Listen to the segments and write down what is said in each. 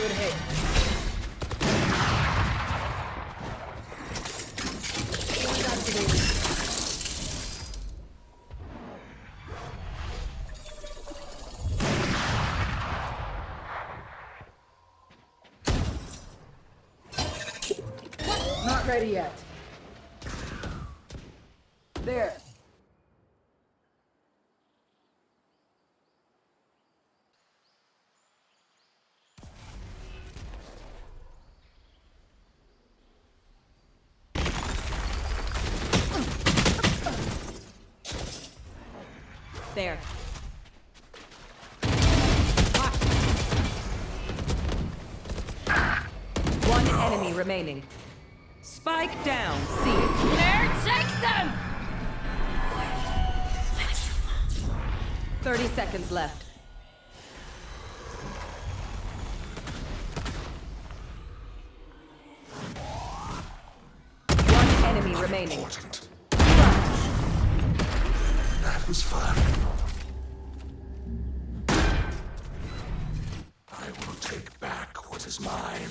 Good hit. Shield activated. Not ready yet. There. There. One enemy remaining. Spike down. See it. There, take them! 30 seconds left. One enemy remaining. Important. That was fun. I will take back what is mine.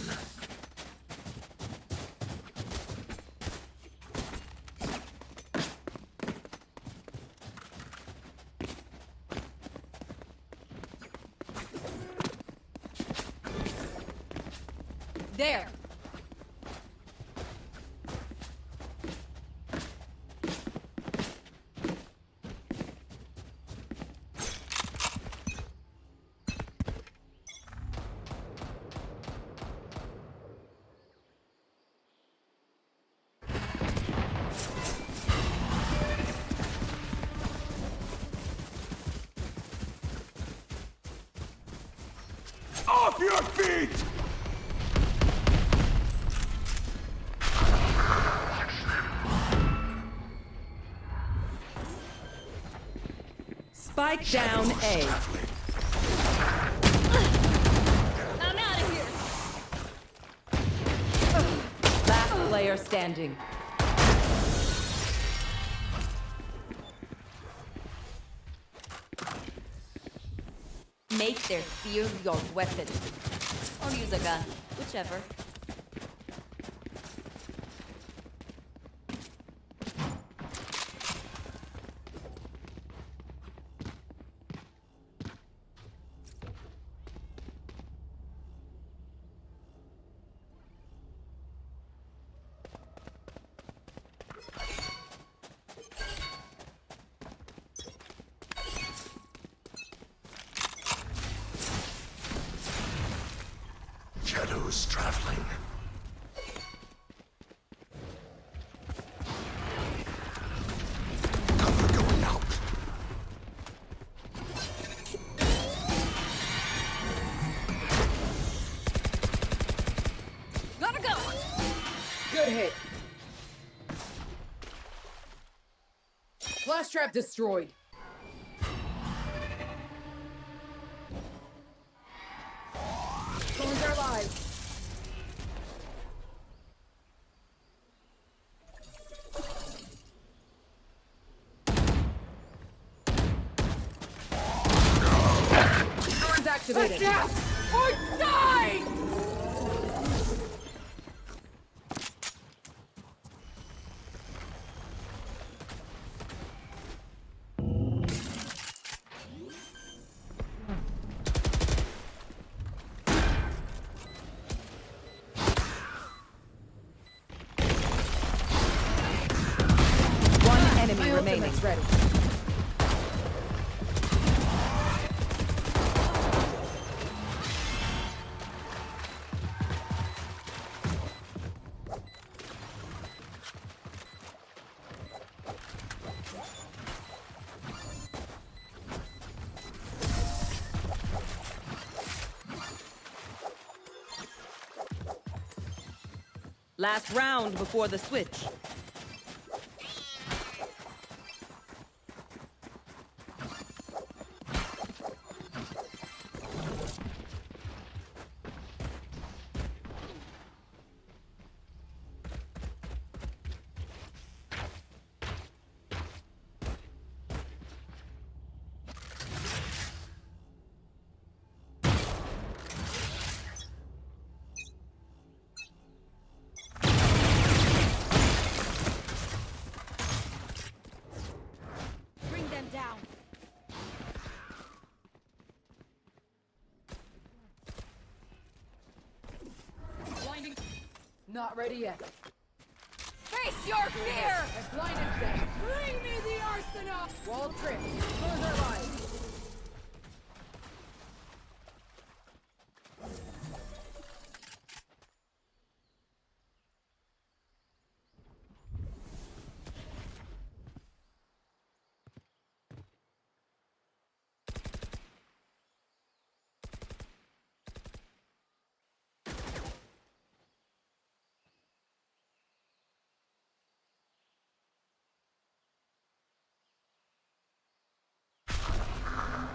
There. Off your feet! Spike down A. Traveling. I'm out of here. Last player standing. Make their fear your weapon. Or use a gun, whichever. Shadows traveling. Cover going out. Gotta go! Good hit. Flash trap destroyed. Phones are live. Phones activated. Adapt or die! One enemy My remaining. ultimate's ready. Last round before the switch. Not ready yet. Face your fear! As blind as death. Bring me the arsenal! Wall trip. Further life.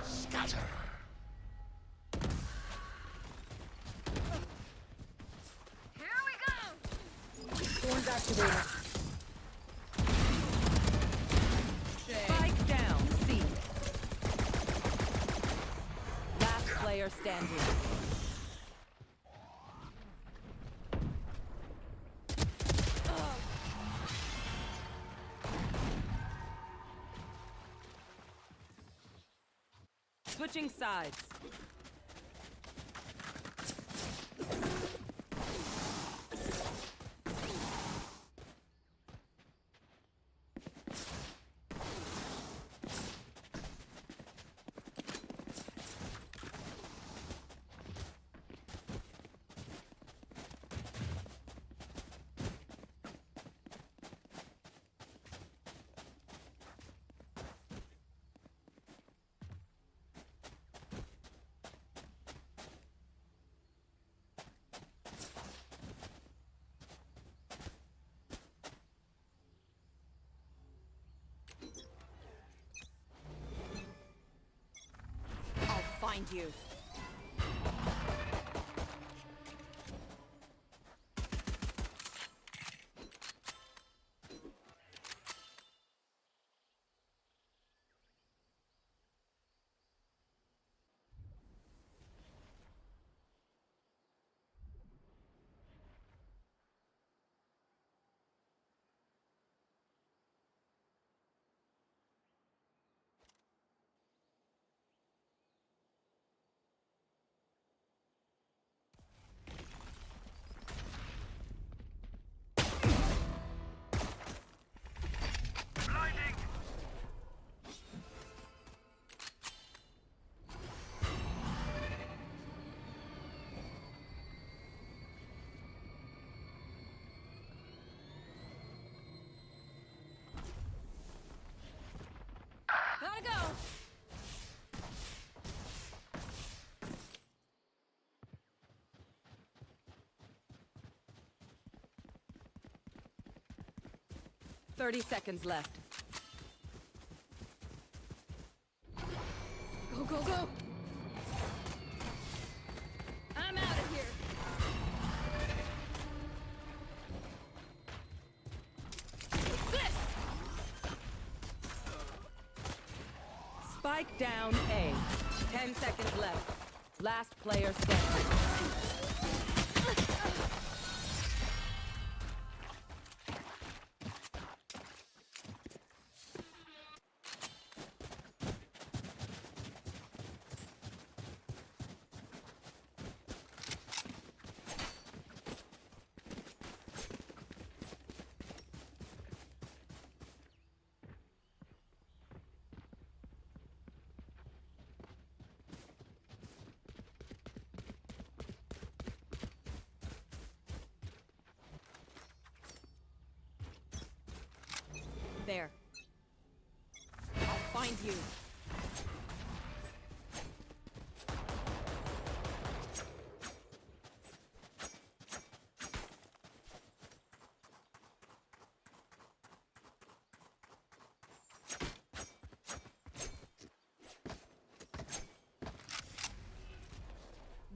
Scatter. Here we go! Thorns activated. Spike down, C. Last player standing. Switching sides. I'll find you. Blinding. 30 seconds left. Go, go, go! I'm out of here! This! Spike down A. 10 seconds left. Last player standing. There. I'll find you.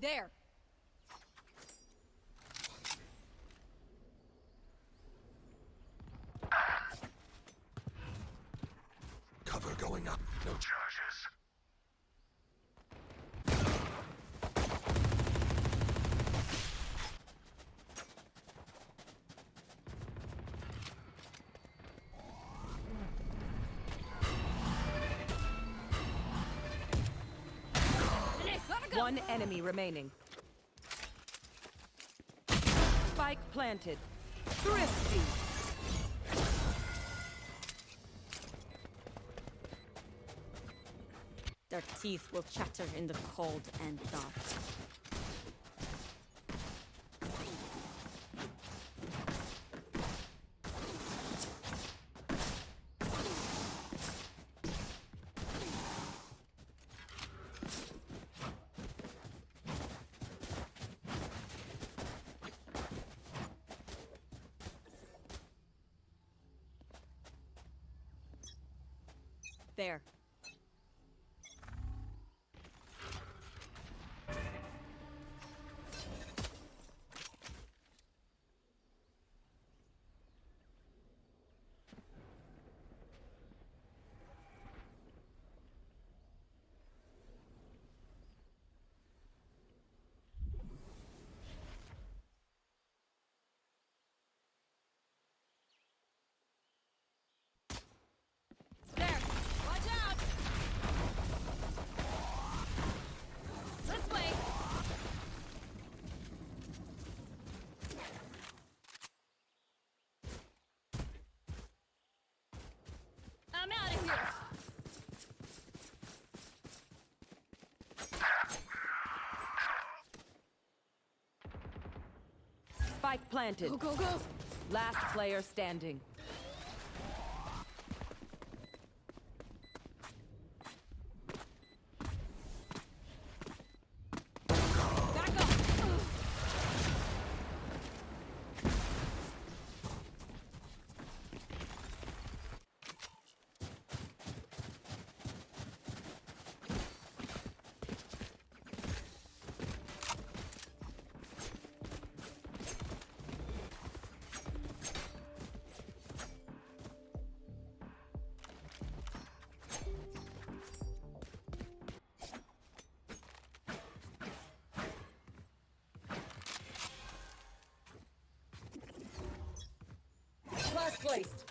There. Cover going up. No charges. One enemy remaining. Spike planted. Thrifty. Their teeth will chatter in the cold and dark. There. There! Watch out! This way! I'm out of here! Spike planted. Go, go, go! Last player standing. Back up! Last placed.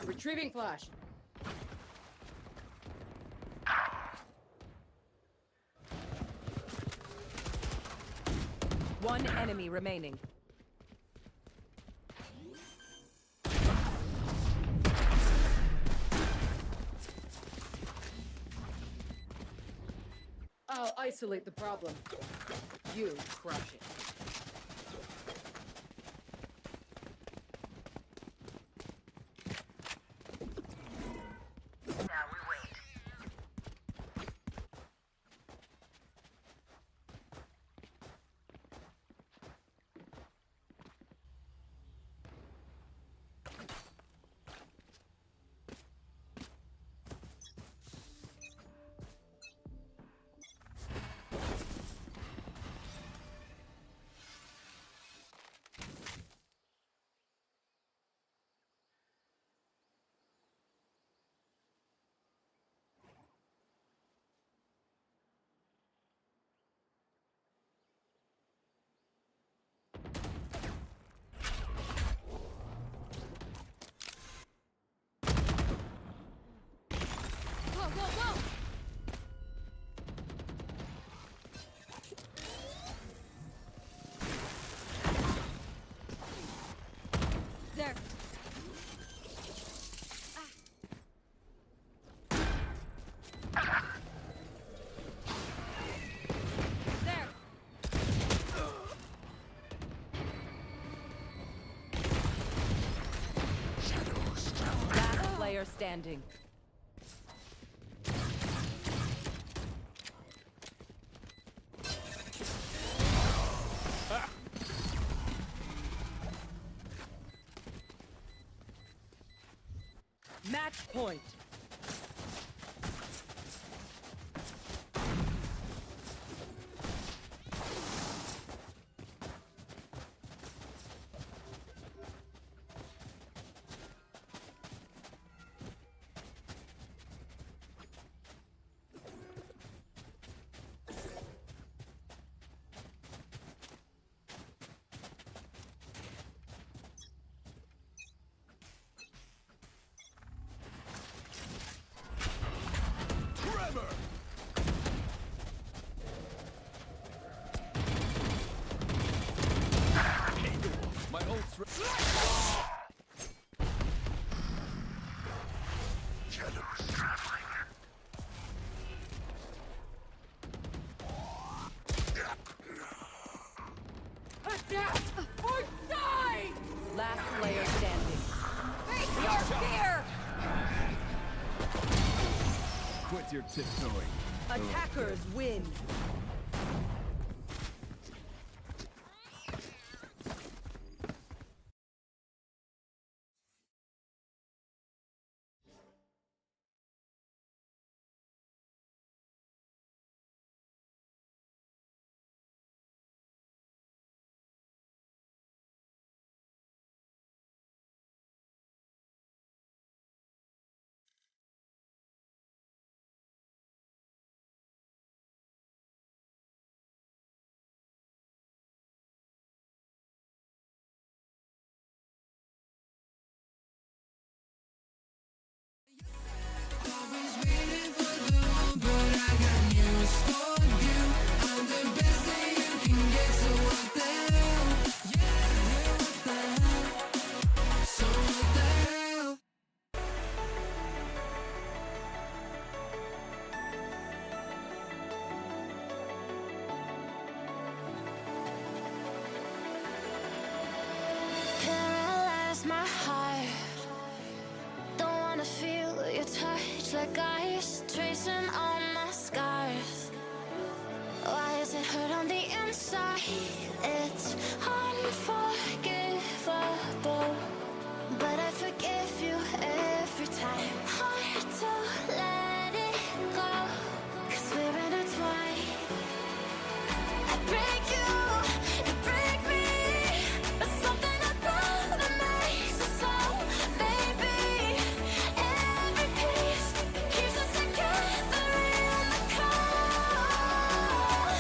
Retrieving flash. One enemy remaining. I'll isolate the problem. You crush it. Go, go, go! There! There! Last player standing. Match point. Quit your tiptoeing. Attackers win. Paralyze my heart. Don't wanna feel your touch like ice, tracing all my scars. Why is it hurt on the inside? It's unforgivable, but I forgive you every time. Hard to let it go, 'cause we're intertwined. I break you, you break me, but something about it makes us so, baby. Every piece keeps us together in the cold.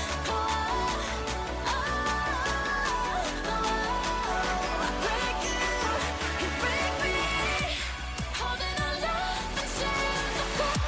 I break you break me, holding our love in chains of gold.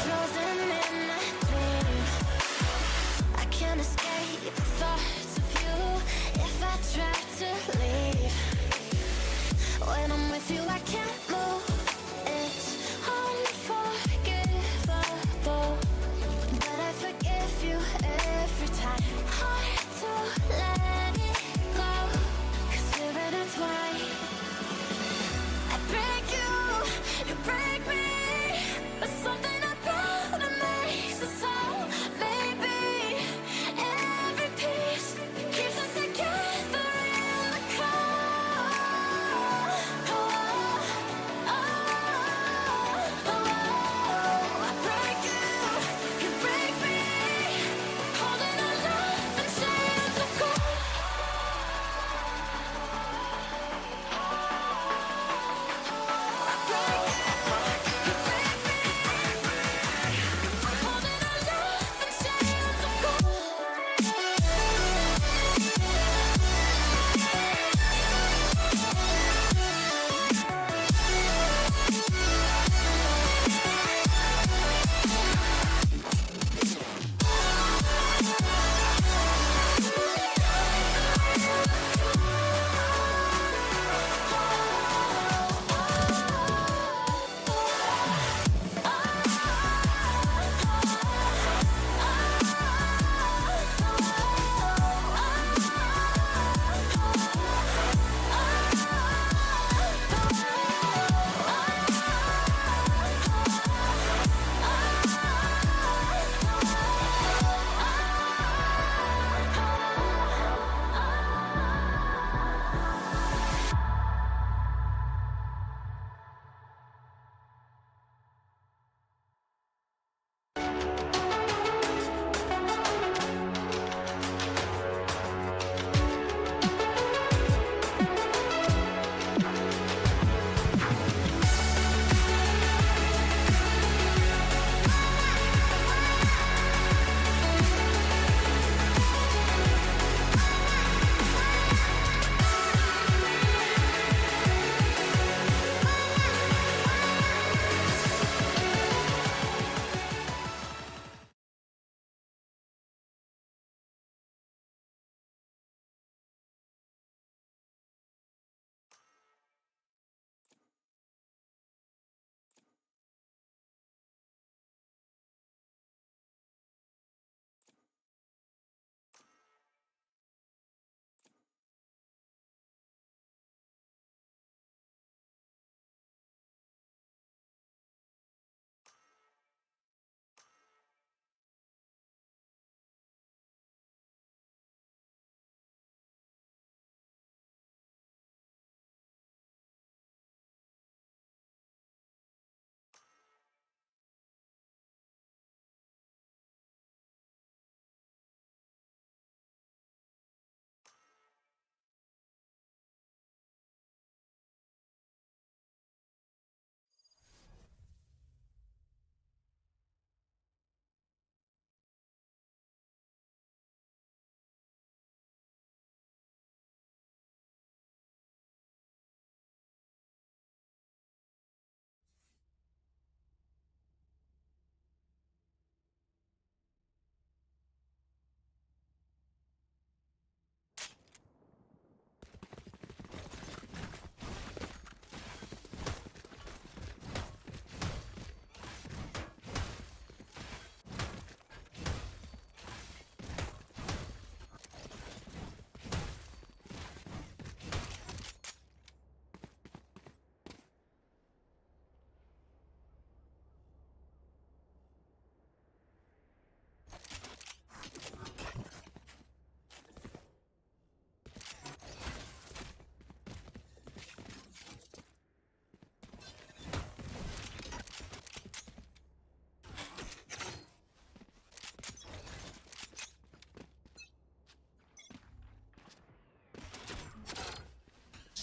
Frozen in my dream, I can't escape the thoughts of you. If I try to leave, when I'm with you I can't move. It's unforgivable, but I forgive you every time. Hard to let it go, 'cause we're intertwined. I break you, you break me, but something about it makes us whole, baby. Every piece keeps us together in the cold. I break you break me, holding our love in chains.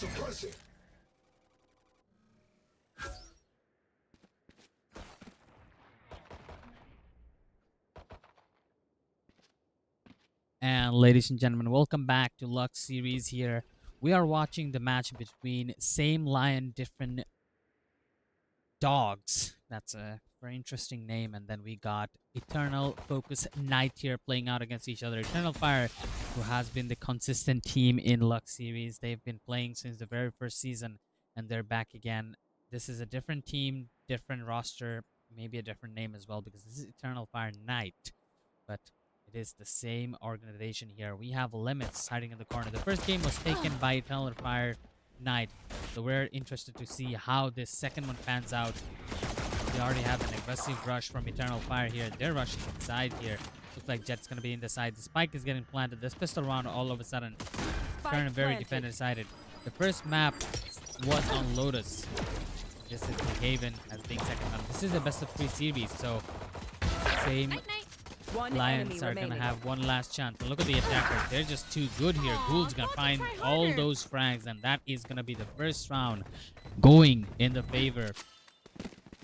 Suppressing. And ladies and gentlemen, welcome back to Luxe series here. We are watching the match between same lion, different dogs. That's a very interesting name. And then we got Eternal Focus Knight here playing out against each other. Eternal Fire, who has been the consistent team in Luxe series. They've been playing since the very first season, and they're back again. This is a different team, different roster, maybe a different name as well, because this is Eternal Fire Knight. But it is the same organization here. We have Limits hiding in the corner. The first game was taken by Eternal Fire Knight. So we're interested to see how this second one pans out. They already have an aggressive rush from Eternal Fire here. They're rushing inside here. Looks like Jet's going to be in the side. The spike is getting planted. This pistol round all of a sudden turned very defender-sided. The first map was on Lotus. This is the Haven as being second map. This is a best of 3 series, so same Lions are going to have one last chance. And look at the attackers. They're just too good here. Ghoul's going to find all those frags, and that is going to be the first round going in the favor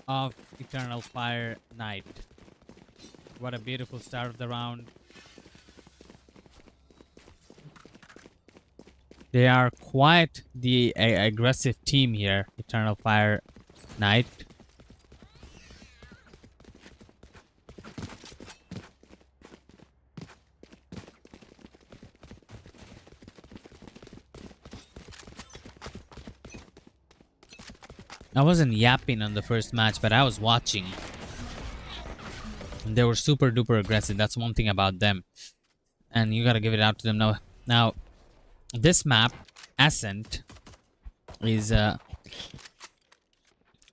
of Eternal Fire Knight. What a beautiful start of the round. They are quite the aggressive team here, Eternal Fire Knight. I wasn't yapping on the first match, but I was watching. And they were super duper aggressive. That's one thing about them. And you gotta give it out to them. Now this map, Ascent, is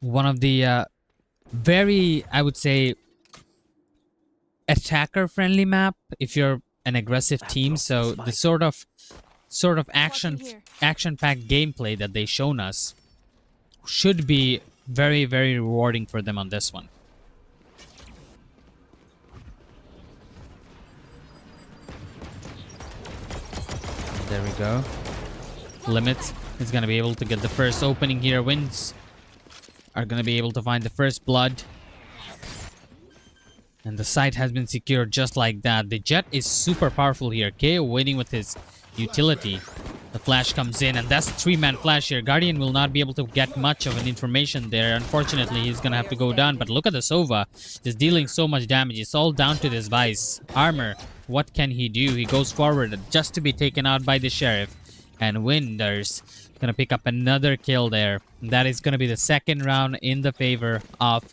one of the very, I would say, attacker-friendly map if you're an aggressive team. So the sort of action-packed gameplay that they shown us should be very, very rewarding for them on this one. There we go. Limit is going to be able to get the first opening here. Winds are going to be able to find the first blood. And the site has been secured just like that. The Jet is super powerful here. KO waiting with his utility. The flash comes in, and that's a 3-man flash here. Guardian will not be able to get much of an information there. Unfortunately, he's going to have to go down. But look at the Sova. Just dealing so much damage. It's all down to this Vice. Armor. What can he do? He goes forward just to be taken out by the Sheriff. And Winders going to pick up another kill there. That is going to be the second round in the favor of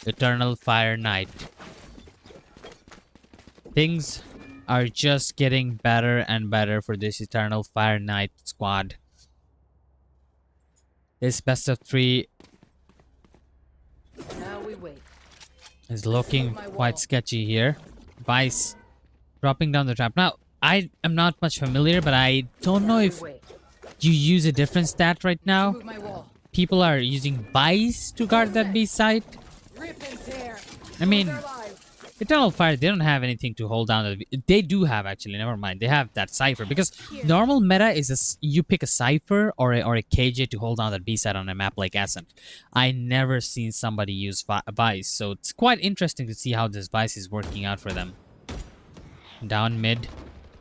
Eternal Fire Knight. Things are just getting better and better for this Eternal Fire Knight squad. This best of 3 Now we wait. is looking quite sketchy here. Vice dropping down the trap. Now, I am not much familiar, but I don't know if you use a different stat right now. Move my wall. People are using Vice to guard that B site. Rip and tear. I mean, They're alive. Eternal Fire, they don't have anything to hold down. They do have, actually, never mind. They have that Cypher. Because normal meta is you pick a Cypher or a KJ to hold down that B side on a map like Ascent. I never seen somebody use Vice. So it's quite interesting to see how this Vice is working out for them. Down mid,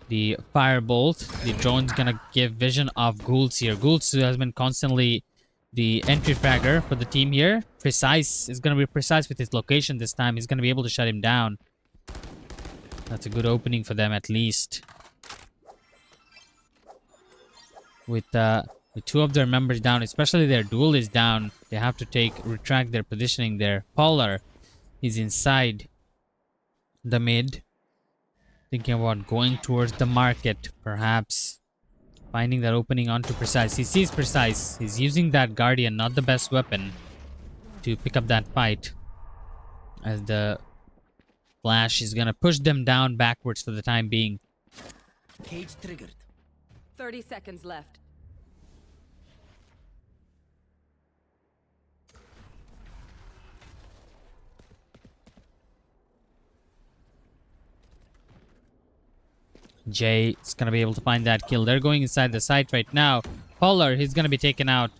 the Firebolt. The drone's gonna give vision of Ghouls here. Ghouls has been constantly the entry fragger for the team here. Precise is going to be precise with his location this time. He's going to be able to shut him down. That's a good opening for them at least. With 2 of their members down, especially their duel is down, they have to retract their positioning there. Polar is inside the mid. Thinking about going towards the market, perhaps. Finding that opening onto Precise. He sees Precise. He's using that Guardian, not the best weapon, to pick up that fight. As the Flash is going to push them down backwards for the time being. Cage triggered. 30 seconds left. Jay is going to be able to find that kill. They're going inside the site right now. Polar, he's gonna be taken out.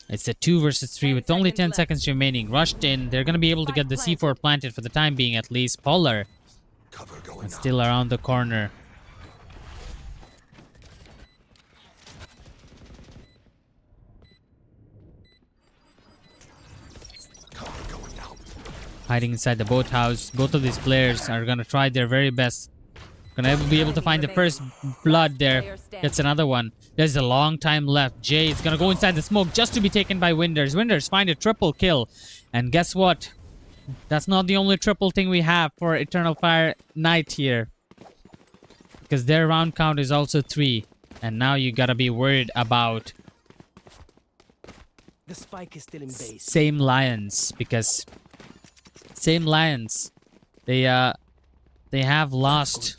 It's a 2 versus 3 with only 10 seconds left. seconds remaining. Rushed in. They're gonna be able to get the C4 planted for the time being at least. Polar Cover going is up. still around the corner. Cover going out. Hiding inside the boathouse. Both of these players are gonna try their very best. Gonna be able to find the first blood there. Gets another one. There's a long time left. Jay is gonna go inside the smoke just to be taken by Winders. Winders find a triple kill. And guess what? That's not the only triple thing we have for Eternal Fire Knight here. Because their round count is also 3. And now you gotta be worried about The spike is still in base. Same Lions. Because Same Lions, they have Goes lost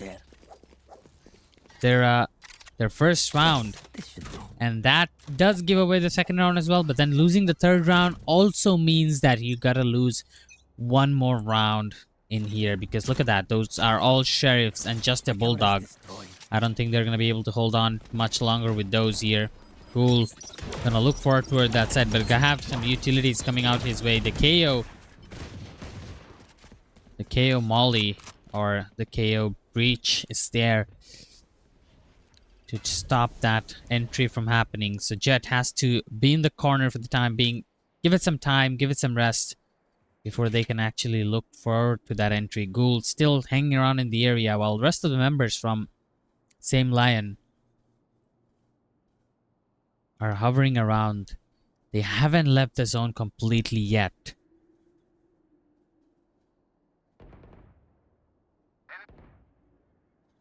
there. their first round. This should do. And that does give away the second round as well. But then losing the third round also means that you gotta lose one more round in here. Because look at that. Those are all sheriffs and just a bulldog. Destroyed. I don't think they're gonna be able to hold on much longer with those here. Cool. Gonna look forward toward that side. But gonna have some utilities coming out his way. The KO Molly or the KO Breach is there to stop that entry from happening. So Jet has to be in the corner for the time being. Give it some time, give it some rest before they can actually look forward to that entry. Gould still hanging around in the area while the rest of the members from Same Lion are hovering around. They haven't left the zone completely yet.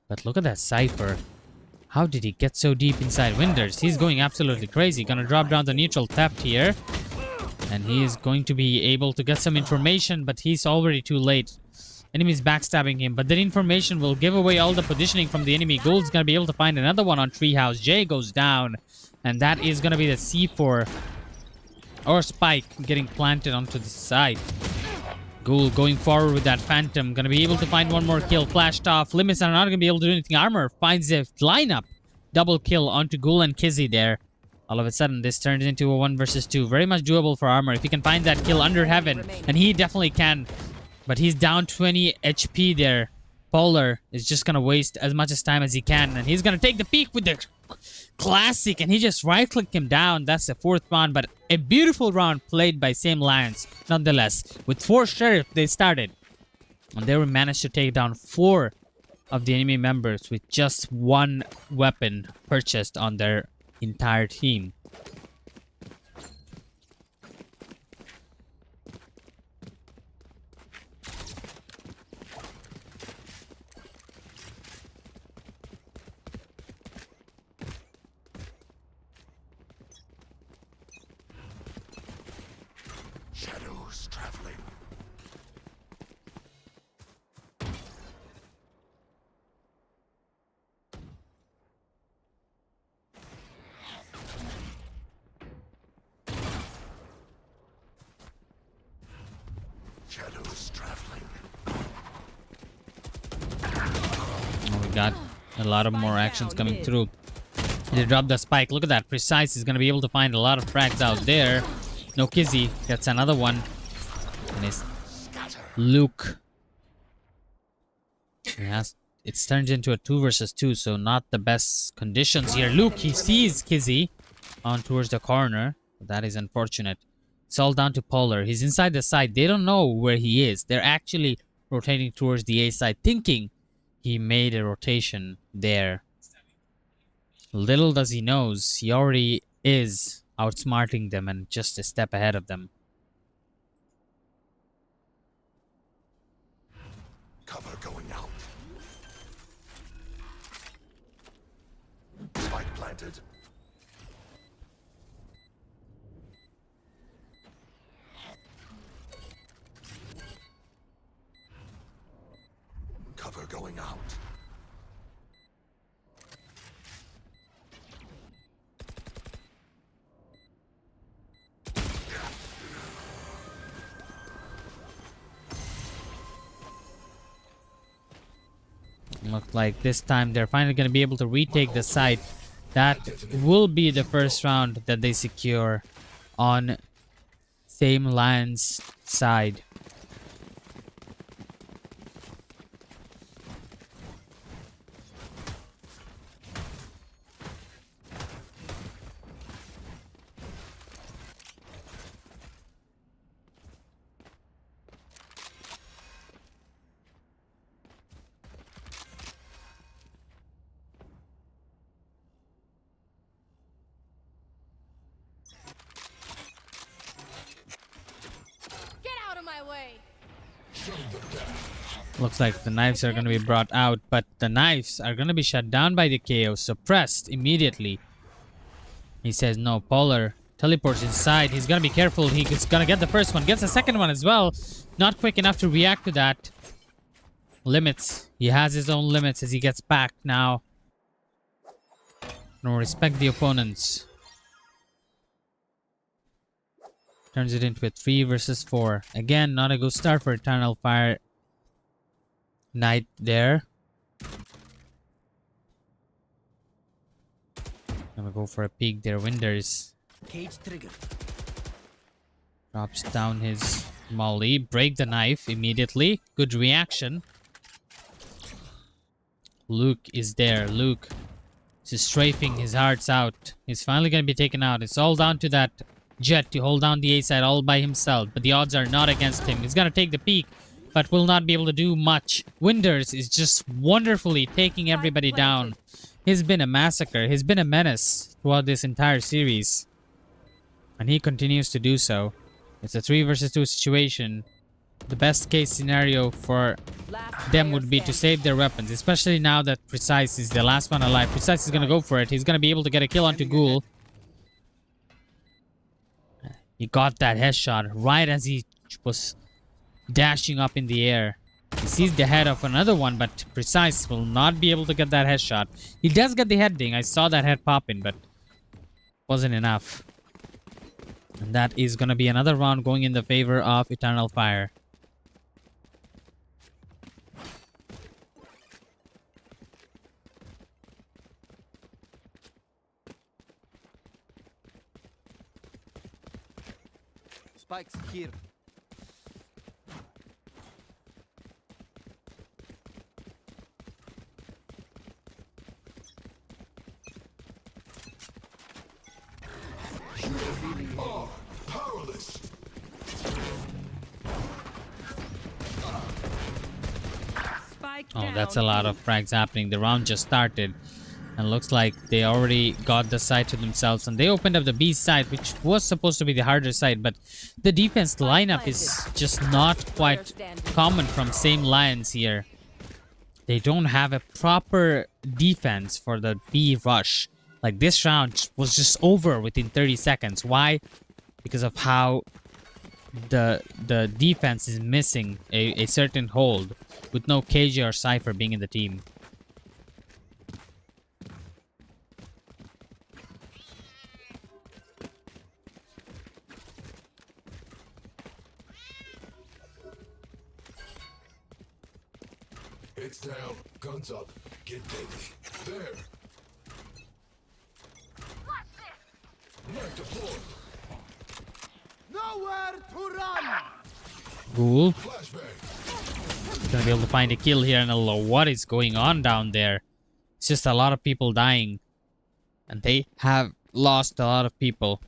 But look at that Cypher. How did he get so deep inside Winders? He's going absolutely crazy. Gonna drop down the neutral theft here. And he is going to be able to get some information, but he's already too late. Enemy's backstabbing him, but that information will give away all the positioning from the enemy. Gould's gonna be able to find another one on Treehouse. Jay goes down. And that is gonna be the C4 or Spike getting planted onto the side. Gould going forward with that Phantom. Gonna be able to find one more kill. Flashed off. Limits are not gonna be able to do anything. Armor finds a lineup. Double kill onto Gould and Kizzy there. All of a sudden, this turns into a 1 versus 2. Very much doable for Armor. If he can find that kill under Heaven. And he definitely can. But he's down 20 HP there. Polar is just gonna waste as much as time as he can. And he's gonna take the peek with the classic. And he just right-clicked him down. That's the 4th round. But a beautiful round played by Same Lions. Nonetheless, with 4 Sheriff, they started. And they were managed to take down 4 of the enemy members with just 1 weapon purchased on their entire team. Shadows traveling. Shadows traveling. Oh, we got a lot of more actions coming through. They dropped the spike. Look at that. Precise is going to be able to find a lot of frags out there. No Kizzy gets another one. And it's Luke. It turns into a 2 versus 2, so not the best conditions here. Luke, he sees Kizzy on towards the corner. That is unfortunate. It's all down to Polar. He's inside the side. They don't know where he is. They're actually rotating towards the A side, thinking he made a rotation there. Little does he knows, he already is outsmarting them and just a step ahead of them. Cover going out. Spike planted. Cover going out. Looks like this time they're finally going to be able to retake the site. That will be the first round that they secure on same Lions side. Get out of my way! Looks like the knives are going to be brought out, but the knives are going to be shut down by the KO, suppressed immediately. He says no. Polar teleports inside. He's going to be careful. He's going to get the first one, gets the second one as well. Not quick enough to react to that. Limits. He has his own limits as he gets back now. No, respect the opponents. Turns it into a 3 versus 4. Again, not a good start for Eternal Fire Knight there. Gonna go for a peek there. Winders Cage triggered. drops down his molly. Break the knife immediately. Good reaction. Luke is there. Luke is strafing his hearts out. He's finally gonna be taken out. It's all down to that Jet to hold down the A side all by himself, but the odds are not against him. He's gonna take the peak, but will not be able to do much. Winders is just wonderfully taking everybody down. He's been a massacre. He's been a menace throughout this entire series, and he continues to do so. It's a 3 versus 2 situation. The best case scenario for Last them player would be to standing. save their weapons, especially now that Precise is the last one alive. Precise is gonna go for it. He's gonna be able to get a kill onto Ghoul. He got that headshot right as he was dashing up in the air. He sees the head of another one, but Precise will not be able to get that headshot. He does get the head ding. I saw that head pop in, but wasn't enough. And that is going to be another round going in the favor of Eternal Fire. Spikes here. Powerless. Spike Oh, down. that's a lot of frags happening. The round just started. And looks like they already got the side to themselves. And they opened up the B side, which was supposed to be the harder side. But the defense lineup is just not quite common from same Lions here. They don't have a proper defense for the B rush. Like, this round was just over within 30 seconds. Why? Because of how the defense is missing a certain hold, with no KJ or Cypher being in the team. It's down. Guns up. Get deadly. There. Knife deployed. Nowhere to run! Ghoul Flashbang. gonna be able to find a kill here, and I don't know what is going on down there. It's just a lot of people dying, and they have lost a lot of people,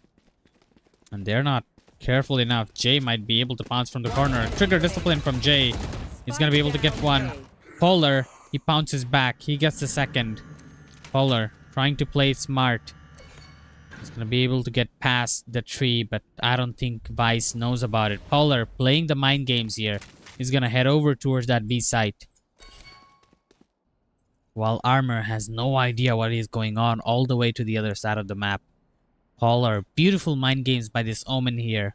and they're not careful enough. Jay might be able to pounce from the corner. Trigger discipline from Jay. He's gonna be able to get one. Polar, he pounces back. He gets the second. Polar trying to play smart. He's gonna be able to get past the tree, but I don't think Vice knows about it. Polar playing the mind games here. He's gonna head over towards that B site, while Armor has no idea what is going on all the way to the other side of the map. Polar, beautiful mind games by this Omen here.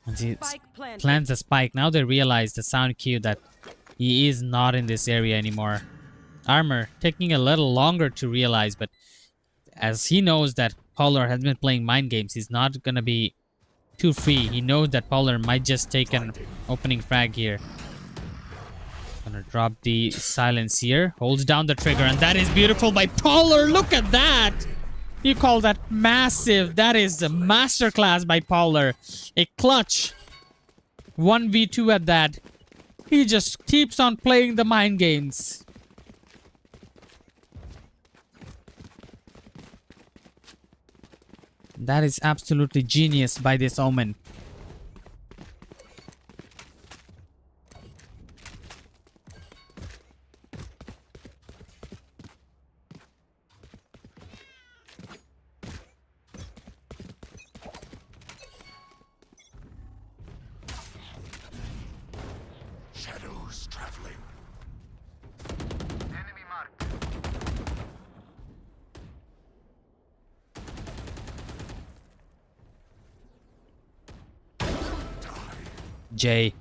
And he Spike planted. plants a spike. Now they realize the sound cue that he is not in this area anymore. Armor taking a little longer to realize, but as he knows that Polar has been playing mind games, he's not gonna be too free. He knows that Polar might just take an opening frag here. Gonna drop the silence here. Holds down the trigger, and that is beautiful by Polar. Look at that! You call that massive? That is a masterclass by Polar. A clutch 1v2 at that. He just keeps on playing the mind games. That is absolutely genius by this Omen. Shadows traveling. Enemy marked. Jay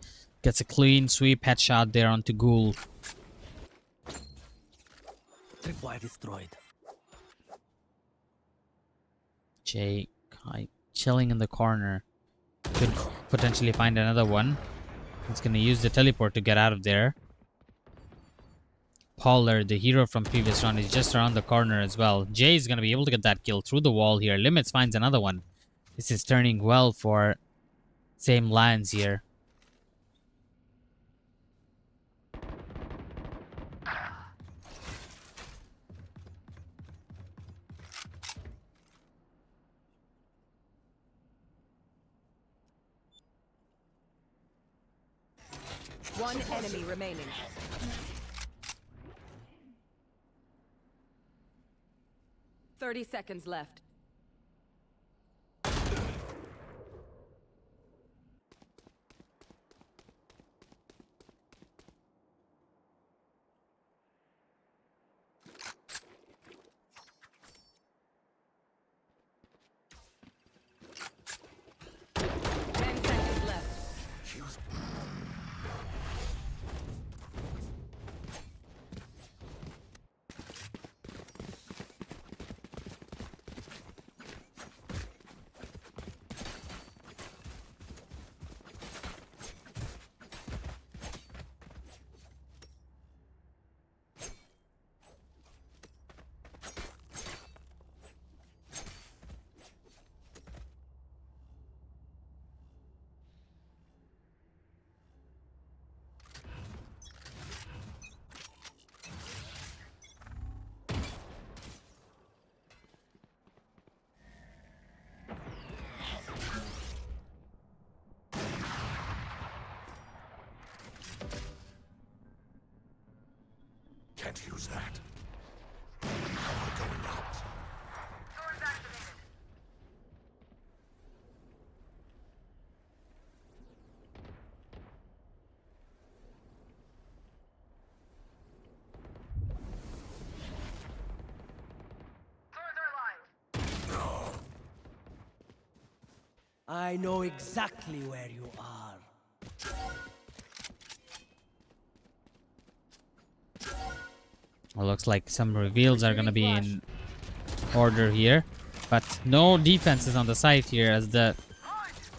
gets a clean sweep headshot there onto Ghoul. Tripwire destroyed. Jay chilling in the corner. Could potentially find another one. He's gonna use the teleport to get out of there. Polar, the hero from previous round, is just around the corner as well. Jay is gonna be able to get that kill through the wall here. Limits finds another one. This is turning well for same Lions here. One enemy remaining. Thirty seconds left. Can't use that. Cover going out. I know exactly where you are. Well, looks like some reveals are gonna be in order here, but no defenses on the side here as the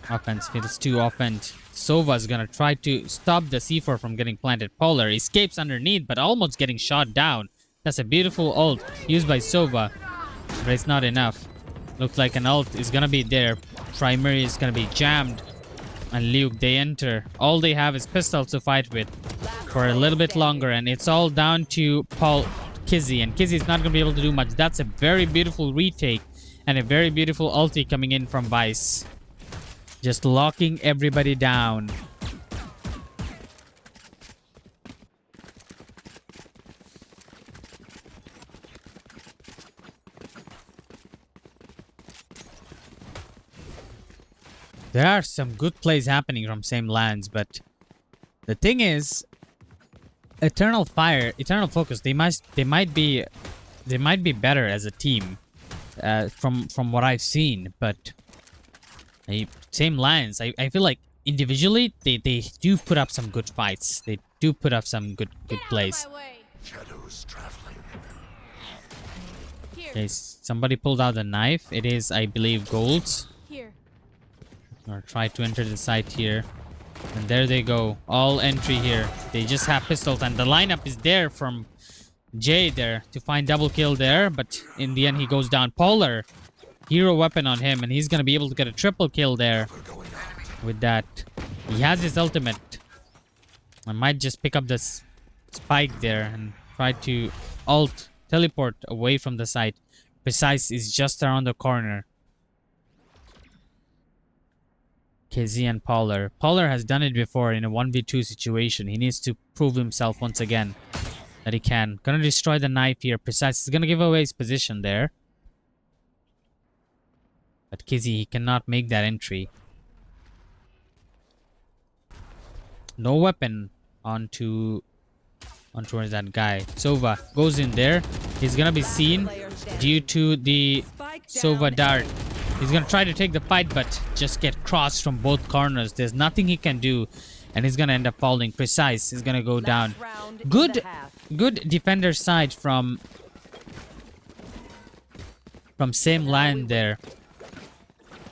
offense feels too often. Sova is gonna try to stop the C4 from getting planted. Polar escapes underneath, but almost getting shot down. That's a beautiful ult used by Sova, but it's not enough. Looks like an ult is gonna be there. Primary is gonna be jammed, and Luke, they enter. All they have is pistols to fight with for a little bit longer, and it's all down to Kizzy, and Kizzy's not gonna be able to do much. That's a very beautiful retake and a very beautiful ulti coming in from Vice, just locking everybody down. There are some good plays happening from same lands, but the thing is, Eternal Fire, Eternal Focus, they might be better as a team, from what I've seen. But same lands, I feel like individually they do put up some good fights. They do put up some good plays. Shadows traveling. Here. Okay, somebody pulled out the knife. It is, I believe, Gold. Here. Or try to enter the site here. And there they go. All entry here. They just have pistols. And the lineup is there from Jay there to find double kill there. But in the end, he goes down. Polar. Hero weapon on him. And he's going to be able to get a triple kill there with that. He has his ultimate. I might just pick up this spike there and try to teleport away from the site. Precise is just around the corner. KZ and Polar. Polar has done it before in a 1v2 situation. He needs to prove himself once again that he can. Gonna destroy the knife here. Precise is gonna give away his position there. But KZ, he cannot make that entry. No weapon onto towards that guy. Sova goes in there. He's gonna be seen due to the Sova dart. He's gonna try to take the fight, but just get crossed from both corners. There's nothing he can do, and he's gonna end up falling. Precise is gonna go down. Good defender side from same line there.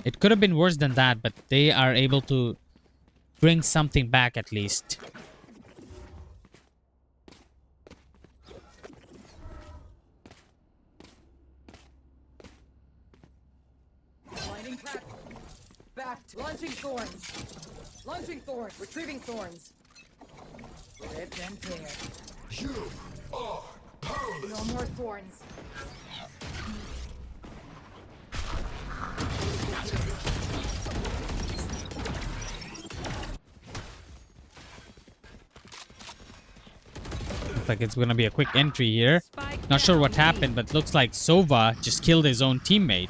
It could have been worse than that, but they are able to bring something back at least. Lighting crack. Back. Launching thorns. Launching thorns. Retrieving thorns. Rip and tear. You are powerless. No more thorns. Looks like it's gonna be a quick entry here. Not sure what happened, but looks like Sova just killed his own teammate.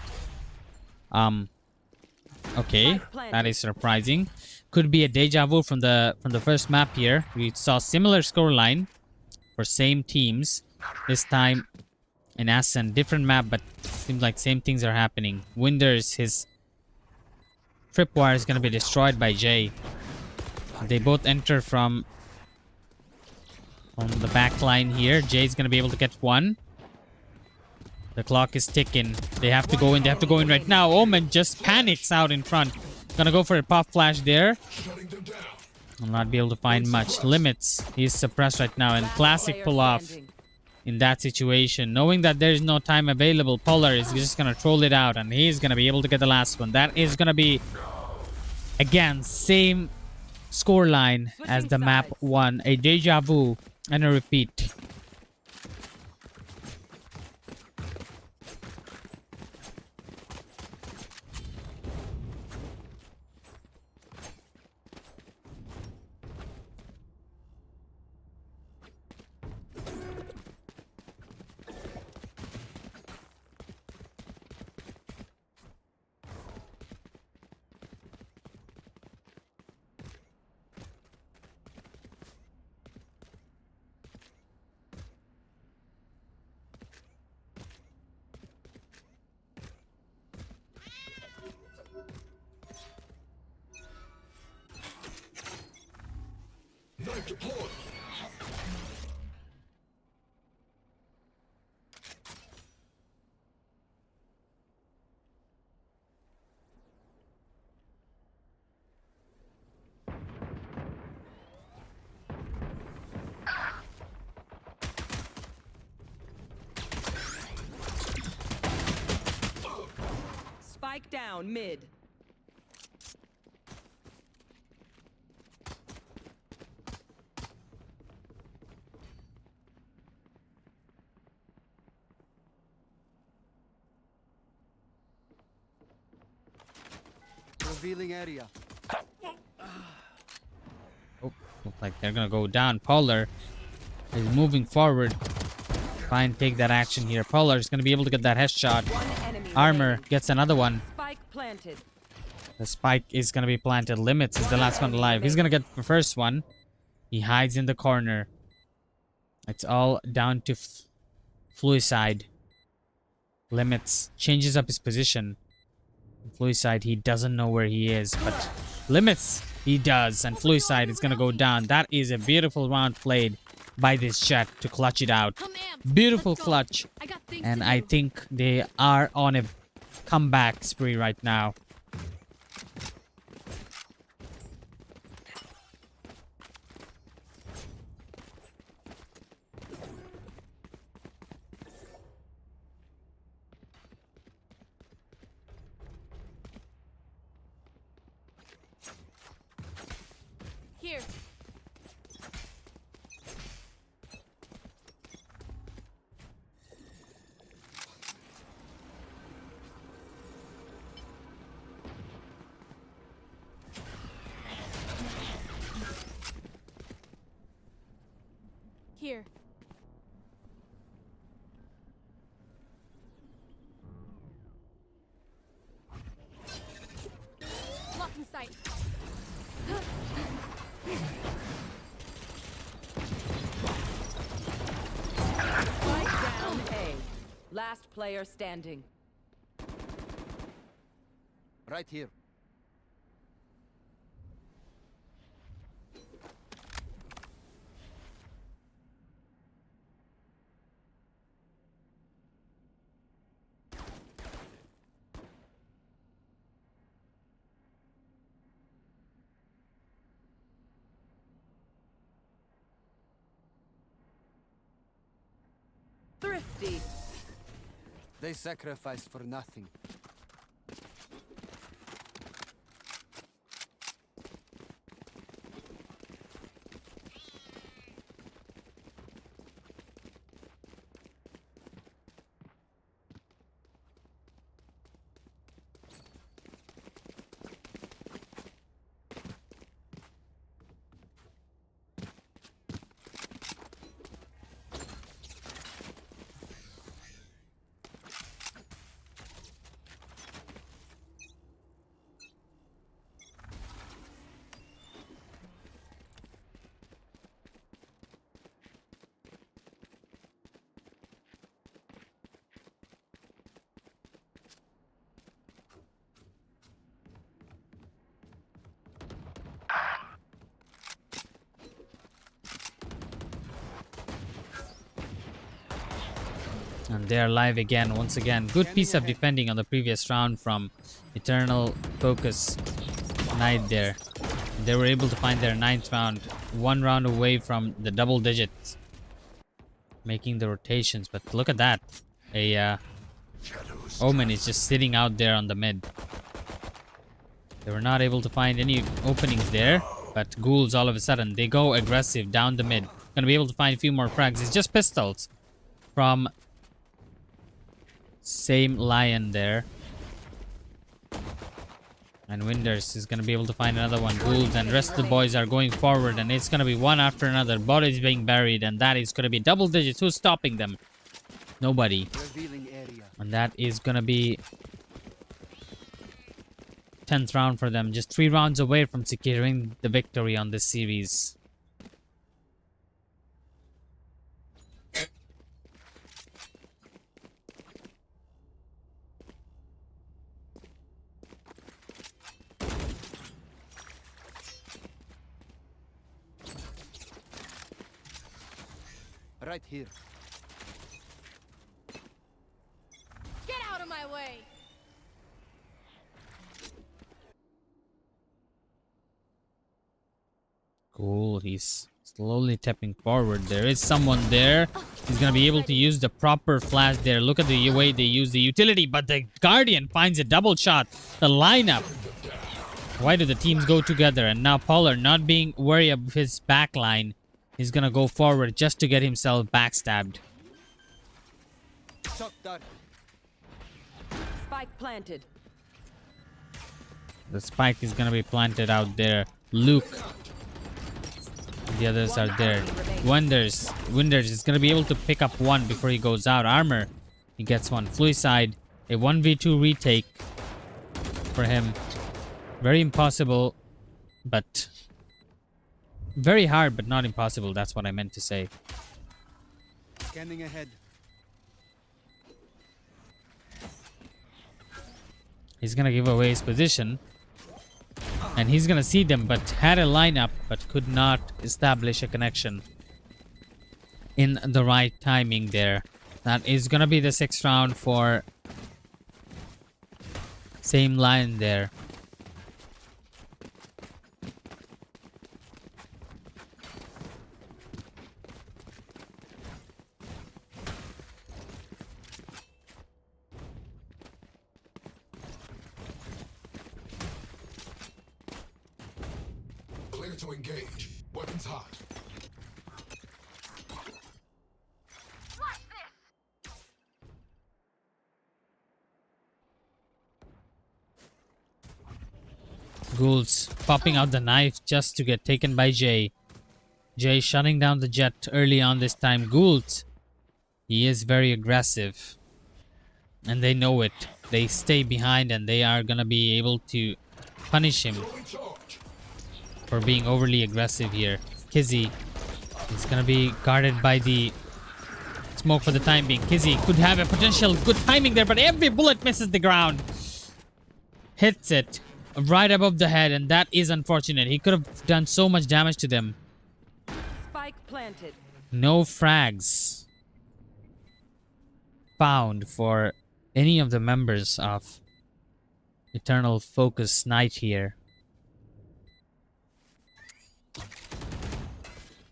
Okay, that is surprising. Could be a deja vu from the first map here. We saw similar scoreline for same teams. This time in Ascent, different map, but seems like same things are happening. Winders, his tripwire is gonna be destroyed by Jay. They both enter from on the back line here. Jay's gonna be able to get one. The clock is ticking. They have to go in. They have to go in right now. Omen just panics out in front. Gonna go for a pop flash there. Shutting them down. Will not be able to find much. Limits. He's suppressed right now. And classic pull off in that situation. Knowing that there is no time available, Polar is just gonna troll it out. And he's gonna be able to get the last one. That is gonna be, again, same scoreline as the map one. A deja vu and a repeat. Knife deployed. Spike down mid. Revealing area. Oh, looks like they're gonna go down. Polar is moving forward. Try and take that action here. Polar is gonna be able to get that headshot. One enemy Armor remaining. gets another one. Spike planted. The spike is gonna be planted. Limits is the last one alive. He's gonna get the first one. He hides in the corner. It's all down to Fluicide. Limits changes up his position. Fluicide, he doesn't know where he is, but Limits, he does, and Fluicide is gonna go down. That is a beautiful round played by this Jet to clutch it out. Beautiful clutch, and I think they are on a comeback spree right now. Here. Here. Blocking sight. Spike down A. Last player standing. Right here. Thrifty. They sacrificed for nothing. And they're live again, once again. Good piece of defending on the previous round from Eternal Focus Knight there. They were able to find their 9th round, 1 round away from the double digits, making the rotations. But look at that. Omen is just sitting out there on the mid. They were not able to find any openings there, but ghouls all of a sudden, they go aggressive down the mid. Gonna be able to find a few more frags. It's just pistols from same lion there. And Winders is gonna be able to find another one. Ghouls and rest of the boys are going forward, and it's gonna be one after another. Bodies being buried, and that is gonna be double digits. Who's stopping them? Nobody. Revealing area. And that is gonna be 10th round for them. Just 3 rounds away from securing the victory on this series. Right here. Get out of my way. Cool, he's slowly stepping forward. There is someone there. He's gonna be able to use the proper flash there. Look at the way they use the utility, but the Guardian finds a double shot. The lineup. Why do the teams go together? And now Pollard, not being wary of his backline, he's gonna go forward just to get himself backstabbed. Shot dart. Spike planted. The spike is gonna be planted out there. Luke. The others are there. Winders is gonna be able to pick up one before he goes out. Armor. He gets one. Fluicide. A 1v2 retake for him. Very impossible, but very hard, but not impossible. That's what I meant to say. Scanning ahead. He's gonna give away his position. And he's gonna see them, but had a lineup, but could not establish a connection in the right timing there. That is gonna be the 6th round for same line there. Clear Prepare to engage. Weapons hot. Ghouls popping out the knife just to get taken by Jay. Jay shutting down the jet early on this time. Ghouls, he is very aggressive. And they know it. They stay behind and they are gonna be able to punish him for being overly aggressive here. Kizzy is gonna be guarded by the smoke for the time being. Kizzy could have a potential good timing there, but every bullet misses the ground. Hits it right above the head, and that is unfortunate. He could have done so much damage to them. Spike planted. No frags found for any of the members of Eternal Focus Knight here.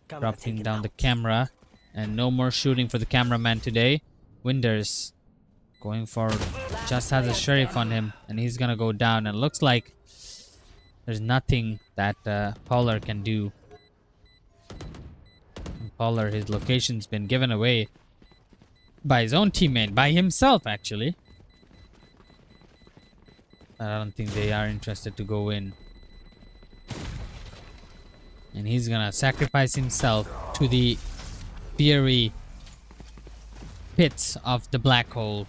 Dropping down the camera, and no more shooting for the cameraman today. Winders going for, just has a sheriff on him, and he's gonna go down, and looks like there's nothing that Polar can do. And Polar, his location's been given away by his own teammate, by himself actually. I don't think they are interested to go in. And he's gonna sacrifice himself to the fiery pits of the black hole.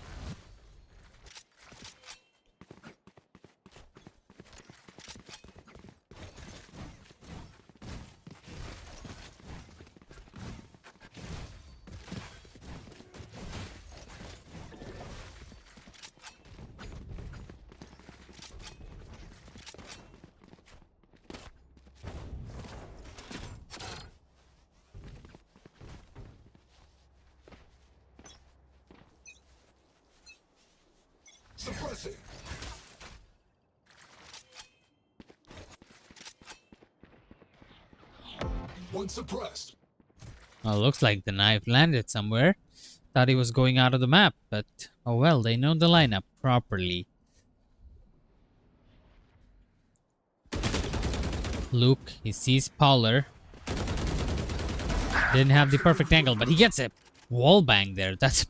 Suppressing. One suppressed. Well, looks like the knife landed somewhere. Thought he was going out of the map, but oh well, they know the lineup properly. Luke, he sees Polar. Didn't have the perfect angle, but he gets a wall bang there. That's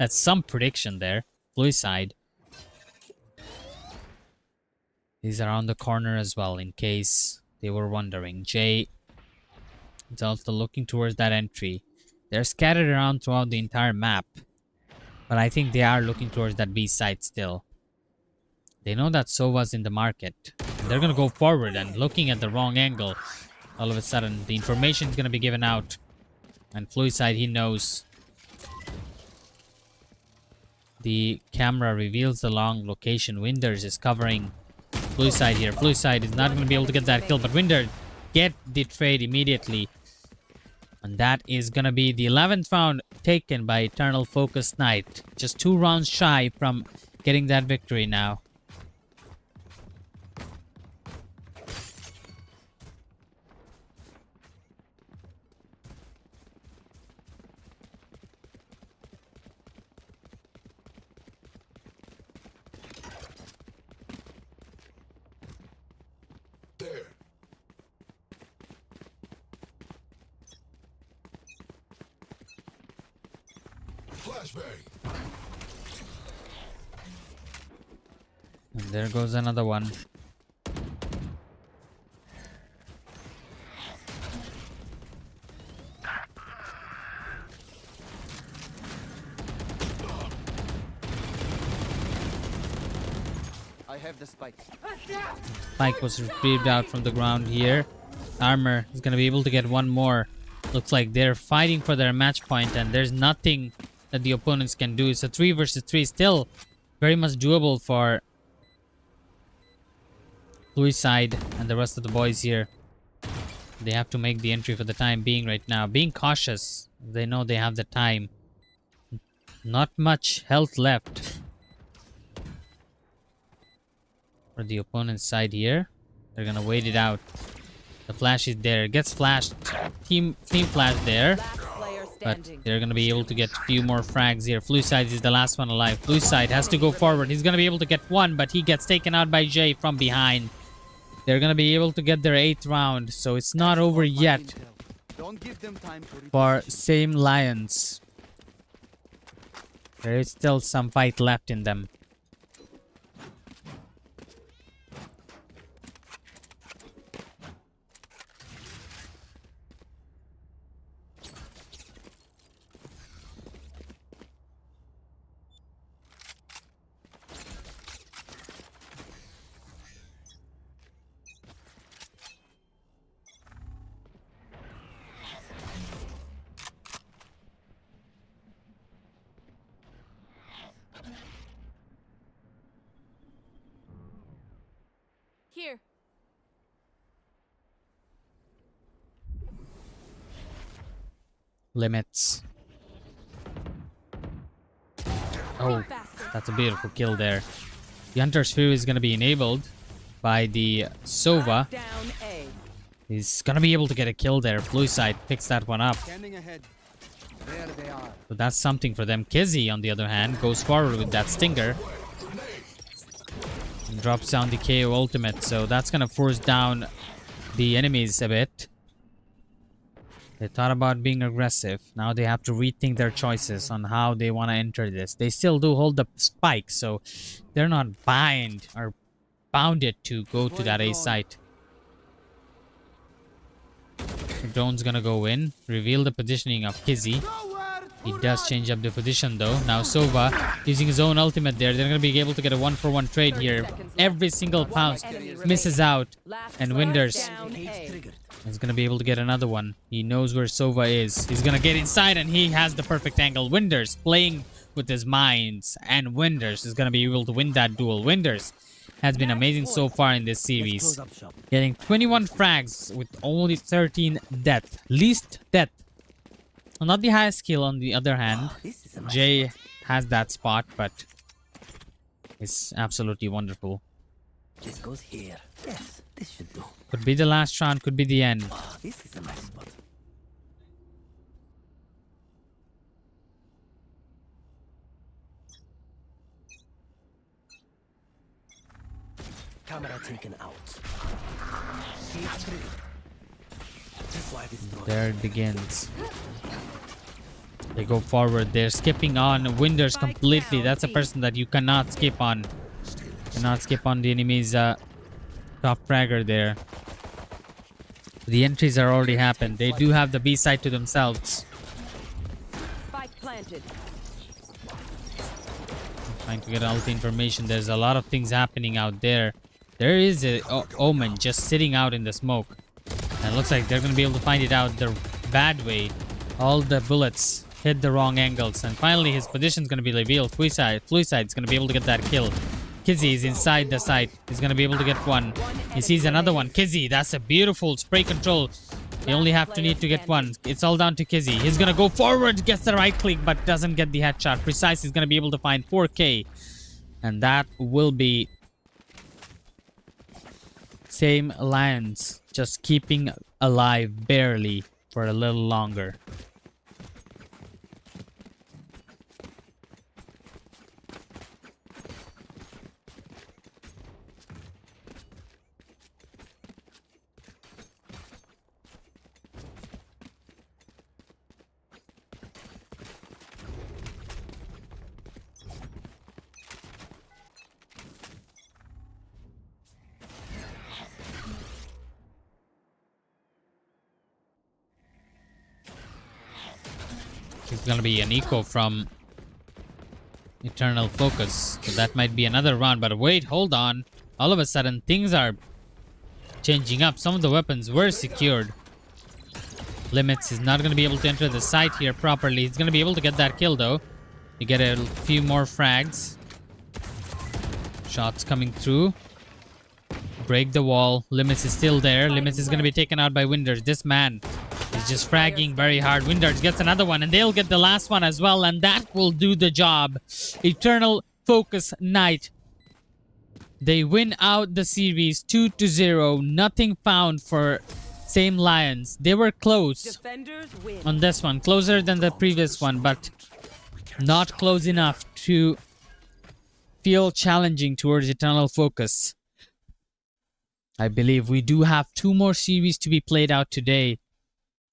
some prediction there. Fluicide. He's around the corner as well, in case they were wondering. Jay is also looking towards that entry. They're scattered around throughout the entire map, but I think they are looking towards that B site still. They know that Sova's in the market. They're gonna go forward, and looking at the wrong angle, all of a sudden the information is gonna be given out. And Fluicide, he knows. The camera reveals the long location. Winders is covering Fluicide here. Fluicide is not going to be able to get that kill, but Winder get the trade immediately. And that is going to be the 11th round taken by Eternal Focus Knight. Just 2 rounds shy from getting that victory now. There. Flashbang. And there goes another one. I have the spike. Spike was retrieved out from the ground here. Armor is going to be able to get one more. Looks like they're fighting for their match point, and there's nothing that the opponents can do. It's a 3 versus 3, still very much doable for Fluicide and the rest of the boys here. They have to make the entry for the time being right now. Being cautious. They know they have the time. Not much health left for the opponent's side here. They're gonna wait it out. The flash is there. Gets flashed. Team flash there. But they're gonna be able to get a few more frags here. Fluicide is the last one alive. Fluicide has to go forward. He's gonna be able to get one, but he gets taken out by Jay from behind. They're gonna be able to get their 8th round, so it's not over yet Don't give them time to for reposition. same Lions. There is still some fight left in them. Here. Limits. Oh, that's a beautiful kill there. The Hunter's Fury is going to be enabled by the Sova. Down A. He's going to be able to get a kill there. Blue side picks that one up. Standing ahead. There they are. So that's something for them. Kizzy, on the other hand, goes forward with that Stinger. And drops down the KO ultimate. So that's going to force down the enemies a bit. They thought about being aggressive. Now they have to rethink their choices on how they want to enter this. They still do hold the spike, so they're not bounded to go to that A site. The drone's gonna go in, reveal the positioning of Kizzy. He does change up the position though. Now Sova, using his own ultimate there, they're gonna be able to get a 1-for-1 trade here. Every single pounce misses out, and Winders Down A. is gonna be able to get another one. He knows where Sova is. He's gonna get inside, and he has the perfect angle. Winders playing with his minds, and Winders is gonna be able to win that duel. Winders has been amazing so far in this series. Close up shop. Getting 21 frags with only 13 death. Least death. Well, not the highest kill on the other hand. This is a nice Jay has that spot, but it's absolutely wonderful. This goes here. Yes, this should do. Could be the last round, could be the end. This is a nice spot. Camera taken out. Cage triggered. That's why this drone. There it begins. They go forward. They're skipping on Winders completely. That's a person that you cannot skip on. Cannot skip on the enemy's top fragger there. The entries are already happened. They do have the B side to themselves. Spike planted. Trying to get all the information. There's a lot of things happening out there. There is a Omen just sitting out in the smoke. And it looks like they're going to be able to find it out the bad way. All the bullets hit the wrong angles. And finally his position is going to be revealed. Flui side is going to be able to get that kill. Kizzy is inside the site. He's going to be able to get one. He sees another one. Kizzy, that's a beautiful spray control. You only have to need to get one. It's all down to Kizzy. He's going to go forward, gets the right click, but doesn't get the headshot. Precise is going to be able to find 4K. And that will be same Lions just keeping alive barely for a little longer. It's gonna be an eco from Eternal Focus. So that might be another round. But wait, hold on. All of a sudden, things are changing up. Some of the weapons were secured. Limits is not gonna be able to enter the site here properly. He's gonna be able to get that kill though. You get a few more frags. Shots coming through. Break the wall. Limits is still there. Limits is gonna be taken out by Winders. This man is just fragging very hard. Winders gets another one, and they'll get the last one as well, and that will do the job. Eternal Focus Night. They win out the series 2-0. Nothing found for same Lions. They were close Defenders win. on this one. Closer than the previous one, but not close enough to feel challenging towards Eternal Focus. I believe we do have 2 more series to be played out today,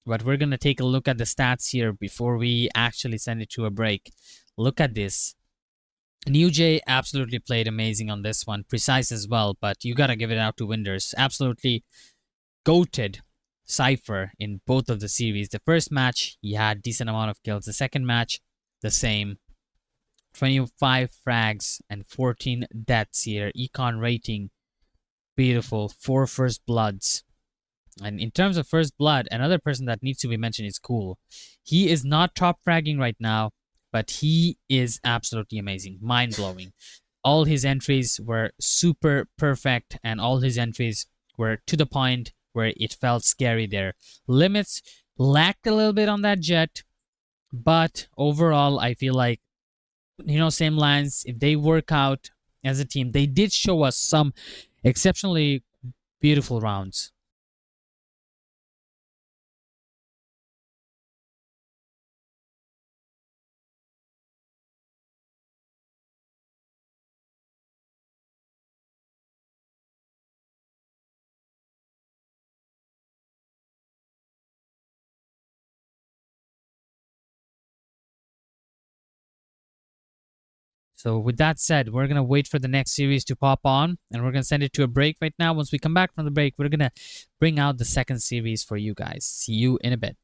but we're going to take a look at the stats here before we actually send it to a break. Look at this. New Jay absolutely played amazing on this one. Precise as well, but you got to give it out to Winders. Absolutely goated Cypher in both of the series. The first match, he had decent amount of kills. The second match, the same. 25 frags and 14 deaths here. Econ rating, beautiful. 4 first bloods. And in terms of first blood, another person that needs to be mentioned is Cool. He is not top fragging right now, but he is absolutely amazing. Mind-blowing. All his entries were super perfect, and all his entries were to the point where it felt scary there. Limits lacked a little bit on that jet, but overall, I feel like, same lines, if they work out as a team, they did show us some exceptionally beautiful rounds. So with that said, we're going to wait for the next series to pop on, and we're going to send it to a break right now. Once we come back from the break, we're going to bring out the second series for you guys. See you in a bit.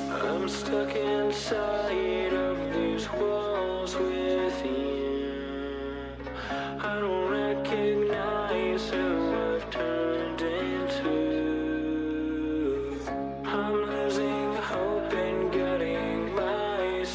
I'm stuck inside of these walls within. I don't recognize who I've turned into. I'm losing hope and getting myself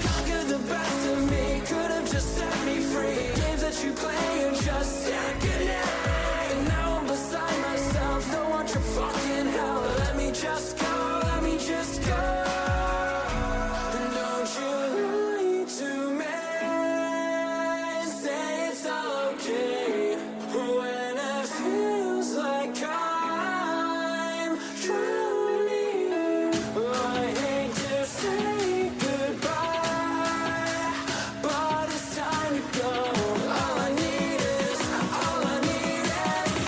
conquered the best of me. Could have just set me free. Games that you play and just said goodnight. And now I'm beside myself. Don't want your fucking help. Let me just go. Let me just go. And don't you lie to me. Say it's okay when it feels like I'm drowning. I hate to say goodbye, but it's time to go. All I need is someone else.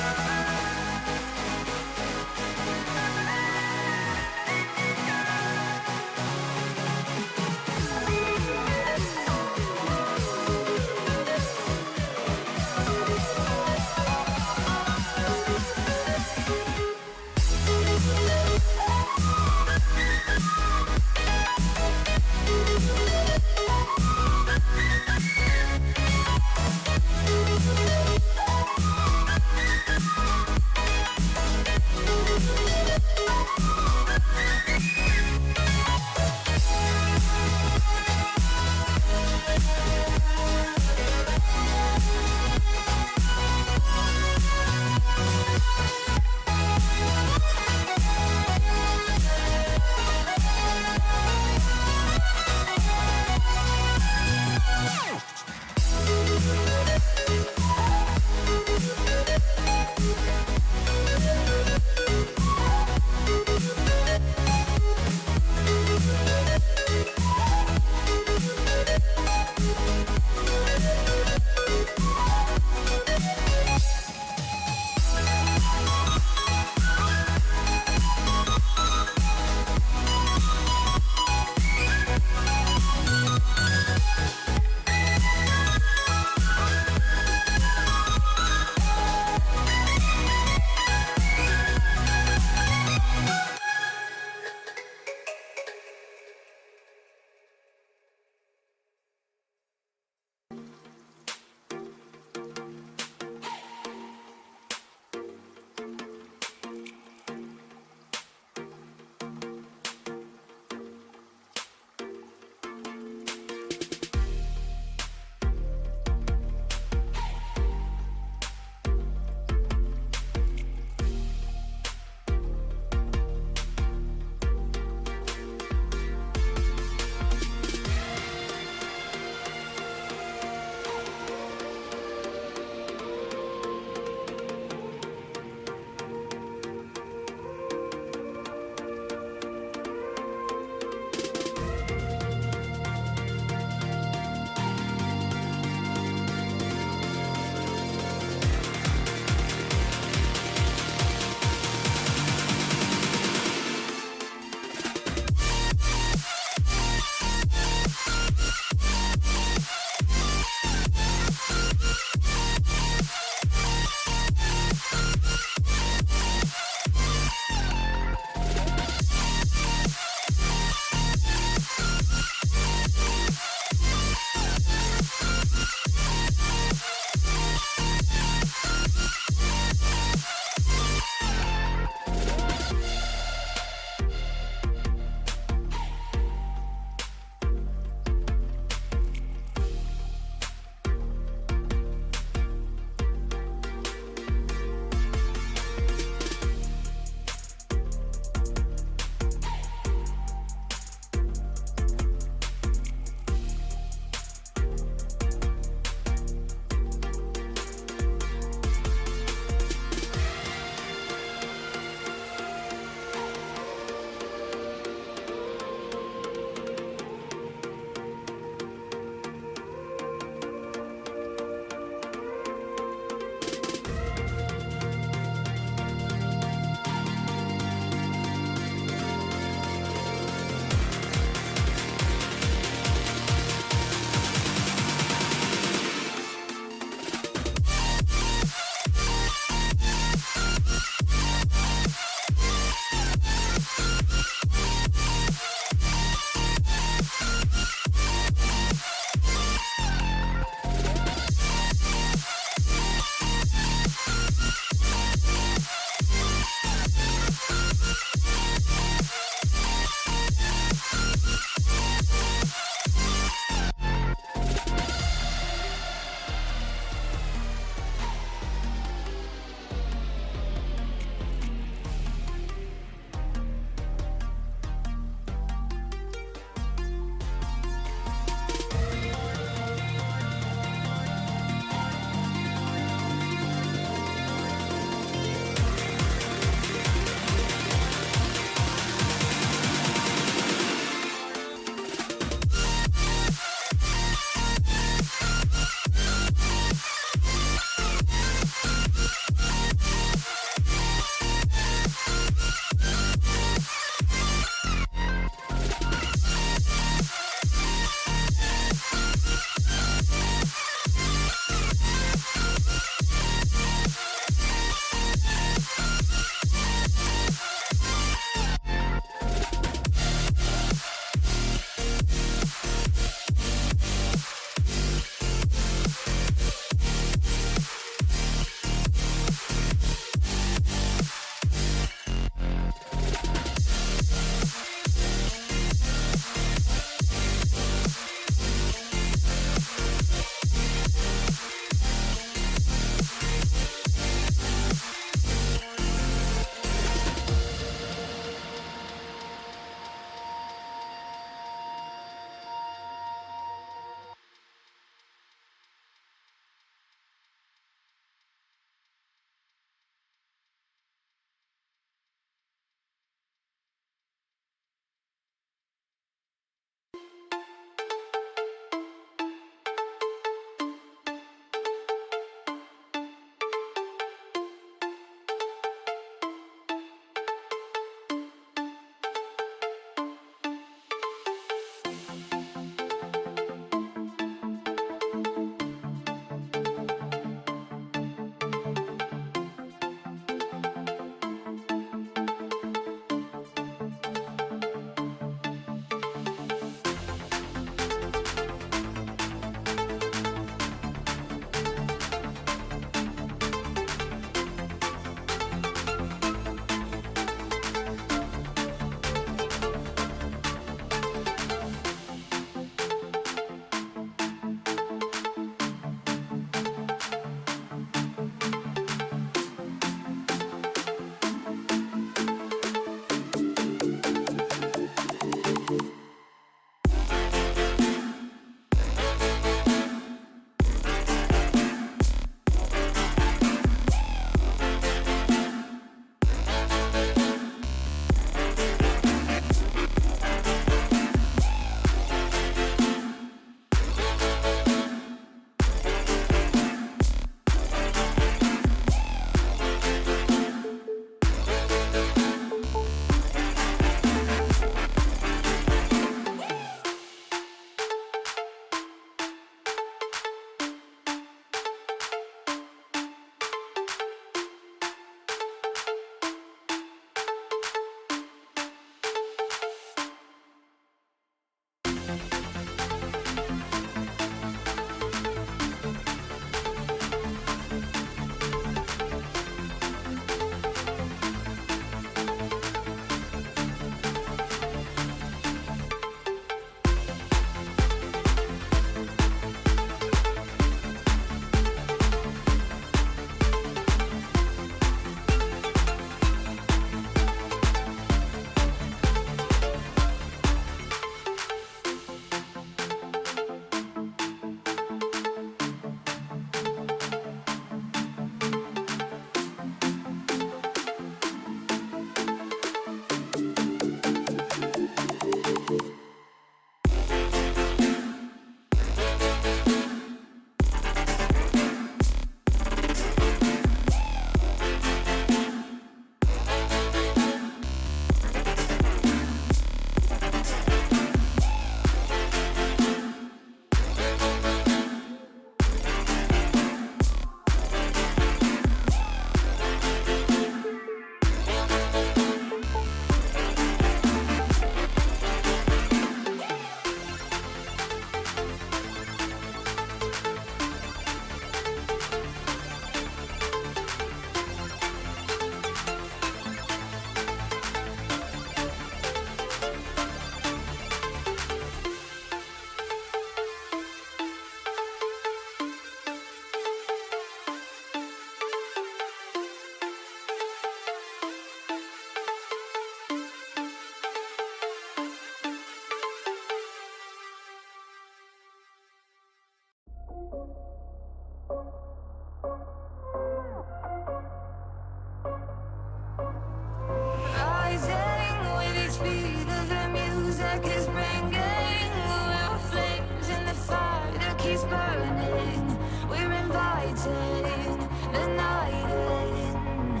Rising with each beat of the music is bringing. We're flames in the fire that keeps burning. We're inviting the night in.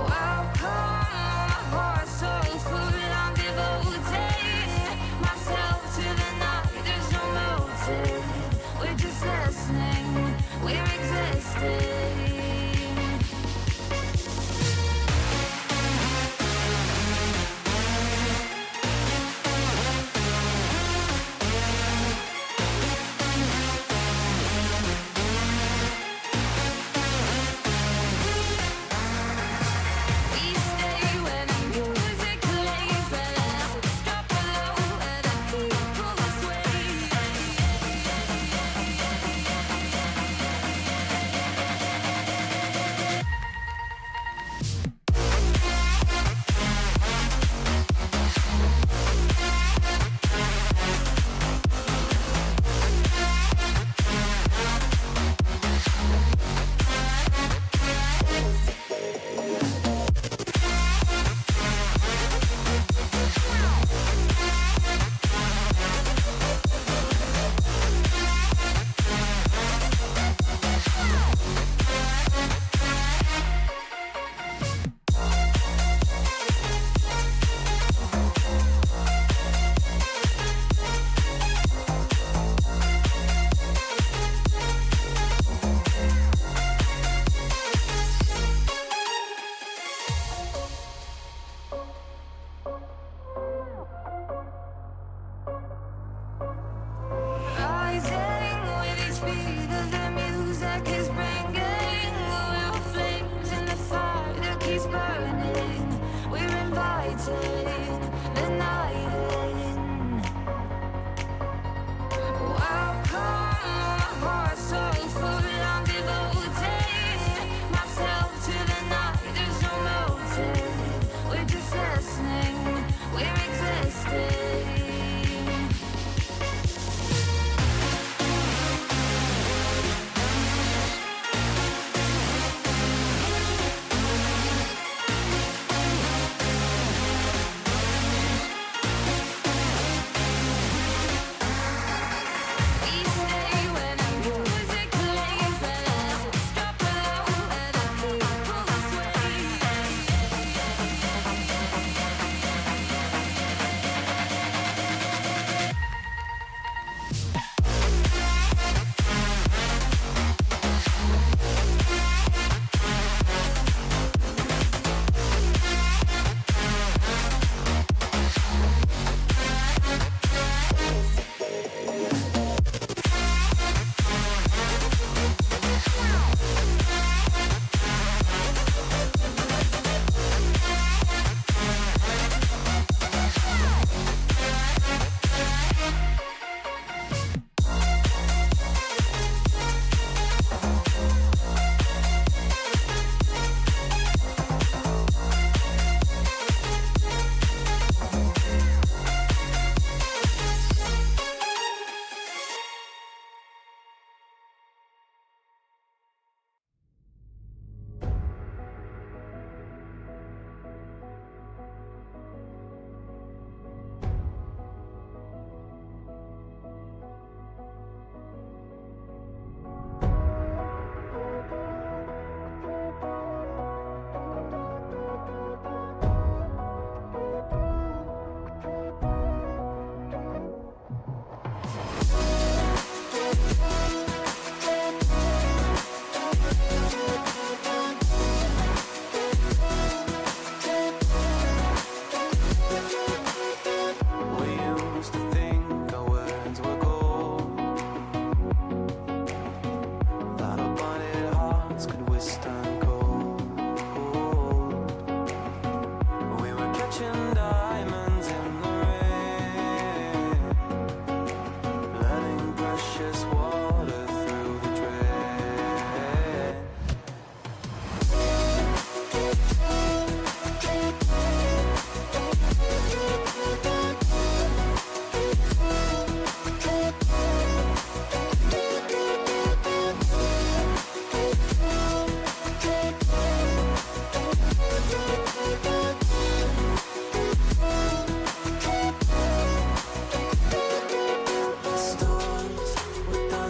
Welcome, my heart so full. I'm devoting myself to the night. There's no motive. We're just listening. We're existing. We stay when the music plays. Let's drop low and the people sway. Rising with each beat of the music is bringing. We're flames in the fire that keeps burning. We're inviting the night in. Welcome, my heart so full. I'm devoting myself to the night. There's no motive. We're just listening. We're existing. We stay when the music plays. Let's drop low and the people sway.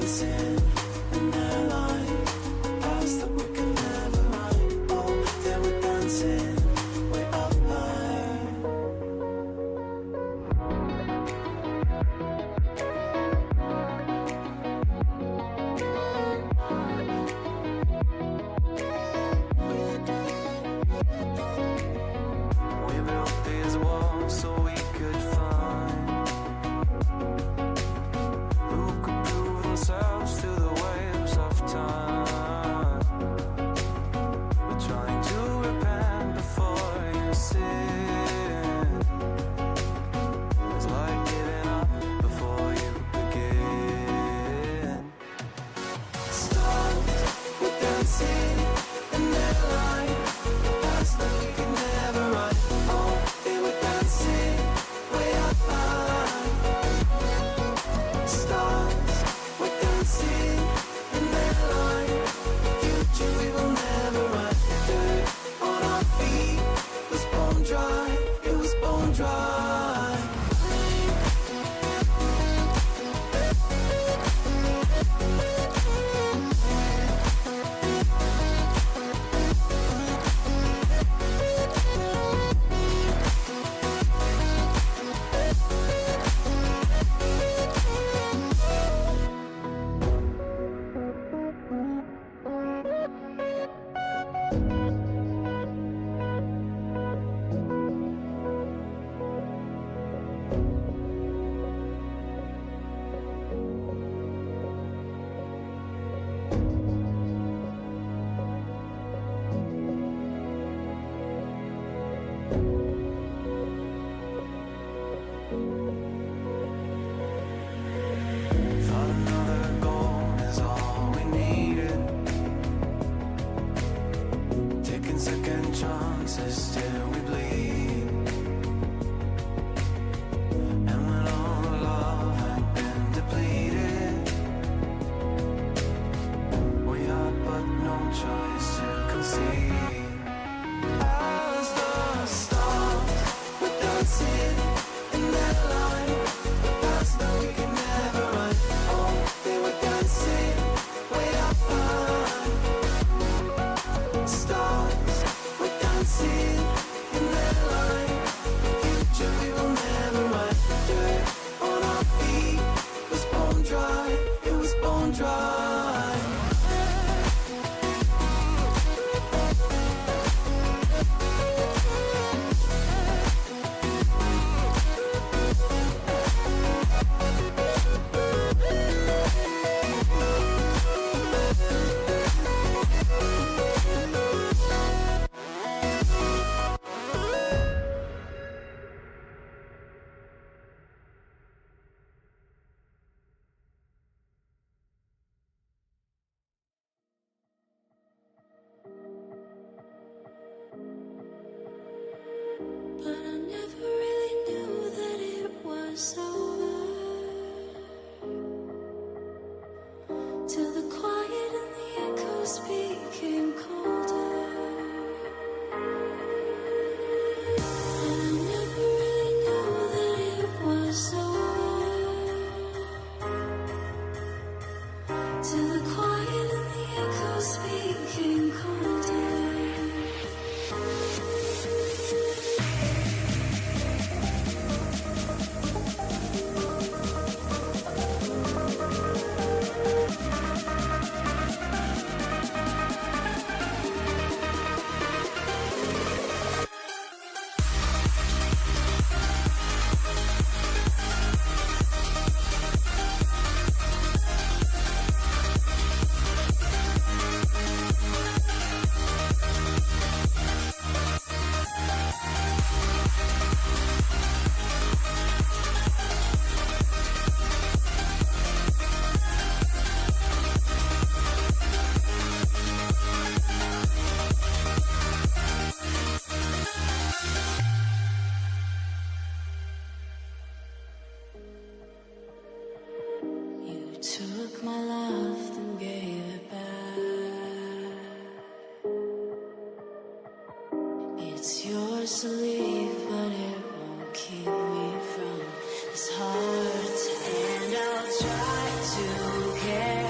dancing in their line. Past that we can never run. Oh, they were dancing way up high. We built these walls so we could find who could prove themselves to the waves of time. We're trying to repent before you sin. It's like giving up before you begin. Stars were dancing in their line. Past that we can never run. Oh, they were dancing way up high. Stars were dancing in their line. Future we will never run. Dirt on our feet was bone dry. It was bone dry. Thought another goal is all we needed. Taking second chances till we bleed. And when all the love had been depleted, we had but no choice to concede. As the stars were dancing in their line. Past that we can never run. Oh, they were dancing way up high. Stars were dancing in their line. Future we will never run. Dirt on our feet was bone dry. It was bone dry. But I never really knew that it was over till the quiet and the echoes became colder. And I never really knew that it was over till the quiet and the echoes became colder. Took my love and gave it back. It's yours to leave, but it won't keep me from this heart. And I'll try to get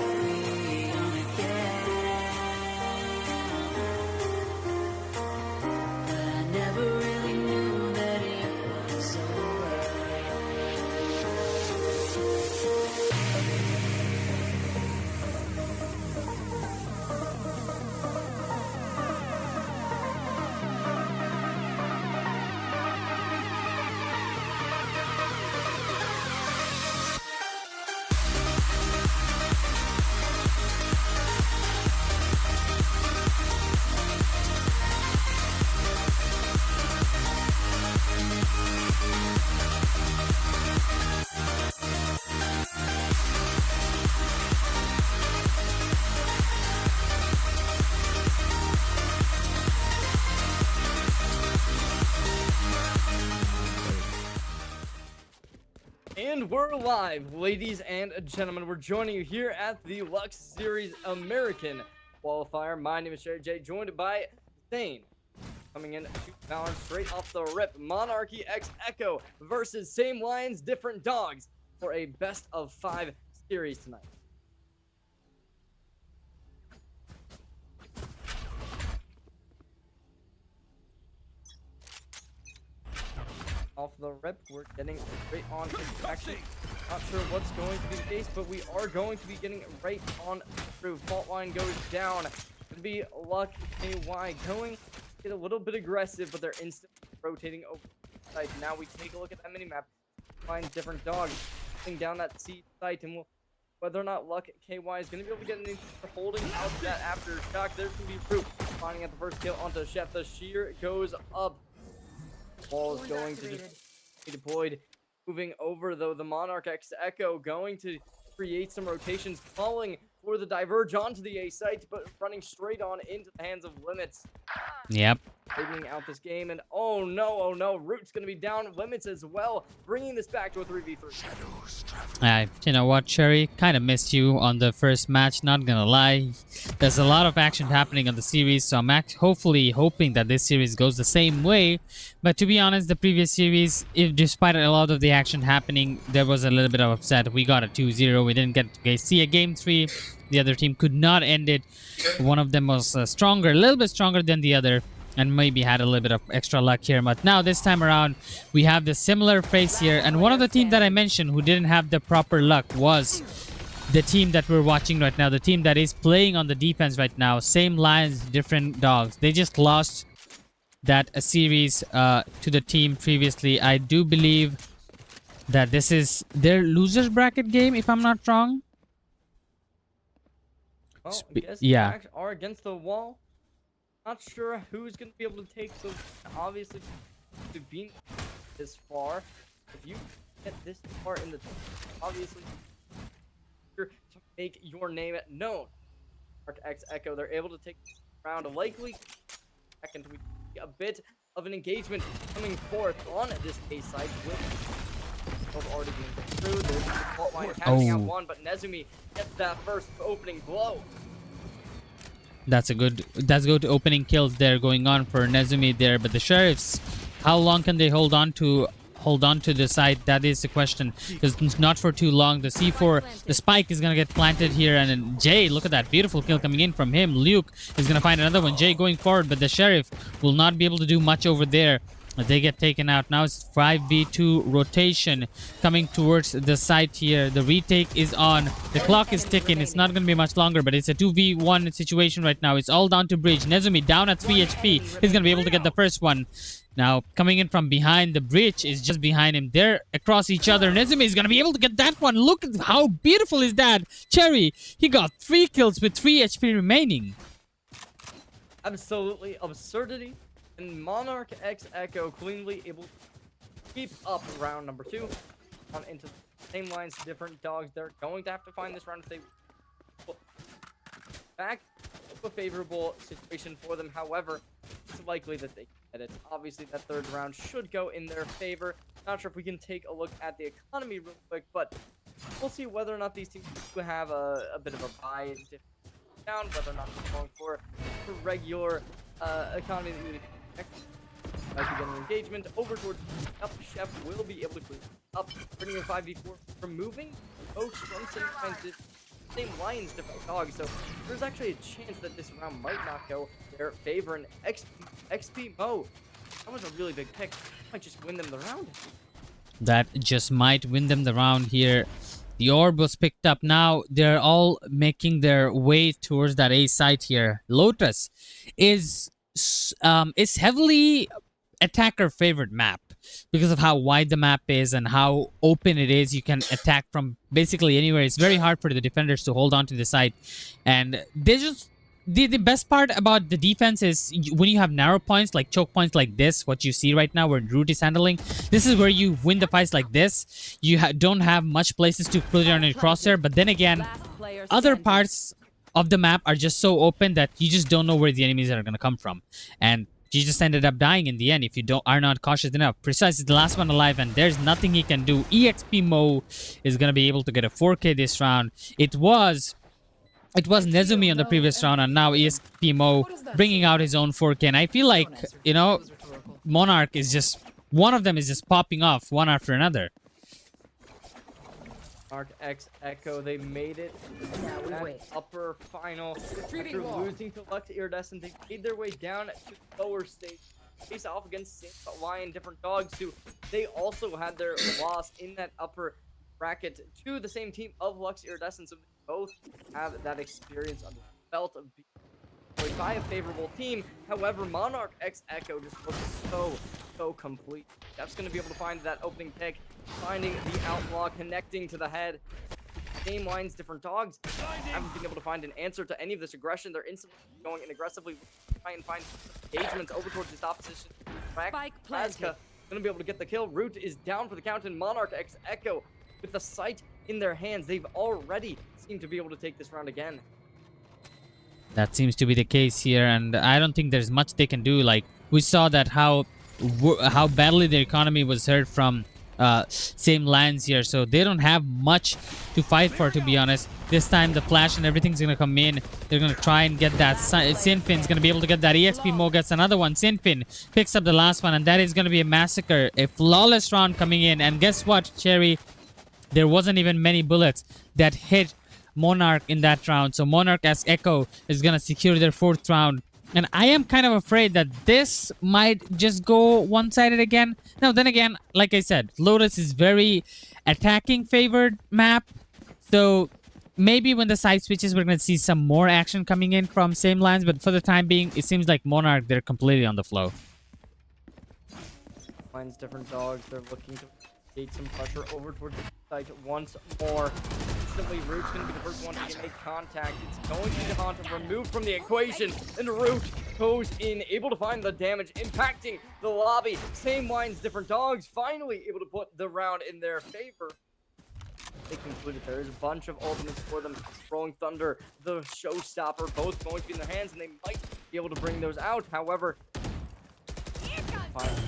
And we're live, ladies and gentlemen. We're joining you here at the Luxe Series American qualifier. My name is Sherry J, joined by Thane. Coming in to balance straight off the rip, Monarchy X Echo versus Same Lions, Different Dogs for a best of 5 series tonight. Off the rip, we're getting straight on to action. Not sure what's going to be the case, but we are going to be getting right on through. Fault line goes down. Gonna be Luck KY going to get a little bit aggressive, but they're instantly rotating over the site. Now we take a look at that mini map. Find Different Dogs putting down that C site, and whether or not Luck KY is going to be able to get anything for holding out that aftershock. There's going to be proof. Finding at the first kill onto Chef. The shear goes up. Wall is going to just be deployed. Moving over, though, the Monarch X Echo going to create some rotations, falling for the diverge onto the A site, but running straight on into the hands of Limits. Yep. Figuring out this game, and oh no, Root's gonna be down, Limits as well, bringing this back to a 3v3. You know what, Cherry? Kind of missed you on the first match, not gonna lie. There's a lot of action happening on the series, so I'm hopefully hoping that this series goes the same way. But to be honest, the previous series, despite a lot of the action happening, there was a little bit of upset. We got a 2-0, we didn't get to see a game 3. The other team could not end it. One of them was stronger, a little bit stronger than the other, and maybe had a little bit of extra luck here. But now this time around, we have the similar face here. And one of the teams that I mentioned who didn't have the proper luck was the team that we're watching right now. The team that is playing on the defense right now. Same Lions, Different Dogs. They just lost that series to the team previously. I do believe that this is their losers bracket game, if I'm not wrong. Well, I guess yeah. the backs are against the wall. Not sure who's going to be able to take the. Obviously, to be this far, if you get this far in the, obviously, to make your name known. Mark X Echo, they're able to take the round likely. Second, we see a bit of an engagement coming forth on this A site with. Already being through. There's the fault line catching out one, but Nezumi gets that first opening blow. That's good opening kills there going on for Nezumi there, but the Sheriffs, how long can they hold on to the site? That is the question, because not for too long. The C4, the spike is gonna get planted here, and then Jay, look at that beautiful kill coming in from him. Luke is gonna find another one. Jay going forward, but the Sheriff will not be able to do much over there. They get taken out. Now it's 5v2 rotation coming towards the site here. The retake is on. The clock is ticking. It's not going to be much longer, but it's a 2v1 situation right now. It's all down to Bridge. Nezumi down at 3 HP. He's going to be able to get the first one. Now, coming in from behind, the Bridge is just behind him. They're across each other. Nezumi is going to be able to get that one. Look at how beautiful is that. Cherry, he got 3 kills with 3 HP remaining. Absolutely absurdity. And Monarch X Echo cleanly able to keep up round number 2. On into the Same Lines, Different Dogs. They're going to have to find this round if they back a favorable situation for them. However, it's likely that they get it. Obviously, that third round should go in their favor. Not sure if we can take a look at the economy real quick, but we'll see whether or not these teams will have a bit of a buy down, whether or not they're going for regular economy that we would expect. Might be getting engagement over towards up. Chef will be able to clean up, bringing a 5v4, removing both from Same Lions, Different Dogs. So there's actually a chance that this round might not go their favor. And XP Mo, that was a really big pick. Might just win them the round. That just might win them the round here. The orb was picked up. Now they're all making their way towards that A site here. Lotus is heavily attacker favorite map because of how wide the map is and how open it is. You can attack from basically anywhere. It's very hard for the defenders to hold on to the site, and they just the best part about the defense is when you have narrow points like choke points like this, what you see right now where Root is handling, this is where you win the fights like this. You don't have much places to put it on a crosshair, but then again, other parts of the map are just so open that you just don't know where the enemies are going to come from. And you just ended up dying in the end if you are not cautious enough. Precise is the last one alive, and there's nothing he can do. EXP Mo is gonna be able to get a 4K this round. It was Nezumi on the previous round, and now EXP Mo bringing out his own 4K. And I feel like, you know, Monarch is just, one of them is just popping off one after another. Monarch X Echo, they made it to that upper final. After losing to Luxe Iridescent, they made their way down to the lower stage. Face off against Saint Lion, different dogs who they also had their loss in that upper bracket to the same team of Luxe Iridescent. So they both have that experience on the belt of being played by a favorable team. However, Monarch X Echo just looks so complete. Jeff's going to be able to find that opening pick, finding the outlaw, connecting to the head. Same lines, different dogs. Haven't been able to find an answer to any of this aggression. They're instantly going in aggressively, try and find engagements over towards this opposition. Spike planted. Going to be able to get the kill. Root is down for the count, and Monarch X Echo with the sight in their hands. They've already seemed to be able to take this round again. That seems to be the case here, and I don't think there's much they can do. Like, we saw that how badly their economy was hurt from same lands here, so they don't have much to fight for, to be honest. This time the flash and everything's gonna come in. They're gonna try and get that. Sinfin's gonna be able to get that. EXP Mo gets another one. Sinfin picks up the last one, and that is gonna be a massacre. A flawless round coming in, and guess what, Cherry? There wasn't even many bullets that hit Monarch in that round, so Monarch as Echo is gonna secure their 4th round. And I am kind of afraid that this might just go one-sided again. Now, then again, like I said, Lotus is very attacking favored map. So maybe when the side switches, we're going to see some more action coming in from same lines. But for the time being, it seems like Monarch, they're completely on the flow. Finds different dogs. They're looking to create some pressure over towards the site once more. Instantly, Root's going to be the first one to make contact. It's going to be Devonta removed from the equation, and Root goes in, able to find the damage, impacting the lobby. Same lines, different dogs, finally able to put the round in their favor. They concluded there's a bunch of ultimates for them. Rolling Thunder, the showstopper, both going to be in their hands, and they might be able to bring those out. However,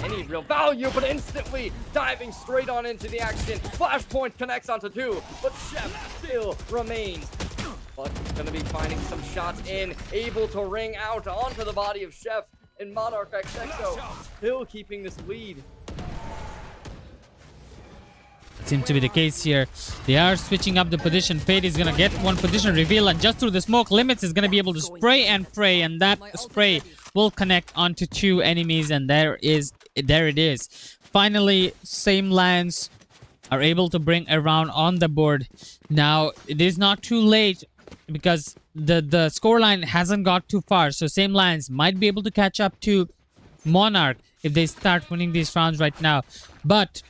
any real value, but instantly diving straight on into the action. Flashpoint connects onto 2, but Chef still remains. But he's going to be finding some shots in, able to ring out onto the body of Chef, and Monarch X Echo still keeping this lead. Seems to be the case here. They are switching up the position. Fade is gonna get one position reveal, and just through the smoke, Limits is gonna be able to spray and pray, and that spray will connect onto 2 enemies, and there it is. Finally, same lands are able to bring a round on the board. Now it is not too late because the scoreline hasn't got too far, so same lands might be able to catch up to Monarch if they start winning these rounds right now. But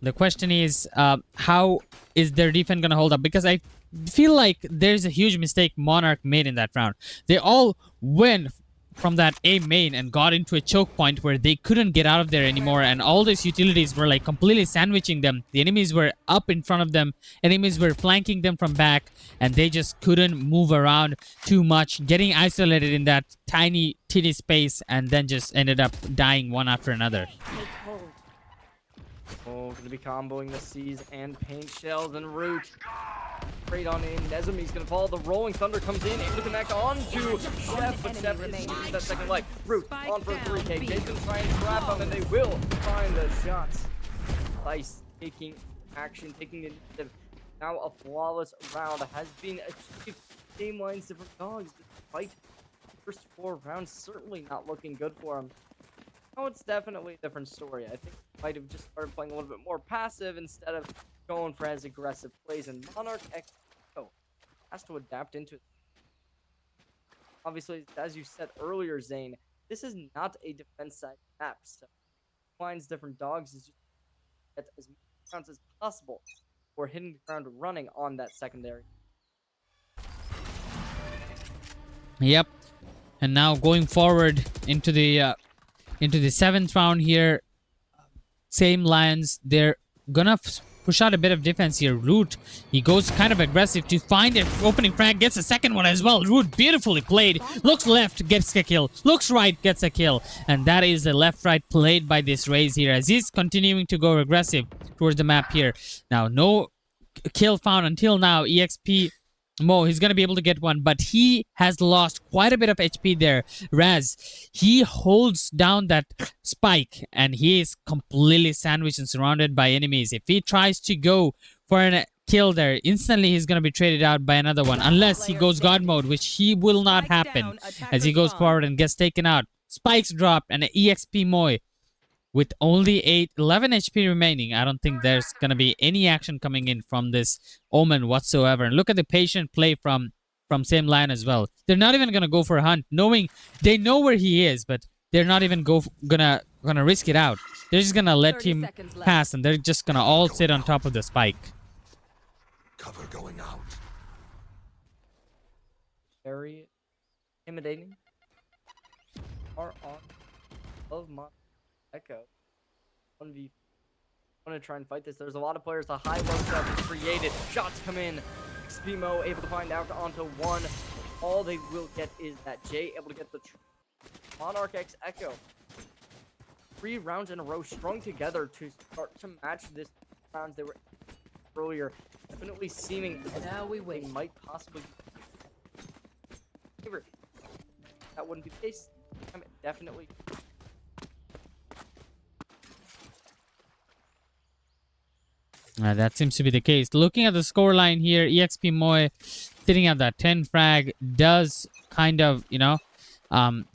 the question is, how is their defense going to hold up? Because I feel like there's a huge mistake Monarch made in that round. They all went from that A main and got into a choke point where they couldn't get out of there anymore, and all these utilities were like completely sandwiching them. The enemies were up in front of them, enemies were flanking them from back, and they just couldn't move around too much, getting isolated in that tiny space, and then just ended up dying one after another. Oh, going to be comboing the C's and Paint Shells and Root. Straight on in. Nezumi's going to fall. The Rolling Thunder comes in, able to connect on to Chef, but Chef is losing that second life. Root on for 3K. Jake's going to try and trap him, and they will find the shots. Slice taking action, taking the initiative. Now a flawless round has been achieved. Game lines, different dogs, despite the first 4 rounds certainly not looking good for him. Now it's definitely a different story. I think he might have just started playing a little bit more passive instead of going for as aggressive plays, and Monarch X has to adapt into it. Obviously, as you said earlier, Zane, this is not a defense side map, so finds different dogs is just get as many rounds as possible or hitting the ground running on that secondary. Yep. And now going forward into the 7th round here, same lands. They're gonna push out a bit of defense here. Root, he goes kind of aggressive to find an opening frag, gets a second one as well. Root beautifully played. Looks left, gets a kill. Looks right, gets a kill. And that is the left-right played by this Raze here as he's continuing to go aggressive towards the map here. Now, no kill found until now. EXP Mo, he's going to be able to get one, but he has lost quite a bit of HP there. Raz, he holds down that spike and he is completely sandwiched and surrounded by enemies. If he tries to go for a kill there, instantly he's going to be traded out by another one, unless he goes God mode, which he will not happen as he goes forward and gets taken out. Spikes dropped and an EXP Moy. With only 11 HP remaining, I don't think there's going to be any action coming in from this Omen whatsoever. And look at the patient play from same line as well. They're not even going to go for a hunt, knowing they know where he is, but they're not even gonna risk it out. They're just going to let him pass, and they're just going to all sit on top of the spike. Cover going out. Very intimidating. Are on of my Echo. 1v. I want to try and fight this. There's a lot of players. A high-low setup is created. Shots come in. Xpimo able to find out onto one. All they will get is that Jay able to get the Monarch X Echo. 3 rounds in a row strung together to start to match this rounds they were earlier. Definitely seeming now we wait. They might possibly favorite. That wouldn't be the case. I mean, definitely. That seems to be the case. Looking at the scoreline here, EXP Moy sitting at that 10 frag does kind of,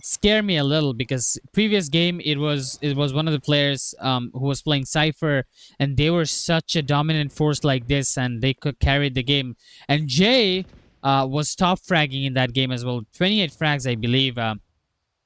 scare me a little, because previous game it was one of the players who was playing Cypher, and they were such a dominant force like this, and they could carry the game. And Jay was top fragging in that game as well, 28 frags, I believe,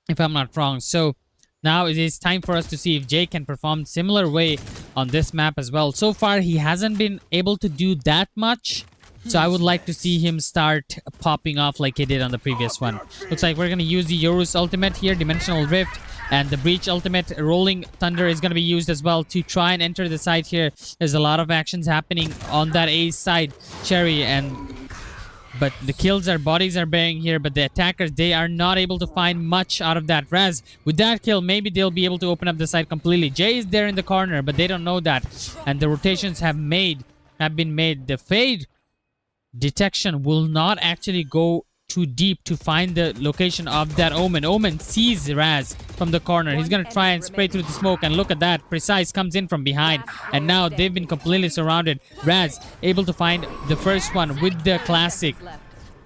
if I'm not wrong. So now it is time for us to see if Jay can perform similar way on this map as well. So far, he hasn't been able to do that much. So I would like to see him start popping off like he did on the previous one. Looks like we're going to use the Yorus ultimate here, Dimensional Rift. And the Breach ultimate, Rolling Thunder, is going to be used as well to try and enter the side here. There's a lot of actions happening on that A side, Cherry. But the kills, our bodies are bearing here, but the attackers, they are not able to find much out of that. Raz, with that kill, maybe they'll be able to open up the side completely. Jay is there in the corner, but they don't know that. And the rotations have been made. The Fade detection will not actually go too deep to find the location of that Omen. Omen sees Raz from the corner. He's going to try and spray through the smoke, and look at that. Precise comes in from behind, and now they've been completely surrounded. Raz able to find the first one with the classic,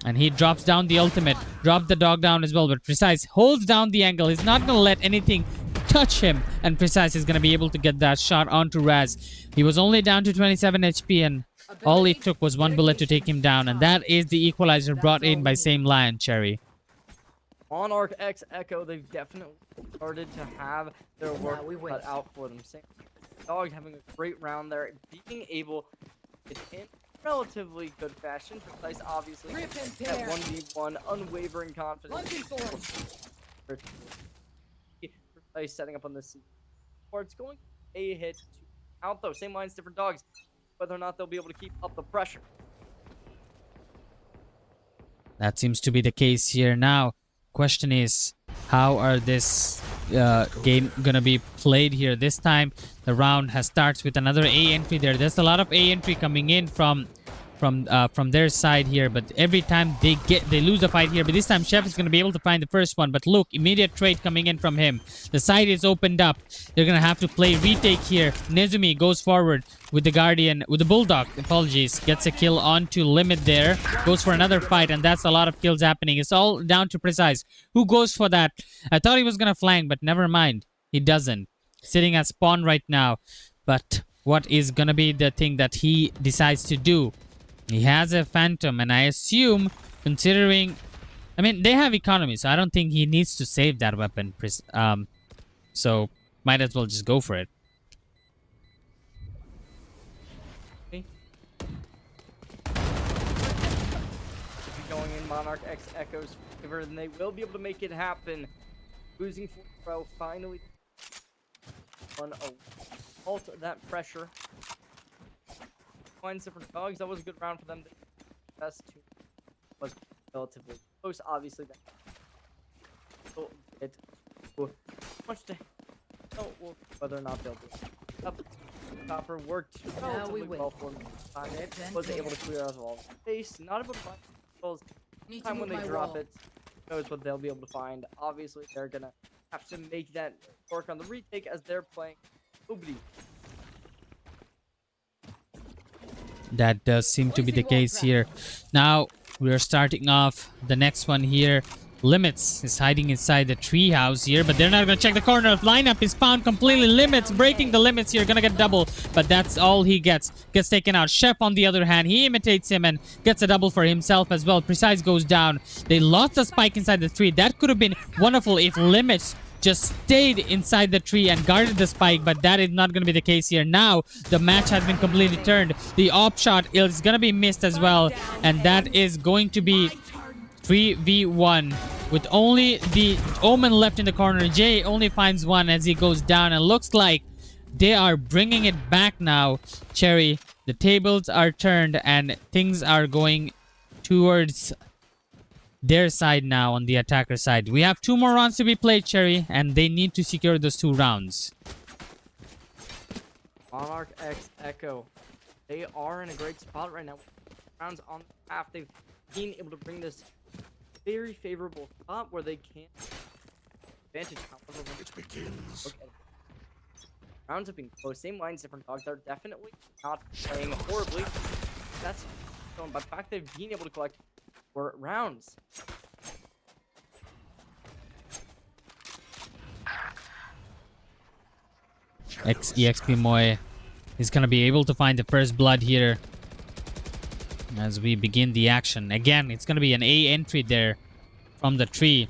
and he drops down the ultimate, dropped the dog down as well, but Precise holds down the angle. He's not going to let anything touch him, and Precise is going to be able to get that shot onto Raz. He was only down to 27 HP, and all it took was one bullet to take him down, and that is the equalizer brought in by same Lion, Cherry. Monarch X Echo, they've definitely started to have their work cut out for them. Dog having a great round there, being able to in relatively good fashion. Precise, obviously, that 1v1 unwavering confidence. Precise setting up on this seat. Or it's going a hit out though. Same lines, different dogs. Whether or not they'll be able to keep up the pressure. That seems to be the case here. Now, question is, how are this game gonna be played here? This time, the round starts with another A entry there. There's a lot of A entry coming in from their side here, but every time they lose the fight here. But this time Chef is going to be able to find the first one. But look, immediate trade coming in from him. The side is opened up. They're going to have to play retake here. Nezumi goes forward with the Guardian, with the Bulldog, apologies, gets a kill onto Limit there, goes for another fight, and that's a lot of kills happening. It's all down to Precise. Who goes for that? I thought he was going to flank, but never mind, he doesn't. Sitting at spawn right now. But what is going to be the thing that he decides to do? He has a Phantom, and I assume, considering, I mean, they have economy, so I don't think he needs to save that weapon. So, might as well just go for it. If you're going in Monarch X Echo's favor, then they will be able to make it happen. Losing 4 finally on a halt that pressure. finds different dogs. That was a good round for them. The best two was relatively close. Obviously, that little bit too much to know whether or not they'll do. Up, Copper worked relatively well for them. Time it was able to clear out all the space. Not able to find kills. Need to Time when move they my drop wall. it, knows what they'll be able to find. Obviously, they're gonna have to make that work on the retake as they're playing nobody. That does seem to be the case here. Now we're starting off the next one here. Limits is hiding inside the treehouse here, but they're not gonna check the corner. Lineup is found completely. Limits breaking the limits here, gonna get double, but that's all he gets. Gets taken out. Chef on the other hand, he imitates him and gets a double for himself as well. Precise goes down. They lost the spike inside the tree. That could have been wonderful if Limits just stayed inside the tree and guarded the spike, but that is not going to be the case here. Now the match has been completely turned. The op shot is going to be missed as well, and that is going to be 3v1 with only the Omen left in the corner. Jay only finds one as he goes down, and looks like they are bringing it back now. Cherry, the tables are turned and things are going towards their side now on the attacker side. We have 2 more rounds to be played, Cherry, and they need to secure those 2 rounds. Monarch X Echo. They are in a great spot right now. Rounds on the half. They've been able to bring this very favorable spot where they can advantage. However, when It begins. look at rounds have been close. Same lines, different dogs. They're definitely not playing horribly. That's shown by the fact they've been able to collect 4 rounds. EXP Moy is going to be able to find the first blood here as we begin the action. Again, it's going to be an A entry there from the tree.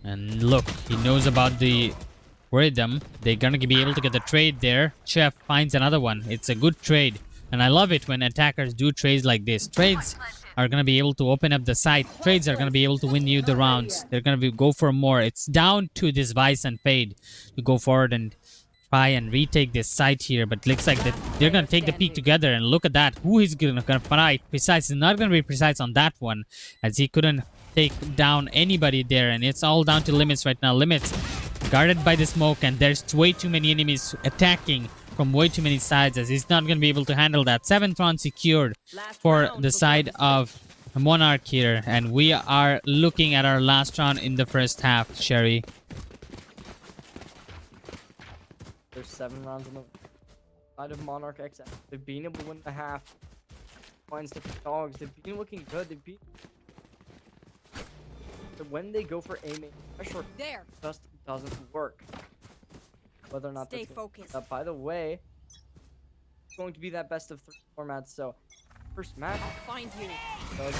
And look, he knows about the rhythm. They're going to be able to get the trade there. Chef finds another one. It's a good trade. And I love it when attackers do trades like this. Trades are going to be able to open up the site. Trades are going to be able to win you the rounds. They're going to go for more. It's down to this Vice and Fade to go forward and try and retake this site here. But looks like that they're going to take the peak together. And look at that. Who is going to fight? Precise is not going to be Precise on that one, as he couldn't take down anybody there. And it's all down to Limits right now. Limits guarded by the smoke, and there's way too many enemies attacking from way too many sides, as he's not going to be able to handle that. 7th round secured for the side of Monarch here, and we are looking at our last round in the first half, Sherry. There's 7 rounds on the side of Monarch X. They've been able to win the half. Finds different dogs. They've been looking good. They've been. But when they go for aiming, pressure There. just doesn't work. Whether or not Stay that's gonna focused. be up. By the way, it's going to be that best of 3 format. So, first match. I'll find you. Does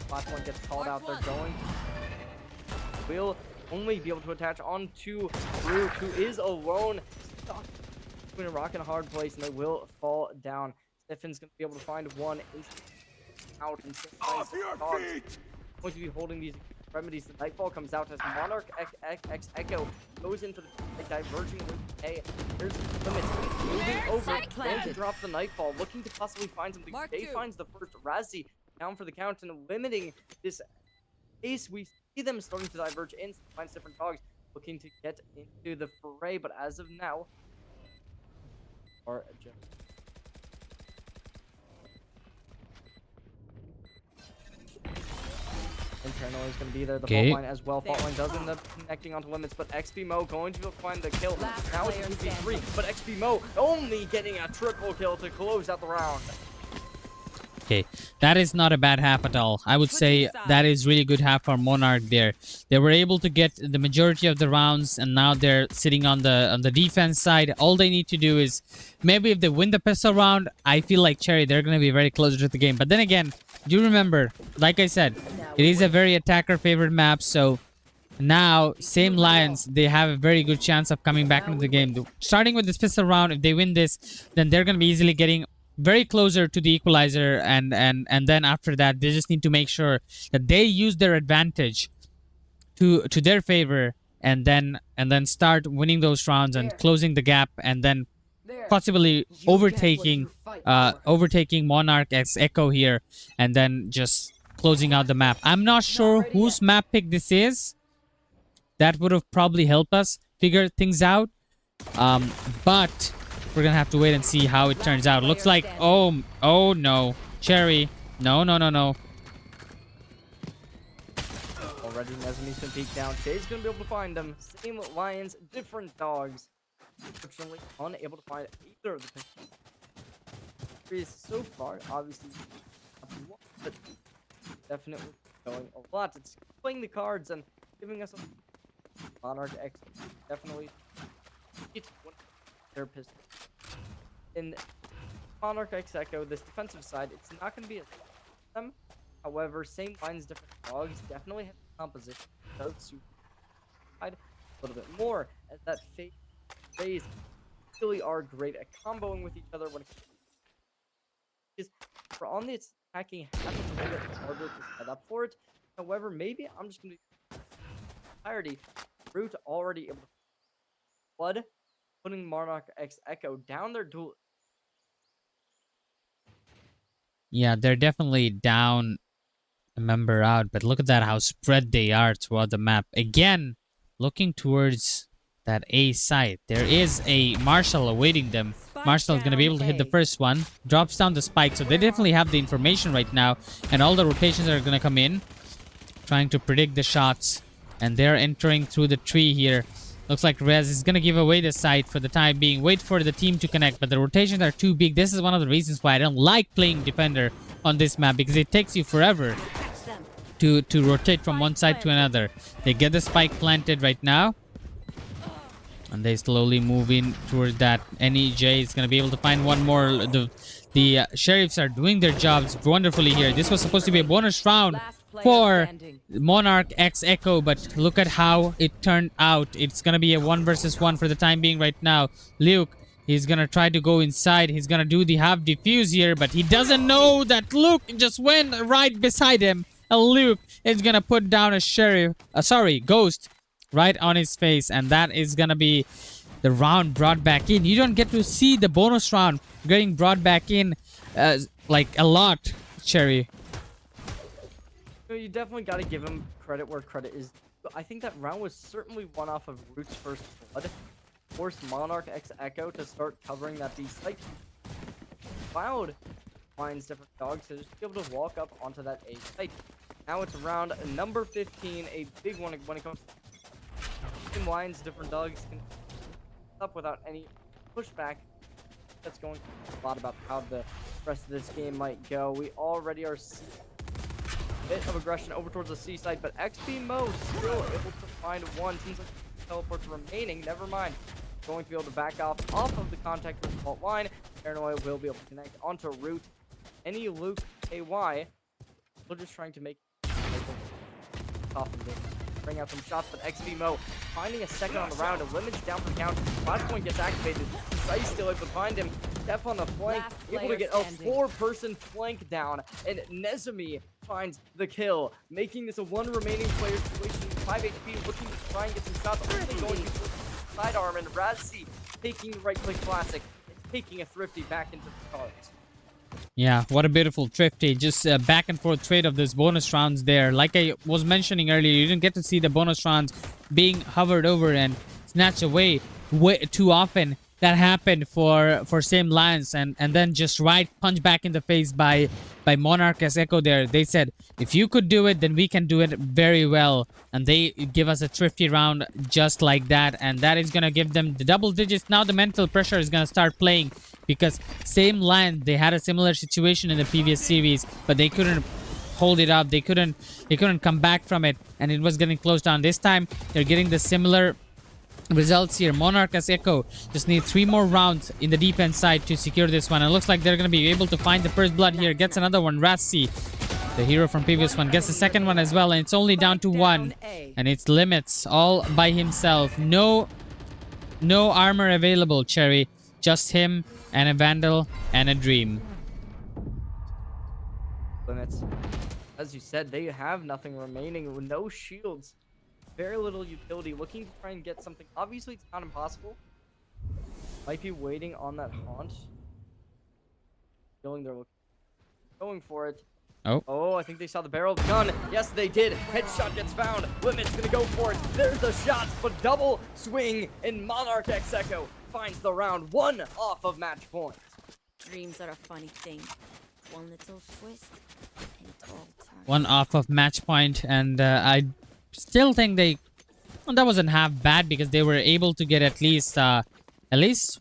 last one gets called out. They're going. Will only be able to attach onto Rook, who is alone, stuck between a rock and a hard place, and they will fall down. Steffan's going to be able to find one out and Off your feet! going to be holding these remedies. The Nightfall comes out as Monarch X Echo goes in for the diverging with A. There's Limits moving over, going to drop the Nightfall, looking to possibly find something. Mark Jay two. finds the first. Razzie down for the count and limiting this pace. We see them starting to diverge in, finds different dogs looking to get into the fray, but as of now, are just Internal is going to be there. The Okay. fault line as well. Fault line does end up connecting onto Limits, but XP Mo going to find the kill. Last Now it's player 2v3, but XP Mo only getting a triple kill to close out the round. Okay, that is not a bad half at all. I would say that is really good half for Monarch there. They were able to get the majority of the rounds, and now they're sitting on the defense side. All they need to do is maybe if they win the pistol round, I feel like Cherry, they're going to be very close to the game. But then again, do remember, like I said, it is a very attacker favored map, so now same Lions, they have a very good chance of coming back into the game. Starting with this pistol round, if they win this, then they're going to be easily getting very closer to the equalizer, and then after that they just need to make sure that they use their advantage to their favor, and then start winning those rounds and closing the gap, and then possibly overtaking overtaking Monarch X Echo here, and then just closing out the map. I'm not sure whose map pick this is. That would have probably helped us figure things out. But we're gonna have to wait and see how it turns out. Looks like oh no, Cherry, no. Already Nezumi's been peeked down. Jay's gonna be able to find them. Same lions, different dogs. Unfortunately, unable to find either of the pictures. So far, obviously, but definitely going a lot. It's playing the cards and giving us a Monarch X. Definitely, it's one of their pistols. In Monarch X Echo, this defensive side, it's not going to be a them. However, same lines, different dogs, definitely have composition. Does suit a little bit more as that phase really are great at comboing with each other when it for on the attacking half, it's a little bit harder to set up for it. However, maybe I'm just going to entirety Root already able to flood, putting Monarch X Echo down their duel. Yeah, they're definitely down a member out, but look at that, how spread they are throughout the map. Again, looking towards that A site. There is a Marshall awaiting them. Marshall is going to be able to hit the first one. Drops down the spike, so they definitely have the information right now. And all the rotations are going to come in, trying to predict the shots. And they're entering through the tree here. Looks like Rez is going to give away the site for the time being. Wait for the team to connect, but the rotations are too big. This is one of the reasons why I don't like playing Defender on this map, because it takes you forever to rotate from one side to another. They get the spike planted right now, and they slowly move in towards that. NEJ is going to be able to find one more. The Sheriffs are doing their jobs wonderfully here. This was supposed to be a bonus round for Monarch X Echo, but look at how it turned out. It's going to be a 1 versus 1 for the time being right now. Luke, he's going to try to go inside. He's going to do the half defuse here, but he doesn't know that Luke just went right beside him. And Luke is going to put down a Ghost right on his face, and that is going to be the round brought back in. You don't get to see the bonus round getting brought back in like a lot, Cherry. You definitely got to give him credit where credit is. I think that round was certainly one off of Root's first blood. Forced Monarch X Echo to start covering that B site. Cloud finds different dogs to just be able to walk up onto that A site. Now it's round number 15, a big one when it comes to team lines. Different dogs can up without any pushback. That's going to be a lot about how the rest of this game might go. We already are seeing a bit of aggression over towards the C side, but XP Mo still able to find one. Seems like teleports remaining. Never mind. Going to be able to back off of the contact with the fault line. Paranoia will be able to connect onto Root. Any Luke AY. We're just trying to make off of it. Bring out some shots, but XP Mo finding a second on the round. A limit's down for the count. Flash point gets activated. Sice still able to find him. Step on the flank, able to get a 4-person flank down, and Nezumi finds the kill, making this a 1 remaining player situation. 5 HP, looking to try and get some shots. Only going to sidearm, and Razzi taking the right click classic and taking a Thrifty back into the cards. Yeah, what a beautiful Thrifty. Just back and forth trade of those bonus rounds there. Like I was mentioning earlier, you didn't get to see the bonus rounds being hovered over and snatched away way too often. That happened for same Lions, and then just right punch back in the face by Monarch as Echo there. They said, if you could do it, then we can do it very well. And they give us a Thrifty round just like that, and that is gonna give them the double digits. Now the mental pressure is gonna start playing, because same Lion, they had a similar situation in the previous series, but they couldn't hold it up. They couldn't come back from it, and it was getting closed down. This time they're getting the similar results here. Monarch as Echo just need 3 more rounds in the defense side to secure this one. It looks like they're going to be able to find the first blood here. Gets another one. Rassi, the hero from previous one, gets the second one as well, and it's only down to 1, and it's Limits all by himself. No armor available, Cherry. Just him and a Vandal and a Dream. Limits, as you said, they have nothing remaining with no shields. Very little utility, looking to try and get something. Obviously, it's not impossible. Might be waiting on that haunt. Feeling they're going for it. Oh, I think they saw the barrel of the gun. Yes, they did. Headshot gets found. Limit's gonna go for it. There's the shots, but double swing, and Monarch X Echo finds the round. One off of match point. Dreams are a funny thing. One little twist, and it all turns. One off of match point, and I still think well, that wasn't half bad because they were able to get at least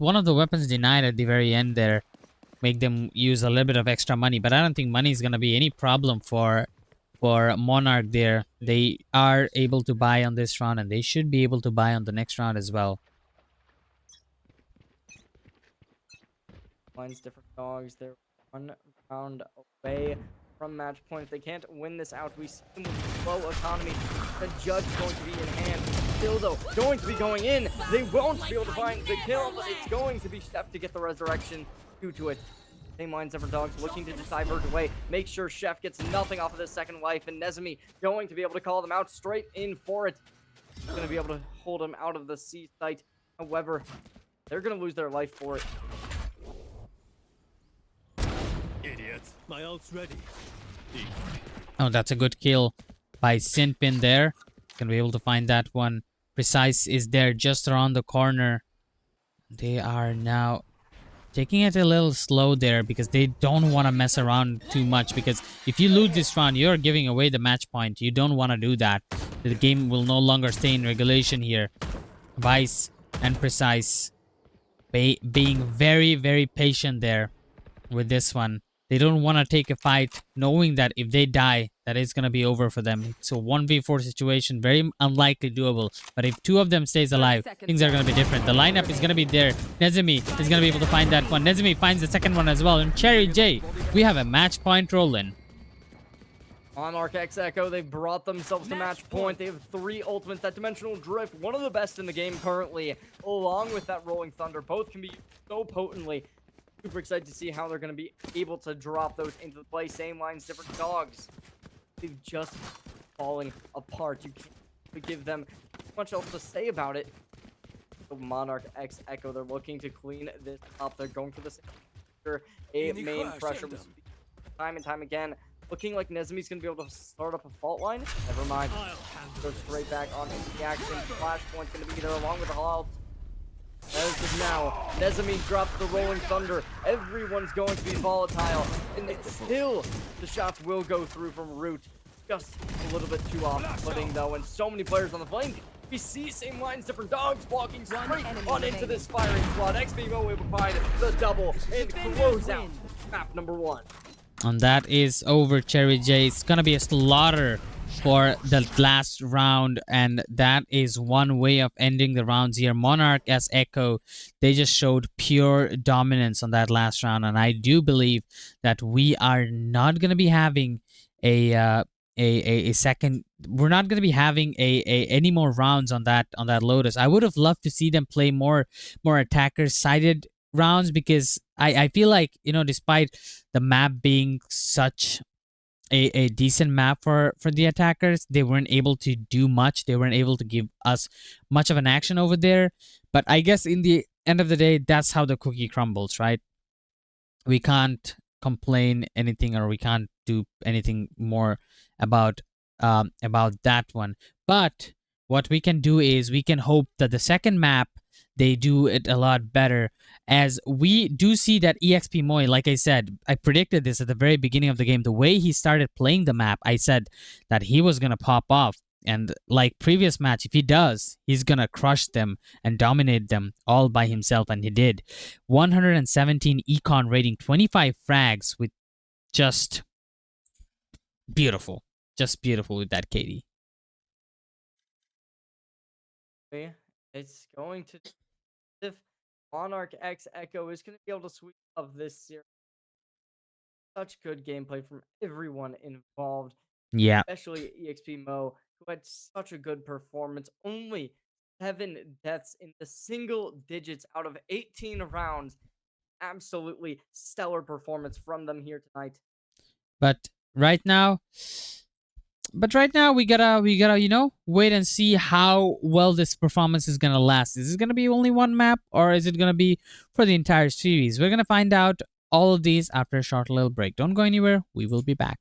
one of the weapons denied at the very end there. Make them use a little bit of extra money, but I don't think money is gonna be any problem for Monarch there. They are able to buy on this round, and they should be able to buy on the next round as well. Finds different dogs. They're 1 round away from match point. If they can't win this out, we see them with slow economy. The judge going to be in hand. Still though, going to be going in. They won't be able to find the kill, but it's going to be Chef to get the resurrection due to it. Same lines, different dogs looking to just diverge away. Make sure Chef gets nothing off of this second life, and Nezumi going to be able to call them out straight in for it. He's going to be able to hold him out of the C site. However, they're going to lose their life for it. Idiots. My ult's ready. Oh, that's a good kill by Sinpin there. Gonna be able to find that one. Precise is there just around the corner. They are now taking it a little slow there because they don't want to mess around too much, because if you lose this round, you're giving away the match point. You don't want to do that. The game will no longer stay in regulation here. Vice and Precise being very, very patient there with this one. They don't want to take a fight knowing that if they die, that it's going to be over for them. It's a 1v4 situation, very unlikely doable. But if two of them stays alive, things are going to be different. The lineup is going to be there. Nezumi is going to be able to find that one. Nezumi finds the second one as well. And Cherry J, we have a match point rolling. Monarch X Echo, they've brought themselves to match point. They have 3 ultimates. That Dimensional Drift, one of the best in the game currently, along with that Rolling Thunder. Both can be used so potently. Super excited to see how they're going to be able to drop those into the play. Same lines, different dogs. They've just falling apart. You can't give them much else to say about it. So Monarch X Echo, they're looking to clean this up. They're going for the main pressure time and time again. Looking like Nezumi's going to be able to start up a fault line. Never mind. Go straight back on into the action. Flashpoint's going to be there along with the halt. As of now, Nezumi drops the Rolling Thunder. Everyone's going to be volatile. And still, the shots will go through from Root. Just a little bit too off-putting, though. And so many players on the flame. We see same lines, different dogs walking straight on into this firing squad. XBMO able to find the double and close out map number 1. And that is over, Cherry J. It's going to be a slaughter for the last round, and that is one way of ending the rounds here. Monarch as Echo, they just showed pure dominance on that last round, and I do believe that we are not going to be having a second. We're not going to be having any more rounds on that Lotus. I would have loved to see them play more attacker sided rounds, because I feel like, you know, despite the map being such a decent map for the attackers, they weren't able to do much. They weren't able to give us much of an action over there. But I guess in the end of the day, that's how the cookie crumbles, right? We can't complain anything, or we can't do anything more about that one. But what we can do is we can hope that the second map, they do it a lot better, as we do see that EXP Moy, like I said, I predicted this at the very beginning of the game. The way he started playing the map, I said that he was going to pop off. And like previous match, if he does, he's going to crush them and dominate them all by himself. And he did. 117 econ rating, 25 frags with just beautiful. Just beautiful with that KD. It's going to... If Monarch X Echo is going to be able to sweep up this series. Such good gameplay from everyone involved. Yeah. Especially EXP Mo, who had such a good performance. Only 7 deaths in the single digits out of 18 rounds. Absolutely stellar performance from them here tonight. But right now, But right now we gotta wait and see how well this performance is gonna last. Is it gonna be only one map, or is it gonna be for the entire series? We're gonna find out all of these after a short little break. Don't go anywhere. We will be back.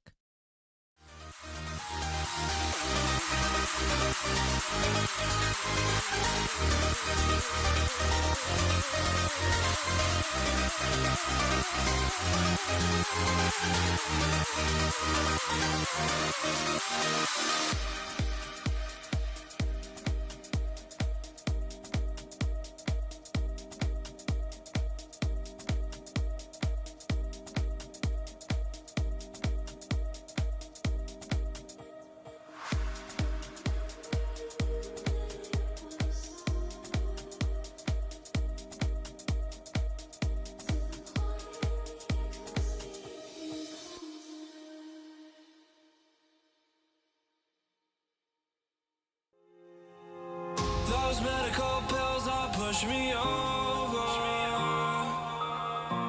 Those medical pills all push me over.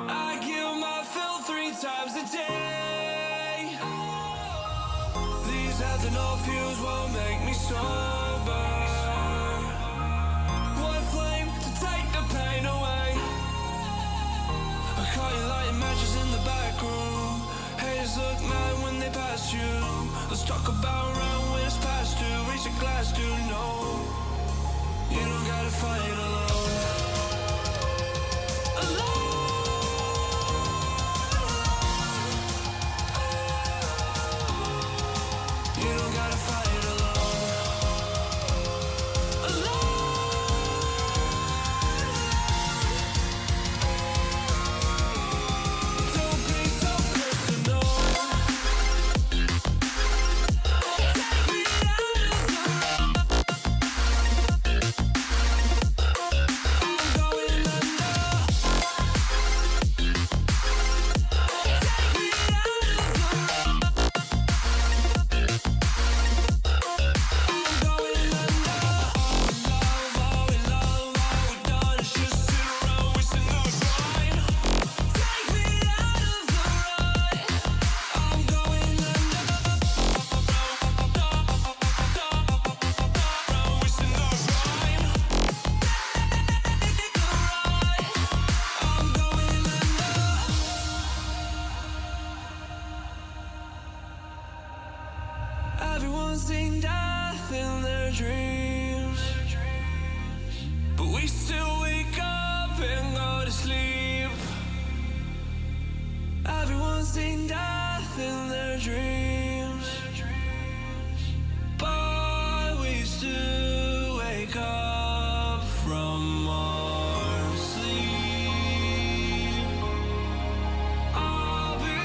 I kill my fill 3 times a day. These ethanol fumes won't make me sober. One flame to take the pain away. I caught you lighting matches in the back room. Haters look mad when they pass you. Let's talk about round when it's past due. Reach a glass, do no. You don't gotta fight alone. You don't gotta fight alone. Don't be so personal. Take me out of Everyone's seen death in their dreams, but we still wake up and go to sleep. Everyone's seen death in their dreams, but we still wake up from our sleep. I'll be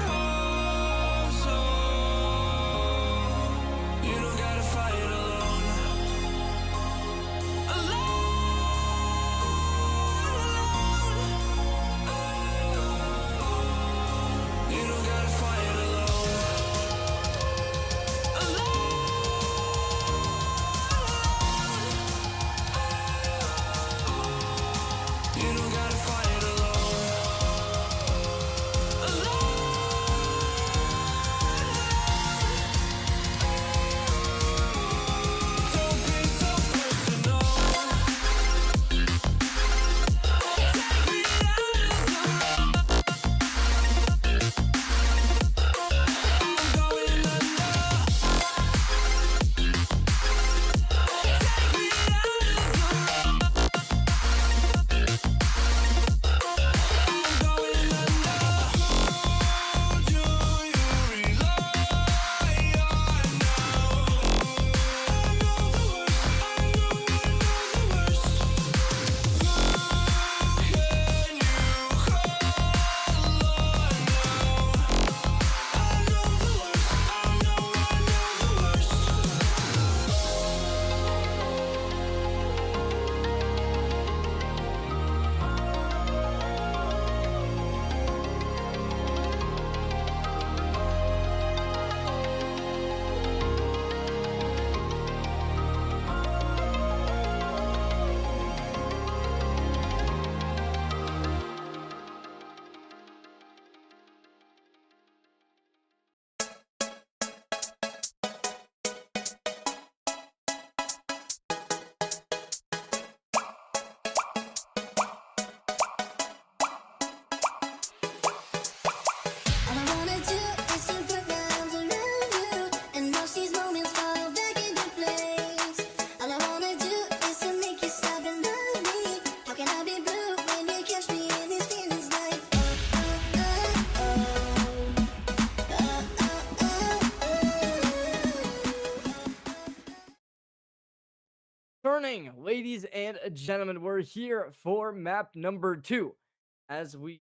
home soon. You don't gotta fight alone. Turning, ladies and gentlemen, we're here for map number 2. As we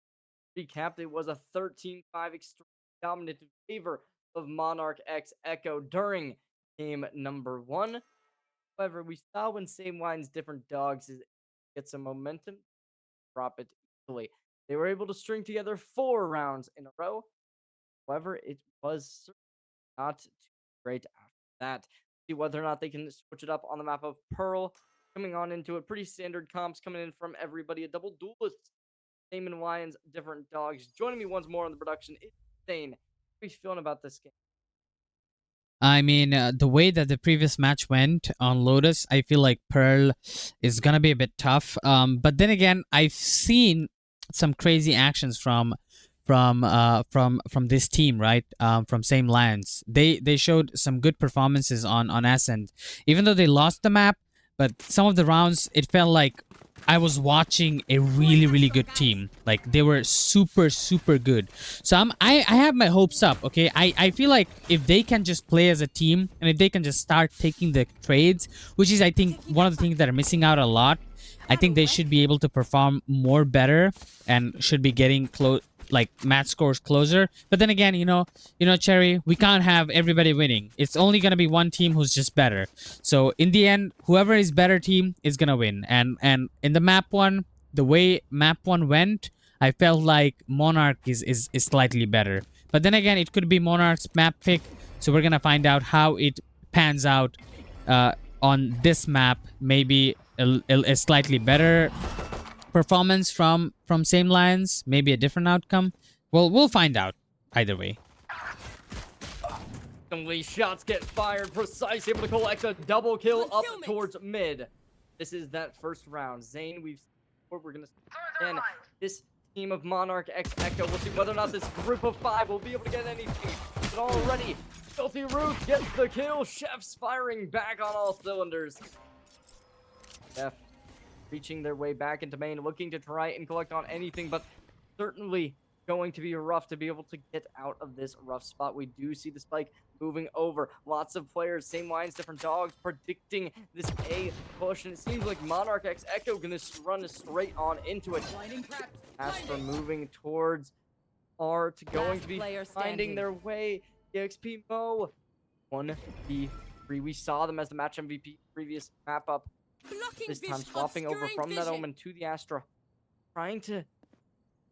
recapped, it was a 13-5 extreme dominant in favor of Monarch X Echo during game number 1. However, we saw when same lines, different dogs get some momentum, drop it easily. They were able to string together 4 rounds in a row. However, it was not too great after that. See whether or not they can switch it up on the map of Pearl. Coming on into it, pretty standard comps coming in from everybody. A double duelist, same in Lions, different dogs. Joining me once more on the production is Insane. How are you feeling about this game? I mean, the way that the previous match went on Lotus, I feel like Pearl is gonna be a bit tough. But then again, I've seen some crazy actions from this team, right? From Same Lions. They showed some good performances on Ascent, even though they lost the map. But some of the rounds, it felt like I was watching a really good team. Like they were super good. So I have my hopes up. Okay, I feel like if they can just play as a team and if they can just start taking the trades, which is I think one of the things that are missing out a lot. I think they should be able to perform more better and should be getting close, like match scores closer. But then again, you know, Cherry, we can't have everybody winning. It's only gonna be one team who's just better. So in the end, whoever is better team is gonna win. And in the map 1, the way map 1 went, I felt like Monarch is slightly better. But then again, it could be Monarch's map pick. So we're gonna find out how it pans out on this map. Maybe a slightly better performance from Same Lions, maybe a different outcome. Well, we'll find out either way. Shots get fired, Precise able to collect a double kill up towards mid. This is that first round. Zane, we're gonna see again this team of Monarch X Echo. We'll see whether or not this group of 5 will be able to get anything. But already, Filthy Ruth gets the kill. Chef's firing back on all cylinders. Chef reaching their way back into main, looking to try and collect on anything, but certainly going to be rough to be able to get out of this rough spot. We do see the spike moving over. Lots of players, same lines, different dogs, predicting this A push, and it seems like Monarch X Echo gonna run straight on into it. Astra moving towards Art, going to be finding their way. EXP Mo, 1v3. We saw them as the match MVP previous map up. This time swapping over from that Omen to the Astra, trying to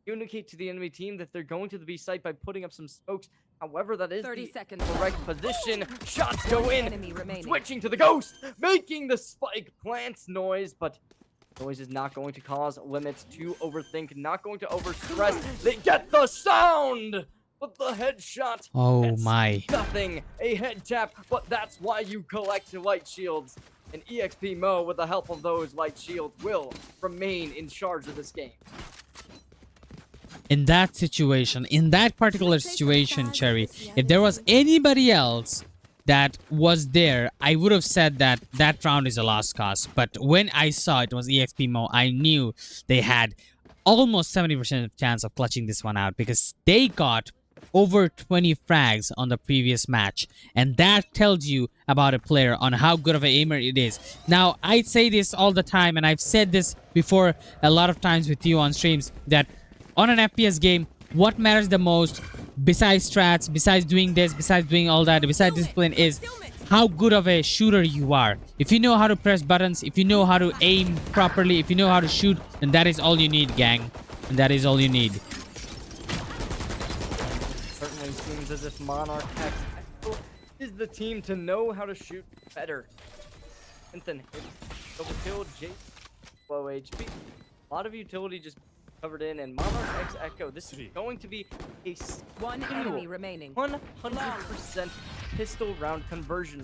communicate to the enemy team that they're going to the B site by putting up some smokes. However, that is 30 the seconds correct position. Shots go in, enemy remaining. switching to the Ghost, making the spike plants noise, but noise is not going to cause limits to overthink, not going to overstress. They get the sound, but the headshot. Oh my. Nothing, a head tap, but that's why you collect light shields. And EXP Mo, with the help of those light shields, will remain in charge of this game. In that situation, in that particular situation, Cherry, if there was anybody else that was there, I would have said that that round is a lost cause. But when I saw it was EXP Mo, I knew they had almost 70% chance of clutching this one out because they got over 20 frags on the previous match, and that tells you about a player on how good of an aimer it is. Now, I say this all the time, and I've said this before a lot of times with you on streams, that on an FPS game, what matters the most, besides strats, besides doing this, besides doing all that, besides discipline, is how good of a shooter you are. If you know how to press buttons, if you know how to aim properly, if you know how to shoot, then that is all you need, gang. And that is all you need. Certainly seems as if Monarch X is the team to know how to shoot better. Anthony, double kill, Jake, low HP. A lot of utility just covered in, and Monarch X Echo. This is going to be a One enemy remaining. 100% pistol round conversion.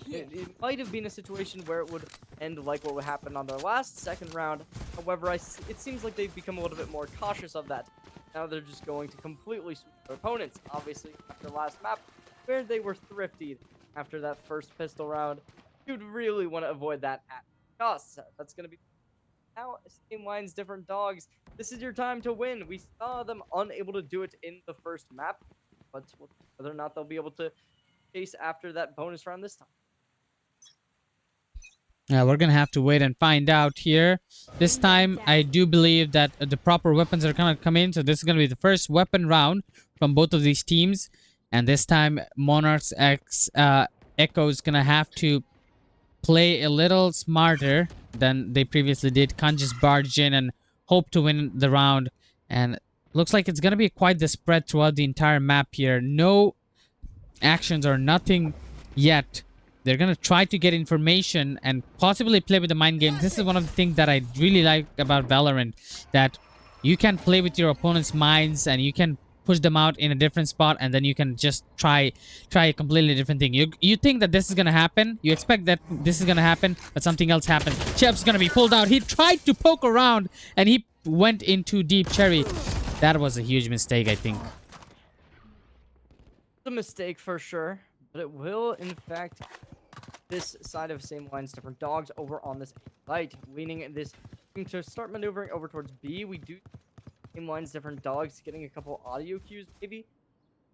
It might have been a situation where it would end like what would happen on their second round. However, it seems like they've become a little bit more cautious of that. Now they're just going to completely sweep their opponents. Obviously, after the last map, where they were thrifty after that first pistol round, you'd really want to avoid that at cost. That's going to be now same lines, different dogs. This is your time to win. We saw them unable to do it in the first map, but whether or not they'll be able to chase after that bonus round this time. Yeah, we're gonna have to wait and find out here. This time, I do believe that the proper weapons are gonna come in. So this is gonna be the first weapon round from both of these teams. And this time, Monarchs X Echo is gonna have to play a little smarter than they previously did. Can't just barge in and hope to win the round. And looks like it's gonna be quite the spread throughout the entire map here. No actions or nothing yet. They're gonna try to get information and possibly play with the mind games. This is one of the things that I really like about Valorant, that you can play with your opponent's minds and you can push them out in a different spot, and then you can just try a completely different thing. You think that this is gonna happen, you expect that this is gonna happen, but something else happens. Chef's gonna be pulled out. He tried to poke around and he went in too deep. Cherry, that was a huge mistake, I think. A mistake for sure, but it will in fact this side of same lines different dogs over on this site, leaning this to start maneuvering over towards B. We do same lines different dogs, getting a couple audio cues, maybe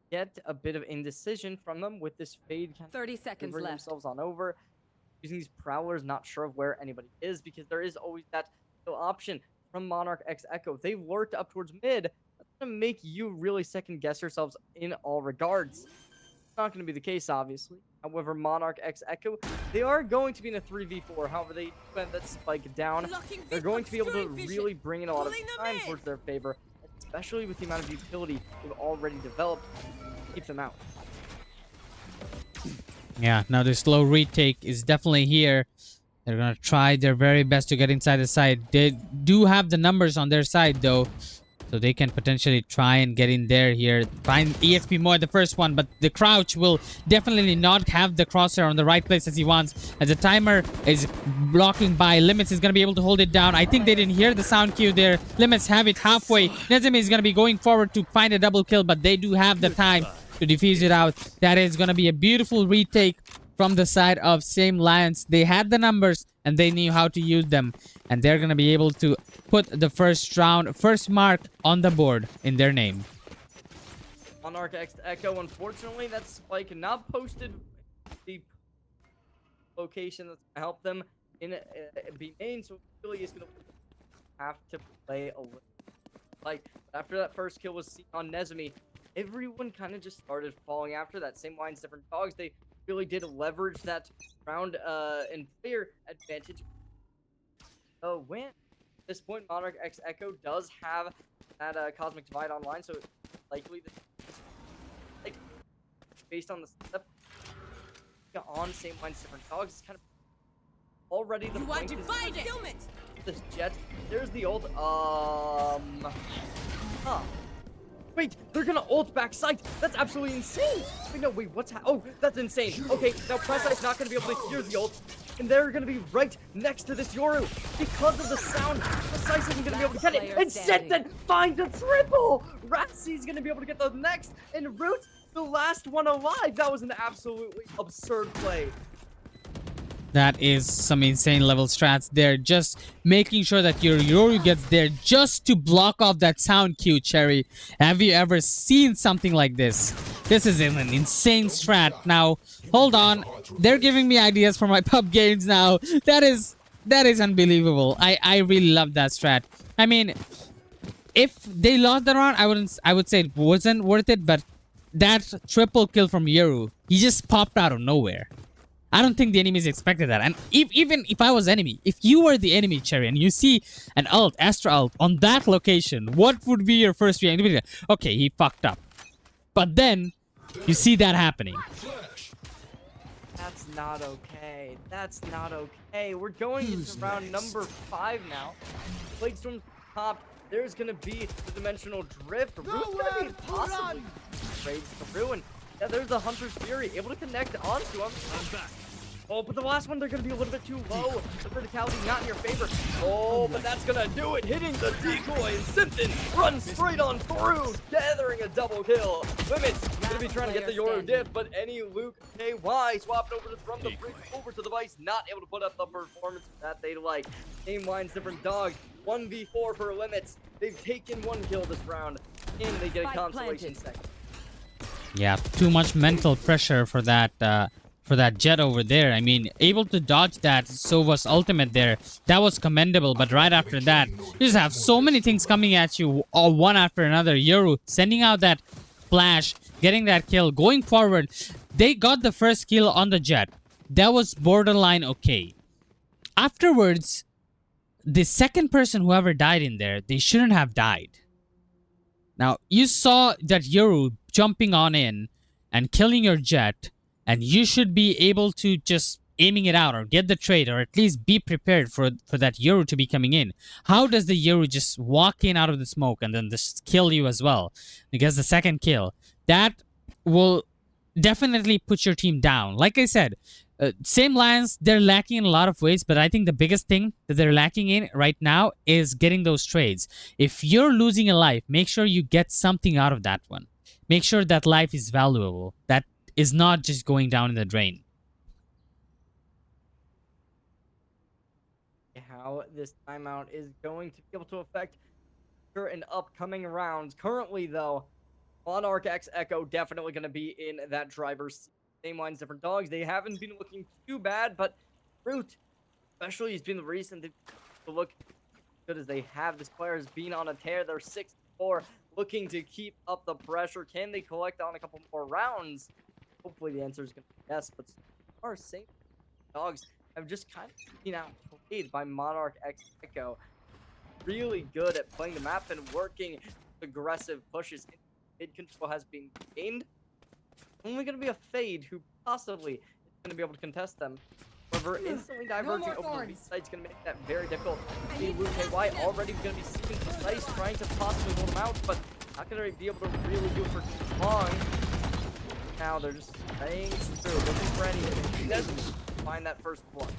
get a bit of indecision from them with this fade. 30 seconds bring left. themselves on over, using these prowlers, not sure of where anybody is, because there is always that option from Monarch X Echo. They've lurked up towards mid. That's gonna make you really second guess yourselves in all regards. Not going to be the case, obviously. However, Monarch X Echo, they are going to be in a 3v4. However, they went that spike down. They're going to be able to really bring in a lot of time towards their favor, especially with the amount of utility they've already developed to keep them out. Yeah, now the slow retake is definitely here. They're going to try their very best to get inside the side. They do have the numbers on their side, though. So they can potentially try and get in there here. Find EXP more the first one, but the crouch will definitely not have the crosshair on the right place as he wants. As the timer is blocking by, Limits is going to be able to hold it down. I think they didn't hear the sound cue there. Limits have it halfway. Nezemi is going to be going forward to find a double kill, but they do have the time to defuse it out. That is going to be a beautiful retake from the side of Same Lions. They had the numbers and they knew how to use them, and they're going to be able to put the first mark on the board in their name. Monarch X Echo, unfortunately, that spike not posted the location that's going to help them in B main, so it really is going to have to play a little. Like, after that first kill was seen on Nezemi, everyone kind of just started falling after that. Same lines, different dogs. They really did leverage that round and player advantage. When at this point, Monarch X Echo does have that Cosmic Divide online, so likely like based on the setup on same lines, different dogs, it's kind of already the point is this Jet. There's the ult. Wait, they're gonna ult back site. That's absolutely insane. Wait, no, wait, what's oh, that's insane. Okay, now Presite's not gonna be able to hear the ult, and they're gonna be right next to this Yoru. Because of the sound, Presite isn't gonna be able to get it. And Senten finds a triple! Ratsy's gonna be able to get the next, and Root, the last one alive. That was an absolutely absurd play. That is some insane level strats there. Just making sure that your Yoru gets there just to block off that sound cue, Cherry. Have you ever seen something like this? This is an insane strat. Now, hold on. They're giving me ideas for my pub games now. That is unbelievable. I really love that strat. I mean, if they lost the round, I would say it wasn't worth it, but that triple kill from Yoru, he just popped out of nowhere. I don't think the enemies expected that. And even if I was enemy, if you were the enemy, Cherry, and you see an ult, Astra ult, on that location, what would be your first reaction? Okay, he fucked up. But then, you see that happening. That's not okay. That's not okay. We're going into round number 5 now. Plague Storm's popped. There's gonna be the Dimensional Drift. Root's gonna be possibly raids the Ruin. Yeah, there's the Hunter's Fury, able to connect onto him. I'm back. Oh, but the last one, they're going to be a little bit too low. The verticality not in your favor. Oh, but that's going to do it. Hitting the decoy, and Simpson runs straight on through, gathering a double kill. Limits going to be trying to get the Yoru diff, but any Luke KY swapped over from the bridge over to the Vice, not able to put up the performance that they like. Same lines, different dogs. 1v4 for Limits. They've taken 1 kill this round, and they get a consolation second. Yeah, too much mental pressure for that for that jet over there. I mean, able to dodge that Sova's ultimate there, that was commendable. But right after that, you just have so many things coming at you, all one after another. Yoru sending out that flash, getting that kill, going forward. They got the first kill on the jet. That was borderline okay. Afterwards, the second person whoever died in there, they shouldn't have died. Now, you saw that Yoru jumping on in and killing your jet, and you should be able to just aiming it out or get the trade or at least be prepared for that Yoru to be coming in. How does the Yoru just walk in out of the smoke and then just kill you as well? Because the second kill, that will definitely put your team down. Like I said, same Lions, they're lacking in a lot of ways, but I think the biggest thing that they're lacking in right now is getting those trades. If you're losing a life, make sure you get something out of that one. Make sure that life is valuable. That is not just going down in the drain. How this timeout is going to be able to affect in upcoming rounds. Currently, though, Monarch X Echo definitely going to be in that driver's seat. Same lines, different dogs. They haven't been looking too bad, but Root, especially, has been the reason to look good as they have. This player has been on a tear. They're 6-4, looking to keep up the pressure. Can they collect on a couple more rounds? Hopefully, the answer is going to be yes, but our same dogs have just kind of been outplayed by Monarch X Echo. Really good at playing the map and working aggressive pushes. Mid control has been gained. Only going to be a Fade who possibly is going to be able to contest them. However, instantly diverging over the B side is going to make that very difficult. See Luke KY already going to be seeking Precise, trying to possibly hold him out, but not going to be able to really do it for too long. Now they're just staying through, looking for anything. He doesn't find that first one.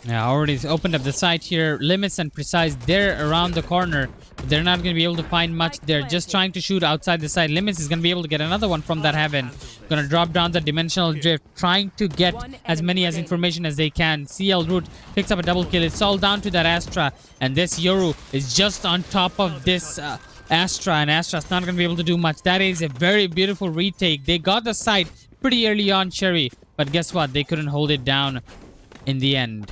Yeah, already opened up the site here. Limits and Precise, they're around the corner. They're not going to be able to find much. They're just trying to shoot outside the site. Limits is going to be able to get another one from that heaven. Going to drop down the dimensional drift, trying to get as many as information as they can. CL Root picks up a double kill. It's all down to that Astra, and this Yoru is just on top of this Astra, and Astra's not going to be able to do much. That is a very beautiful retake. They got the site pretty early on, Cherry, but guess what? They couldn't hold it down in the end.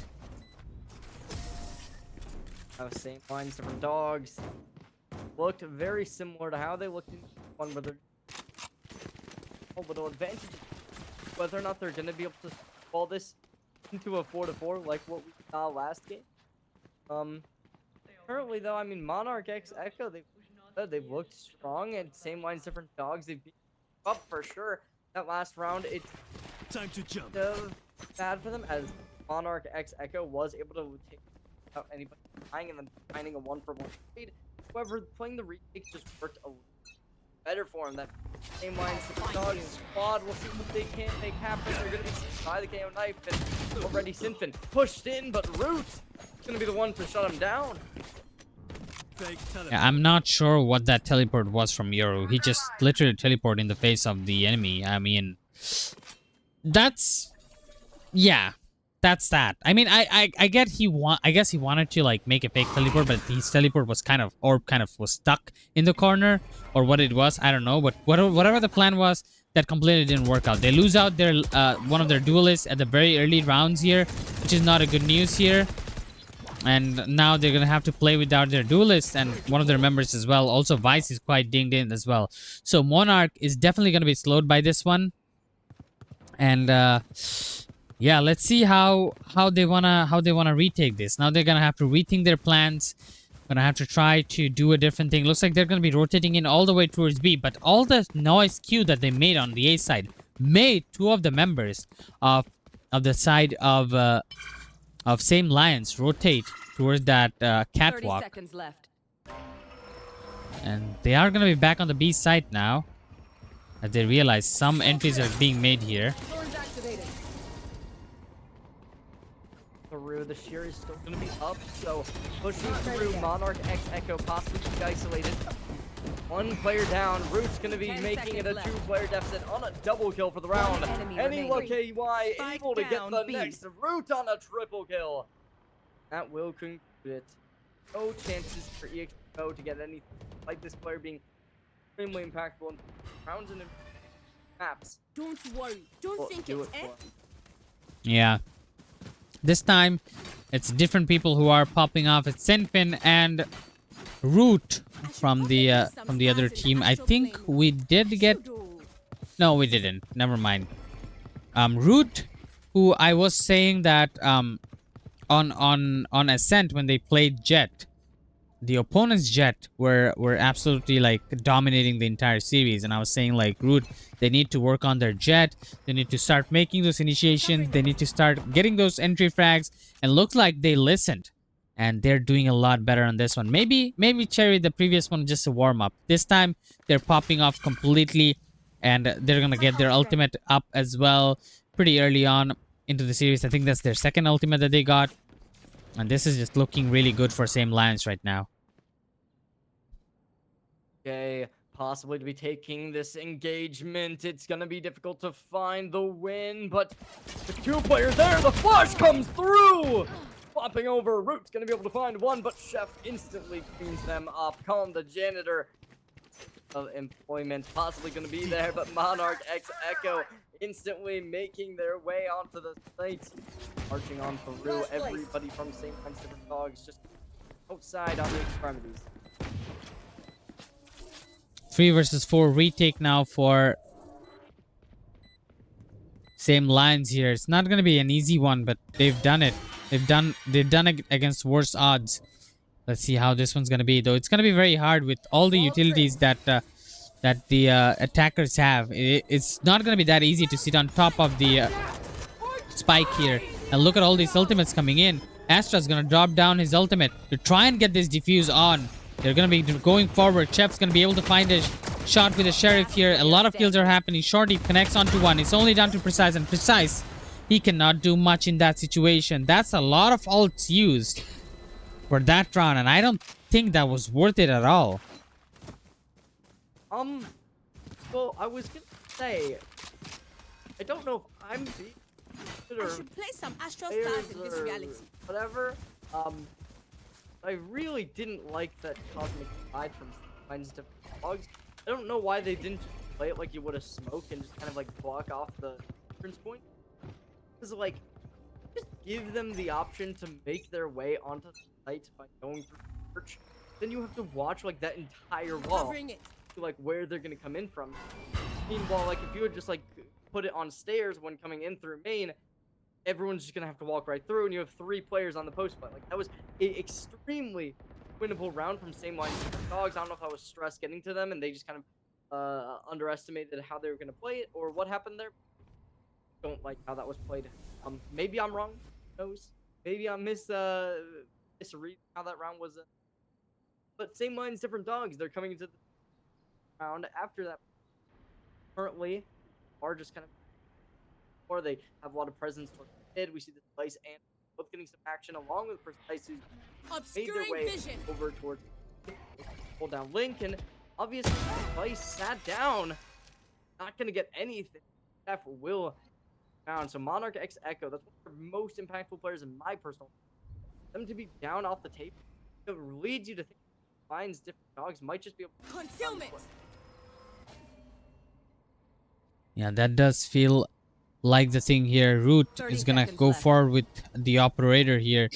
Same lines, different dogs. Looked very similar to how they looked in one where they're a little advantage. Whether or not they're going to be able to fall this into a 4-4 like what we saw last game. Currently though, I mean, Monarch X Echo, they've looked strong, and same lines, different dogs. They've been up for sure. That last round, it's time to jump. Bad for them as Monarch X Echo was able to take out anybody dying and then finding a 1-for-1 trade. However, playing the retake just worked a little better for him. That same lines, the dogs squad, we'll see what they can make happen. They're going to be seen by the KO knife, and already Sinfin pushed in, but Root is going to be the one to shut him down. Yeah, I'm not sure what that teleport was from Yoru. He just literally teleported in the face of the enemy. I mean, that's... yeah. That's that. I mean, I get I guess he wanted to like make a fake teleport, but his teleport was kind of was stuck in the corner, or what it was, I don't know. But whatever the plan was, that completely didn't work out. They lose out their one of their duelists at the very early rounds here, which is not a good news here. And now they're gonna have to play without their duelist and one of their members as well. Also, Vice is quite dinged in as well. So Monarch is definitely gonna be slowed by this one. And yeah, let's see how they wanna retake this. Now they're gonna have to rethink their plans. Gonna have to try to do a different thing. Looks like they're gonna be rotating in all the way towards B, but all the noise queue that they made on the A side made two of the members of the side of Same Lions rotate towards that catwalk. 30 seconds left. And they are gonna be back on the B side now, as they realize some entries are being made here. Through the shear is still going to be up, so pushing through. Monarch X Echo possibly be isolated. One player down. Root's going to be making it a 2-player deficit on a double kill for the round. Anyone KY able to get the next Root on a triple kill. That will conclude it. No chances for EXO to get anything like this player being extremely impactful in rounds, and maps Don't worry. Don't will think do it, it eh? for 'em. Yeah. This time, it's different people who are popping off. It's Sinfin and Root from the other team. I think we did get. No, we didn't. Never mind. Root, who I was saying that on Ascent when they played Jet, the opponent's Jet were absolutely like dominating the entire series, and I was saying like Root, they need to work on their Jet, they need to start making those initiations, they need to start getting those entry frags, and looks like they listened, and they're doing a lot better on this one. Maybe Cherry, the previous one, just a warm up. This time they're popping off completely, and they're gonna get their ultimate up as well pretty early on into the series. I think that's their second ultimate that they got. And this is just looking really good for Same Lions right now. Okay, possibly to be taking this engagement. It's gonna be difficult to find the win, but the two players there, the flash comes through! Flopping over, Root's gonna be able to find one, but Chef instantly cleans them up. Calm the janitor of employment, possibly gonna be there, but Monarch X Echo instantly making their way onto the site. Marching on through, everybody from St. Vincent different dogs just outside on the extremities. 3 versus 4 retake now for Same Lions here. It's not gonna be an easy one, but they've done it. They've done it against worse odds. Let's see how this one's gonna be, though. It's gonna be very hard with all the utilities that the attackers have. It's not gonna be that easy to sit on top of the spike here. And look at all these ultimates coming in. Astra's gonna drop down his ultimate to try and get this defuse on. They're gonna be going forward. Chef's gonna be able to find a shot with the Sheriff here. A lot of kills are happening. Shorty connects onto one. It's only down to Precise, and Precise, he cannot do much in that situation. That's a lot of ults used for that round, and I don't think that was worth it at all. Well, I was gonna say, I don't know if I'm being I should play some Astral Stars in this reality. whatever. I really didn't like that Cosmic Tide from Minds Different Dogs. I don't know why they didn't just play it like you would a smoke and just kind of like block off the entrance point. Because like, just give them the option to make their way onto the site by going through the church. Then you have to watch like that entire wall. Covering it. To, like where they're gonna come in from. Meanwhile, like if you would just like put it on stairs when coming in through main, everyone's just gonna have to walk right through, and you have 3 players on the post fight. Like that was an extremely winnable round from Same Lines Dogs. I don't know if I was stressed getting to them and they just kind of underestimated how they were gonna play it or what happened there. Don't like how that was played. Maybe I'm wrong. Who knows? Maybe I misread how that round was. But Same Lines Different Dogs. They're coming into the round after that. Currently, are just kind of, or they have a lot of presence towards the mid. We see the Device and both getting some action along with Precise, who's made their way over towards pull down Link, and obviously Device sat down, not gonna get anything. F will down. So Monarch X Echo, that's one of the most impactful players in my personal. Them to be down off the table, it leads you to think Finds Different Dogs might just be able to concealment. Yeah, that does feel like the thing here. Root is gonna go left. forward with the operator here.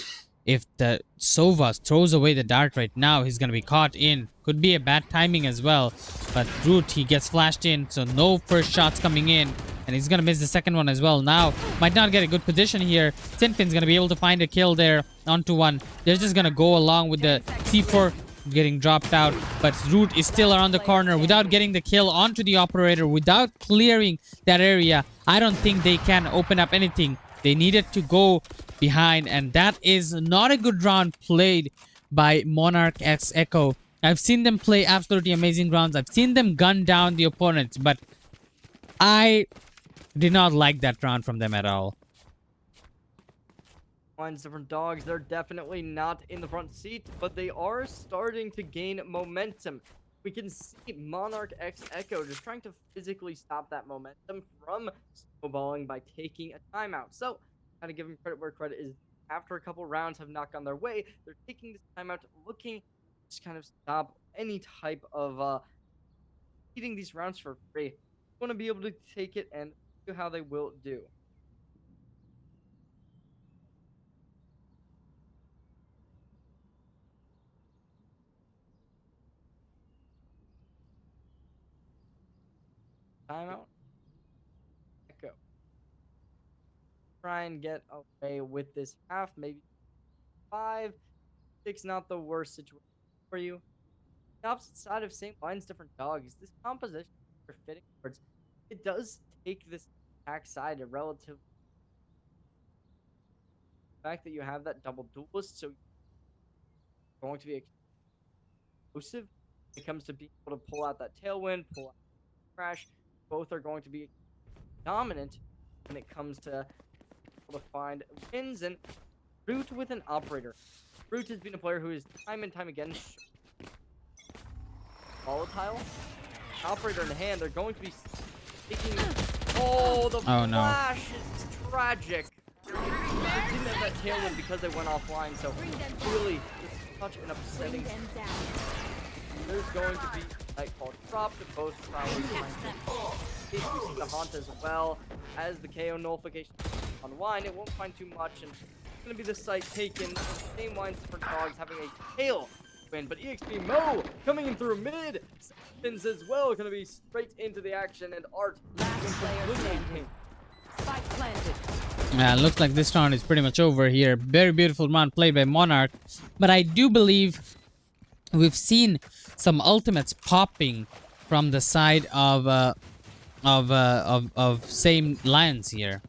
If the Sova throws away the dart right now, he's gonna be caught in. Could be a bad timing as well. But Root, he gets flashed in, so no first shots coming in. And he's gonna miss the second one as well. Now, might not get a good position here. Sinfin's gonna be able to find a kill there onto one. They're just gonna go along with the C4 getting dropped out, but Root is still around the corner without getting the kill onto the operator, without clearing that area. I don't think they can open up anything. They needed to go behind, and that is not a good round played by Monarch X Echo. I've seen them play absolutely amazing rounds. I've seen them gun down the opponents, but I did not like that round from them at all. Finds Different Dogs, they're definitely not in the front seat, but they are starting to gain momentum. We can see Monarch X Echo just trying to physically stop that momentum from snowballing by taking a timeout. So, gotta give them credit where credit is. After a couple rounds have not gone their way, they're taking this timeout, looking to kind of stop any type of eating these rounds for free. going to be able to take it and see how they will do. Timeout. Echo. Try and get away with this half, maybe 5, 6, not the worst situation for you. The opposite side of same lines, different dogs. This composition are fitting towards. It does take this attack side a relative fact that you have that double duelist, so you're going to be explosive when it comes to being able to pull out that tailwind, pull out crash. Both are going to be dominant when it comes to able to find wins. And Root with an operator. Root has been a player who is time and time again volatile. Operator in hand, they're going to be taking. Oh, the flash is tragic. They didn't have that tailwind because they went offline, so really, it's such an upsetting. There's going to be Night Call dropped to both sides. We see the haunt as well as the KO nullification on Wine. It won't find too much, and it's going to be the site taken. Same Wine for dogs having a tail win, but EXP Mo coming in through mid. Spins as well, going to be straight into the action, and Art Last player standing. Spike planted. Yeah, looks like this round is pretty much over here. Very beautiful round played by Monarch, but I do believe we've seen some ultimates popping from the side of same Lions here,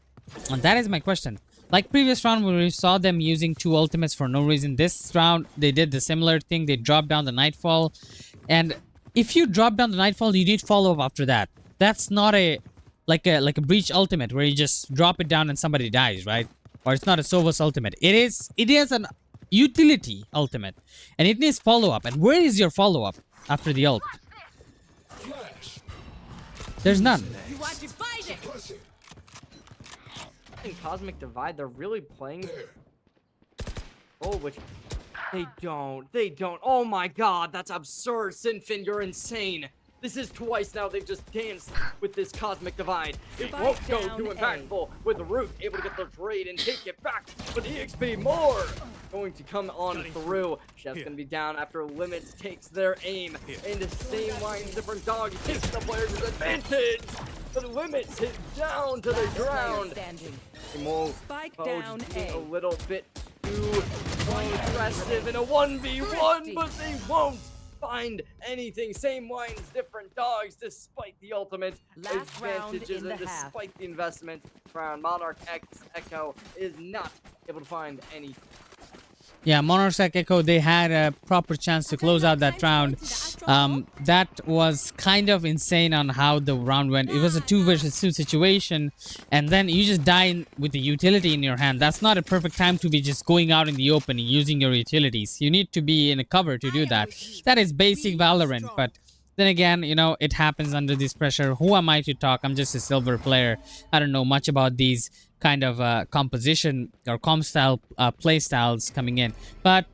and that is my question. Like previous round where we saw them using 2 ultimates for no reason, this round they did the similar thing. They dropped down the Nightfall, and if you drop down the Nightfall, you need follow up after that. That's not a like a breach ultimate where you just drop it down and somebody dies, right? Or it's not a Sovus ultimate. It is an utility ultimate, and it needs follow up. And where is your follow up after the ult? Flash. There's none. You want to fight it? in Cosmic Divide, they're really playing. There. Oh, which they don't. They don't. Oh my god, that's absurd. Sinfin, you're insane. This is twice now they've just danced with this Cosmic Divide. It won't go too impactful with Root able to get the trade and take it back. But EXP more going to come on through. Chef's gonna be down after Limits takes their aim. And the same line, different dog takes the player's advantage. But Limits hit down to the ground. Spike down A. A little bit too aggressive in a 1v1, but they won't find anything. Same lines, different dogs, despite the ultimate advantages and despite the investment round. Monarch X Echo is not able to find any. Yeah, Monarch X Echo, they had a proper chance to close out that round. That was kind of insane on how the round went. It was a 2 versus 2 situation, and then you just die with the utility in your hand. That's not a perfect time to be just going out in the open and using your utilities. You need to be in a cover to do that. That is basic Valorant, but then again, you know, it happens under this pressure. Who am I to talk? I'm just a silver player. I don't know much about these kind of composition or comp style play styles coming in. But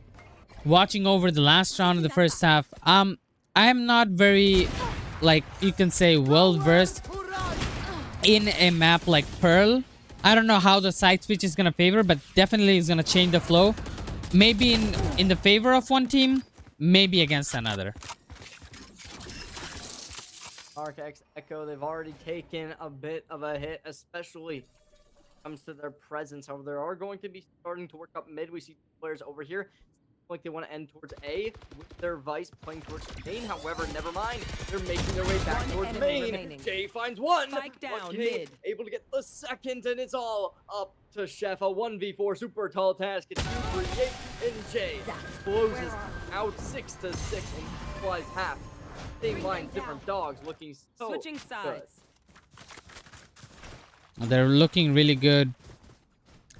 watching over the last round of the first half, I'm not very, like, you can say, well versed in a map like Pearl. I don't know how the side switch is gonna favor, but definitely is gonna change the flow. Maybe in the favor of one team, maybe against another. Monarch X Echo, they've already taken a bit of a hit, especially comes to their presence. However, they are going to be starting to work up mid. We see players over here like they want to end towards A with their Vice playing towards main. However, never mind. They're making their way back towards main. Jay finds one. Spike down mid. Able to get the second, and it's all up to Chef. A 1v4 super tall task. It's 2-3-8, and Jay closes out 6-6 and flies half. Same lines, different dogs, looking so Switching sides. They're looking really good.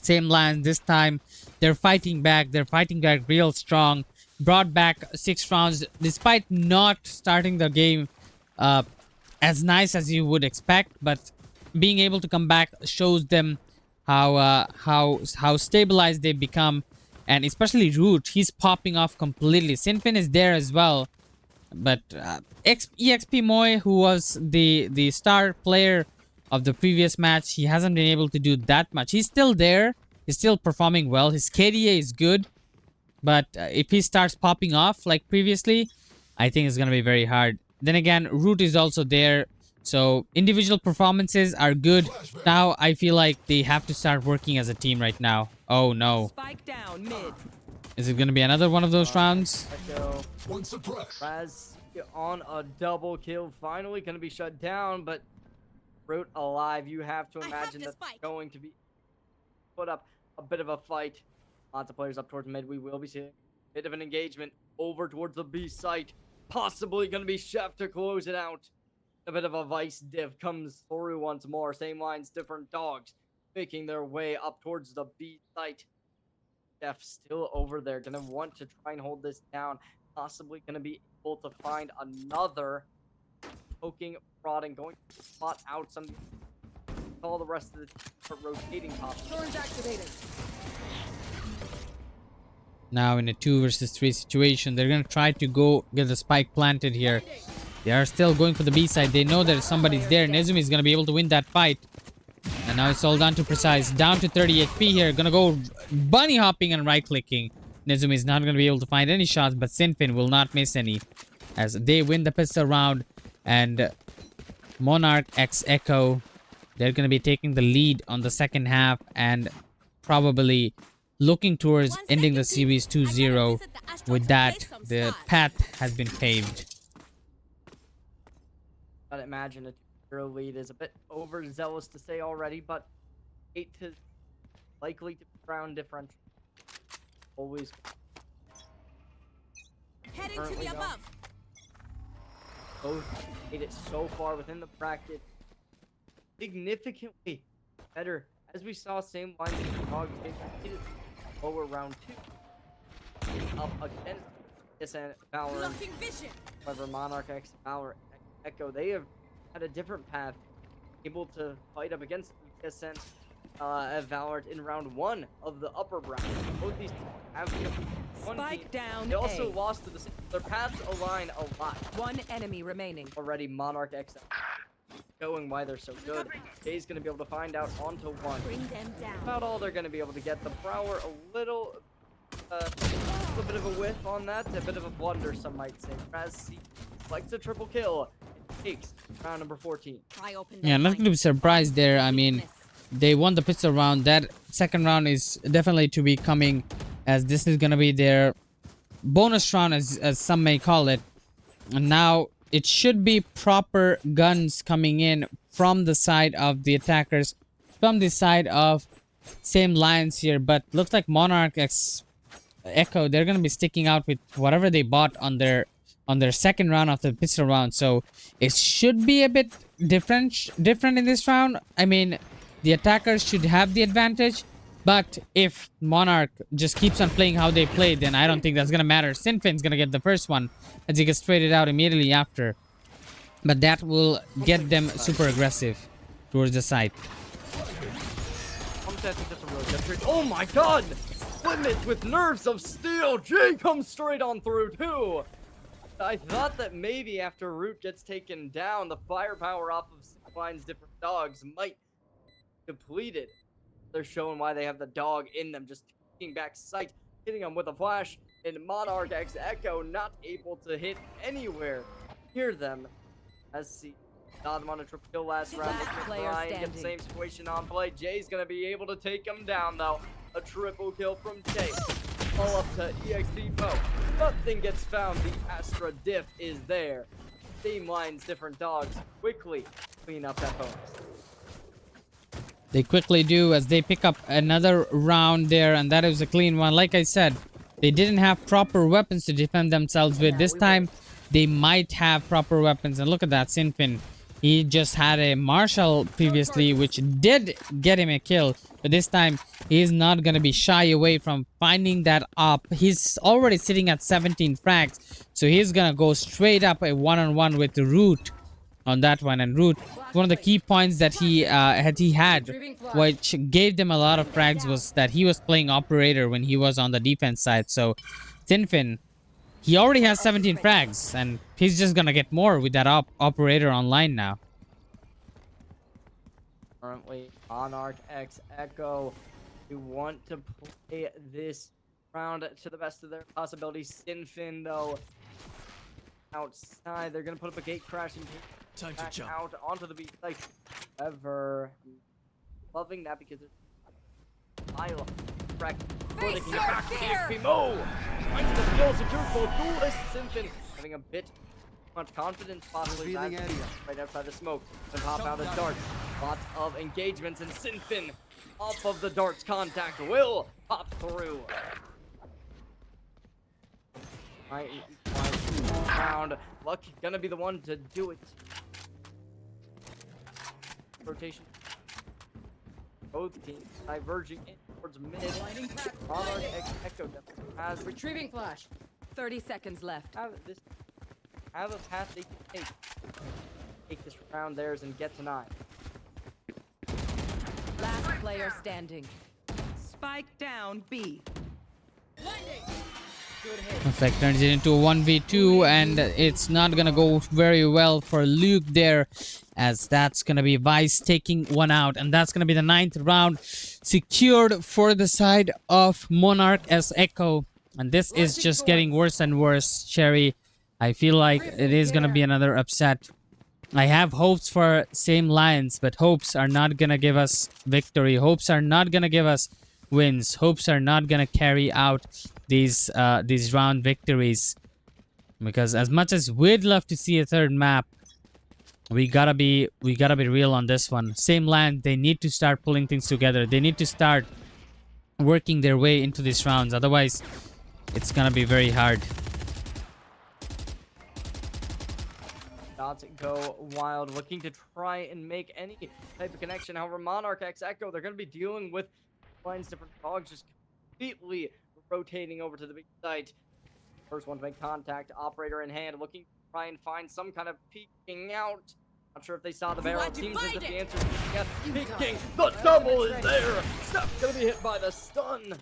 Same lines this time. They're fighting back. They're fighting back real strong. Brought back 6 rounds despite not starting the game as nice as you would expect. But being able to come back shows them how stabilized they've become. And especially Root, he's popping off completely. Sinfin is there as well. But EXP Moy, who was the star player of the previous match, he hasn't been able to do that much. He's still there. He's still performing well. His KDA is good. But if he starts popping off like previously, I think it's going to be very hard. Then again, Root is also there. So individual performances are good. Now I feel like they have to start working as a team right now. Oh no. Spike down mid. Is it going to be another one of those rounds? Echo. One suppressed. Raz on a double kill. Finally going to be shut down, but Root alive. You have to imagine that's going to be put up a bit of a fight. Lots of players up towards mid. We will be seeing a bit of an engagement over towards the B site. Possibly going to be Chef to close it out. A bit of a vice div comes through once more. Same lines, different dogs making their way up towards the B site. Chef still over there. Going to want to try and hold this down. Possibly going to be able to find another poking, prodding, going to spot out some. All the rest of the rotating top. Turns activated. Now in a 2 versus 3 situation, they're going to try to go get the spike planted here. They are still going for the B side. They know that somebody's there. Nezumi is going to be able to win that fight. And now it's all down to Precise. Down to 30 HP here. Going to go bunny hopping and right clicking. Nezumi is not going to be able to find any shots, but Sinfin will not miss any. As they win the pistol round. And Monarch x Echo, they're going to be taking the lead on the second half. And probably looking towards ending the series 2-0. With that, the path has been paved. I'd imagine a 2-0 lead is a bit overzealous to say already, but 8 to likely to round differential. Always. Heading to the above. Both made it so far within the bracket. Significantly better. As we saw, same line as the Dogs. They made it lower round 2. Up against TSN Valorant. However, Monarch X Valorant Echo, they have had a different path, able to fight up against TSN Valorant in round 1 of the upper bracket. Both these teams have one Spike team. down They also A. lost to the same. Their paths align a lot. One enemy remaining. Already Monarch X showing why they're so good. Jay's gonna be able to find out onto 1. Bring them down. About all they're gonna be able to get. The Prowler a little bit of a whiff on that, a bit of a blunder, some might say. Raz C likes a triple kill. It takes round number 14. Yeah, nothing to be surprised there. I mean, they won the pistol round. That second round is definitely to be coming, as this is gonna be their bonus round, as some may call it. And now it should be proper guns coming in from the side of the attackers, from the side of same lines here. But looks like Monarch X Echo, they're gonna be sticking out with whatever they bought on their second round of the pistol round. So it should be a bit different in this round. I mean, the attackers should have the advantage, but if Monarch just keeps on playing how they play, then I don't think that's gonna matter. Sinfin's gonna get the first one as he gets traded out immediately after, but that will get them super aggressive towards the side. Oh my god! Limit with nerves of steel! Jay comes straight on through too! I thought that maybe after Root gets taken down, the firepower off of Signfine's different dogs might deplete it. They're showing why they have the dog in them, just taking back sight, hitting them with a flash, and Monarch X Echo not able to hit anywhere near them. As see, got them on a triple kill last round. Get the same situation on play. Jay's gonna be able to take him down though. A triple kill from Jay. All up to EXP Foe. Nothing gets found. The Astra diff is there. Same lines, different dogs. Quickly clean up that bonus. They quickly do, as they pick up another round there, and that is a clean one. Like I said, they didn't have proper weapons to defend themselves with. This time, they might have proper weapons. And look at that, Sinfin. He just had a Marshall previously, which did get him a kill. But this time, he's not going to be shy away from finding that up. He's already sitting at 17 frags. So he's going to go straight up a one-on-one with Root on that one. And Root, one of the key points that he had, which gave them a lot of frags, was that he was playing operator when he was on the defense side. So Sinfin He already has 17 frags, and he's just gonna get more with that operator online now. Currently, Monarch X Echo, who want to play this round to the best of their possibilities. Sinfin, though, outside. They're going to put up a gate crash and Time to back jump. out onto the beach site. However, loving that because it's Isla. Correct. Before they can get back to the XP Mo. Finds the kill secured for Duelist. Sinfin having a bit much confidence possibly Revealing that area. right outside the smoke. Then pop out a dart. Lots of engagements and Sinfin off of the dart's contact will pop through. Right round. Luck gonna be the one to do it. Rotation. Both teams diverging in towards mid. Monarch X Echo definitely has Retrieving flash. 30 seconds left. have a path they can take this round theirs and get to 9. Last player standing. Spike down B. Effect turns it into a 1v2, and it's not gonna go very well for Luke there, as that's gonna be Vice taking one out, and that's gonna be the 9th round secured for the side of Monarch as Echo. And this is just getting worse and worse, Cherry. I feel like it is gonna be another upset. I have hopes for same Lions, but hopes are not gonna give us victory. Hopes are not gonna give us wins. Hopes are not gonna carry out these round victories, because as much as we'd love to see a third map, we gotta be real on this one. Same land, they need to start pulling things together. They need to start working their way into these rounds. Otherwise, it's gonna be very hard. Not go wild, looking to try and make any type of connection. However, Monarch X Echo, they're going to be dealing with lines different dogs, just completely rotating over to the big site. First one to make contact, operator in hand, looking to try and find some kind of peeking out. Not sure if they saw the barrel. Seems as if the answer is yes. Peeking. The double is there. Steph's going to be hit by the stun.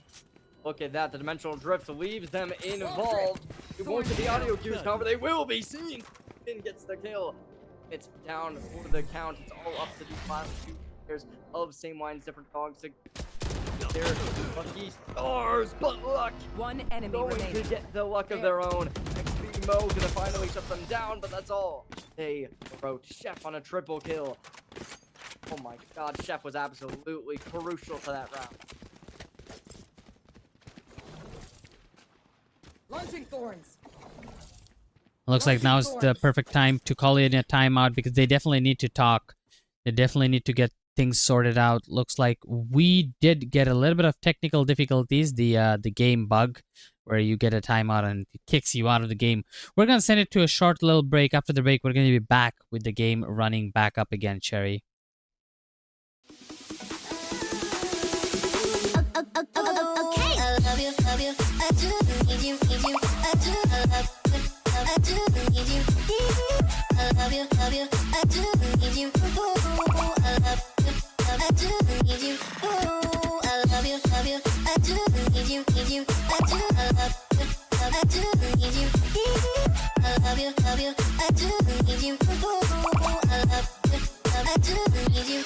Look at that. The dimensional drift leaves them involved. It won't get the audio cues, however, they will be seen. Finn gets the kill. It's down for the count. It's all up to these last 2 players of same lines, different dogs. They're lucky stars, but Luck One enemy going remaining. to get the luck of their own. XP Mo gonna finally shut them down, but that's all. They wrote Chef on a triple kill. Oh my god, Chef was absolutely crucial to that round. Launching thorns. Looks like now is the perfect time to call in a timeout, because they definitely need to talk. They definitely need to get things sorted out. Looks like we did get a little bit of technical difficulties. The game bug where you get a timeout and it kicks you out of the game. We're gonna send it to a short little break. After the break, we're gonna be back with the game running back up again, Cherry. Okay. I love you, I do need you, I do, I do need you. I love you, I do need you. I love you, I do need you. I love you, I do need you, I do, I do need you. I love you, I do need you. I love you, I do need you.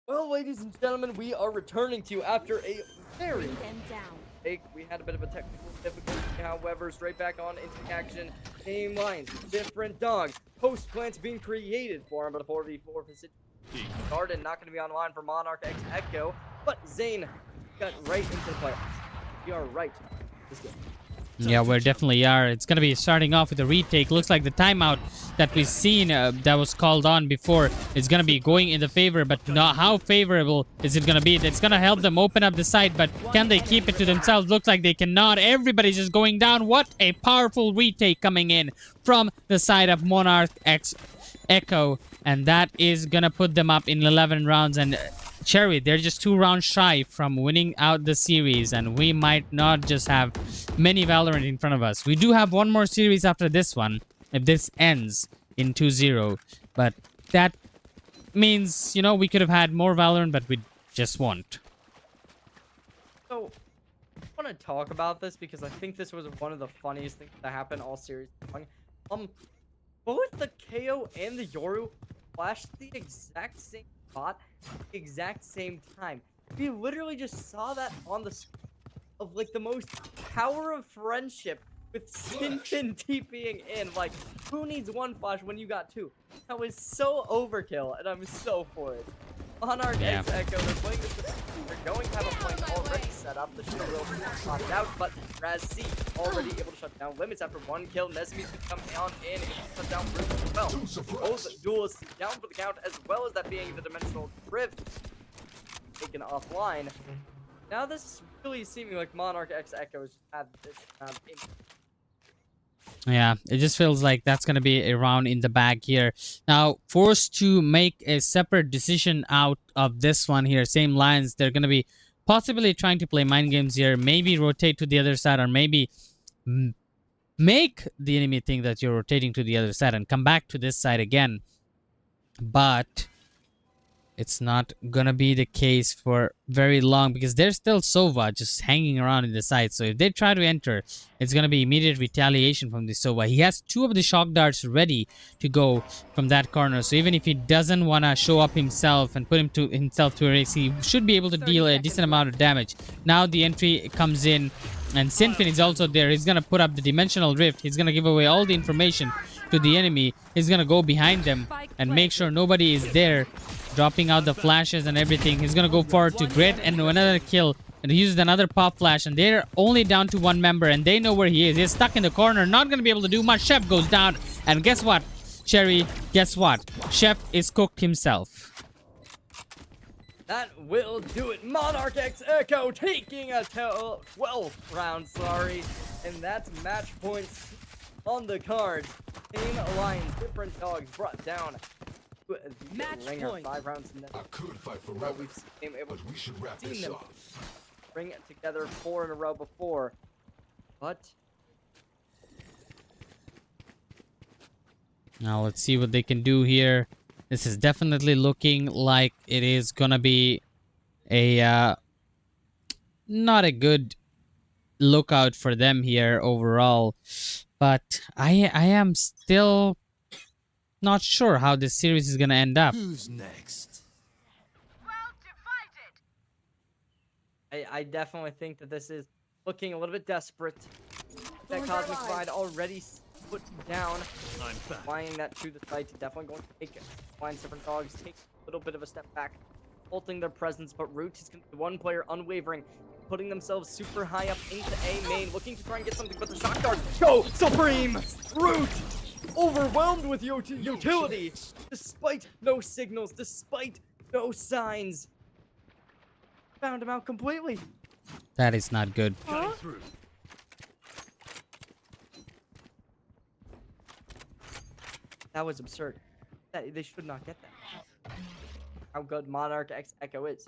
Well, ladies and gentlemen, we are returning to you after a very Bring them down. we had a bit of a technical difficulty, however, straight back on into action. Same lines, different dogs. Post plants being created for him, but a 4v4 position. Garden not going to be online for Monarch X Echo, but Zane got right into the playoffs. We are right this game. Yeah, we definitely are. It's going to be starting off with a retake. Looks like the timeout that we've seen that was called on before is going to be going in the favor, but not how favorable is it going to be? It's going to help them open up the site, but can they keep it to themselves? Looks like they cannot. Everybody's just going down. What a powerful retake coming in from the side of Monarch X Echo, and that is going to put them up in 11 rounds. And Cherry, they're just 2 rounds shy from winning out the series, and we might not just have many Valorant in front of us. We do have one more series after this one, if this ends in 2-0, but that means, you know, we could have had more Valorant, but we just won't. So, I want to talk about this because I think this was one of the funniest things that happened all series long. Both the KO and the Yoru flashed the exact same spot, the exact same time. We literally just saw that on the screen of like the most power of friendship with Sinfin TPing in. Like, who needs 1 flash when you got 2? That was so overkill, and I'm so for it. Monarch X Echo, they're playing this. They're going to have a point already set up. The shield will be knocked out, but Raz C already able to shut down limits after 1 kill. Nezumi's gonna come on in and shut down Root as well. Both duelists down for the count, as well as that being the dimensional drift taken offline. Now this is really seeming like Monarch X Echo has had this Yeah, it just feels like that's going to be a round in the bag here. Now, forced to make a separate decision out of this one here. Same lines. They're going to be possibly trying to play mind games here. Maybe rotate to the other side, or maybe make the enemy think that you're rotating to the other side and come back to this side again. But it's not gonna be the case for very long because there's still Sova just hanging around in the side. So if they try to enter, it's gonna be immediate retaliation from the Sova. He has 2 of the shock darts ready to go from that corner. So even if he doesn't wanna show up himself and put himself to a risk, he should be able to deal a decent amount of damage. Now the entry comes in, and Sinfin is also there. He's gonna put up the dimensional rift. He's gonna give away all the information to the enemy. He's gonna go behind them and make sure nobody is there, dropping out the flashes and everything. He's gonna go forward to Grit and another kill, and he uses another pop flash, and they're only down to 1 member, and they know where he is. He's stuck in the corner, not gonna be able to do much. Chef goes down, and guess what, Cherry? Guess what? Chef is cooked himself. That will do it. Monarch X Echo taking a 12 round, and that's match points on the cards. Same lines, different dogs brought down. Match ringer, point. 5 rounds. I could fight for Well, rabbit, but we should wrap this them up. bring it together 4 in a row before, but Now let's see what they can do here. This is definitely looking like it is gonna be a not a good lookout for them here overall. But I am still not sure how this series is gonna end up. Who's next? I definitely think that this is looking a little bit desperate. That Cosmic Slide already put down. I'm back. Flying that to the site, definitely going to take it. Find different dogs, take a little bit of a step back, halting their presence, but Root is going to be 1 player unwavering, putting themselves super high up into A main, looking to try and get something, but the shock dart, go Supreme! Root! Overwhelmed with utility, despite no signals, despite no signs. Found him out completely. That is not good. Cutting through. That was absurd. They should not get that. How good Monarch X Echo is.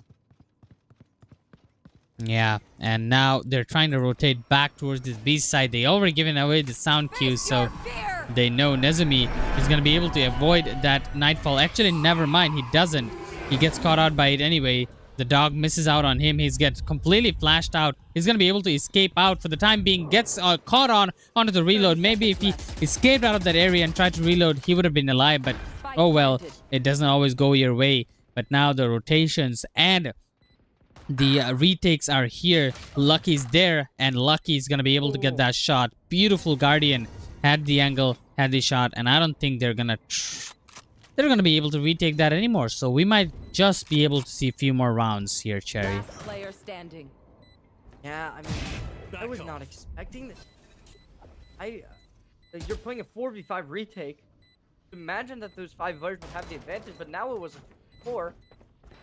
Yeah, and now they're trying to rotate back towards this B side. They already given away the sound cues, so they know Nezumi is going to be able to avoid that Nightfall. Actually, never mind. He doesn't. He gets caught out by it anyway. The dog misses out on him. He's gets completely flashed out. He's going to be able to escape out for the time being. Gets caught onto the reload. Maybe if he escaped out of that area and tried to reload, he would have been alive. But oh well, it doesn't always go your way. But now the rotations and The retakes are here. Lucky's there, and Lucky's gonna be able to get that shot. Beautiful Guardian had the angle, had the shot, and I don't think they're gonna be able to retake that anymore. So we might just be able to see a few more rounds here, Cherry. Last player standing. Yeah, I mean, I was not expecting this. You're playing a 4v5 retake. Imagine that those 5 players would have the advantage, but now it was a 4.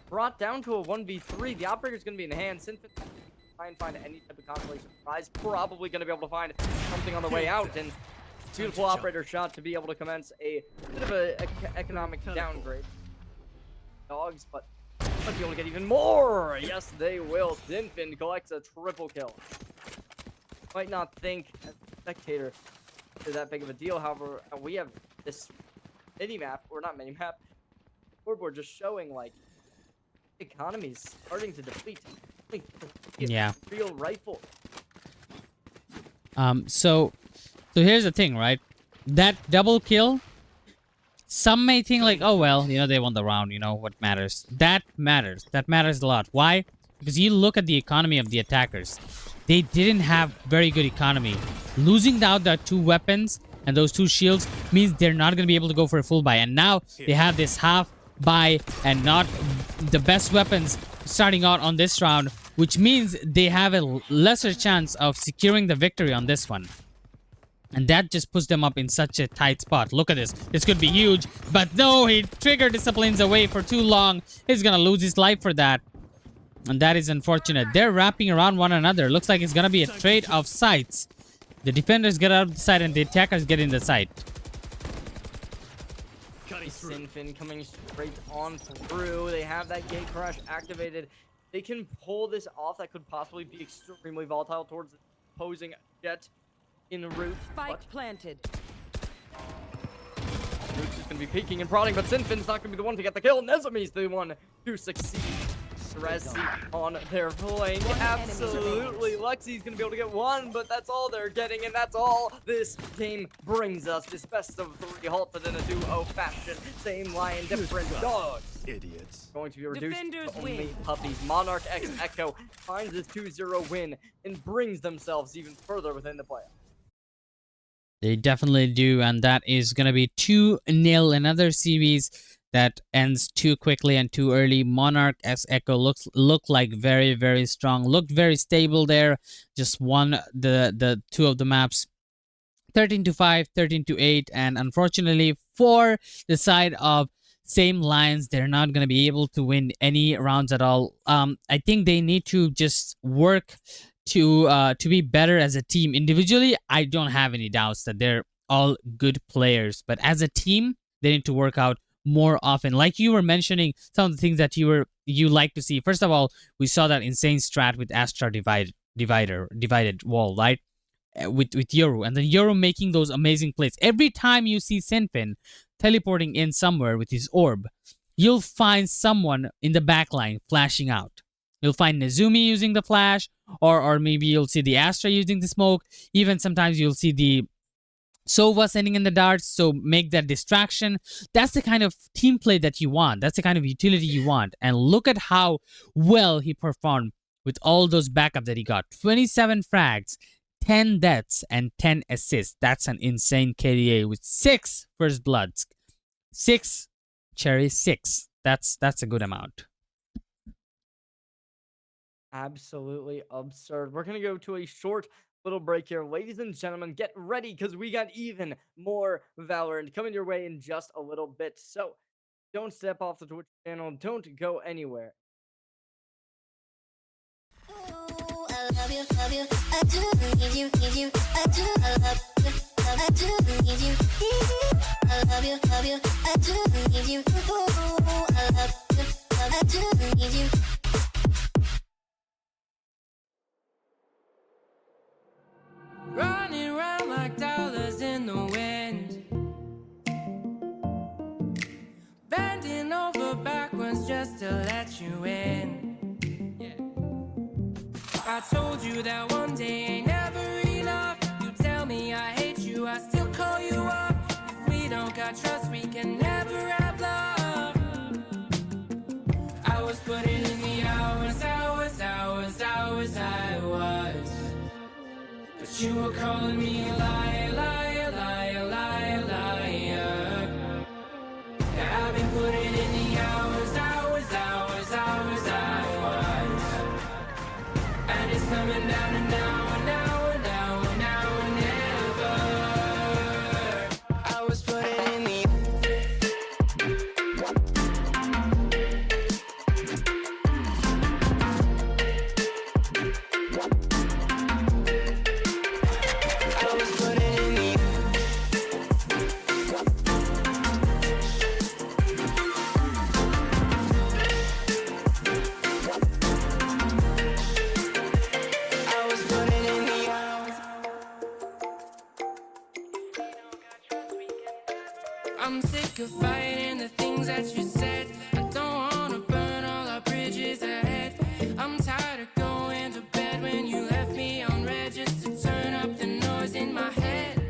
Brought down to a 1v3. The operator's going to be in hand. Sinfin try and find any type of consolation prize. Probably going to be able to find something on the way out. And beautiful operator shot to be able to commence a bit of an economic downgrade. Dogs, but might be able to get even more. Yes, they will. Sinfin collects a triple kill. Might not think as a spectator is that big of a deal. However, we have this mini-map, or not mini-map, scoreboard just showing like economies starting to deplete. Yeah. Real rifle. So here's the thing, right? That double kill, some may think like, oh well, you know, they won the round, you know, what matters? That matters. That matters a lot. Why? Because you look at the economy of the attackers. They didn't have very good economy. Losing out that 2 weapons and those 2 shields means they're not going to be able to go for a full buy. And now they have this half buy and not the best weapons starting out on this round, which means they have a lesser chance of securing the victory on this one. And that just puts them up in such a tight spot. Look at this. This could be huge. But no, he trigger disciplines away for too long. He's going to lose his life for that. And that is unfortunate. They're wrapping around one another. Looks like it's going to be a trade of sights. The defenders get out of the side and the attackers get in the side. Sinfin coming straight on through. They have that gate crash activated. They can pull this off. That could possibly be extremely volatile towards the opposing jet in route. Spike planted. Luxe is going to be peeking and prodding, but Sinfin's not going to be the one to get the kill. Nezumi's the one to succeed. Resi on their flank. Absolutely. Luxie's going to be able to get 1, but that's all they're getting, and that's all this game brings us. This best of 3 halted in a duo fashion. Same lion, different dogs. Idiots. Going to be reduced Defenders to only win. puppies. Monarch x Echo finds this 2-0 win and brings themselves even further within the playoffs. They definitely do, and that is going to be 2-0. Another series that ends too quickly and too early. Monarch x Echo looked like very, very strong. Looked very stable there. Just won the 2 of the maps. 13-5, 13-8, and unfortunately for the side of same Lions, they're not going to be able to win any rounds at all. I think they need to just work to be better as a team. Individually, I don't have any doubts that they're all good players, but as a team, they need to work out more often. Like you were mentioning, some of the things that you like to see. First of all, we saw that insane strat with Astra divided wall, right? With Yoru, and then Yoru making those amazing plays. Every time you see Sinfin teleporting in somewhere with his orb, you'll find someone in the backline flashing out. You'll find Nezumi using the flash, or maybe you'll see the Astra using the smoke. Even sometimes you'll see the Sova sending in the darts, so make that distraction. That's the kind of team play that you want. That's the kind of utility you want. And look at how well he performed with all those backup that he got. 27 frags, 10 deaths, and 10 assists. That's an insane KDA with 6 first bloods. 6, Cherry, 6. That's a good amount. Absolutely absurd. We're going to go to a short little break here. Ladies and gentlemen, get ready because we got even more Valorant coming your way in just a little bit. So don't step off the Twitch channel. Don't go anywhere. Ooh, I love you, I do need you, I do, I love you, I do need you, I love you, I do need you, ooh, I love you, I do need you. Running around like dollars in the wind, bending over backwards just to let you in. Yeah. I told you that one day ain't never enough. You tell me I hate you, I still call you up. If we don't got trust, we can never have love. I was putting in the hours, you were calling me a liar, liar, liar, liar, liar. Yeah, I've been putting in the hours, hours, hours, hours, hours. And it's coming down to now, and now, and now, and now, and never. I was putting in the I'm sick of fighting the things that you said. I don't wanna burn all our bridges ahead. I'm tired of going to bed when you left me on red just to turn up the noise in my head.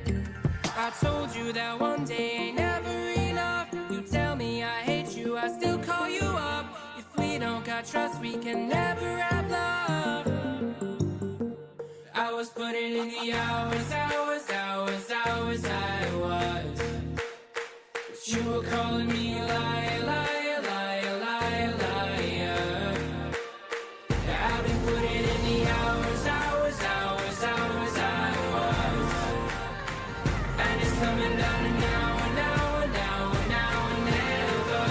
I told you that one day ain't never enough. You tell me I hate you, I still call you up. If we don't got trust, we can never have love. I was putting in the hours, hours, hours, hours, I was. You were calling me a liar, liar, liar, liar, liar. Yeah, I've been putting in the hours, hours, hours, hours, hours. And it's coming down to now, and now, and now, and now, and never.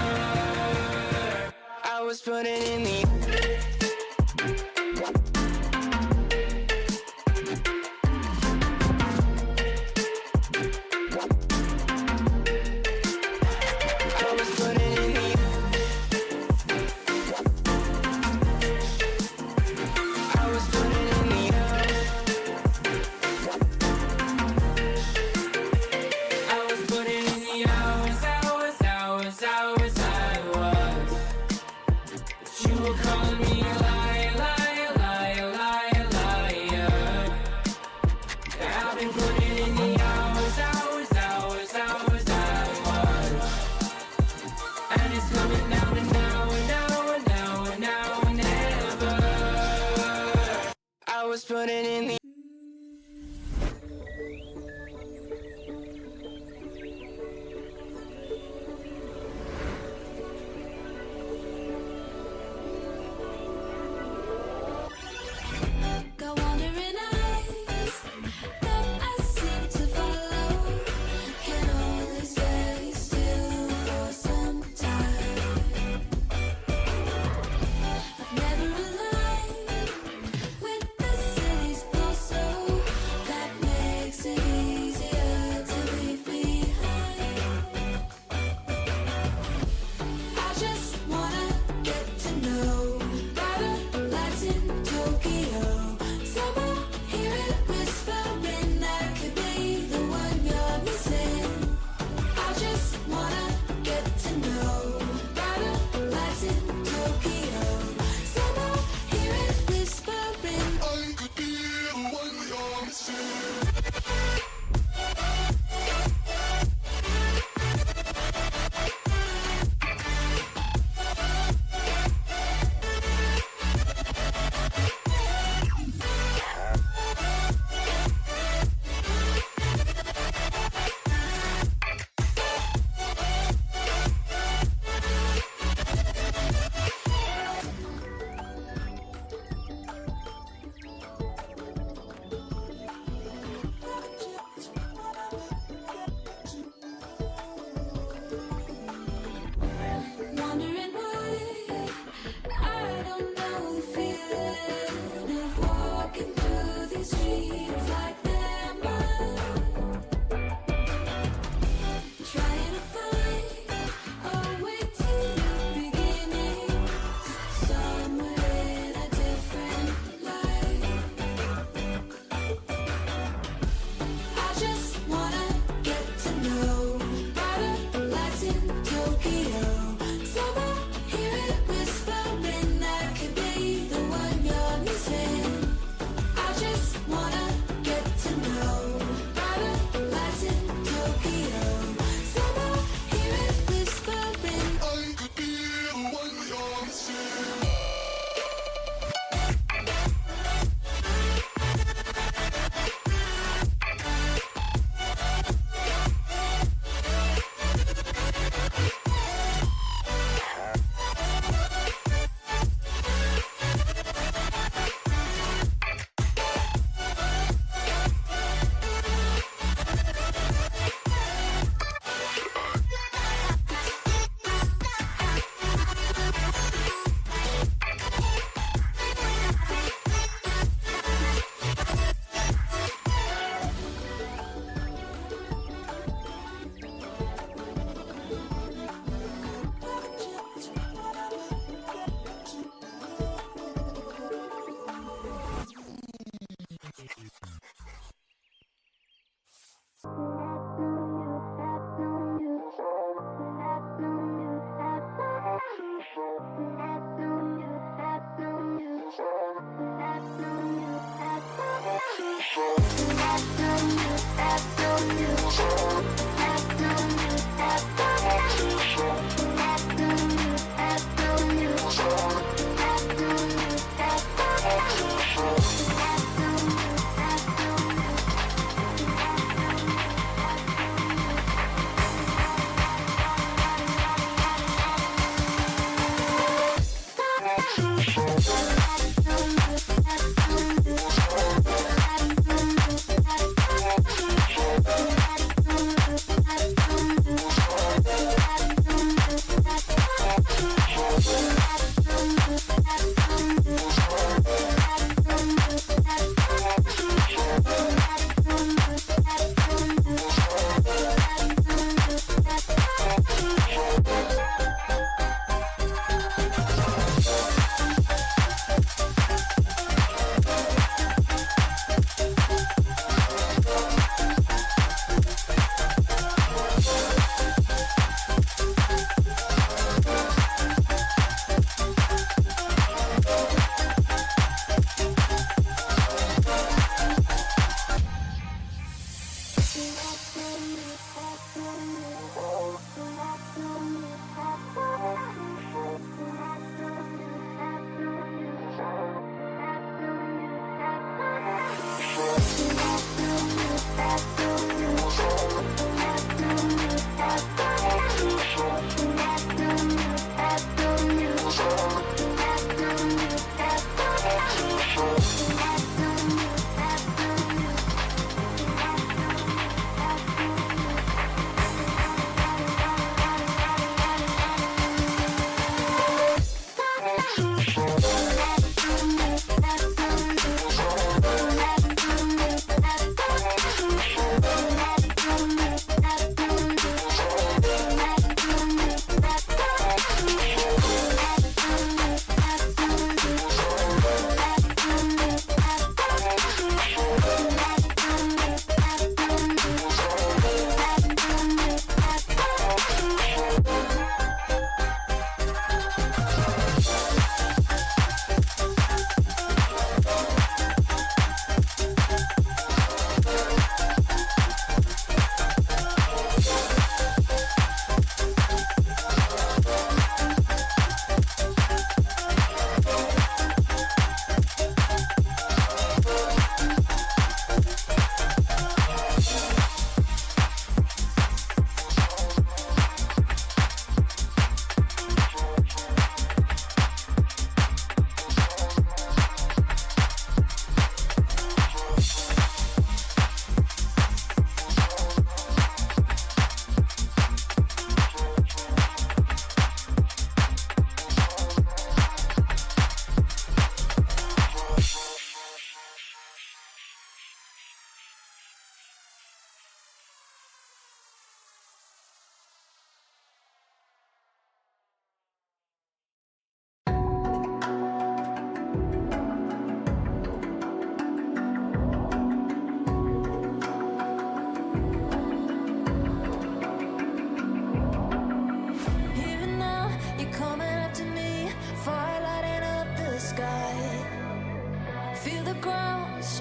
I was putting in the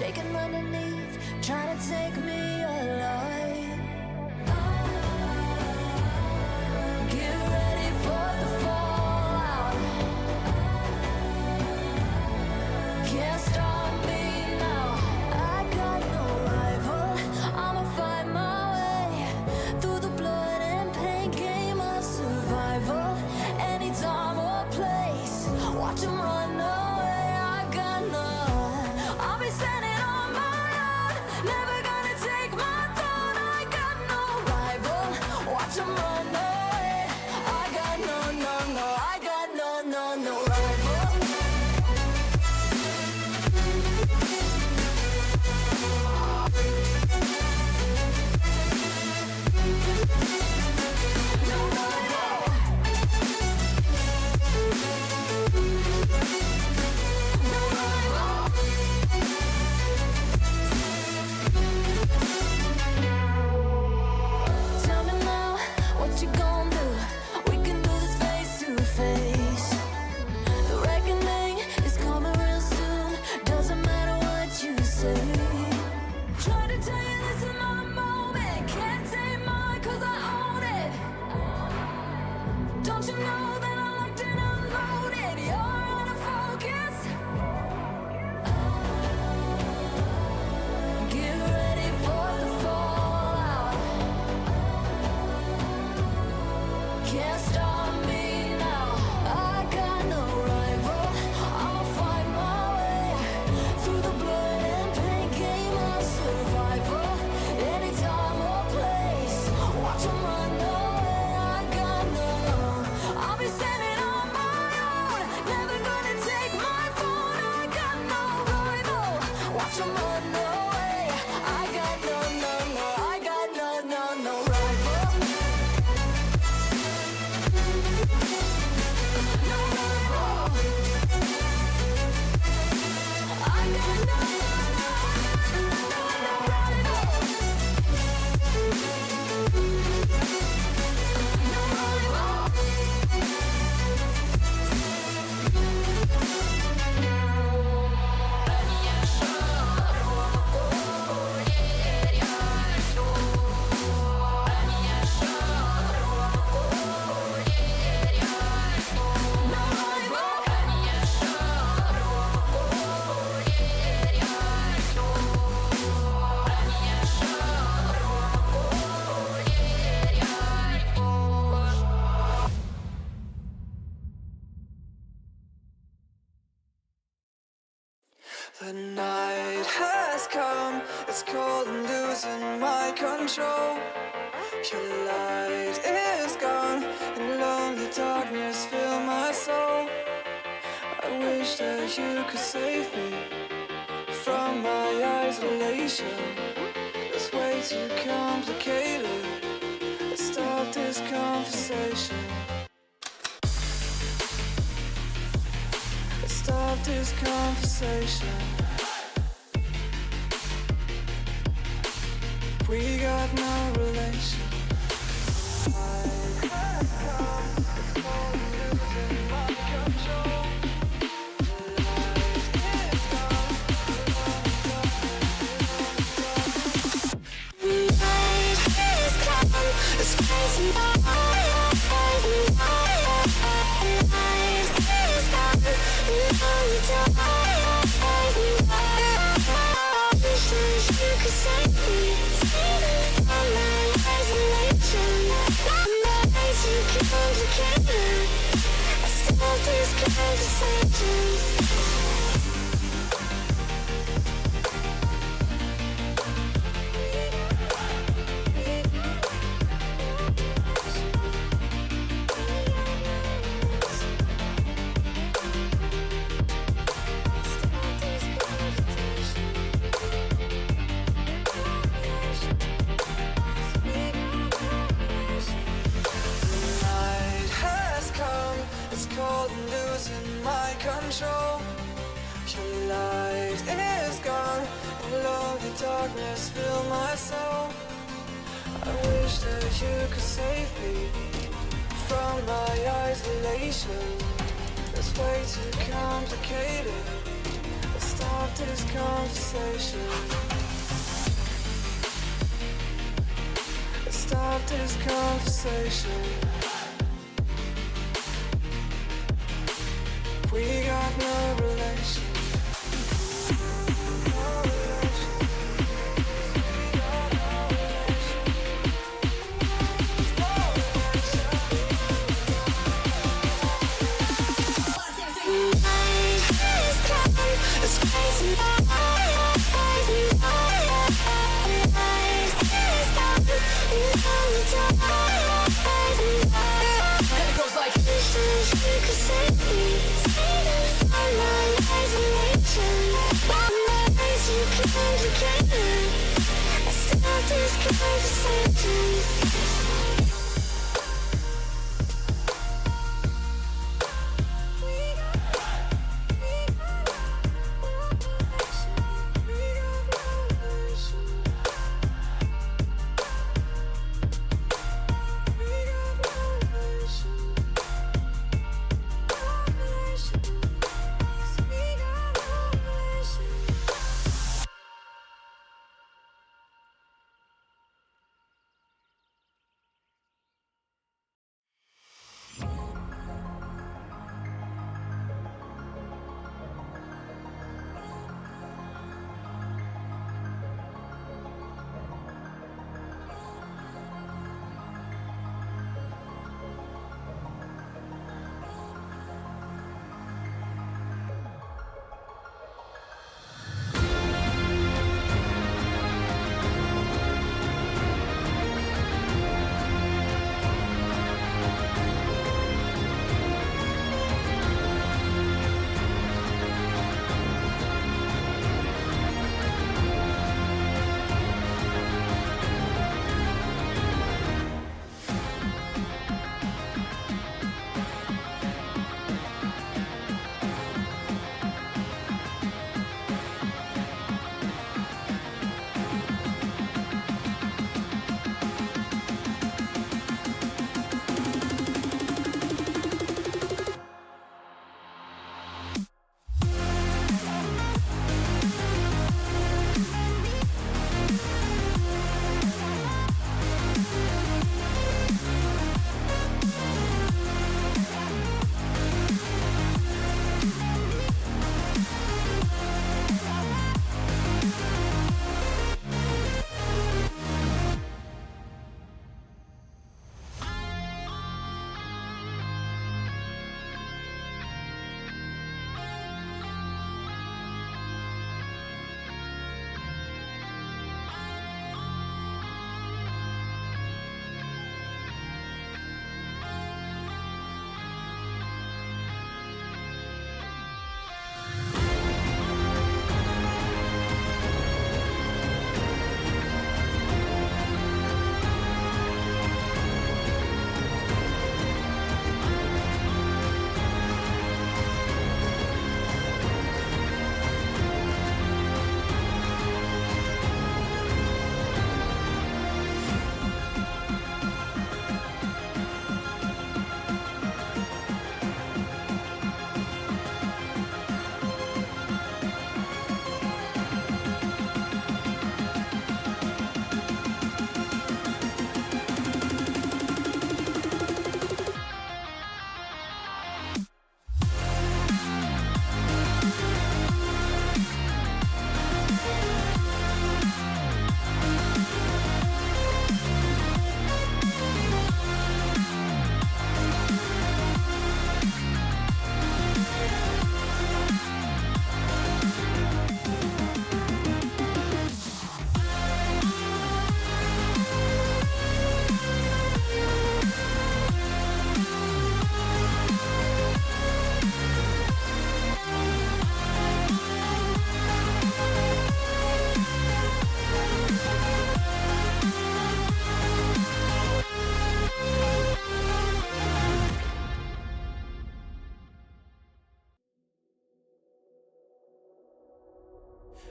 shaking underneath, trying to take me alive. Get ready for the fallout. Can't stop me now. I got no rival. I'ma find my way through the blood and pain game of survival. Any time or place, watch 'em run away. I got none. I'll be standing on my own, never gonna take my throne. I got no rival. Watch 'em run away. I got no, I got no rival. No rival. The night has come, it's cold and losing my control. Your light is gone, and lonely darkness fill my soul. I wish that you could save me from my isolation. It's way too complicated. Let's stop this conversation. Let's stop this conversation. We got no relation. It's crazy. Your light is gone, and lonely darkness fill my soul. I wish that you could save me from my isolation. It's way too complicated. Let's stop this conversation. Let's stop this conversation. We got no relation. No relation. We got no relation. No relation. It's crazy.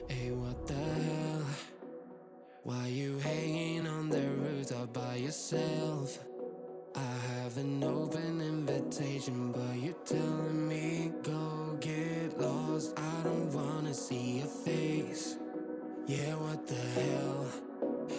Hey, what the hell? Why you hanging on the rooftop by yourself? I have an open invitation, but you're telling me go get lost. I don't wanna see your face. Yeah, what the hell?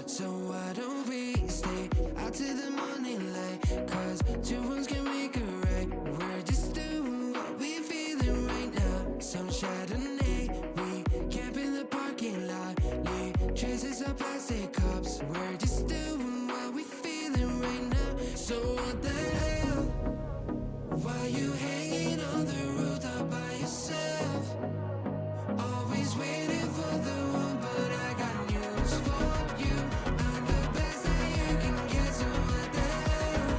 So why don't we stay out till the morning light? Cause two wrongs can make a right. We're just doing what we feeling right now. Some Chardonnay, we camp in the parking lot. Leave traces of plastic cups. We're just doing what we feeling right now. So what the hell? Why you hanging on the rooftop by yourself? Always waiting for the one, but I got news for you. I'm the best that you can get, so what the hell?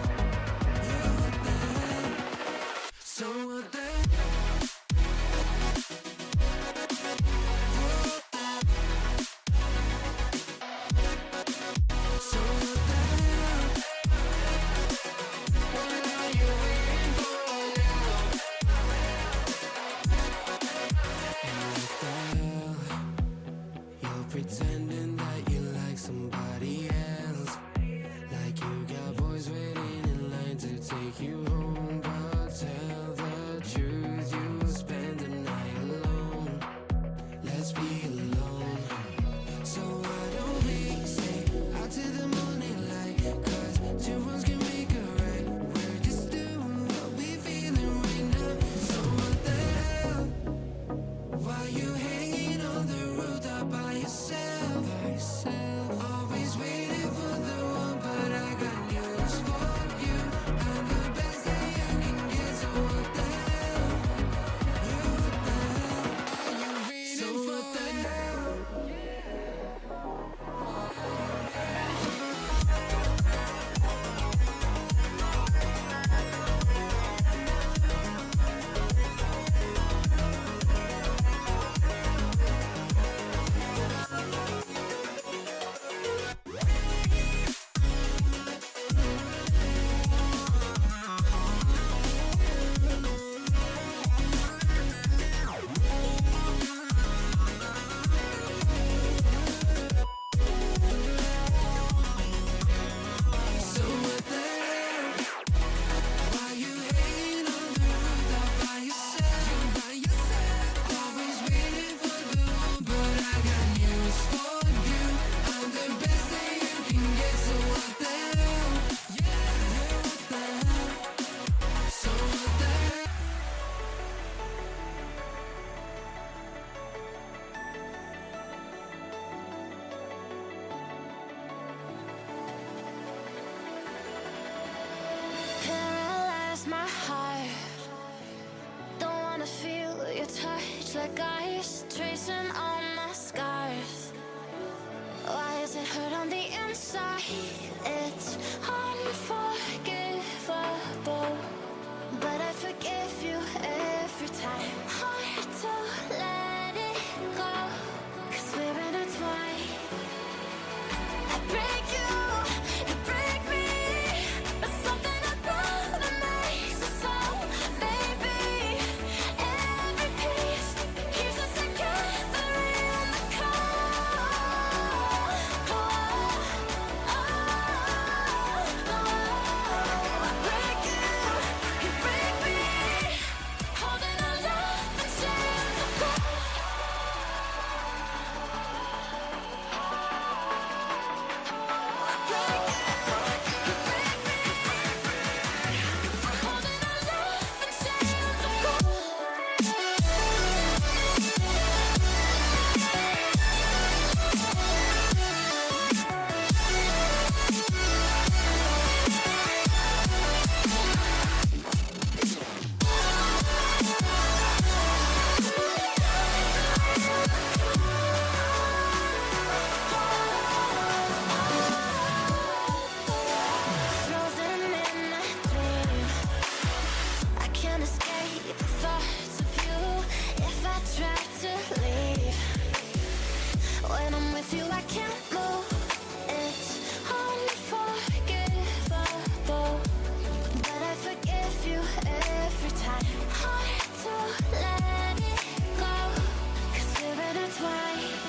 Yeah, what the hell? So what the hell? So what the hell? What are you waiting for now? And what the hell? You're pretending that you like somebody else. Like you got boys waiting in line to take you home. But tell the truth, you'll spend the night alone. Let's be alone. So why don't we stay out till the morning light? Cause two wrongs can make a right. We're just doing what we feeling right now. So what the hell? Why you hanging on the rooftop by yourself? Always waiting for the one, but I got news for you. I'm the best that you can get, so what the hell? Yeah, what the hell? Are you ready so what the hell? So what the hell? Why you hanging on the rooftop by yourself? Always waiting for the one, but I got news for you. I'm the best that you can get, so what the hell? Yeah, what the hell? So what the hell? Paralyze my heart. Don't wanna feel your touch like ice, tracing all my scars. Why does it hurt on the inside? It's unforgivable, but I forgive you every time. Hard to let it go, 'cause we're intertwined. I break you break me, but something about it makes us so. Baby, every piece keeps us together in the cold. I break you break me, holding our love in chains of gold. Frozen in my dream, I can't escape the thoughts of you. If I try to leave, when I'm with you I can't move. It's unforgivable, but I forgive you every time. Hard to let it go, 'cause we're intertwined.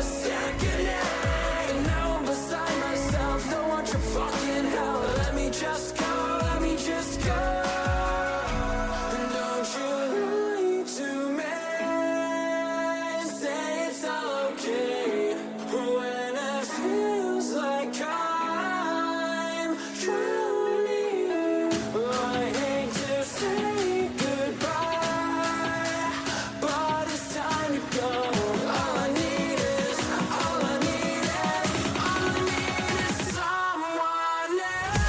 just say goodnight. And now I'm beside myself, don't want your fucking help. Let me just go, let me just go. And don't you lie to me, say it's all okay. When it feels like I'm drowning, I hate to say goodbye, but it's time to go. All I need is, all I need is, all I need is someone else.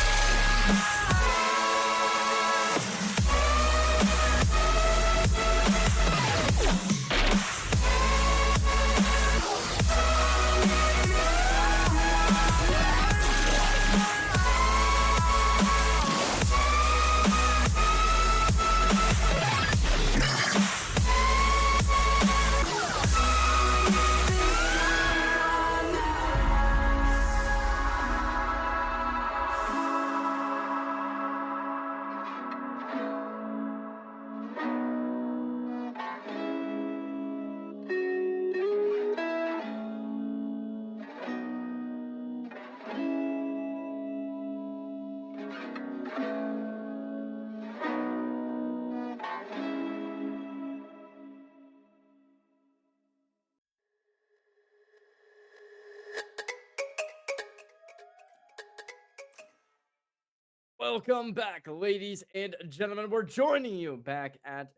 Welcome back, ladies and gentlemen. We're joining you back at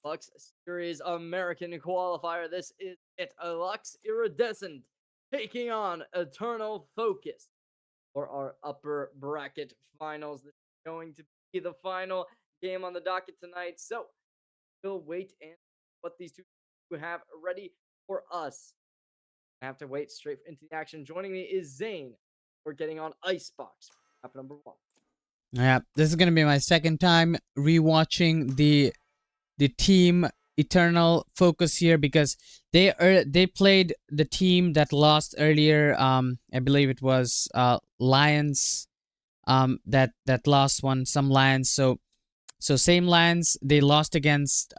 Lux Series American Qualifier. This is it, Lux Iridescent taking on Eternal Focus for our upper bracket finals. This is going to be the final game on the docket tonight. So we'll wait and what these two have ready for us. I have to wait straight into the action. Joining me is Zane. We're getting on Icebox, map number 1. Yeah, this is gonna be my second time rewatching the team Eternal Focus here because they played the team that lost earlier. I believe it was Lions. That lost some Lions. So same Lions. They lost against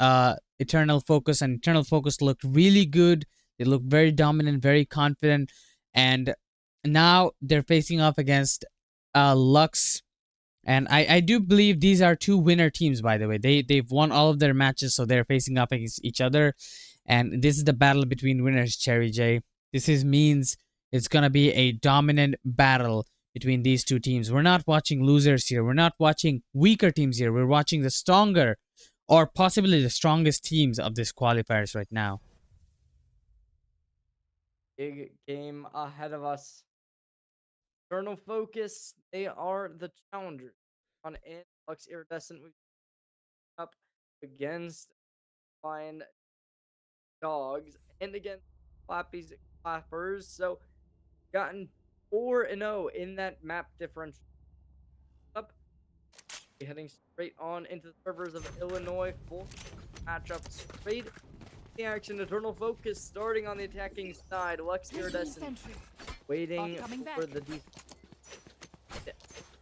Eternal Focus, and Eternal Focus looked really good. They looked very dominant, very confident, and now they're facing off against Luxe. And I do believe these are two winner teams, by the way. They've won all of their matches, so they're facing up against each other. And this is the battle between winners, Cherry J. Means it's gonna be a dominant battle between these two teams. We're not watching losers here. We're not watching weaker teams here. We're watching the stronger or possibly the strongest teams of this qualifiers right now. Big game ahead of us. Eternal Focus, they are the challengers. On in Lux Iridescent, we up against Flying Dogs and against Flappy's Clappers. So gotten 4-0 in that map differential. Up, heading straight on into the servers of Illinois. Full matchup straight. The action, Eternal Focus starting on the attacking side. Lux Iridescent waiting for the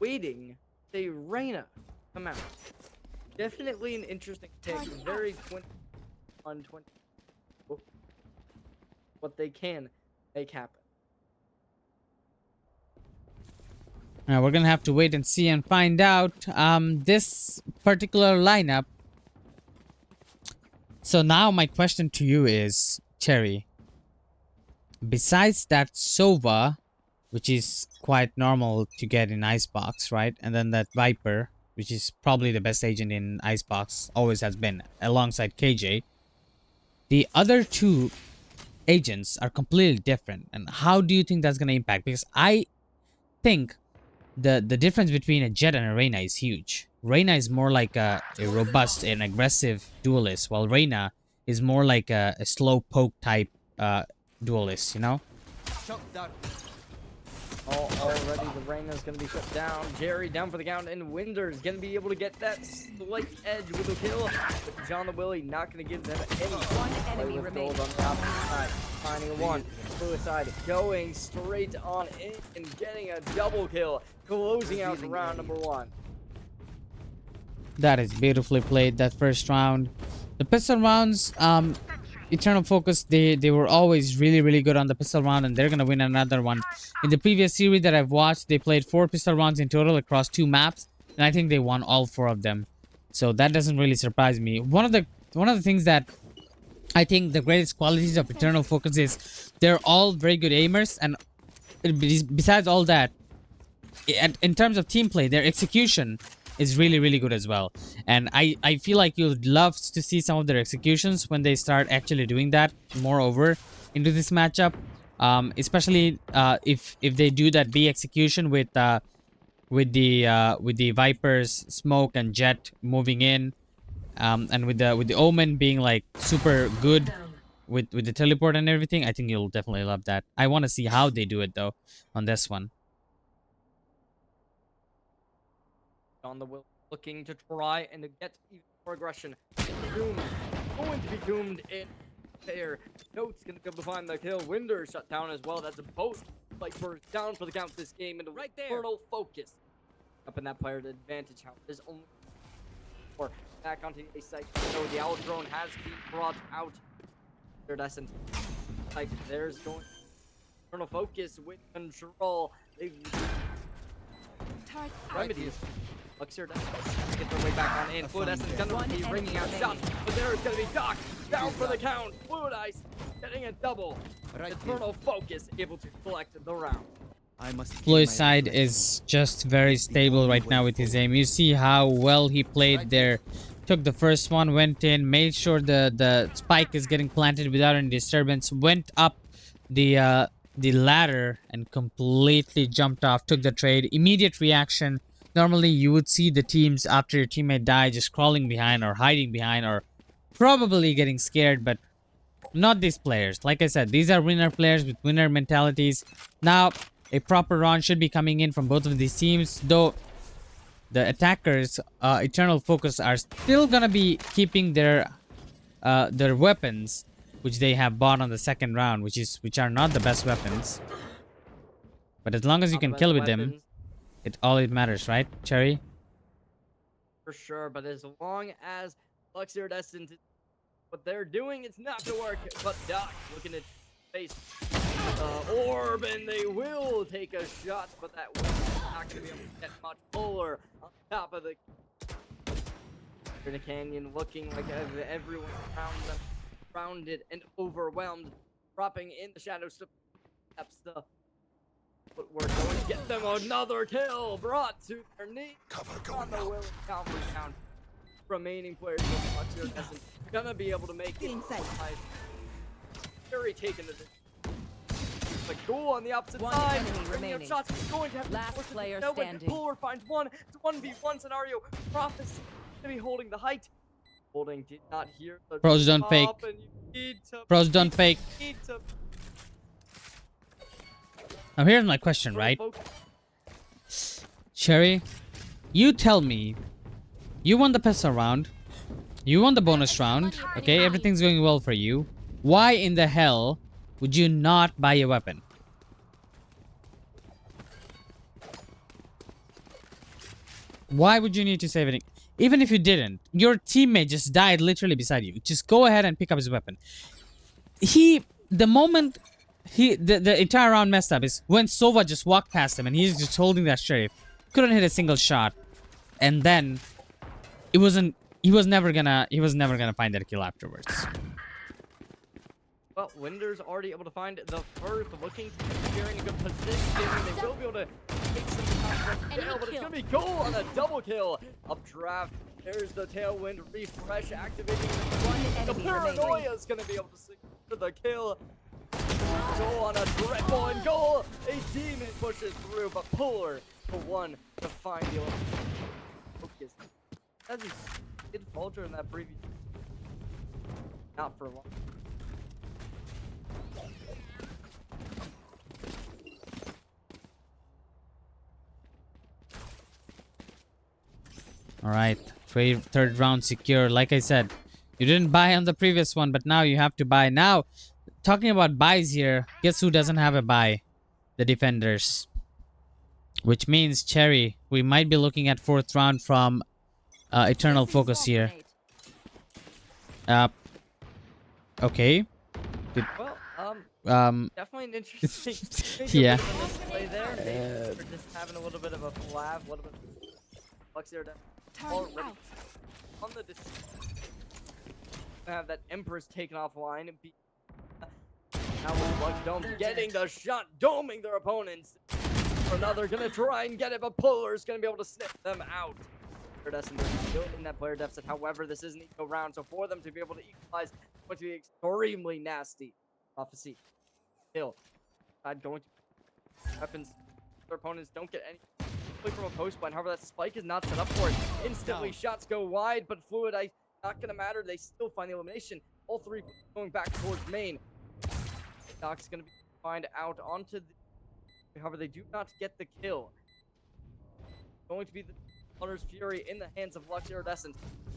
waiting. Say Reyna come out. Definitely an interesting pick. Very 20 on 20. What they can make happen. Now we're gonna have to wait and see and find out this particular lineup. So now my question to you is, Cherry, besides that Sova, which is quite normal to get in Icebox, right? And then that Viper, which is probably the best agent in Icebox, always has been, alongside KJ. The other two agents are completely different. And how do you think that's going to impact? Because I think the difference between a Jet and a Reyna is huge. Reyna is more like a robust and aggressive duelist, while Reyna is more like a slow poke type duelist, you know? Already the Reyna's going to be shut down. Jerry down for the count, and Winder's going to be able to get that slight edge with a kill. But John the Willie not going to give them any. One enemy remains. On the opposite side. Finding one. Suicide going straight on in and getting a double kill. Closing out round number 1. That is beautifully played, that first round. The pistol rounds, Eternal Focus, they were always really good on the pistol round, and they're gonna win another one. In the previous series that I've watched, they played 4 pistol rounds in total across 2 maps, and I think they won all 4 of them. So that doesn't really surprise me. One of the things that I think the greatest qualities of Eternal Focus is they're all very good aimers, and besides all that, in terms of team play, their execution is really good as well. And I feel like you'd love to see some of their executions when they start actually doing that moreover into this matchup, especially if they do that B execution with the Vipers, Smoke, and Jet moving in, and with the Omen being like super good with the teleport and everything. I think you'll definitely love that. I want to see how they do it though on this one. On the will, looking to try and to get even more aggression. Doomed. Going to be doomed in there. Note's gonna be able to find the kill. Winder shut down as well. That's both Vipers down for the count this game. And right there. Eternal Focus. Up in that player to advantage. How there's only 4 back onto the A site. So the Owl drone has been brought out. Iridescent. Like there's going Eternal Focus with control. They've remedies. Luxer does get their way back on in. Fluid Essence gonna be ringing out shots, but there is gonna be Doc down for the count. Fluid Ice getting a double. Eternal Focus able to collect the round. Fluid side is just very stable right now with his aim. You see how well he played there. Took the first one, went in, made sure the spike is getting planted without any disturbance. Went up the ladder and completely jumped off. Took the trade. Immediate reaction. Normally, you would see the teams after your teammate died just crawling behind or hiding behind or probably getting scared, but not these players. Like I said, these are winner players with winner mentalities. Now, a proper round should be coming in from both of these teams, though the attackers, Eternal Focus, are still gonna be keeping their weapons, which they have bought on the second round, which are not the best weapons. But as long as you can kill with them, it matters, right, Cherry? For sure, but as long as Lux Iridescent, what they're doing, it's not gonna work. But Doc looking at face orb, and they will take a shot, but that will not gonna be able to get much fuller on top of the canyon, looking like everyone around them surrounded and overwhelmed, dropping in the shadows to steps the. But we're going to get them another kill, brought to their knee. Cover On going the out. will counter down. Remaining players with Lux Iridescent gonna be able to make it. Very taken to this. The goal on the opposite One side. enemy Bringing up remaining. shots. Going to have to Last force it to player know when standing. Puller finds one. It's a 1v1 scenario. Prophecy gonna be holding the height. Holding did not hear the Pros don't fake. drop, and you need to- Pros don't fake. you need to Now here's my question, right? focus. Cherry, you tell me, you won the pistol round, you won the bonus round, okay, everything's going well for you. Why in the hell would you not buy a weapon? Why would you need to save it? Even if you didn't, your teammate just died literally beside you. Just go ahead and pick up his weapon. The moment the entire round messed up is when Sova just walked past him and he's just holding that sheriff. Couldn't hit a single shot. And then he was never gonna find that kill afterwards. Well, Winder's already able to find the first, looking to be securing a good position. They will be able to take some time from jail, but it's going to be goal on a double kill. Updraft, there's the Tailwind refresh activating. The Paranoia is going to be able to secure the kill. Goal on a triple and goal. A demon pushes through, but Puller the one to find the focus. As he did falter in that previous. Not for long. Alright, third round secure. Like I said, you didn't buy on the previous one, but now you have to buy. Now, talking about buys here, guess who doesn't have a buy? The defenders. Which means, Cherry, we might be looking at fourth round from Eternal Focus here. Okay. Well, definitely an interesting Yeah. bit of a misplay there. They were just having a little bit of a flab, a little bit Luxe here already on the have that Empress taken offline and be now Luxe Dome getting the shot, doming their opponents. For another, gonna try and get it, but Polar's gonna be able to sniff them out. Iridescent still in that player deficit. However, this is an eco round, so for them to be able to equalize, it's going to be extremely nasty. Prophecy, kill. Side going to weapons. Their opponents don't get any play from a post point. However, that spike is not set up for it. Instantly, shots go wide, but Fluid Ice not gonna matter. They still find the elimination. All three going back towards main. Doc's gonna be find out onto the. However, they do not get the kill. Going to be the Hunter's Fury in the hands of Luxe Iridescent.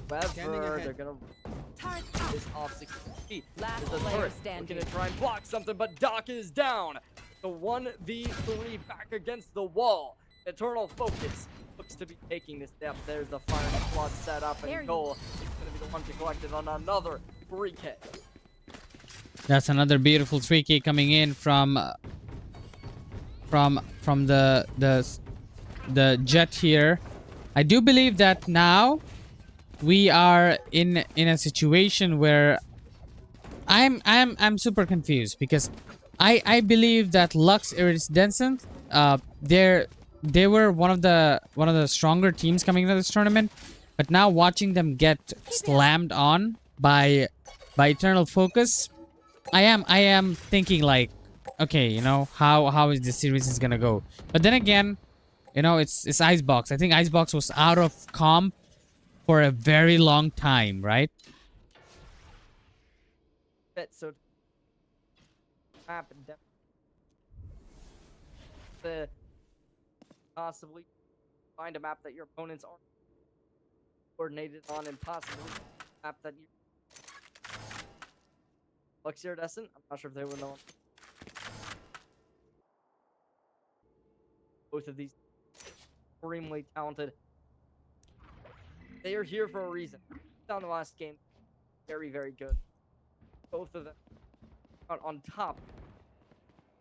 However, they're gonna this off 60 feet. Last There's a player turret standing. looking to try and block something, but Doc is down. The 1v3 back against the wall. Eternal Focus looks to be taking this step. There's the fire squad set up, and Goal is going to be the one to collect it on another 3K. That's another beautiful 3K coming in from the Jet here. I do believe that now we are in a situation where I'm super confused, because I believe that Luxe Iridescent they were one of the stronger teams coming into this tournament, but now watching them get slammed on by Eternal Focus, I am thinking like, okay, you know, how is this series is gonna go? But then again, you know, it's Icebox. I think Icebox was out of comp for a very long time, right? So happen the possibly find a map that your opponents are coordinated on, and possibly a map that you Luxe Iridescent. I'm not sure if they would know. Both of these extremely talented. They are here for a reason. Down the last game, very, very good. Both of them out on top.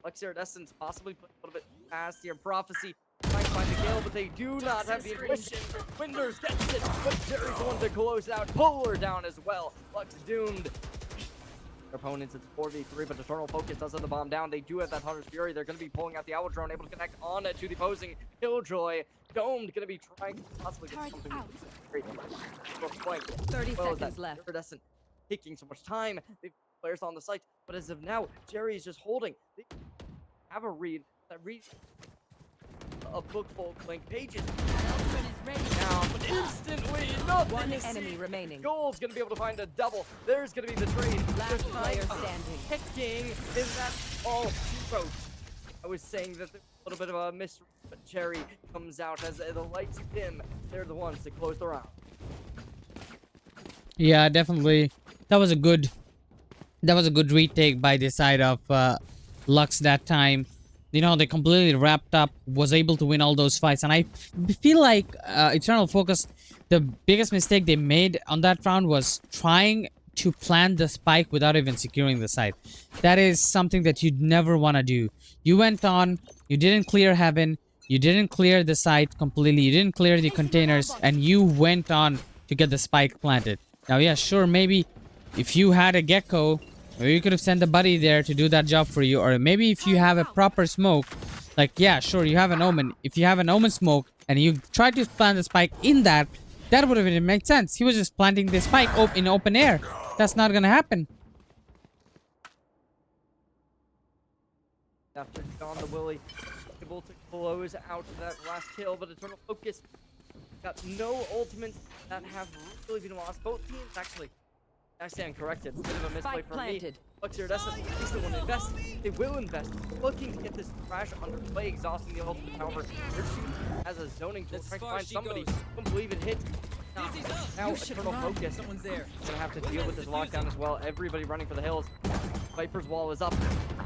Luxe Iridescent possibly put a little bit past here. Prophecy trying to find the kill, but they do not have the information. Winders gets it, but Jerry's the one to close out. Polar down as well. Luxe doomed. Their opponents, it's 4v3, but Eternal Focus does have the bomb down. They do have that Hunter's Fury. They're going to be pulling out the Owl Drone, able to connect on to the opposing Killjoy. Domed going to be trying to possibly get something great. 30 seconds left. Iridescent taking so much time. They've players on the site, but as of now, Jerry is just holding. They have a read that reads a book full of blank pages. Now, but instantly, nothing. One enemy remaining. Goal's gonna be able to find a double. There's gonna be the trade. Last player standing. Picking, and that's all she wrote. I was saying that there's a little bit of a mystery, but Jerry comes out as the lights dim. They're the ones to close the round. Yeah, definitely. That was a good retake by the side of Luxe that time. You know, they completely wrapped up, was able to win all those fights. And I feel like Eternal Focus, the biggest mistake they made on that round was trying to plant the spike without even securing the site. That is something that you'd never want to do. You went on, you didn't clear heaven, you didn't clear the site completely, you didn't clear the containers, and you went on to get the spike planted. Now, yeah, sure, maybe if you had a Gecko, or you could have sent a buddy there to do that job for you. Or maybe if you have a proper smoke, like, yeah, sure, you have an Omen. If you have an Omen smoke and you try to plant the spike in that, that would have made sense. He was just planting the spike in open air. That's not gonna happen. After John the Willy able to close out that last kill, but Eternal Focus got no ultimates that have really been lost. Both teams actually. I stand corrected. Bit of a misplay for me. Luxe Iridescent, they still want to invest. They will invest. Looking to get this crash underway, exhausting the ultimate. However, their team has a zoning tool, trying to find somebody. Don't believe it hit. Now Eternal Focus. Someone's there. Gonna have to deal with this lockdown as well. Everybody running for the hills. Viper's wall is up.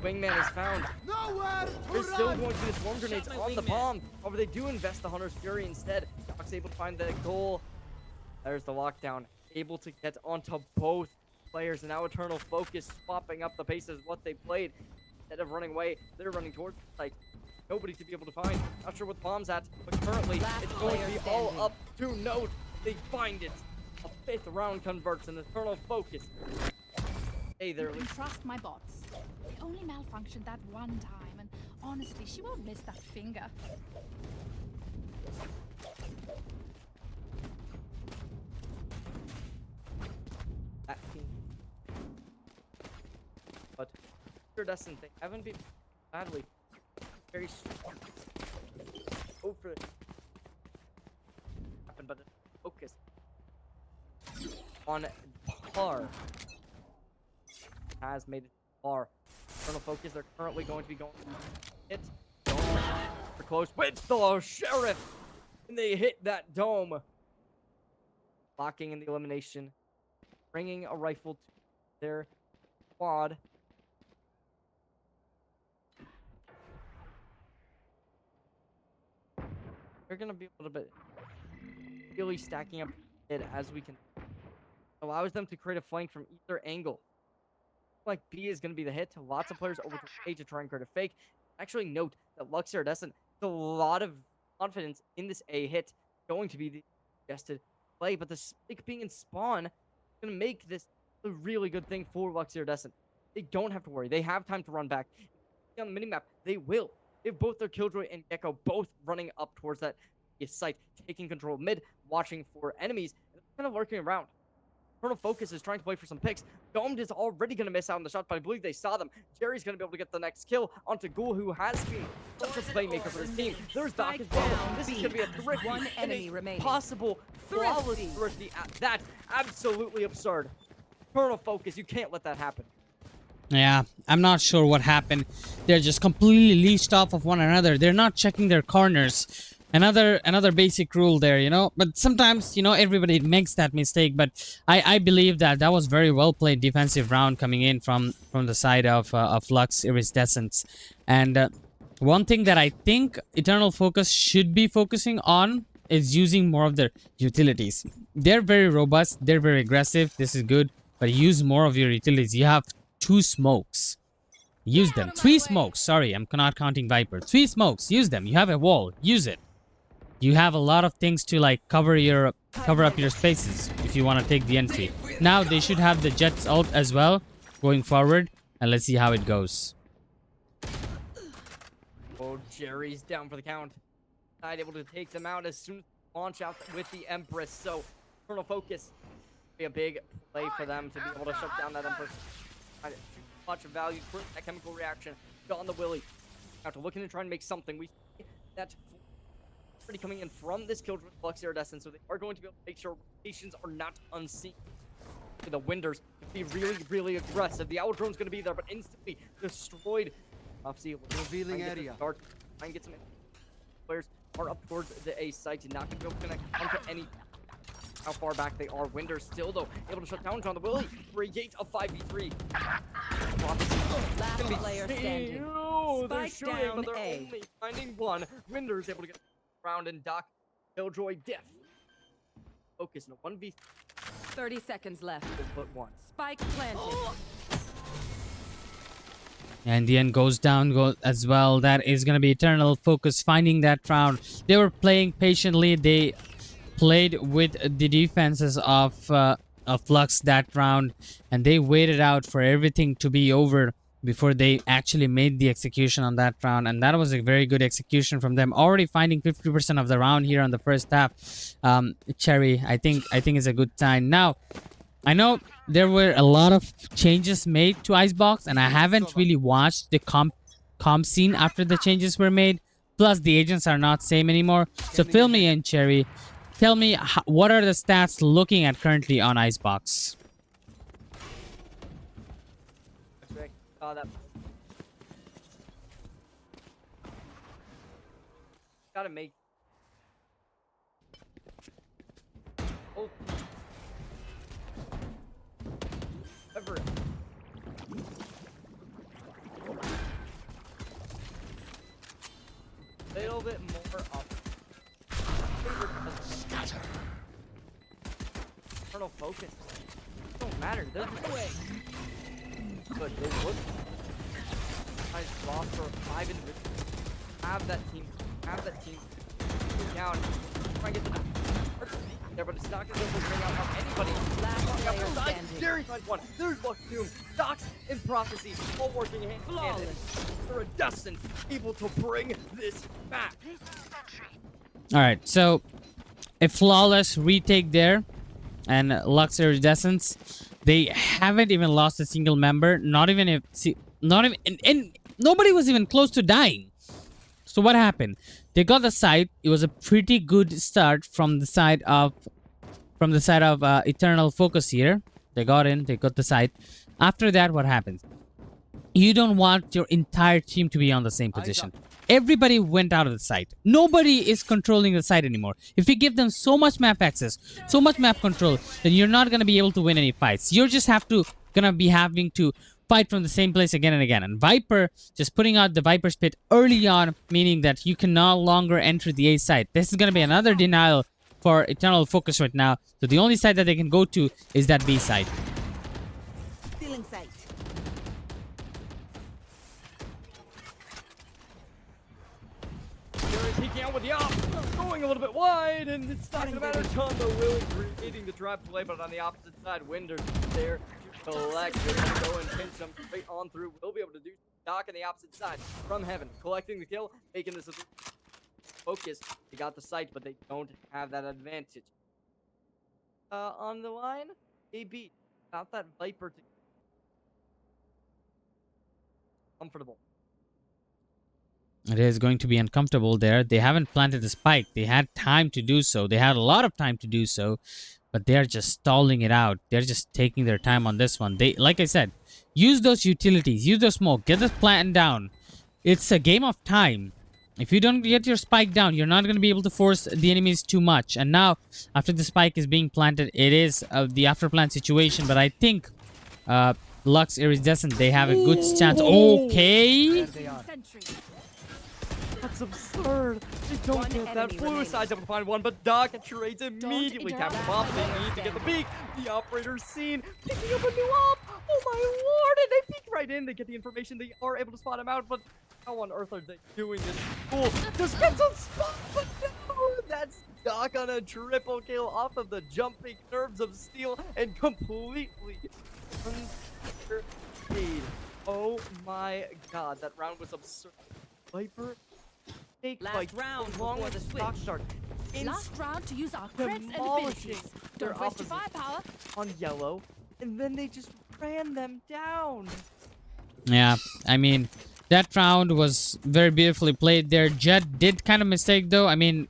Wingman is found. There's still going to be the swarm grenades on the bomb. However, they do invest the Hunter's Fury instead. Doc's able to find the goal. There's the lockdown. Able to get onto both players, and now Eternal Focus swapping up the paces what they played. Instead of running away, they're running towards the site. Nobody to be able to find. Not sure what the bomb's at, but currently it's going to be all up to Note. They find it. A 5th round converts an Eternal Focus. Hey there, You can trust my bots. They only malfunctioned that one time, and honestly, she won't miss that finger. that team. But iridescent, they haven't been badly. Very strong. Go for it. But focus on par. Has made it far. Eternal Focus, they're currently going to be going hit. For close with the Sheriff. And they hit that dome. Locking in the elimination. Bringing a rifle to their quad. They're going to be a little bit really stacking up it as we can. Allows them to create a flank from either angle. Like B is going to be the hit. Lots of players over to A to try and create a fake. Actually, note that Luxe Iridescent has a lot of confidence in this A hit. Going to be the suggested play, but the spike being in spawn is going to make this a really good thing for Luxe Iridescent. They don't have to worry. They have time to run back. On the minimap, they will. They have both their Killjoy and Gecko both running up towards that site, taking control of mid, watching for enemies, and kind of lurking around. Eternal Focus is trying to play for some picks. Domed is already going to miss out on the shot, but I believe they saw them. Jerry's going to be able to get the next kill onto Ghoul, who has been such a playmaker for this team. There's Doc as well. This is going to be a thrifty One and enemy a remaining. possible flawless thrifty. That's absolutely absurd. Eternal Focus, you can't let that happen. Yeah, I'm not sure what happened. They're just completely leashed off of one another. They're not checking their corners. Another basic rule there, you know. But sometimes, you know, everybody makes that mistake. But I believe that was very well played defensive round coming in from the side of Luxe Iridescent. And one thing that I think Eternal Focus should be focusing on is using more of their utilities. They're very robust. They're very aggressive. This is good. But use more of your utilities. You have 2 smokes. Use them. 3 smokes. Sorry, I'm not counting Viper. 3 smokes. Use them. You have a wall. Use it. You have a lot of things to like cover up your spaces if you want to take the entry. Now they should have the Jet's ult as well going forward, and let's see how it goes. Oh, Jerry's down for the count. Not able to take them out as soon as they launch out with the Empress. So Eternal Focus be a big play for them to be able to shut down that Empress. Much of value for that chemical reaction. On the Willy. Now to look in and try and make something. We see that already coming in from this kill with Luxe Iridescent, so they are going to be able to make sure rotations are not unseen. The Winders can be really, really aggressive. The Owl Drone's going to be there, but instantly destroyed. Offsea revealing area. Try and get some players are up towards the A site and not going to be able to connect onto any. How far back they are. Winders still, though, able to shut down John the Willy. Create a 5v3. Last player standing. They're Spike shooting, down but they're A. only finding one. Winders able to get around and Doc. Killjoy Diff. Focus in a 1v3. 30 seconds left. Put one. Spike planted. And the end goes down as well. That is going to be Eternal Focus finding that round. They were playing patiently. They played with the defenses of Luxe that round, and they waited out for everything to be over before they actually made the execution on that round, and that was a very good execution from them. Already finding 50% of the round here on the first half. Cherry, I think is a good sign. Now, I know there were a lot of changes made to Icebox, and I haven't really watched the comp scene after the changes were made. Plus, the agents are not same anymore. So fill me in, Cherry. Tell me, what are the stats looking at currently on Icebox? That. Gotta make. Oh. Ever. A little bit more up. Scatter. Eternal Focus. Don't doesn't matter. They're just away. But they look nice roster of 5 individuals. Have that team down. Try and get the there, but it's not going to bring out on anybody. Last player standing. Jerry finds one. There's Luxe Doom. Docs and Prophecy all working hand in hand. Iridescent able to bring this back. All right, so a flawless retake there, and Luxe Iridescence. They haven't even lost a single member. Not even, and nobody was even close to dying. So what happened? They got the site. It was a pretty good start from the side of Eternal Focus here. They got in. They got the site. After that, what happens? You don't want your entire team to be on the same position. Everybody went out of the site. Nobody is controlling the site anymore. If you give them so much map access, so much map control, then you're not gonna be able to win any fights. You're just gonna be having to fight from the same place again and again. And Viper, just putting out the Viper Spit early on, meaning that you can no longer enter the A site. This is going to be another denial for Eternal Focus right now. So the only site that they can go to is that B site. Stealing sight. Jerry peeking out with the op, going a little bit wide, and it's not going to matter a ton, though. Willie creating the trap play, but on the opposite side, Winder's there to collect. They're going to go and pinch them straight on through. We'll be able to do Doc on the opposite side from heaven, collecting the kill, making this a focus. They got the sight, but they don't have that advantage. On the line, AB, not that Viper. Comfortable. It is going to be uncomfortable there. They haven't planted the spike. They had time to do so. They had a lot of time to do so, but they're just stalling it out. They're just taking their time on this one. They, like I said, use those utilities, use the smoke, get the plant down. It's a game of time. If you don't get your spike down, you're not going to be able to force the enemies too much. And now, after the spike is being planted, it is the after plant situation. But I think Luxe Iridescent, they have a good chance. Okay. That's absurd. They don't get that. Blue side's able to find one, but Doc trades immediately. Tap the bomb. They need to get the peek. The operator's seen. Picking up a new op. Oh my lord. And they peek right in. They get the information. They are able to spot him out, but how on earth are they doing this? Cool. Just get some spot, but no. That's Doc on a triple kill off of the jumping nerves of steel and completely unscathed. Oh my god. That round was absurd. Viper. Last round before the switch. Start. Last round to use our creds and Demolishing abilities. their Don't waste your opposition. firepower. On yellow, and then they just ran them down. Yeah, I mean, that round was very beautifully played there. Jet did kind of mistake though. I mean,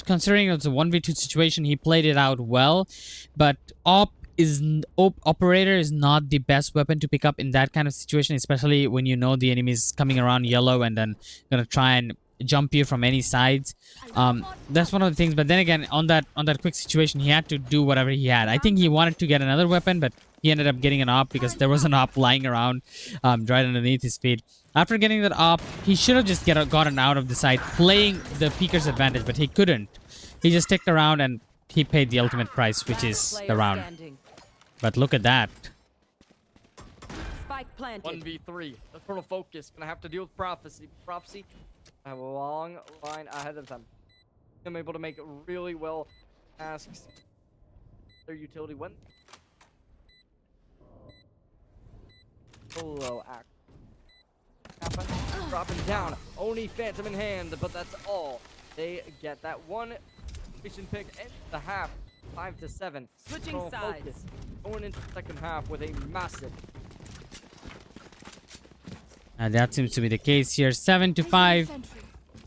considering it was a 1v2 situation, he played it out well. But operator is not the best weapon to pick up in that kind of situation, especially when you know the enemy is coming around yellow and then gonna try and jump you from any sides. That's one of the things. But then again, on that quick situation, he had to do whatever he had. I think he wanted to get another weapon, but he ended up getting an op because there was an op lying around right underneath his feet. After getting that op, he should have just gotten out of the side, playing the peeker's advantage, but he couldn't. He just sticked around and he paid the ultimate price, which is the round. But look at that. Spike planted. 1v3. The total focus. Gonna have to deal with Prophecy. Prophecy have a long line ahead of them. I'm able to make really well tasks. Their utility went. Solo act. Dropping down. Only Phantom in hand, but that's all. They get that one station pick and the half. 5-7. Switching Total sides. focus. Going into the second half with a massive. And that seems to be the case here. 7-5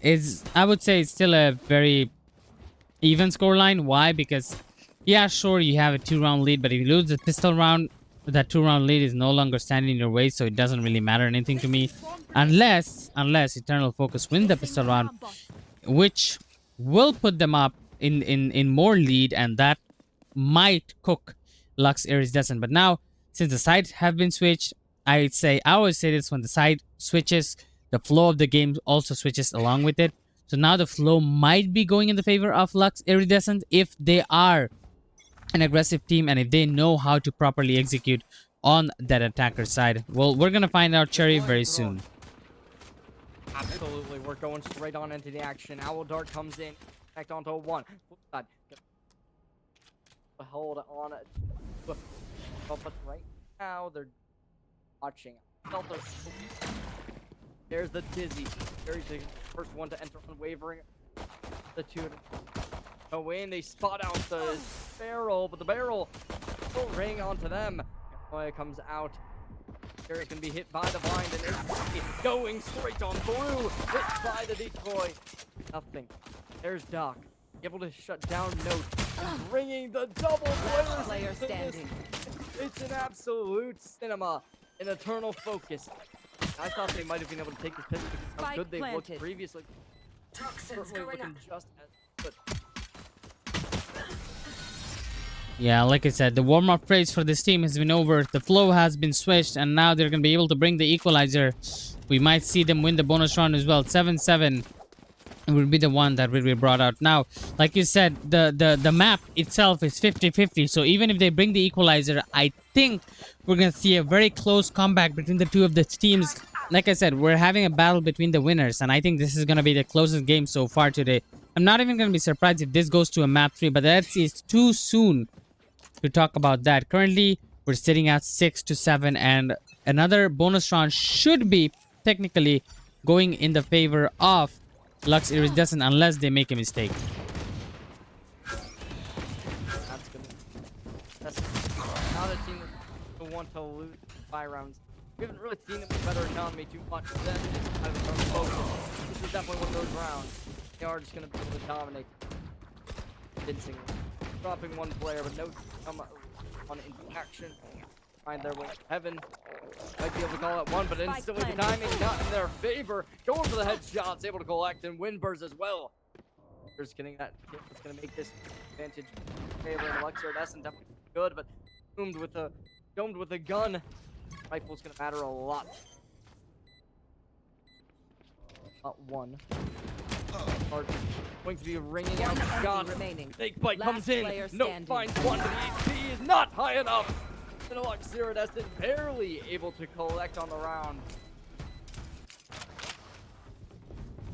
is, I would say, it's still a very even scoreline. Why? Because, yeah, sure, you have a 2-round lead, but if you lose the pistol round, that 2-round lead is no longer standing in your way, so it doesn't really matter anything to me. Unless Eternal Focus win the pistol round, which will put them up in more lead, and that might cook Luxe Iridescent. But now, since the sides have been switched, I always say this, when the side switches, the flow of the game also switches along with it. So now the flow might be going in the favor of Luxe Iridescent if they are an aggressive team, and if they know how to properly execute on that attacker side. Well, we're gonna find out, Cherry, very soon. Absolutely, we're going straight on into the action. Owl Dart comes in, connect onto a one. Flip side. Hold on. But right now, they're watching. There's the Dizzy. There's the first one to enter unwavering. The two go in. They spot out the barrel, but the barrel will ring onto them. It comes out. It's going to be hit by the blind, and it's going straight on through. Hit by the decoy. Nothing. There's Doc. Able to shut down Note. And bringing the double Player standing. It's an absolute cinema. An eternal focus. I thought they might have been able to take this pistol because of how good they looked previously. Certainly looking just as good. Yeah, like I said, the warm-up phase for this team has been over. The flow has been switched, and now they're going to be able to bring the equalizer. We might see them win the bonus round as well. 7-7 will be the one that will be brought out. Now, like you said, the map itself is 50-50. So even if they bring the equalizer, I think we're going to see a very close comeback between the two of the teams. Like I said, we're having a battle between the winners, and I think this is going to be the closest game so far today. I'm not even going to be surprised if this goes to a map 3, but that's it's too soon to talk about that. Currently, we're sitting at 6-7, and another bonus round should be technically going in the favor of Luxe Iridescent unless they make a mistake. That's good. That's not a team that want to lose 5 rounds. We haven't really seen them with better economy too much. Then it's kind of a focus. This is definitely one of those rounds. They are just going to be able to dominate. Convincingly. Dropping one player, but no come on into action. Find their way to heaven. Might be able to call that one, but instantly the timing not in their favor. Going for the headshots, able to collect and win bursts as well. Just getting that kill. It's going to make this advantage favor in Luxe Iridescent definitely good, but domed with a gun. Rifle's going to matter a lot. Not one. Going to be ringing out shots. Snake Bite comes in. No, finds one, but the HP is not high enough. And Luxe Iridescent barely able to collect on the round.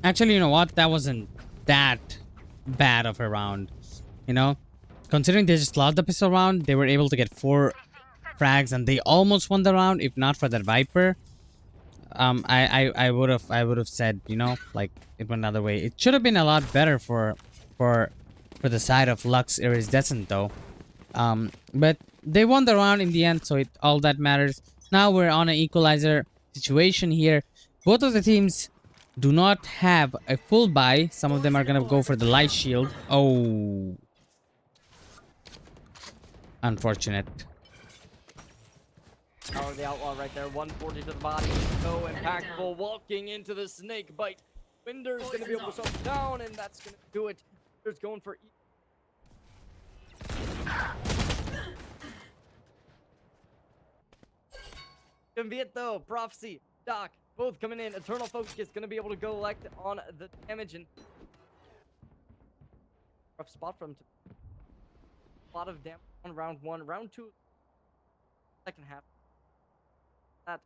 Actually, you know what? That wasn't that bad of a round. You know, considering they just lost the pistol round, they were able to get 4 frags, and they almost won the round. If not for that Viper, I would have said, you know, like it went another way. It should have been a lot better for the side of Luxe Iridescent though. But they won the round in the end, so all that matters. Now we're on an equalizer situation here. Both of the teams do not have a full buy. Some of them are gonna go for the light shield. Oh, unfortunate. Oh, the outlaw right there. 140 to the body. So impactful. Walking into the Snake Bite. Winder's going to be able to shut him down, and that's going to do it. Winder's going for... Gonna be it, though. Prophecy, Doc, both coming in. Eternal Focus going to be able to go elect on the damage, and... rough spot from him. A lot of damage on round 1. Round 2, second half. That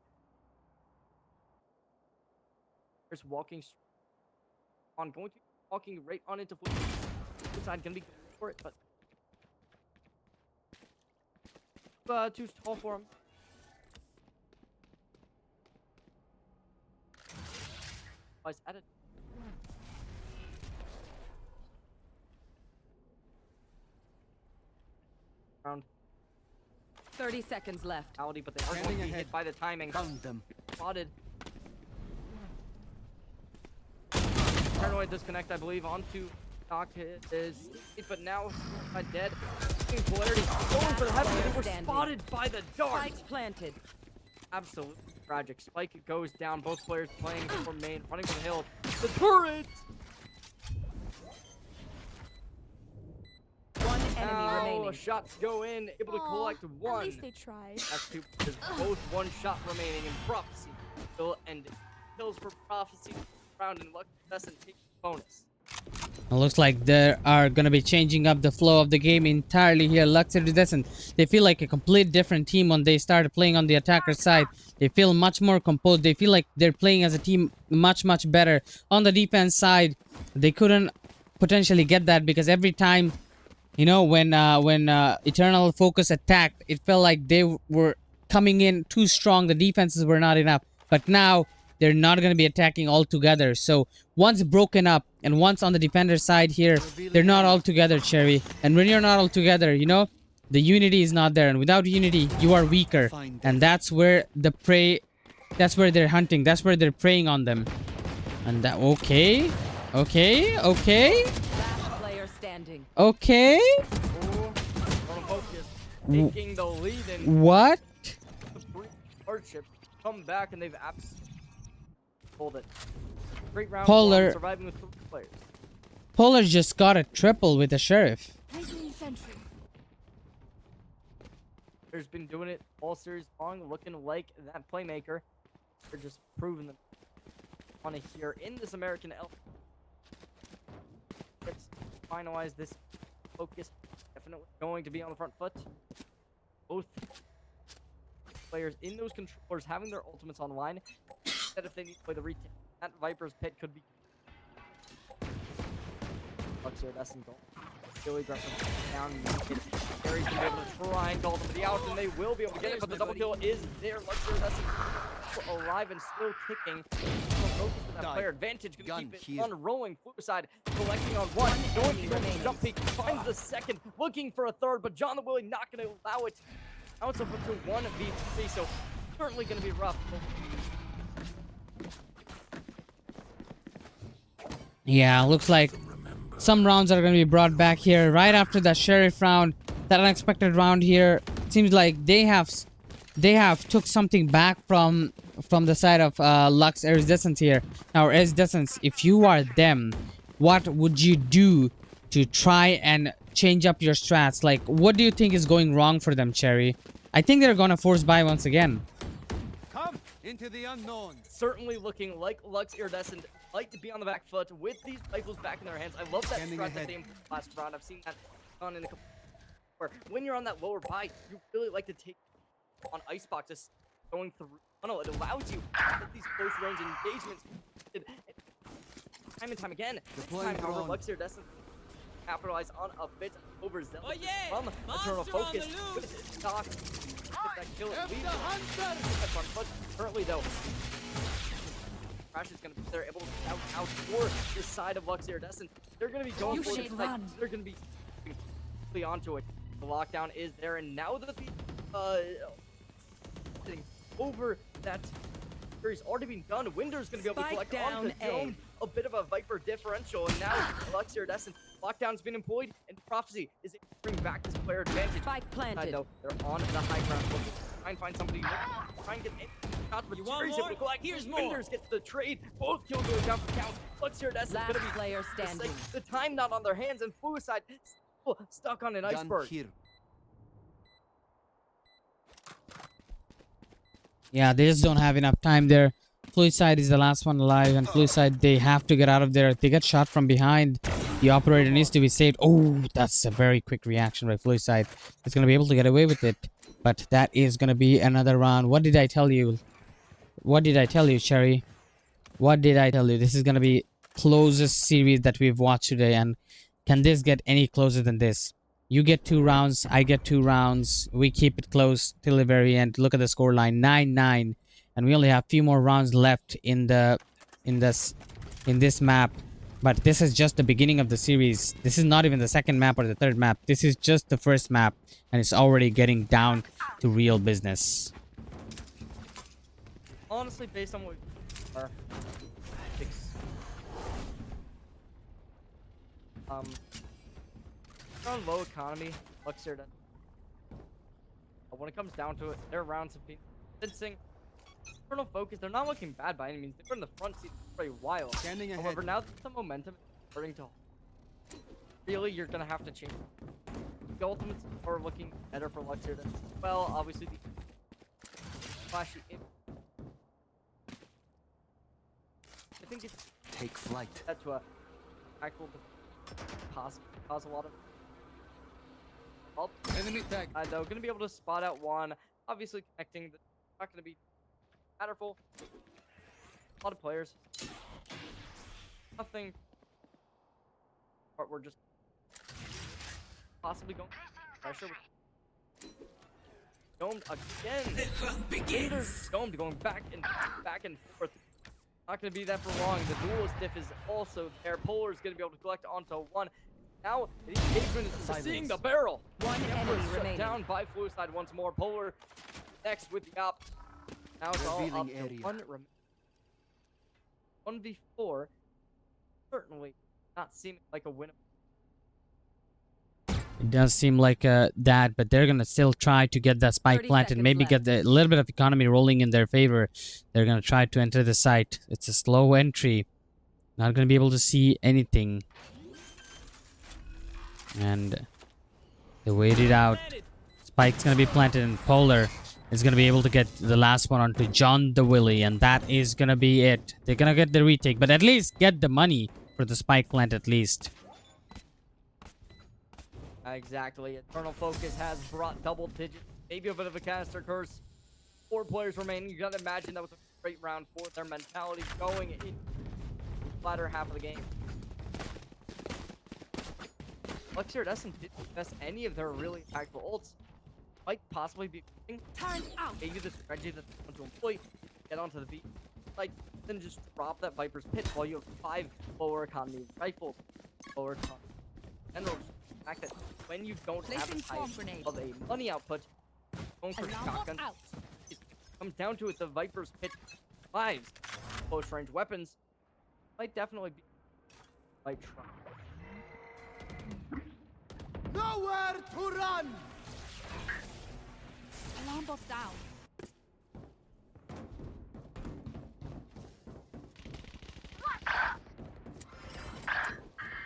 there's walking on, going to be walking right on into flip side, gonna be going for it, but too tall for him. He's at it. Round 30 seconds left. But they are going to be hit by the timing. Found them. Spotted. Paranoid disconnect, I believe, onto Doc is, but now dead. Polarity going for the heaven. They were spotted by the dart. Spike planted. Absolutely tragic. Spike goes down. Both players playing for main, running for the hill. The turret. One enemy remaining. Shots go in, able to collect 1. At least they tried. That's 2. There's both 1 shot remaining, and Prophecy still ending. Kills for Prophecy round, and Luxe doesn't take bonus. It looks like they are gonna be changing up the flow of the game entirely here. Luxe Iridescent, they feel like a complete different team when they started playing on the attacker side. They feel much more composed. They feel like they're playing as a team much better. On the defense side, they couldn't potentially get that because every time, you know, when Eternal Focus attacked, it felt like they were coming in too strong. The defenses were not enough. But now they're not going to be attacking all together. So once broken up and once on the defender side here, they're not all together, Cherry. And when you're not all together, you know, the unity is not there. And without unity, you are weaker. And that's where the prey, that's where they're hunting. That's where they're preying on them. And that, okay. Last player standing. Okay. Focus taking the lead in What? the brief hardship. Come back and they've absolutely pulled it. Great round Polar- one, surviving with 3 players. Polar just got a triple with the Sheriff. Placing sentry. There's been doing it all series long, looking like that playmaker. They're just proving them on here in this American L. Let's finalize this focus. Definitely going to be on the front foot. Both players in those controllers having their ultimates on the line. That if they need to play the retake, that Viper's pit could be. Luxe Iridescent goal. Really aggressive down. Gary's gonna be able to try and call somebody out, and they will be able to get it, but the double kill is there. Luxe Iridescent alive and still kicking. Focus with that player advantage, gonna keep it on rolling. Flu side collecting on one. Going to go for the jump peek, finds the second, looking for a third, but John the Willie not gonna allow it. Now it's up to 1v3, so certainly gonna be rough. Yeah, looks like some rounds are going to be brought back here right after that Sheriff round, that unexpected round here. Seems like they have took something back from the side of Luxe Iridescent here. Now Iridescent, if you are them, what would you do to try and change up your strats? Like, what do you think is going wrong for them, Cherry? I think they're going to force buy once again. Come into the unknown. Certainly looking like Luxe Iridescent like to be on the back foot with these rifles back in their hands. I love that strat that they employed last round. I've seen that on in a couple where when you're on that lower buy, you really like to take on iceboxes going through tunnel. It allows you to get these close range engagements time and time again. This time, however, Luxe Iridescent capitalize on a bit overzealous from Eternal Focus with stock. That kill it leads front foot. Currently though, Crash is going to be there, able to out for the side of Luxe Iridescent. They're going to be going for it. Like, they're going to be completely onto it. The lockdown is there, and now that the over that series already been done, Winder's going to be able to collect on the dome. A bit of a Viper differential, and now Luxe Iridescent lockdown's been employed, and Prophecy is able to bring back this player advantage. Spike planted. Though, they're on the high ground. Try and find somebody. Try and get shots, but Jerry's able to collect. Here's Winders gets the trade. Both kills going down for count. Luxe Iridescent Last gonna be player standing. the time not on their hands, and Fluicide still stuck on an iceberg. Yeah, they just don't have enough time there. Fluicide is the last one alive, and Fluicide, they have to get out of there. They get shot from behind. The operator needs to be saved. Oh, that's a very quick reaction by Fluicide. He's going to be able to get away with it. But that is going to be another round. What did I tell you? What did I tell you, Cherry? What did I tell you? This is going to be closest series that we've watched today. And can this get any closer than this? You get 2 rounds. I get 2 rounds. We keep it close till the very end. Look at the scoreline, 9-9. And we only have a few more rounds left in this map. But this is just the beginning of the series. This is not even the second map or the third map. This is just the first map. And it's already getting down to real business. Honestly, based on what our picks, on low economy, Luxe Iridescent. When it comes down to it, their rounds have been convincing. Eternal Focus, they're not looking bad by any means. They've been in the front seat for a while. However, now that the momentum is starting to, really, you're gonna have to change. The ultimates are looking better for Luxe Iridescent. Well, obviously the flashy. I think it's take flight. That to a actual possibly cause a lot of. Oh, Enemy tag. though, gonna be able to spot out one. Obviously, connecting. Not gonna be matterful. A lot of players. Nothing. But we're just possibly going pressure. Domed again. Raiders domed, going back and forth. Not going to be that for long. The duelist diff is also there. Polar's going to be able to collect onto one. Now, the engagement is seeing the barrel. One Emperor enemy shut remaining. down by Fluicide once more. Polar next with the op. Now it's all up Revealing to area. one. 1v4. Certainly not seeming like a win. It does seem like that, but they're gonna still try to get that spike 30 planted, seconds maybe get a little bit of economy rolling in their favor. They're gonna try to enter the site. It's a slow entry. Not gonna be able to see anything. And they waited out. Spike's gonna be planted, and Polar is gonna be able to get the last one onto John the Willy, and that is gonna be it. They're gonna get the retake, but at least get the money for the spike plant at least. Exactly. Eternal Focus has brought double digits. Maybe a bit of a caster curse. 4 players remaining. You gotta imagine that was a great round for their mentality going in the latter half of the game. Luxe here doesn't invest any of their really impactful ults. Might possibly be Time out. maybe the strategy that they want to employ. Get onto the beat. Like, then just drop that Viper's Pit while you have 5 lower economy rifles. Lower economy. General, the fact that when you don't have Placing a swarm type grenade. of a money output, going for Alarm shotgun, bot out. it comes down to it. The Viper's Pit lives. Close range weapons might definitely be like try. Nowhere to run. Alarm bot down.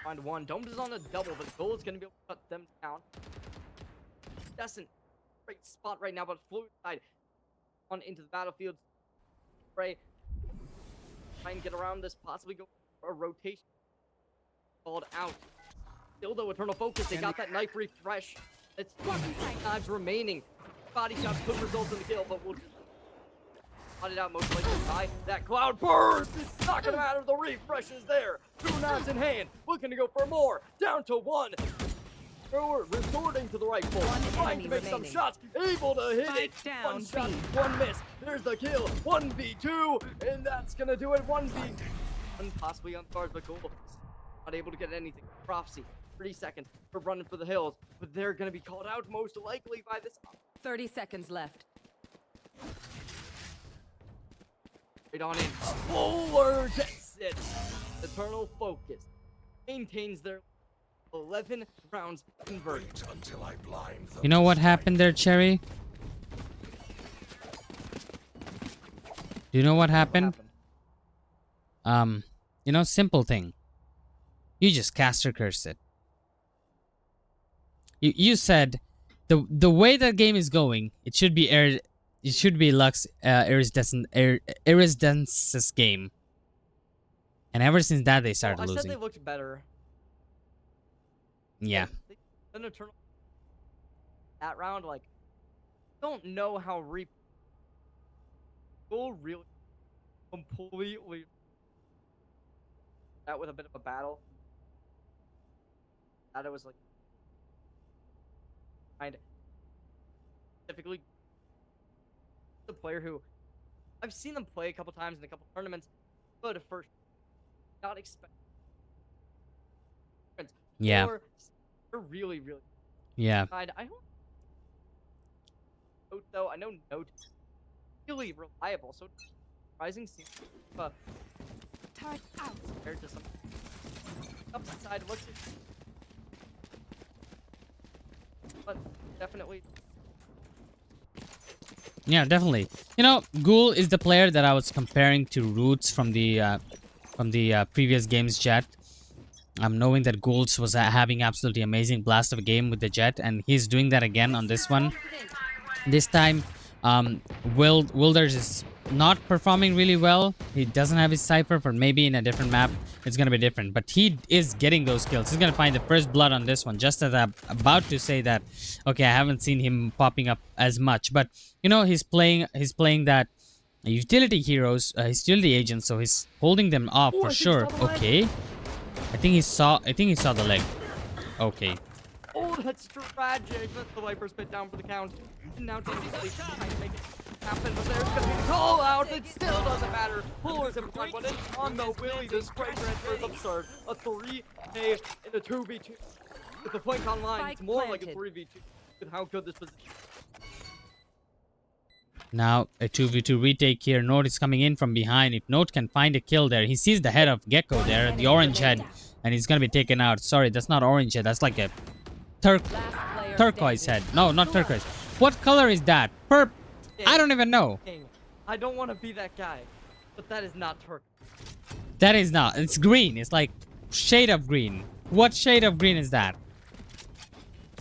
Find one. Domed is on a double, but Goal is going to be able to cut them down. Descent, great spot right now, but Fluicide on into the battlefield. Spray. Try and get around this, possibly go for a rotation. Called out. Still though, Eternal Focus, they got that knife refresh. It's 5 knives remaining. Body shots could result in the kill, but we'll just cut it out most likely by that cloud burst. It's not gonna matter. The refresh is there. 2 knives in hand, looking to go for more. Down to 1. Thrower resorting to the rifle, trying to make some remaining. shots, able to hit Spike it. down, 1 shot, B. 1 miss. There's the kill. 1v2, and that's gonna do it. 1v. And possibly on stars, but Gold not able to get anything. Prophecy, 30 seconds for running for the hills, but they're gonna be called out most likely by this. 30 seconds left. Right on in. Polar gets it. Eternal Focus maintains their 11 rounds converted. Until I blind them. You know what happened there, Cherry? Do you know what happened? You know, simple thing. You just caster cursed it. You said the way that game is going, it should be Luxe Iridescence's game. And ever since that they started I losing. said they looked better. Yeah. An Eternal that round, like, don't know how Goal really completely that with a bit of a battle. That it was like kind of specifically the player who I've seen them play a couple times in a couple tournaments, but at first not expect. Yeah. Or they're really, really. Yeah. I don't. Note though, I know Note really reliable, so Rising seems Turret out. compared to some upside. What's it? But definitely. Yeah, definitely. You know, Ghoul is the player that I was comparing to Roots from the previous game's Jet. I'm knowing that Ghouls was having absolutely amazing blast of a game with the Jet, and he's doing that again on this one. This time, Wilders is not performing really well. He doesn't have his Cypher, but maybe in a different map it's gonna be different. But he is getting those kills. He's gonna find the first blood on this one. Just as I'm about to say that, okay, I haven't seen him popping up as much, but you know, he's playing that utility heroes, utility agents, so he's holding them off for sure. Okay, I think he saw the leg. Okay. Oh, that's tragic. That's the Viper spit down for the count. And now TC's trying to make it happen, but there's gonna be the call out. It still doesn't matter. Pullers in front, but it's on the Willy. The spray transfer is absurd. A 3K in a 2v2. With the flank online, it's more like a 3v2 with how good this position is. Now a 2v2 retake here. Note is coming in from behind. If Note can find a kill there, he sees the head of Gecko there, the orange head, and he's gonna be taken out. Sorry, that's not orange head. That's like a turquoise head. No, not turquoise. What color is that? I don't even know. I don't want to be that guy, but that is not turquoise. That is not. It's green. It's like shade of green. What shade of green is that?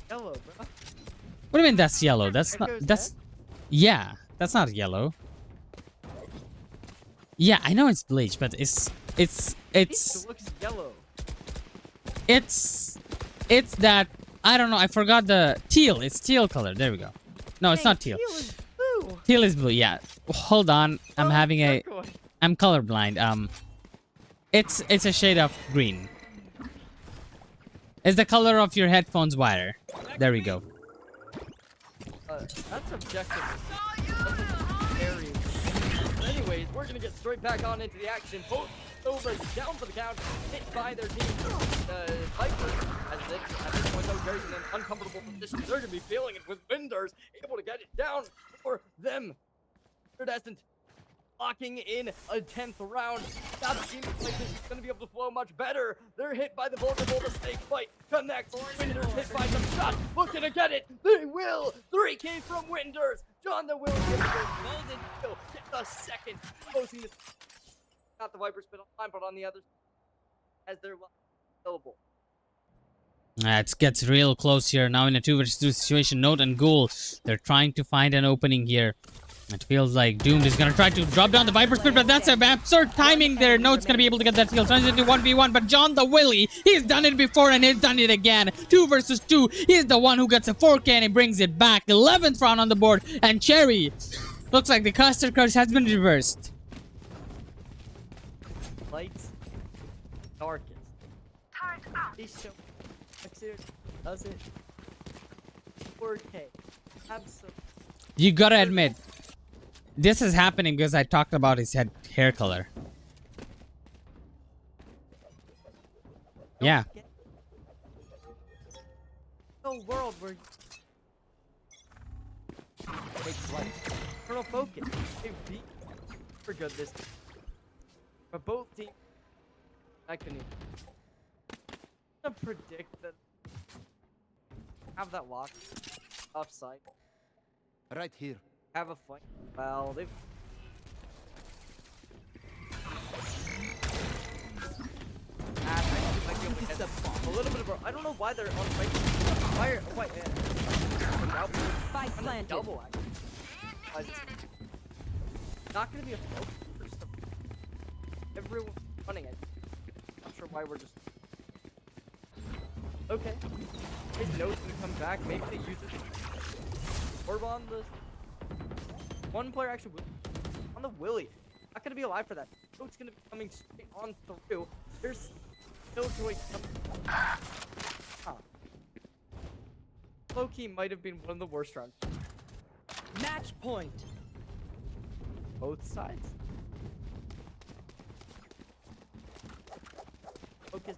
Yellow, bro. What do you mean that's yellow? That's not. That's. Yeah, that's not yellow. Yeah, I know it's bleach, but it looks yellow. It's that. I don't know. I forgot the teal. It's teal color. There we go. No, it's not teal. Teal is blue. Teal is blue. Yeah. Hold on. I'm having a. I'm colorblind. It's a shade of green. It's the color of your headphones wire. There we go. That's objective. Very. Anyways, we're gonna get straight back on into the action. Both overs down for the count, hit by their team. Viper, as at this point, though, Jerry's in an uncomfortable position. They're gonna be feeling it with Winders, able to get it down for them. Iridescent locking in a 10th round. That seems like this is gonna be able to flow much better. They're hit by the vulnerable. The snake fight connects. Winders hit by some shots. Looking to get it. They will. 3K from Winders. John the Will gets the golden kill. Get the second. Closing this. Got the Viper spit on line, but on the other as they're available. It gets real close here. Now in a 2v2 situation, Note and Ghoul, they're trying to find an opening here. It feels like Doomed is gonna try to drop down the Viper Spit, but that's an absurd timing there. Note's gonna be able to get that kill. Turns into 1v1, but John the Willy, he's done it before and he's done it again. 2 versus 2. He's the one who gets a 4K and he brings it back. 11th round on the board, and Cherry, looks like the caster curse has been reversed. Lights, darkest. He's so does it. 4K. Absolutely. You gotta admit, this is happening because I talked about his hair color. Yeah. No world where takes life. Colonel Focus. They beat for good this time. But both teams, I couldn't even predict that. Have that lock offside. Right here. Have a fight. Well, they've. A little bit of. I don't know why they're on fight. Fire. Quite. Spike planted. Double. Not gonna be a focus. Everyone running it. Not sure why we're just. Okay. His note's gonna come back. Maybe they use it. Orb on the. One player actually on the Willy. Not gonna be alive for that. Note's gonna be coming straight on through. There's no choice. Huh. Low-key might have been one of the worst rounds. Match point. Both sides. Focus.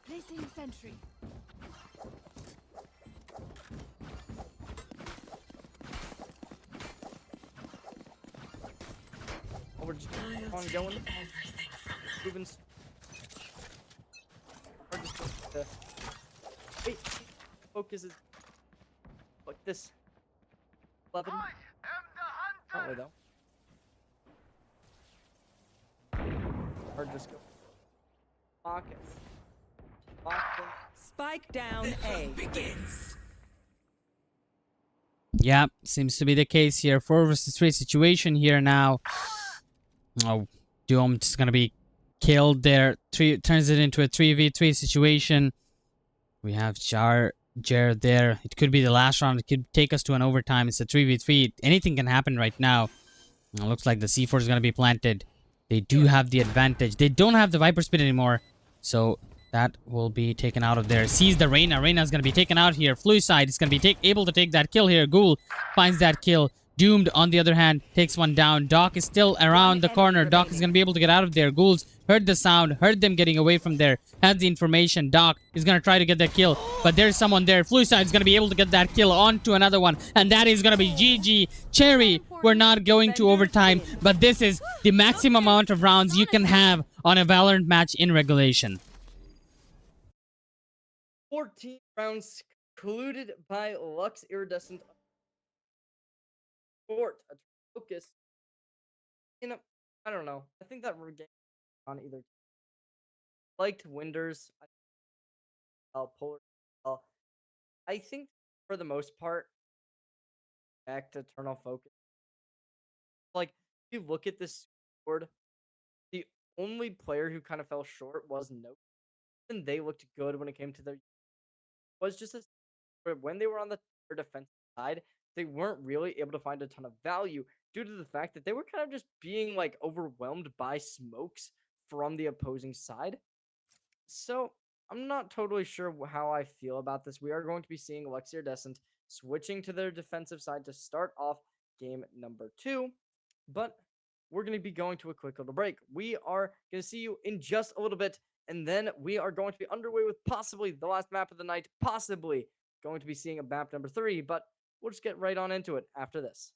Placing sentry. Oh, we're just on going. Moving. Or just wait. Focus is like this. 11. Not really though. Or just go. Okay. Lock Spike down A. Yeah, seems to be the case here. 4 versus 3 situation here now. Oh, Doom just gonna be killed there. Turns it into a 3v3 situation. We have Jared there. It could be the last round. It could take us to an overtime. It's a 3v3. Anything can happen right now. It looks like the C4 is gonna be planted. They do have the advantage. They don't have the Viper Spit anymore. So that will be taken out of there. Sees the Reyna. Reyna's going to be taken out here. Fluicide is going to be able to take that kill here. Ghoul finds that kill. Doomed, on the other hand, takes one down. Doc is still around the corner. Doc is going to be able to get out of there. Ghouls heard the sound, heard them getting away from there, has the information. Doc is going to try to get that kill, but there's someone there. Fluicide is going to be able to get that kill onto another one, and that is going to be GG. Cherry, we're not going to overtime, but this is the maximum amount of rounds you can have on a Valorant match in regulation. 14 rounds concluded by Luxe Iridescent. Fort, a focus. You know, I don't know. I think that we're getting on either. Liked Winders. Polar. I think for the most part, back to Eternal Focus. Like, if you look at this board, the only player who kind of fell short was Note. And they looked good when it came to their. Was just as when they were on the defensive side, they weren't really able to find a ton of value due to the fact that they were kind of just being like overwhelmed by smokes from the opposing side. So I'm not totally sure how I feel about this. We are going to be seeing Luxe Iridescent switching to their defensive side to start off game number 2, but we're going to be going to a quick little break. We are going to see you in just a little bit, and then we are going to be underway with possibly the last map of the night, possibly going to be seeing a map number 3, but we'll just get right on into it after this.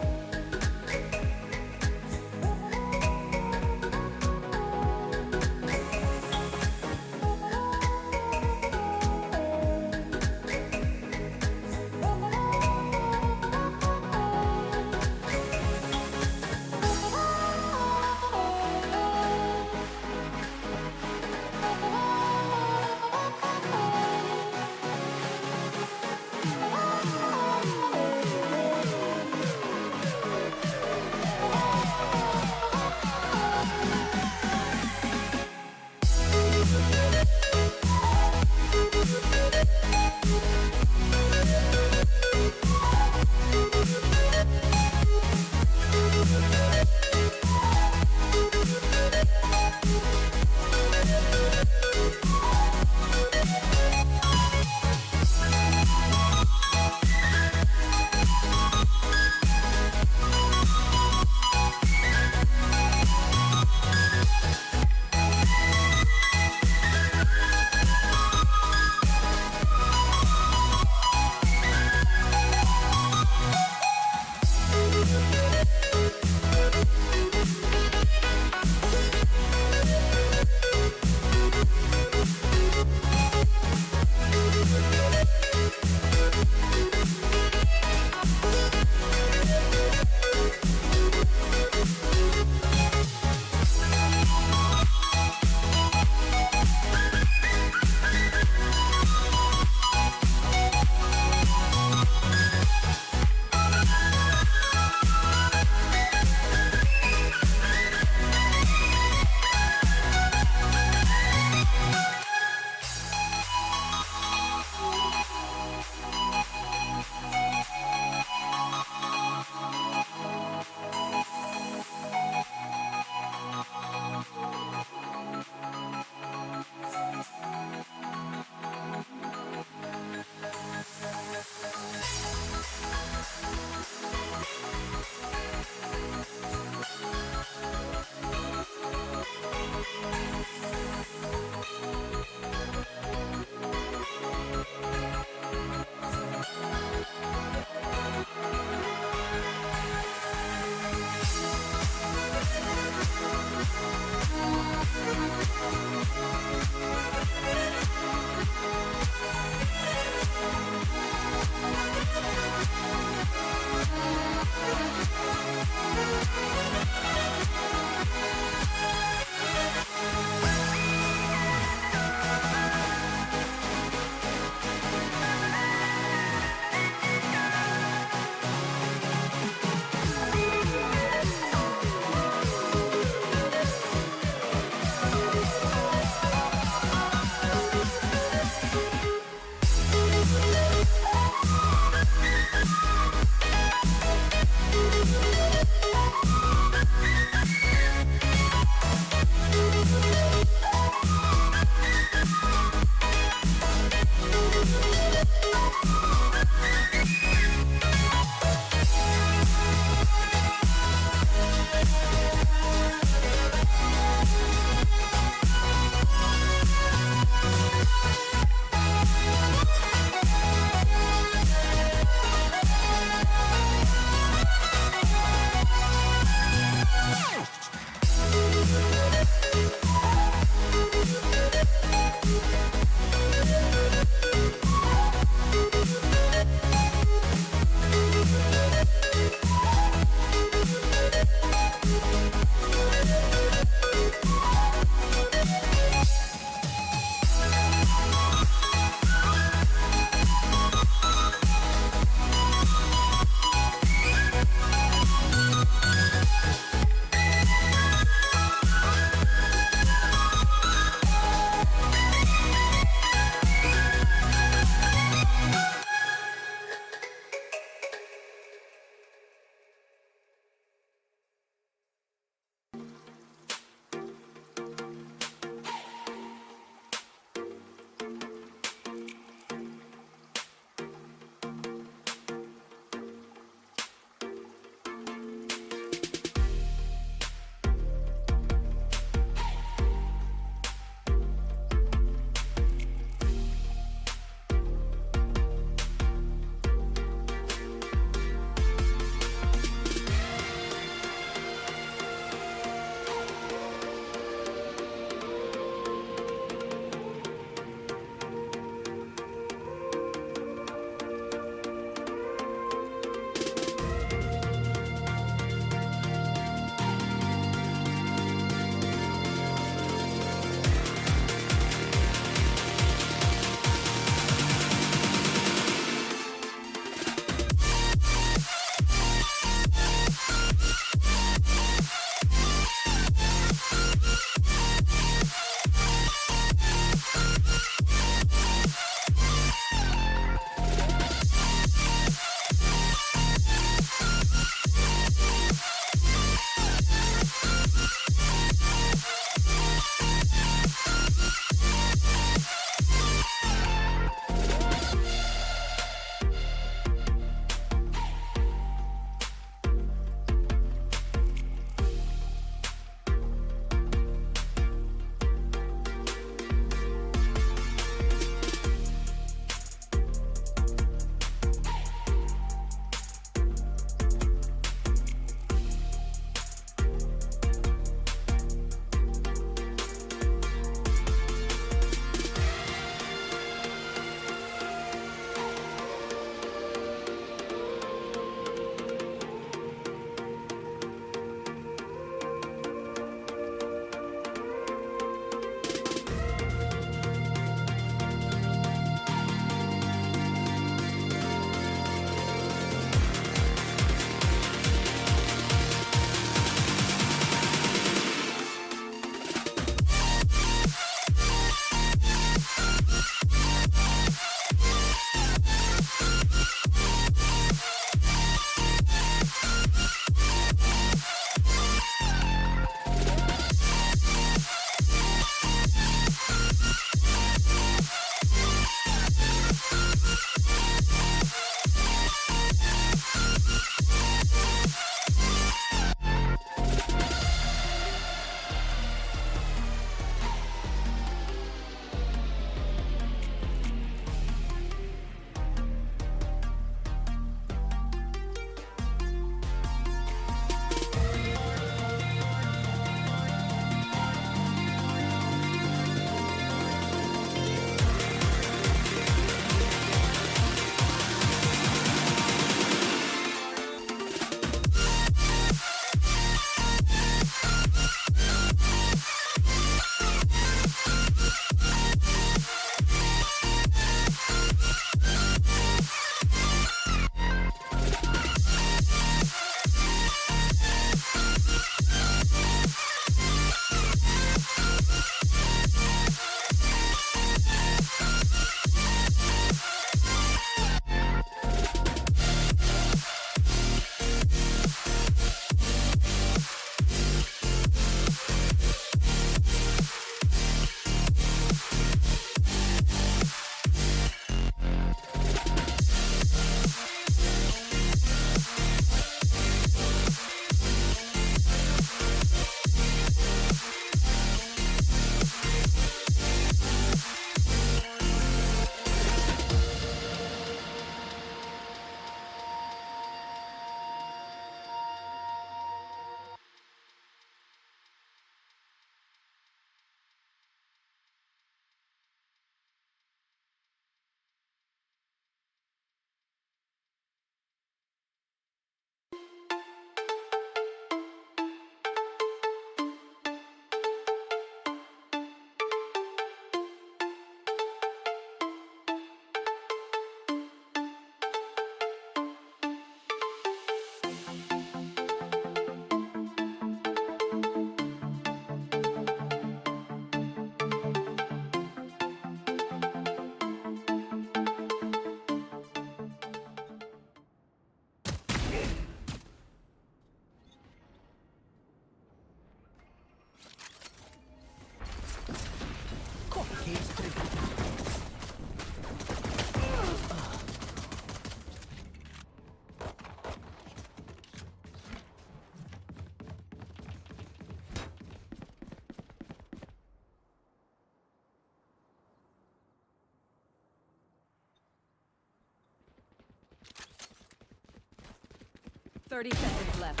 30 seconds left.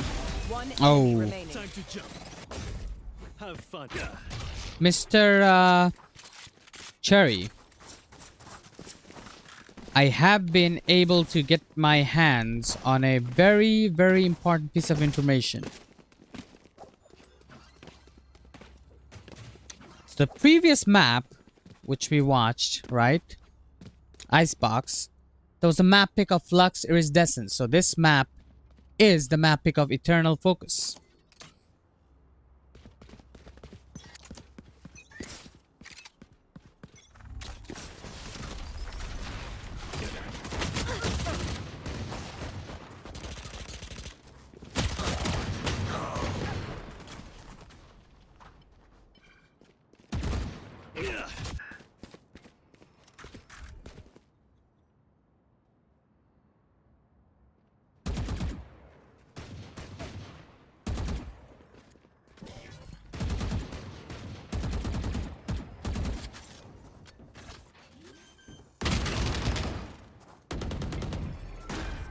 One Oh. enemy remaining. Time to jump. Have fun. Mr. Cherry, I have been able to get my hands on a very, very important piece of information. The previous map, which we watched, right? Icebox. There was a map pick of Luxe Iridescence. So this map is the map pick of Eternal Focus.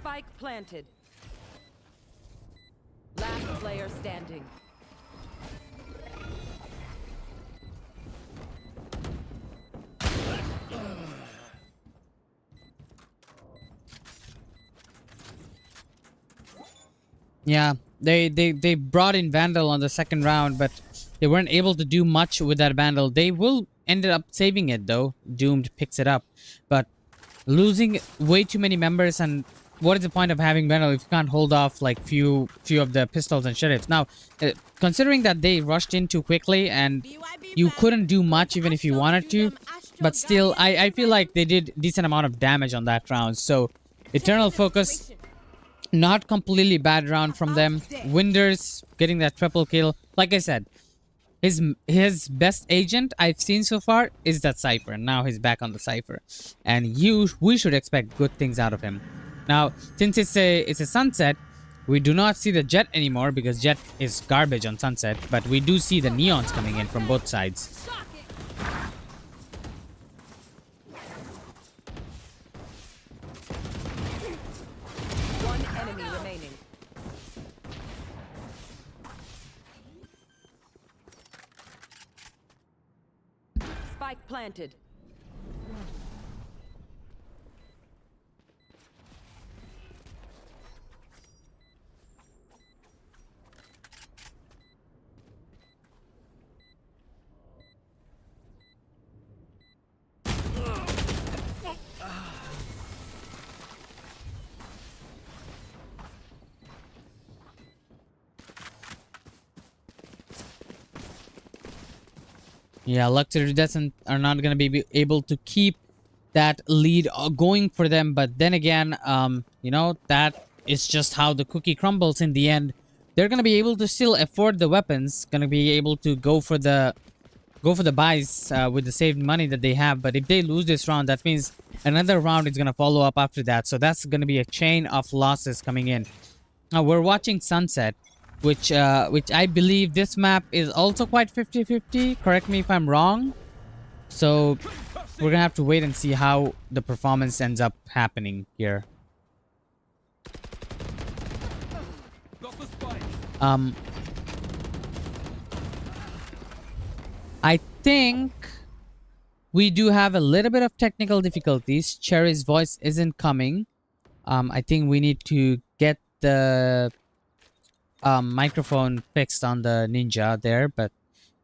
Spike planted. Last player standing. Yeah, they brought in Vandal on the second round, but they weren't able to do much with that Vandal. They will ended up saving it though. Doomed picks it up, but losing way too many members, and what is the point of having Vandal if you can't hold off like few of the pistols and sheriffs? Now, considering that they rushed in too quickly and you couldn't do much even if you wanted to, but still, I feel like they did decent amount of damage on that round. So, Eternal Focus. Not completely bad round from them. Winders getting that triple kill. Like I said, his best agent I've seen so far is that Cypher. And now he's back on the Cypher. And we should expect good things out of him. Now, since it's a Sunset, we do not see the Jet anymore because Jet is garbage on Sunset. But we do see the Neons coming in from both sides. Spike planted. Yeah, Luxe Iridescent are not going to be able to keep that lead going for them. But then again, you know, that is just how the cookie crumbles in the end. They're going to be able to still afford the weapons, going to be able to go for the buys with the saved money that they have. But if they lose this round, that means another round is going to follow up after that. So that's going to be a chain of losses coming in. Now, we're watching Sunset, which I believe this map is also quite 50-50. Correct me if I'm wrong. So we're gonna have to wait and see how the performance ends up happening here. I think we do have a little bit of technical difficulties. Cherry's voice isn't coming. I think we need to get the microphone fixed on the Ninja there, but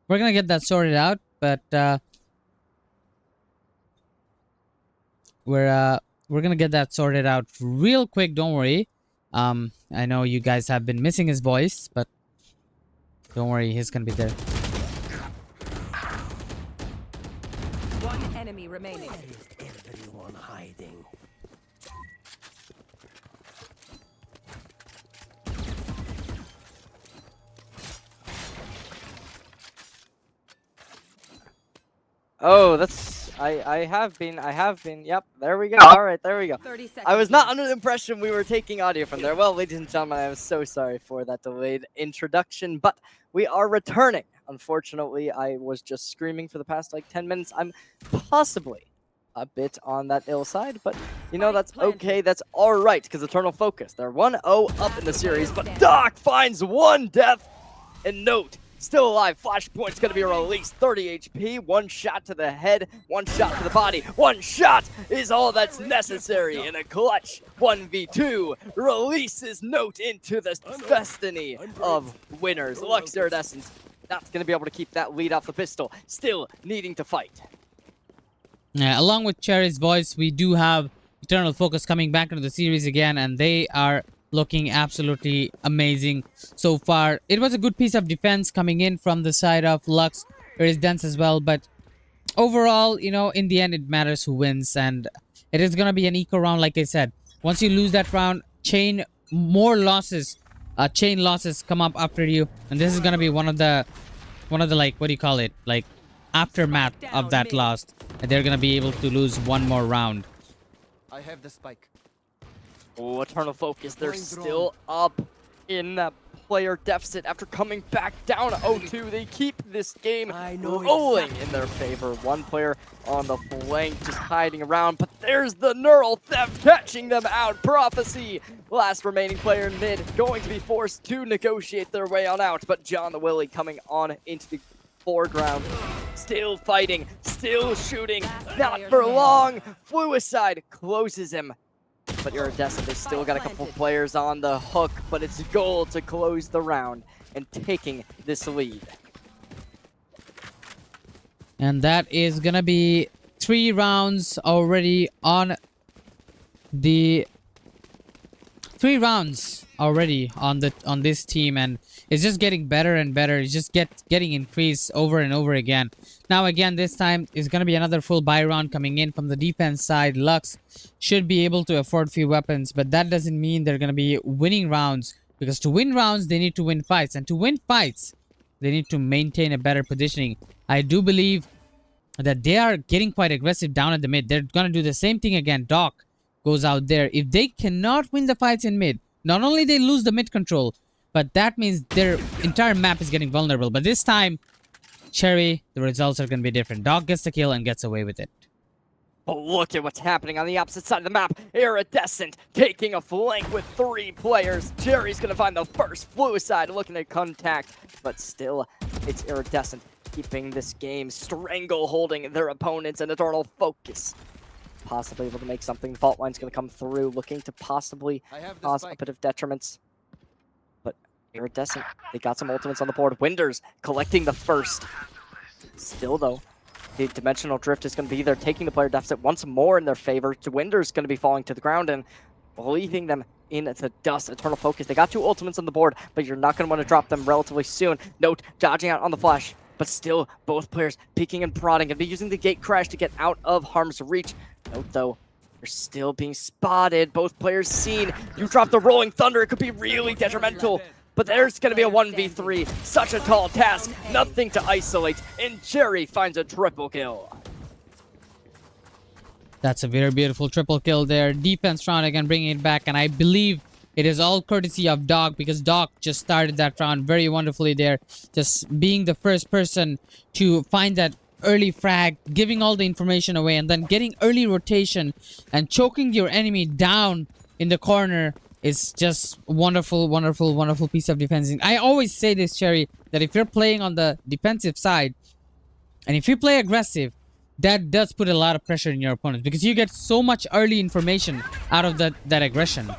we're gonna get that sorted out. But we're gonna get that sorted out real quick. Don't worry. I know you guys have been missing his voice, but don't worry, he's gonna be there. One enemy remaining. Where is everyone hiding? Oh, that's I have been. Yep, there we go. All right, there we go. 30 seconds. I was not under the impression we were taking audio from there. Well, ladies and gentlemen, I am so sorry for that delayed introduction, but we are returning. Unfortunately, I was just screaming for the past like 10 minutes. I'm possibly a bit on that ill side, but you know, that's okay, that's alright, because Eternal Focus, they're 1-0 up in the series, but Doc finds one death, and note, still alive, Flashpoint's gonna be released, 30 HP, one shot to the head, one shot to the body, one shot is all that's necessary in a clutch 1v2, releases Note into the destiny of winners. Luxe Iridescent not gonna be able to keep that lead off the pistol, still needing to fight. Yeah, along with Cherry's voice, we do have Eternal Focus coming back into the series again, and they are looking absolutely amazing so far. It was a good piece of defense coming in from the side of Luxe. It is dense as well, but overall, you know, in the end, it matters who wins, and it is gonna be an eco round, like I said. Once you lose that round, chain losses come up after you, and this is gonna be one of the like, what do you call it, like aftermath of that loss, and they're gonna be able to lose one more round. I have the spike. Oh, Eternal Focus, they're still up in that player deficit after coming back down 0-2. They keep this game rolling in their favor. One player on the flank just hiding around, but there's the Neural Theft catching them out. Prophecy, last remaining player in mid, going to be forced to negotiate their way on out, but John the Willy coming on into the foreground. Still fighting, still shooting, not for long. Fluicide closes him. But Iridescent, they still got a couple players on the hook, but it's goal to close the round and taking this lead. And that is gonna be 3 rounds already on the 3 rounds already on this team, and it's just getting better and better. It's just getting increased over and over again. Now again, this time is going to be another full buy round coming in from the defense side. Luxe should be able to afford few weapons, but that doesn't mean they're going to be winning rounds, because to win rounds they need to win fights, and to win fights they need to maintain a better positioning. I do believe that they are getting quite aggressive down at the mid. They're going to do the same thing again. Doc goes out there. If they cannot win the fights in mid, not only they lose the mid control, but that means their entire map is getting vulnerable. But this time, Cherry, the results are going to be different. Doc gets the kill and gets away with it. But look at what's happening on the opposite side of the map. Iridescent taking a flank with 3 players. Cherry's going to find the first. Fluicide looking at contact, but still, it's Iridescent keeping this game, strangle holding their opponents, and Eternal Focus possibly able to make something. The fault line's going to come through, looking to possibly cause a bit of detriments. But Iridescent, they got some ultimates on the board. Winders collecting the first. Still, though, the Dimensional Drift is going to be there, taking the player deficit once more in their favor. Winders going to be falling to the ground and leaving them in the dust. Eternal Focus, they got 2 ultimates on the board, but you're not going to want to drop them relatively soon. Note, dodging out on the flash. But still, both players peeking and prodding and be using the gate crash to get out of harm's reach. Note, though, they're still being spotted. Both players seen. You drop the Rolling Thunder, it could be really detrimental. But there's going to be a 1v3. Such a tall task. Nothing to isolate. And Cherry finds a triple kill. That's a very beautiful triple kill there. Defense round again, bringing it back. And I believe it is all courtesy of Doc, because Doc just started that round very wonderfully there. Just being the first person to find that early frag, giving all the information away, and then getting early rotation and choking your enemy down in the corner is just wonderful, wonderful, wonderful piece of defensing. I always say this, Cherry, that if you're playing on the defensive side, and if you play aggressive, that does put a lot of pressure in your opponents, because you get so much early information out of that aggression.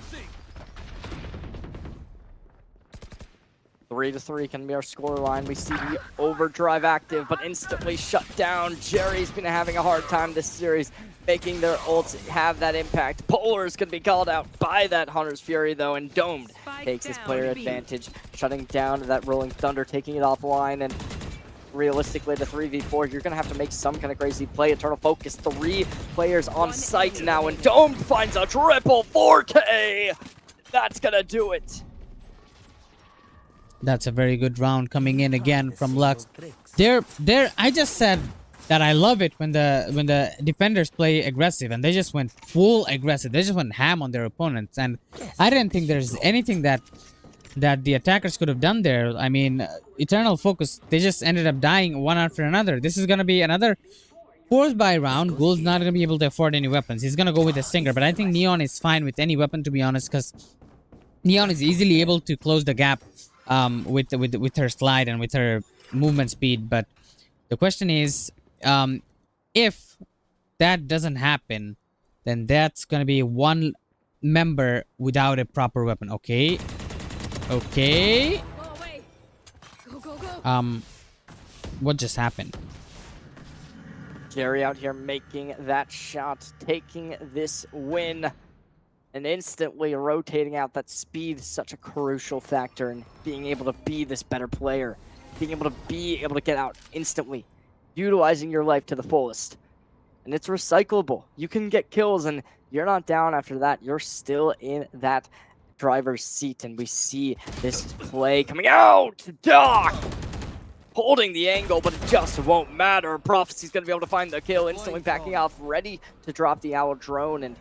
3-3 can be our scoreline. We see the overdrive active, but instantly shut down. Jerry's been having a hard time this series, making their ults have that impact. Polar is going to be called out by that Hunter's Fury, though, and Domed takes his player advantage, shutting down that Rolling Thunder, taking it offline, and realistically, the 3v4, you're going to have to make some kind of crazy play. Eternal Focus, 3 players on site now, and Domed finds a triple 4K! That's going to do it. That's a very good round coming in again from Luxe. I just said that I love it when the defenders play aggressive, and they just went full aggressive. They just went ham on their opponents, and I didn't think there's anything that the attackers could have done there. I mean, Eternal Focus, they just ended up dying one after another. This is gonna be another fourth buy round, Ghoul's not gonna be able to afford any weapons. He's gonna go with a Stinger, but I think Neon is fine with any weapon, to be honest, because Neon is easily able to close the gap with her slide and with her movement speed. But the question is, if that doesn't happen, then that's gonna be one member without a proper weapon. Okay. Okay. Go away. Go. What just happened? Jerry out here making that shot, taking this win, and instantly rotating out. That speed is such a crucial factor in being able to be this better player, being able to get out instantly, utilizing your life to the fullest. And it's recyclable. You can get kills, and you're not down after that. You're still in that driver's seat, and we see this play coming out. Doc holding the angle, but it just won't matter. Prophecy's going to be able to find the kill, instantly backing off, ready to drop the Owl drone, and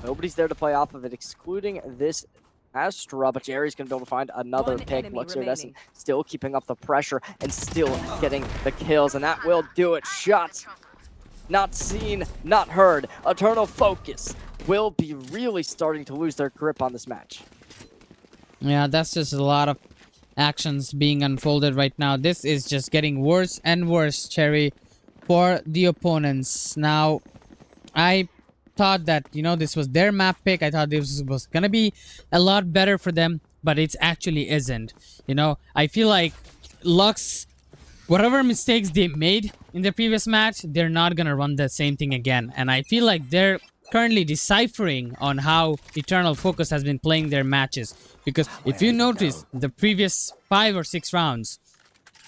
nobody's there to play off of it, excluding this Astra, but Jerry's going to be able to find another One pick. enemy Luxe remaining. still keeping up the pressure and still getting the kills, and that will do it. Shots not seen, not heard. Eternal Focus will be really starting to lose their grip on this match. Yeah, that's just a lot of actions being unfolded right now. This is just getting worse and worse, Cherry, for the opponents. Now, I thought that, you know, this was their map pick. I thought this was gonna be a lot better for them, but it actually isn't. You know, I feel like Luxe, whatever mistakes they made in the previous match, they're not gonna run the same thing again. And I feel like they're currently deciphering on how Eternal Focus has been playing their matches. Because if you notice the previous 5 or 6 rounds,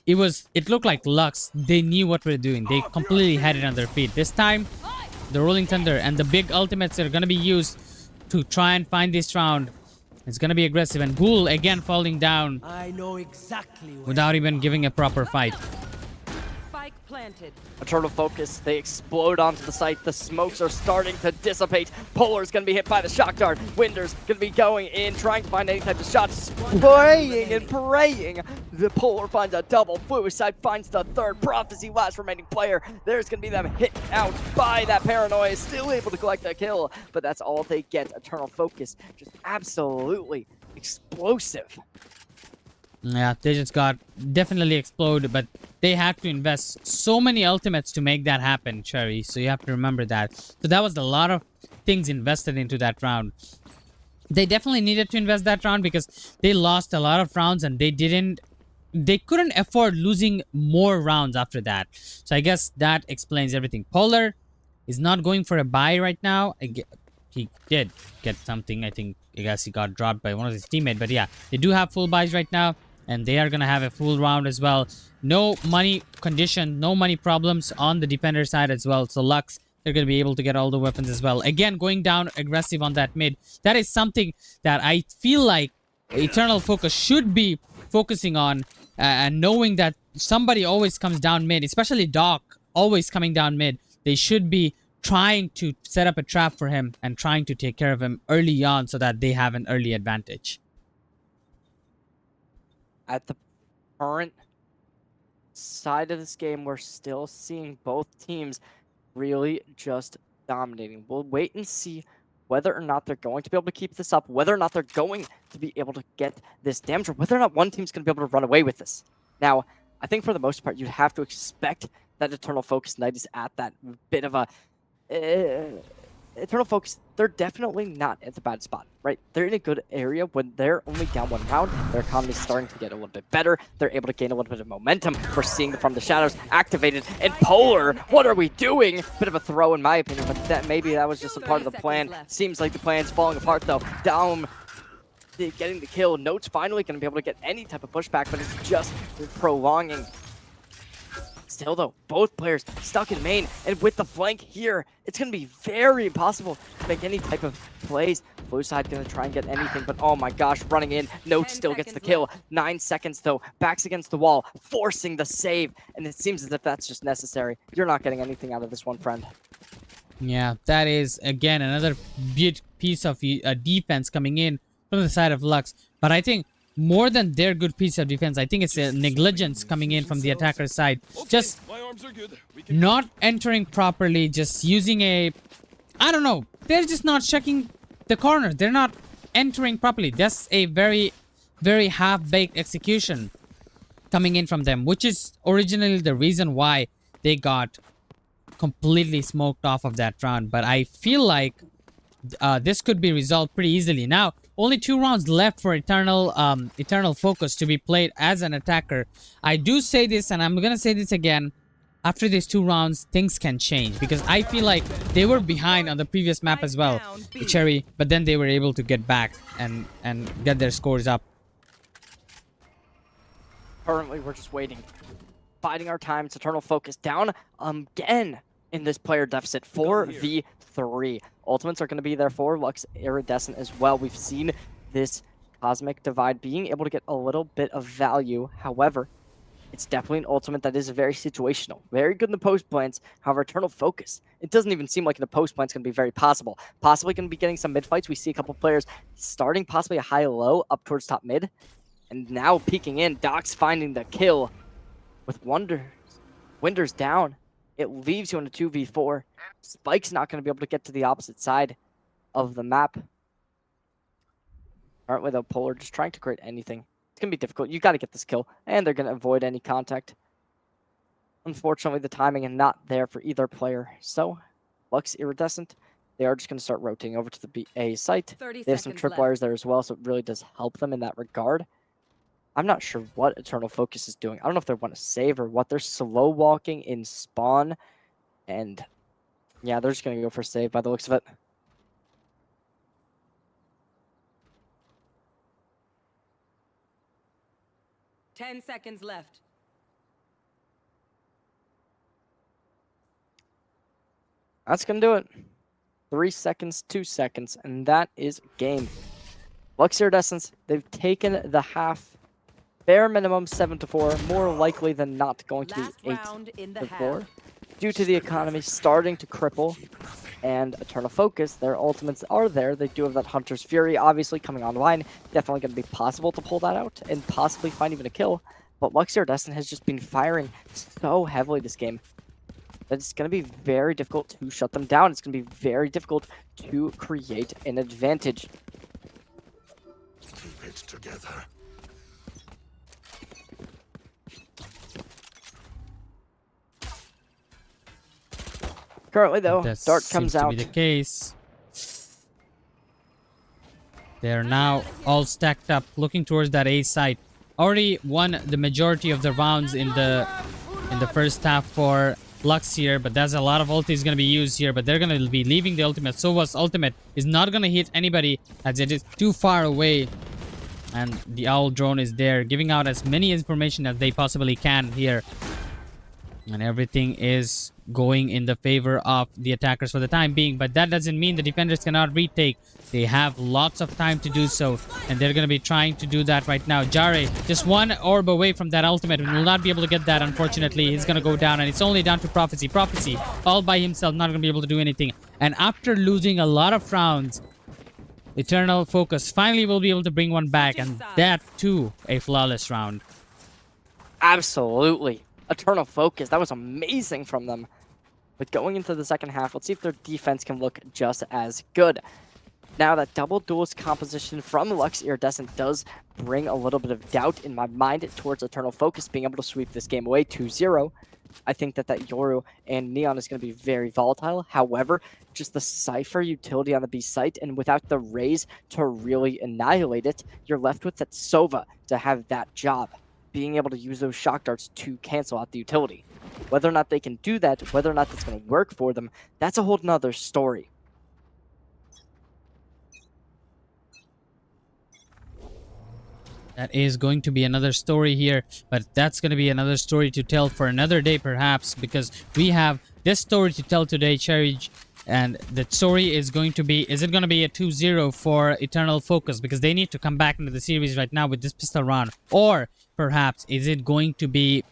it looked like Luxe, they knew what we're doing. They completely had it on their feet. This time, the Rolling Thunder and the big ultimates that are gonna be used to try and find this round, it's gonna be aggressive. And Ghoul again falling down I know exactly without even giving a proper fight. Spike planted. Eternal Focus, they explode onto the site. The smokes are starting to dissipate. Polar's going to be hit by the shock dart. Winder's going to be going in, trying to find any type of shots. Praying and praying. The Polar finds a double. Fluicide finds the third. Prophecy, last remaining player. There's going to be them hit out by that Paranoia. Still able to collect the kill, but that's all they get. Eternal Focus, just absolutely explosive. Yeah, they just got definitely exploded, but they had to invest so many ultimates to make that happen, Cherry. So you have to remember that. So that was a lot of things invested into that round. They definitely needed to invest that round because they lost a lot of rounds and they couldn't afford losing more rounds after that. So I guess that explains everything. Polar is not going for a buy right now. He did get something. I guess he got dropped by one of his teammates. But yeah, they do have full buys right now. And they are going to have a full round as well. No money condition, no money problems on the defender side as well. So Luxe, they're going to be able to get all the weapons as well. Again, going down aggressive on that mid. That is something that I feel like Eternal Focus should be focusing on. And knowing that somebody always comes down mid, especially Doc always coming down mid. They should be trying to set up a trap for him and trying to take care of him early on so that they have an early advantage. At the current side of this game, we're still seeing both teams really just dominating. We'll wait and see whether or not they're going to be able to keep this up, whether or not they're going to be able to get this damage, or whether or not one team's going to be able to run away with this. Now, I think for the most part, you'd have to expect that Eternal Focus Knight is at that bit of a... Eternal Focus, they're definitely not at the bad spot, right? They're in a good area. When they're only down one round, their economy's starting to get a little bit better. They're able to gain a little bit of momentum. We're seeing From the Shadows activated. And Polar, what are we doing? Bit of a throw in my opinion, but maybe that was just a part of the plan. Seems like the plan's falling apart though. Down getting the kill. Note's finally going to be able to get any type of pushback, but it's just prolonging. Still though, both players stuck in main, and with the flank here, it's going to be very impossible to make any type of plays. Blue side going to try and get anything, but oh my gosh, running in. Note still gets the kill. Left. 9 seconds though, backs against the wall, forcing the save, and it seems as if that's just necessary. You're not getting anything out of this one, friend. Yeah, that is, again, another big piece of defense coming in from the side of Luxe. But I think more than their good piece of defense, I think it's a negligence coming in from the attacker side. Just My arms are good. We can not entering properly, just using a... I don't know. They're just not checking the corner. They're not entering properly. That's a very, very half-baked execution coming in from them, which is originally the reason why they got completely smoked off of that round. But I feel like this could be resolved pretty easily. Now, only 2 rounds left for Eternal Focus to be played as an attacker. I do say this, and I'm gonna say this again. After these 2 rounds, things can change, because I feel like they were behind on the previous map as well, Cherry, but then they were able to get back and get their scores up. Currently, we're just waiting. Biding our time. It's Eternal Focus down again in this player deficit. 4v3. Ultimates are going to be there for Luxe Iridescent as well. We've seen this Cosmic Divide being able to get a little bit of value. However, it's definitely an ultimate that is very situational. Very good in the post plants. However, Eternal Focus, it doesn't even seem like in the post plants going to be very possible. Possibly going to be getting some mid fights. We see a couple players starting possibly a high-low up towards top mid. And now peeking in, Doc's finding the kill with Winders down. It leaves you in a 2v4. Spike's not going to be able to get to the opposite side of the map. Currently, though, Polar just trying to create anything. It's going to be difficult. You got to get this kill, and they're going to avoid any contact. Unfortunately, the timing is not there for either player. So, Luxe Iridescent, they are just going to start rotating over to the B-A site. They have some tripwires there as well, so it really does help them in that regard. I'm not sure what Eternal Focus is doing. I don't know if they want to save or what. They're slow walking in spawn. And yeah, they're just going to go for save by the looks of it. Ten seconds left. That's going to do it. 3 seconds, 2 seconds, and that is game. Luxe Iridescent, they've taken the half. Bare minimum 7-4, more likely than not going to be 8-4. Due to the economy starting to cripple and Eternal Focus, their ultimates are there. They do have that Hunter's Fury obviously coming online. Definitely going to be possible to pull that out and possibly find even a kill. But Luxe Iridescent has just been firing so heavily this game that it's going to be very difficult to shut them down. It's going to be very difficult to create an advantage. keep it together. Currently, though, That Dart seems comes to out. be the case. They're now all stacked up, looking towards that A site. Already won the majority of the rounds in the first half for Luxe here, but there's a lot of ultis going to be used here, but they're going to be leaving the ultimate. Sova's ultimate is not going to hit anybody as it is too far away. And the Owl drone is there, giving out as many information as they possibly can here. And everything is going in the favor of the attackers for the time being. But that doesn't mean the defenders cannot retake. They have lots of time to do so. And they're going to be trying to do that right now. Jare, just one orb away from that ultimate. And will not be able to get that, unfortunately. He's going to go down. And it's only down to Prophecy. Prophecy, all by himself, not going to be able to do anything. And after losing a lot of rounds, Eternal Focus finally will be able to bring one back. And that, too, a flawless round. Absolutely. Eternal Focus. That was amazing from them. But going into the second half, let's see if their defense can look just as good. Now, that double duelist composition from Luxe Iridescent does bring a little bit of doubt in my mind towards Eternal Focus being able to sweep this game away 2-0. I think that Yoru and Neon is going to be very volatile. However, just the Cypher utility on the B site, and without the Raze to really annihilate it, you're left with that Sova to have that job, being able to use those shock darts to cancel out the utility. Whether or not they can do that, whether or not that's going to work for them, that's a whole nother story. That is going to be another story here, but that's going to be another story to tell for another day perhaps, because we have this story to tell today, Cherry, and the story is going to be, is it going to be a 2-0 for Eternal Focus, because they need to come back into the series right now with this pistol round, or perhaps is it going to be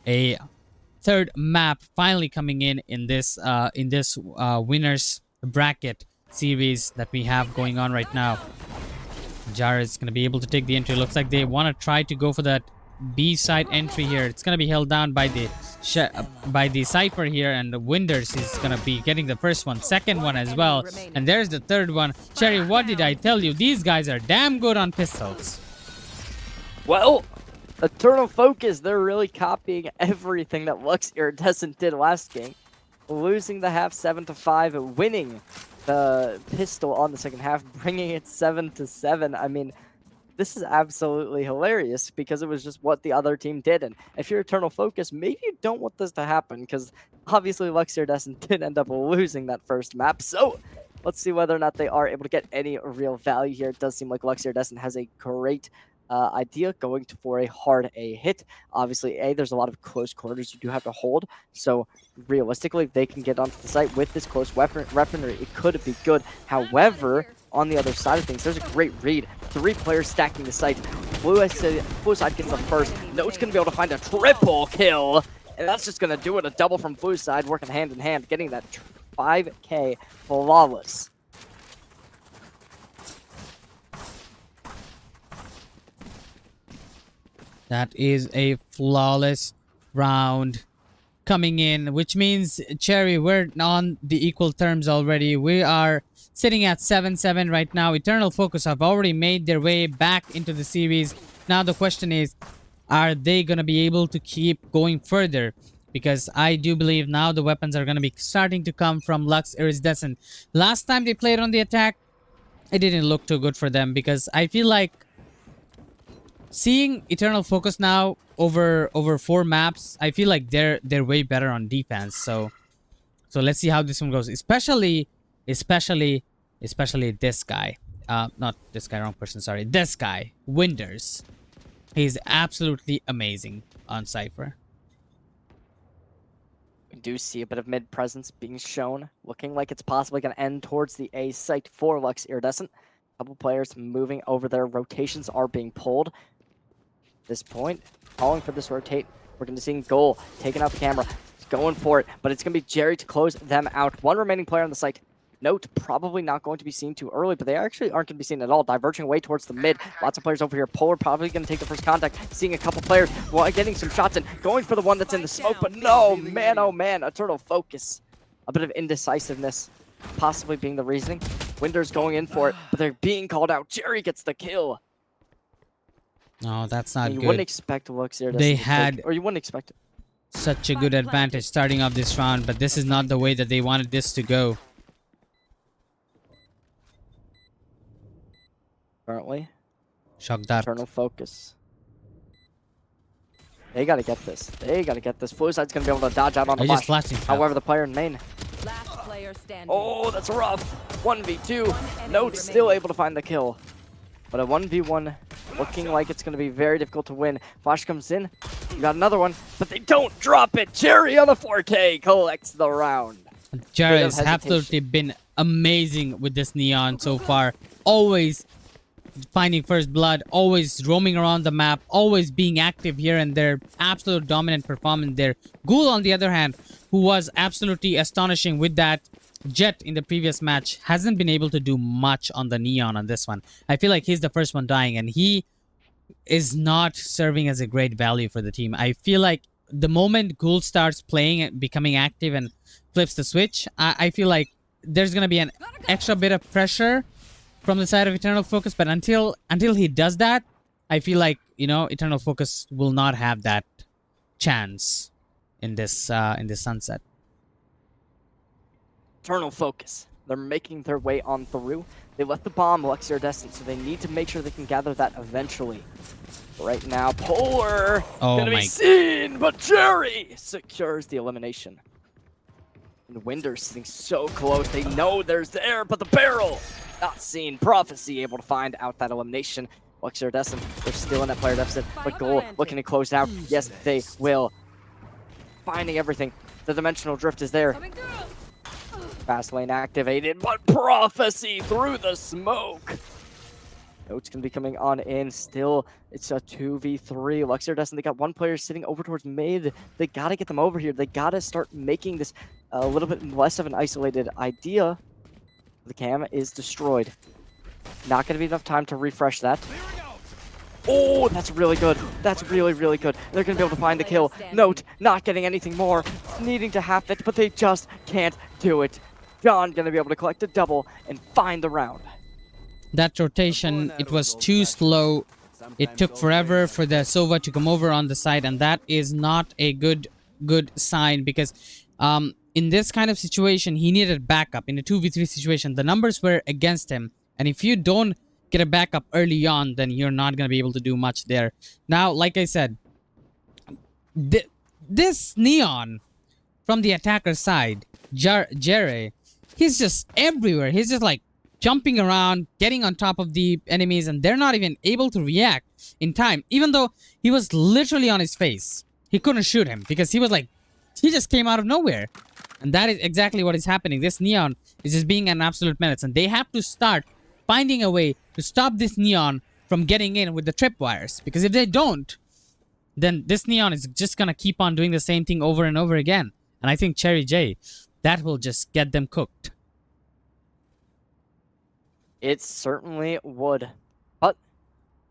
a third map finally coming in this winners bracket series that we have going on right now. Jara is going to be able to take the entry. Looks like they want to try to go for that B side entry here. It's going to be held down by the Cypher here, and the Winders is going to be getting the first one, second one as well. And there's the third one. Cherry, what did I tell you? These guys are damn good on pistols. Well, Eternal Focus, they're really copying everything that Luxe Iridescent did last game. Losing the half 7-5, winning the pistol on the second half, bringing it 7-7. I mean, this is absolutely hilarious because it was just what the other team did. And if you're Eternal Focus, maybe you don't want this to happen because obviously Luxe Iridescent did end up losing that first map. So let's see whether or not they are able to get any real value here. It does seem like Luxe Iridescent has a great idea going for a hard A hit. Obviously, there's a lot of close quarters you do have to hold. So realistically, if they can get onto the site with this close weaponry, it could be good. However, on the other side of things, there's a great read. 3 players stacking the site. Blue side gets the first. Note's going to be able to find a triple kill. And that's just going to do it. A double from Blue side, working hand in hand, getting that 5K flawless. That is a flawless round coming in, which means, Cherry, we're on the equal terms already. We are sitting at 7-7 right now. Eternal Focus have already made their way back into the series. Now the question is, are they going to be able to keep going further? Because I do believe now the weapons are going to be starting to come from Luxe Iridescent. Last time they played on the attack, it didn't look too good for them because I feel like seeing Eternal Focus now over 4 maps, I feel like they're way better on defense. So let's see how this one goes. Especially this guy. Not this guy, wrong person, sorry. This guy, Winders. He's absolutely amazing on Cypher. We do see a bit of mid presence being shown, looking like it's possibly going to end towards the A site for Luxe Iridescent. A couple players moving over there. Rotations are being pulled. At this point, calling for this rotate. We're going to see Goal taking out the camera, going for it, but it's going to be Jerry to close them out. One remaining player on the site. Note, probably not going to be seen too early, but they actually aren't going to be seen at all. Diverging away towards the mid. Lots of players over here. Polar probably going to take the first contact. Seeing a couple players getting some shots in. Going for the one that's in the smoke, but no, man, oh man. Eternal Focus. A bit of indecisiveness possibly being the reasoning. Winders going in for it, but they're being called out. Jerry gets the kill. No, that's not you good. Wouldn't expect Luxe They had or you wouldn't expect it. Such a good advantage starting off this round, but this is not the way that they wanted this to go. Currently, Shockdart. Eternal Focus. They gotta get this. They gotta get this. Blue side's gonna be able to dodge out on the Just flash. flashing. However, the player in main. Last player standing. Oh, that's rough. 1v2. Note still able to find the kill. But a 1v1 looking like it's gonna be very difficult to win. Flash comes in. You got another one, but they don't drop it. Jerry on the 4K collects the round. Jerry has absolutely been amazing with this Neon so far. Always finding first blood, always roaming around the map, always being active here and there. Absolute dominant performance there. Ghoul, on the other hand, who was absolutely astonishing with that Jet in the previous match, hasn't been able to do much on the Neon on this one. I feel like he's the first one dying, and he is not serving as a great value for the team. I feel like the moment Ghoul starts playing and becoming active and flips the switch, I feel like there's going to be an extra bit of pressure from the side of Eternal Focus, but until he does that, I feel like, you know, Eternal Focus will not have that chance in this sunset. Eternal Focus. They're making their way on through. They left the bomb, Luxe Iridescent, so they need to make sure they can gather that eventually. Right now, Polar gonna be seen, but Jerry secures the elimination. And Winders sitting so close, they know there's there, but the barrel not seen. Prophecy able to find out that elimination. Luxe Iridescent, they're still in that player deficit, but Goal looking to close out. Yes, they will. Finding everything. The dimensional drift is there. Fast lane activated, but Prophecy through the smoke. Note's gonna be coming on in. Still, it's a 2v3. Luxe Iridescent, they got one player sitting over towards mid. They gotta get them over here. They gotta start making this a little bit less of an isolated idea. The cam is destroyed. Not going to be enough time to refresh that. Oh, that's really good. That's really, really good. They're going to be able to find the kill. Note, not getting anything more. Needing to have it, but they just can't do it. John going to be able to collect a double and find the round. That rotation, it was too slow. It took forever for the Sova to come over on the side, and that is not a good sign, because in this kind of situation, he needed backup. In a 2v3 situation, the numbers were against him, and if you don't get a backup early on, then you're not going to be able to do much there. Now, like I said, this Neon from the attacker side, Jerry, he's just everywhere. He's just like jumping around, getting on top of the enemies, and they're not even able to react in time. Even though he was literally on his face, he couldn't shoot him because he was like, he just came out of nowhere. And that is exactly what is happening. This Neon is just being an absolute menace, and they have to start finding a way to stop this Neon from getting in with the tripwires. Because if they don't, then this Neon is just gonna keep on doing the same thing over and over again. And I think Cherry J, that will just get them cooked. It certainly would. But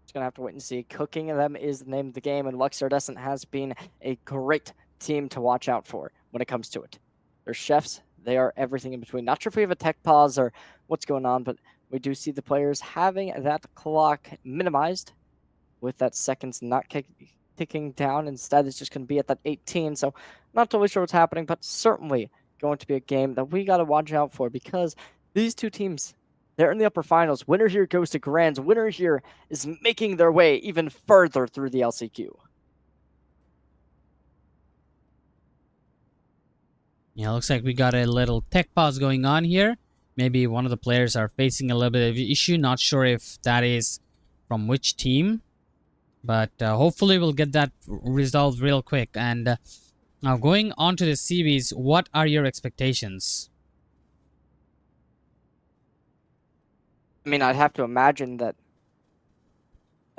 just gonna have to wait and see. Cooking them is the name of the game, and Luxe Iridescent has been a great team to watch out for when it comes to it. They're chefs. They are everything in between. Not sure if we have a tech pause or what's going on, but we do see the players having that clock minimized with that seconds not ticking down. Instead, it's just going to be at that 18. So not totally sure what's happening, but certainly going to be a game that we got to watch out for, because these two teams, they're in the upper finals. Winner here goes to Grands. Winner here is making their way even further through the LCQ. Yeah, looks like we got a little tech pause going on here. Maybe one of the players are facing a little bit of an issue. Not sure if that is from which team. But hopefully we'll get that resolved real quick. And now going on to the series, what are your expectations? I mean, I'd have to imagine that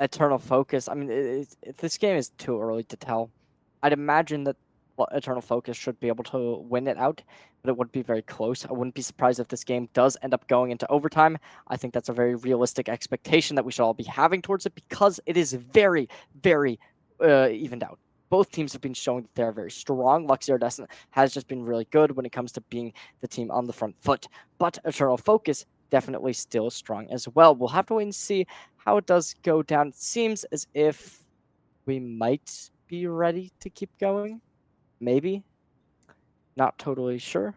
Eternal Focus, I mean, this game is too early to tell. I'd imagine that Eternal Focus should be able to win it out, but it would be very close. I wouldn't be surprised if this game does end up going into overtime. I think that's a very realistic expectation that we should all be having towards it, because it is very, very evened out. Both teams have been showing that they're very strong. Luxe Iridescent has just been really good when it comes to being the team on the front foot, but Eternal Focus definitely still strong as well. We'll have to wait and see how it does go down. It seems as if we might be ready to keep going. Maybe. Not totally sure.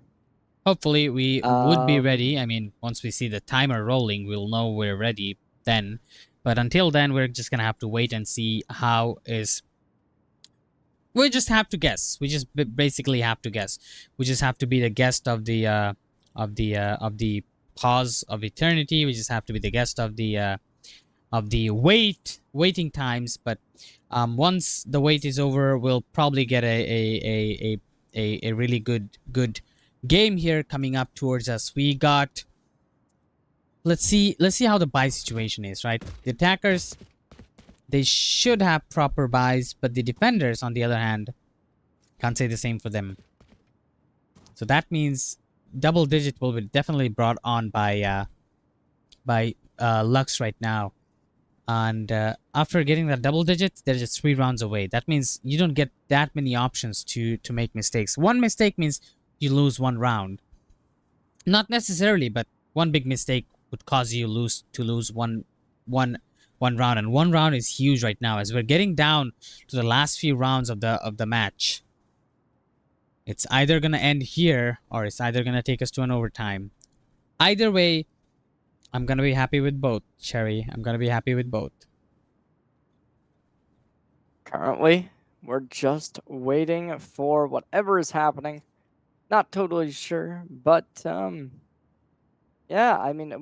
Hopefully we would be ready. I mean, once we see the timer rolling, we'll know we're ready then. But until then, we're just gonna have to wait and see how is... We just have to guess. We just basically have to guess. We just have to be the guest of the pause of eternity. We just have to be the guest of the waiting times. But once the wait is over, we'll probably get a really good game here coming up towards us. We got... Let's see how the buy situation is, right? The attackers, they should have proper buys, but the defenders, on the other hand, can't say the same for them. So that means double digit will be definitely brought on by Luxe right now. And after getting that double digit, they're just 3 rounds away. That means you don't get that many options to make mistakes. One mistake means you lose 1 round. Not necessarily, but one big mistake would cause you to lose one round. And 1 round is huge right now, as we're getting down to the last few rounds of the match. It's either gonna end here, or it's either gonna take us to an overtime. Either way, I'm gonna be happy with both, Cherry. I'm gonna be happy with both. Currently, we're just waiting for whatever is happening. Not totally sure, but yeah, I mean,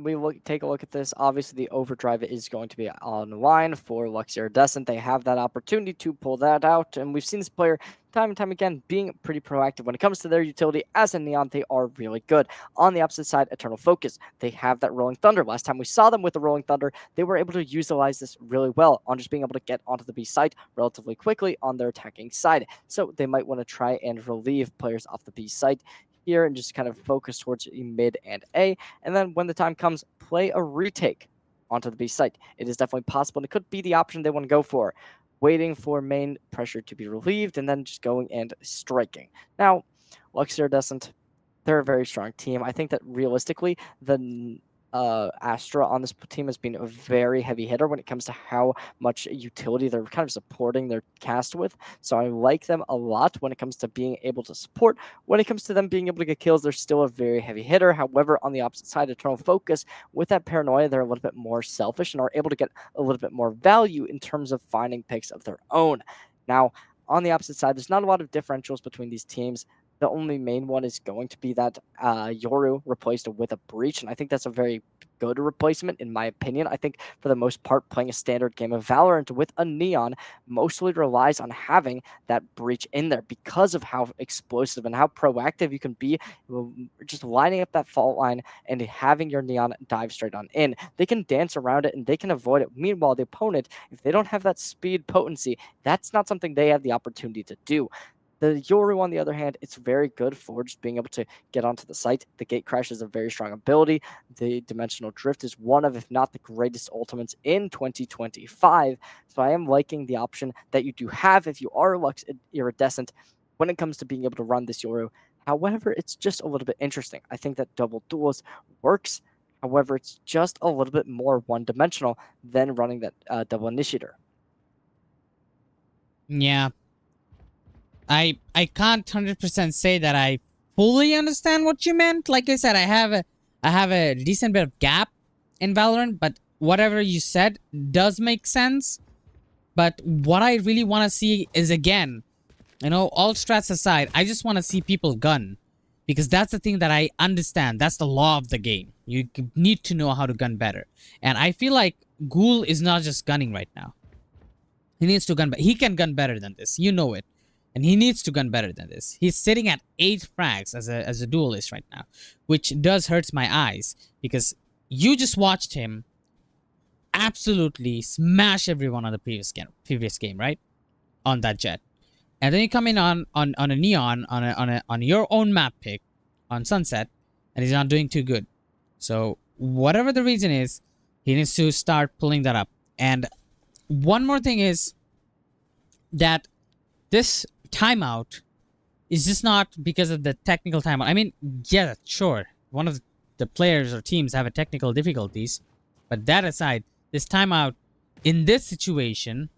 take a look at this. Obviously, the overdrive is going to be online for Luxe Iridescent. They have that opportunity to pull that out, and we've seen this player time and time again being pretty proactive when it comes to their utility. As a Neon, they are really good. On the opposite side, Eternal Focus, they have that Rolling Thunder. Last time we saw them with the Rolling Thunder, they were able to utilize this really well on just being able to get onto the B site relatively quickly on their attacking side. So they might want to try and relieve players off the B site here and just kind of focus towards mid and A, and then when the time comes, play a retake onto the B site. It is definitely possible, and it could be the option they want to go for, waiting for main pressure to be relieved and then just going and striking. Now, Luxe Iridescent, they're a very strong team. I think that realistically, the Astra on this team has been a very heavy hitter when it comes to how much utility they're kind of supporting their cast with. So I like them a lot when it comes to being able to support. When it comes to them being able to get kills, they're still a very heavy hitter. However, on the opposite side, Eternal Focus, with that paranoia, they're a little bit more selfish and are able to get a little bit more value in terms of finding picks of their own. Now, on the opposite side, there's not a lot of differentials between these teams. The only main one is going to be that Yoru replaced with a Breach, and I think that's a very good replacement in my opinion. I think for the most part, playing a standard game of Valorant with a Neon mostly relies on having that Breach in there because of how explosive and how proactive you can be just lining up that fault line and having your Neon dive straight on in. They can dance around it and they can avoid it. Meanwhile, the opponent, if they don't have that speed potency, that's not something they have the opportunity to do. The Yoru, on the other hand, it's very good for just being able to get onto the site. The Gate Crash is a very strong ability. The Dimensional Drift is one of, if not the greatest ultimates in 2025. So I am liking the option that you do have if you are Lux Iridescent when it comes to being able to run this Yoru. However, it's just a little bit interesting. I think that double duels works. However, it's just a little bit more one-dimensional than running that double initiator. Yeah. I can't 100% say that I fully understand what you meant. Like I said, I have a decent bit of gap in Valorant, but whatever you said does make sense. But what I really want to see is, again, all strats aside, I just want to see people gun. Because that's the thing that I understand. That's the law of the game. You need to know how to gun better. And I feel like Ghoul is not just gunning right now. He needs to gun better. He can gun better than this. You know it. And he needs to gun better than this. He's sitting at 8 frags as a duelist right now, which does hurt my eyes because you just watched him absolutely smash everyone on the previous game, right? On that jet. And then you come in on a Neon on your own map pick on Sunset, and he's not doing too good. So whatever the reason is, he needs to start pulling that up. And one more thing is that this timeout is just not because of the technical timeout. I mean, yeah, sure, one of the players or teams have a technical difficulties, but that aside, this timeout in this situation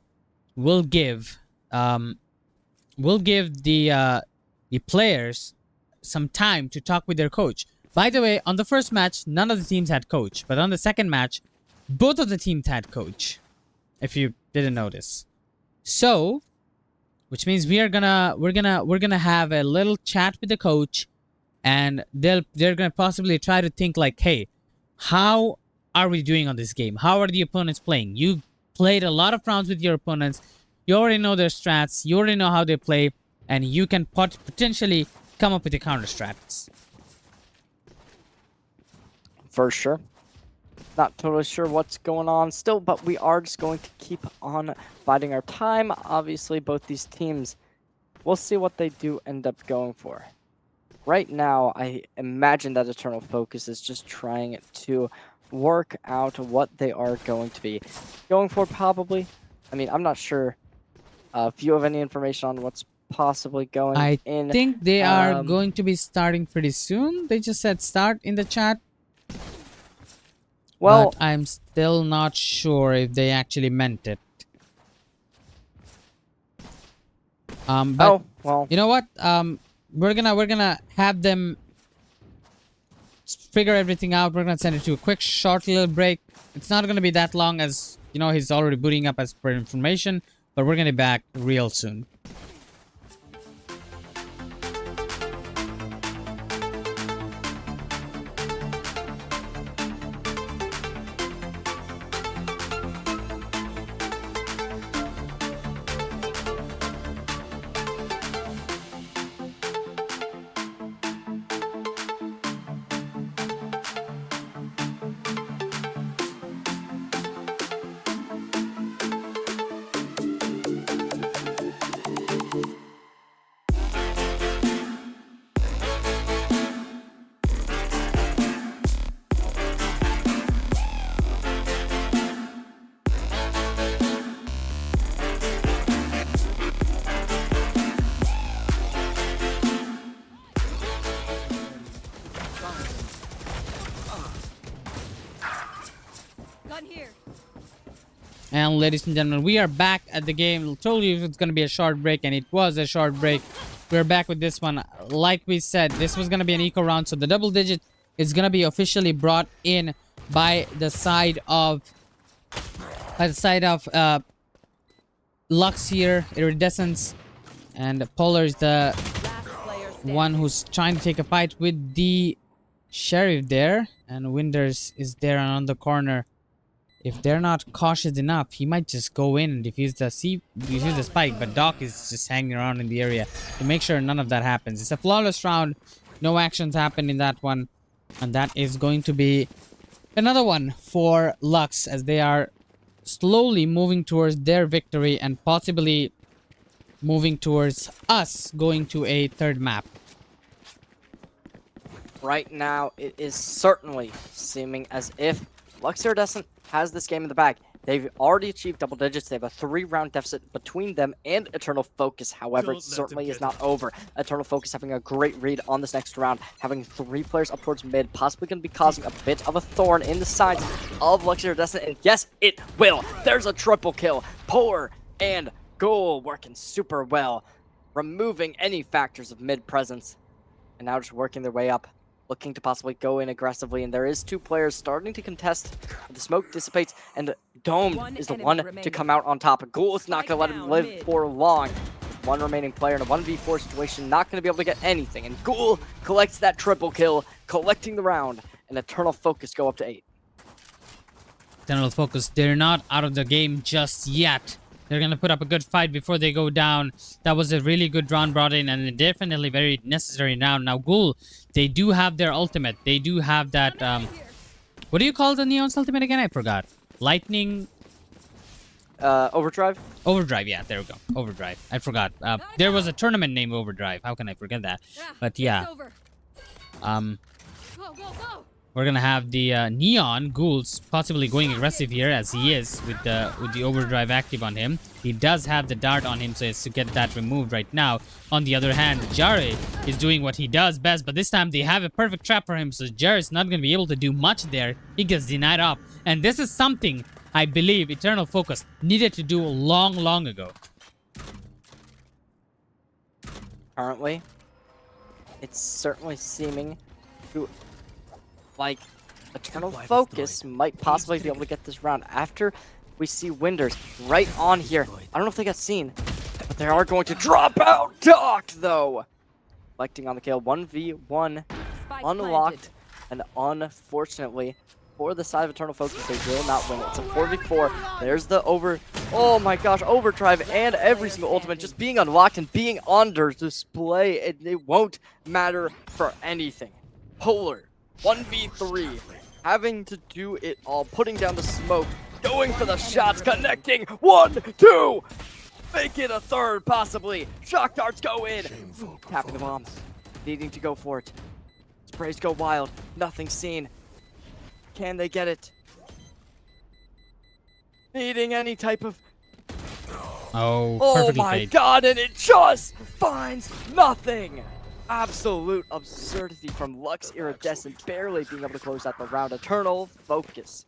will give the players some time to talk with their coach. By the way, on the first match, none of the teams had coach, but on the second match, both of the teams had coach. If you didn't notice, so which means we're gonna have a little chat with the coach, and they're gonna possibly try to think like, hey, how are we doing on this game? How are the opponents playing? You played a lot of rounds with your opponents. You already know their strats. You already know how they play, and you can potentially come up with the counter strats. For sure. Not totally sure what's going on still, but we are just going to keep on biding our time. Obviously, both these teams, we'll see what they do end up going for. Right now, I imagine that Eternal Focus is just trying to work out what they are going to be going for, probably. I mean, I'm not sure if you have any information on what's possibly going in. I think they are going to be starting pretty soon. They just said start in the chat. Well, but I'm still not sure if they actually meant it. But well, you know what? We're gonna have them figure everything out. We're gonna send it to a quick, short little break. It's not gonna be that long, as he's already booting up as per information. But we're gonna be back real soon. And ladies and gentlemen, we are back at the game. Told you it's going to be a short break, and it was a short break. We're back with this one. Like we said, this was going to be an eco round, so the double digit is going to be officially brought in by the side of Luxe here, Iridescence, and Polar is the one who's trying to take a fight with the Sheriff there, and Winders is there on the corner. If they're not cautious enough, he might just go in and defuse the spike, but Doc is just hanging around in the area to make sure none of that happens. It's a flawless round. No actions happen in that one, and that is going to be another one for Luxe as they are slowly moving towards their victory and possibly moving towards us going to a third map. Right now, it is certainly seeming as if Luxe Iridescent has this game in the bag. They've already achieved double digits. They have a 3-round deficit between them and Eternal Focus. However, it certainly is not over. Eternal Focus having a great read on this next round, having 3 players up towards mid, possibly going to be causing a bit of a thorn in the sides of Luxe Iridescent. And yes, it will. There's a triple kill. Polar and Ghoul working super well, removing any factors of mid presence, and now just working their way up, looking to possibly go in aggressively. And there is 2 players starting to contest. The smoke dissipates, and Dome is the one to come out on top. Ghoul is not going to let him live for long. 1 remaining player in a 1v4 situation, not going to be able to get anything. And Ghoul collects that triple kill, collecting the round, and Eternal Focus go up to 8. Eternal Focus, they're not out of the game just yet. They're going to put up a good fight before they go down. That was a really good round brought in, and definitely very necessary round. Now, Ghoul, they do have their ultimate. They do have that, what do you call the Neon's ultimate again? I forgot. Lightning... Overdrive? Overdrive, yeah, there we go. Overdrive. I forgot. There was a tournament named Overdrive. How can I forget that? But yeah. We're gonna have the Neon Ghouls possibly going aggressive here, as he is with the Overdrive active on him. He does have the dart on him, so it's to get that removed right now. On the other hand, Jare is doing what he does best, but this time they have a perfect trap for him, so Jare is not gonna be able to do much there. He gets denied up, and this is something I believe Eternal Focus needed to do long ago. Currently, it's certainly seeming to, like, Eternal Focus might possibly be able to get this round after we see Winders right on here. I don't know if they got seen, but they are going to drop out. Doc, though, collecting on the kill. 1v1 unlocked, and unfortunately for the side of Eternal Focus, they will not win it. It's a 4v4. There's the oh my gosh, Overdrive and every single ultimate just being unlocked and being under display. It won't matter for anything. Polar 1v3, having to do it all, putting down the smoke, going for the shots, connecting. 1, 2, make it a third possibly. Shock darts go in, tapping the bomb, needing to go for it. Sprays go wild, nothing seen. Can they get it? Needing any type of... Oh my god, and it just finds nothing! Absolute absurdity from Luxe Iridescent, barely being able to close out the round. Eternal Focus,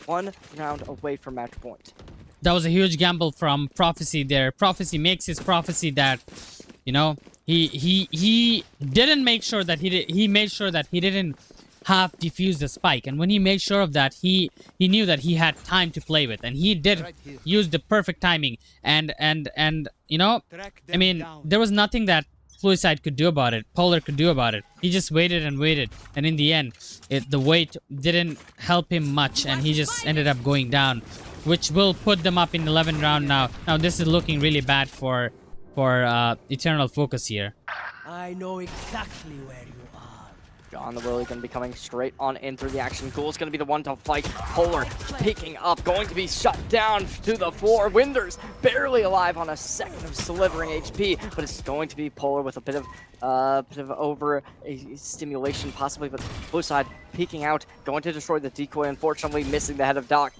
1 round away from match point. That was a huge gamble from Prophecy there. Prophecy makes his prophecy that, you know, he didn't make sure that he made sure that he didn't have defused the spike, and when he made sure of that, he knew that he had time to play with, and he did use the perfect timing, and you know, I mean, there was nothing that Fluicide could do about it, Polar could do about it. He just waited and waited, and in the end, the wait didn't help him much, and he just ended up going down, which will put them up in 11th round now. Now this is looking really bad for Eternal Focus here. I know exactly where you are. John the Willy going to be coming straight on in through the action. Ghoul's going to be the one to fight. Polar picking up, going to be shut down to the floor. Winders barely alive on a second of slivering HP, but it's going to be Polar with a bit of over stimulation possibly, but blue side peeking out, going to destroy the decoy, unfortunately missing the head of Doc.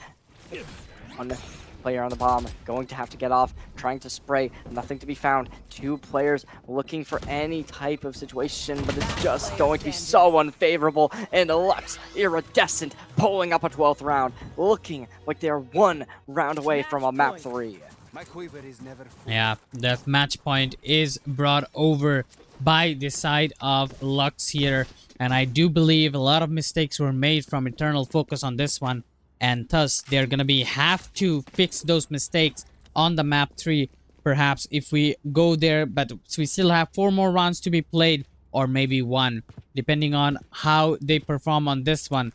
Player on the bomb, going to have to get off, trying to spray, nothing to be found. 2 players looking for any type of situation, but it's just going to be so unfavorable. And Luxe, Iridescent, pulling up a 12th round, looking like they're 1 round away from a map 3. My quiver is never full. Yeah, that match point is brought over by the side of Luxe here. And I do believe a lot of mistakes were made from Eternal Focus on this one. And thus, they're going to have to fix those mistakes on the map 3. Perhaps if we go there, but we still have 4 more rounds to be played. Or maybe 1, depending on how they perform on this one.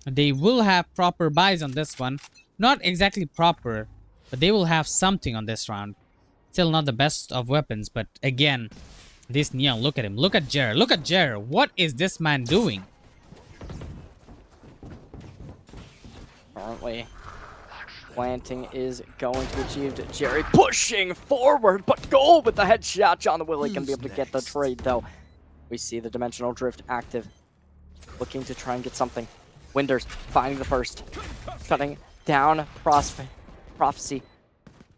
They will have proper buys on this one. Not exactly proper, but they will have something on this round. Still not the best of weapons, but again, this Neon, look at him. Look at Jer. Look at Jer. What is this man doing? Currently, planting is going to be achieved. Jerry pushing forward, but goal with the headshot. John the Willie going to be able to get the trade, though. We see the Dimensional Drift active, looking to try and get something. Winders finding the first, shutting down Prophecy.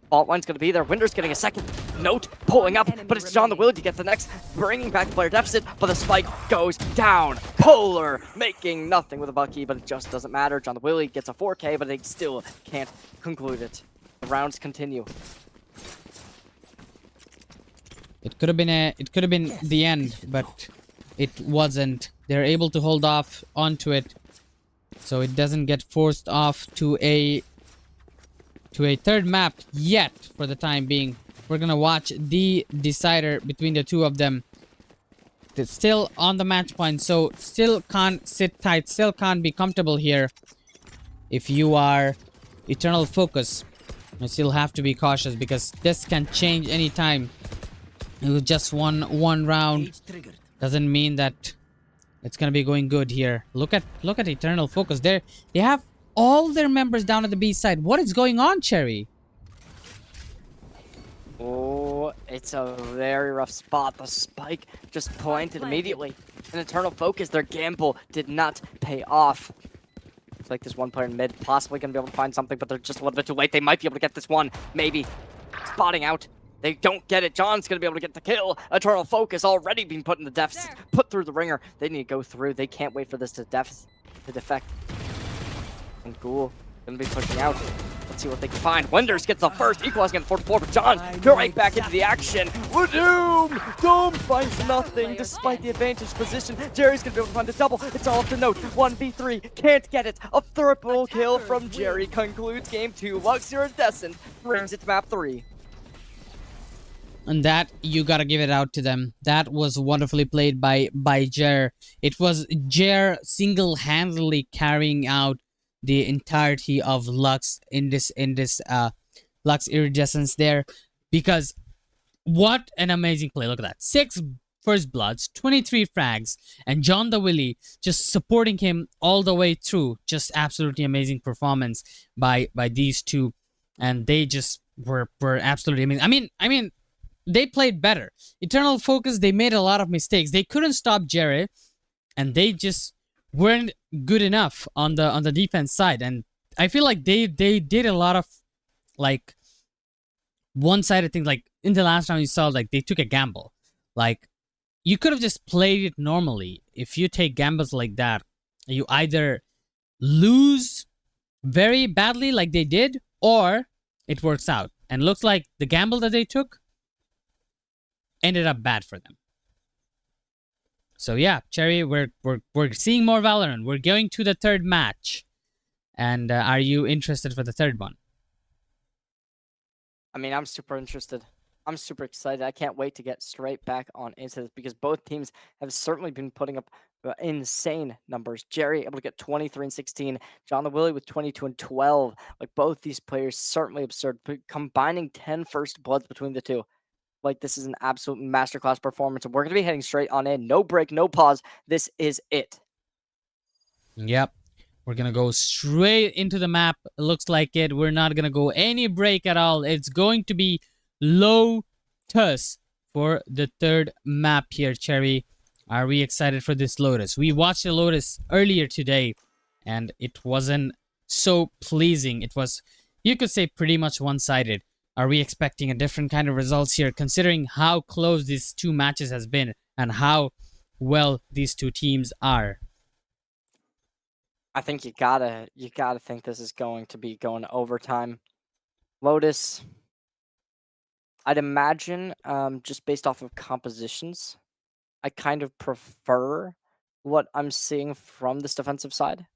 Fault line's going to be there. Winders getting a second. Note pulling up, but it's John the Willie to get the next, bringing back the player deficit, but the spike goes down. Polar making nothing with a Bucky, but it just doesn't matter. John the Willie gets a 4K, but they still can't conclude it. The rounds continue. It could have been the end, but it wasn't. They're able to hold off onto it, so it doesn't get forced off to a 3rd map yet. For the time being, we're gonna watch the decider between the 2 of them. It's still on the match point, so still can't sit tight, still can't be comfortable here. If you are Eternal Focus, you still have to be cautious because this can change anytime. It was just one round. Doesn't mean that it's gonna be going good here. Look at Eternal Focus. They have all their members down at the B side. What is going on, Cherry? Oh, it's a very rough spot. The spike just planted immediately. An Eternal Focus, their gamble did not pay off. Looks like this one player in mid possibly going to be able to find something, but they're just a little bit too late. They might be able to get this one, maybe. Spotting out. They don't get it. John's going to be able to get the kill. Eternal Focus already being put in the deficit, put through the ringer. They need to go through. They can't wait for this to defect. And Ghoul going to be pushing out. Let's see what they can find. Wenders gets the first, equalizing at 4-4, but John go right back into the action. Doom! Doom finds nothing despite the advantage position. Jerry's going to be able to find the double. It's all up to note. 1v3, can't get it. A triple kill from Jerry concludes game 2. Luxe Iridescent brings it to map 3. And that, you gotta give it out to them. That was wonderfully played by Jer. It was Jer single-handedly carrying out the entirety of Luxe in this Luxe Iridescence there, because what an amazing play. Look at that. 6 first bloods, 23 frags, and John the Willie just supporting him all the way through. Just absolutely amazing performance by these 2, and they just were absolutely amazing. I mean they played better. Eternal Focus, they made a lot of mistakes. They couldn't stop Jerry, and they just weren't good enough on the defense side. And I feel like they did a lot of like one-sided things. Like in the last round, you saw like they took a gamble. Like you could have just played it normally. If you take gambles like that, you either lose very badly like they did, or it works out. And looks like the gamble that they took ended up bad for them. So yeah, Cherry, we're seeing more Valorant. We're going to the 3rd match. And are you interested for the 3rd one? I mean, I'm super interested. I'm super excited. I can't wait to get straight back on into this because both teams have certainly been putting up insane numbers. Jerry able to get 23 and 16. John the Willie with 22 and 12. Like both these players, certainly absurd. But combining 10 first bloods between the 2. Like, this is an absolute masterclass performance. And we're going to be heading straight on in. No break, no pause. This is it. Yep. We're going to go straight into the map. It looks like it. We're not going to go any break at all. It's going to be Lotus for the 3rd map here, Cherry. Are we excited for this Lotus? We watched the Lotus earlier today, and it wasn't so pleasing. It was you could say pretty much one-sided. Are we expecting a different kind of results here, considering how close these two matches has been and how well these two teams are? I think you gotta think this is going to be going to overtime. Lotus, I'd imagine, just based off of compositions, I kind of prefer what I'm seeing from this defensive side.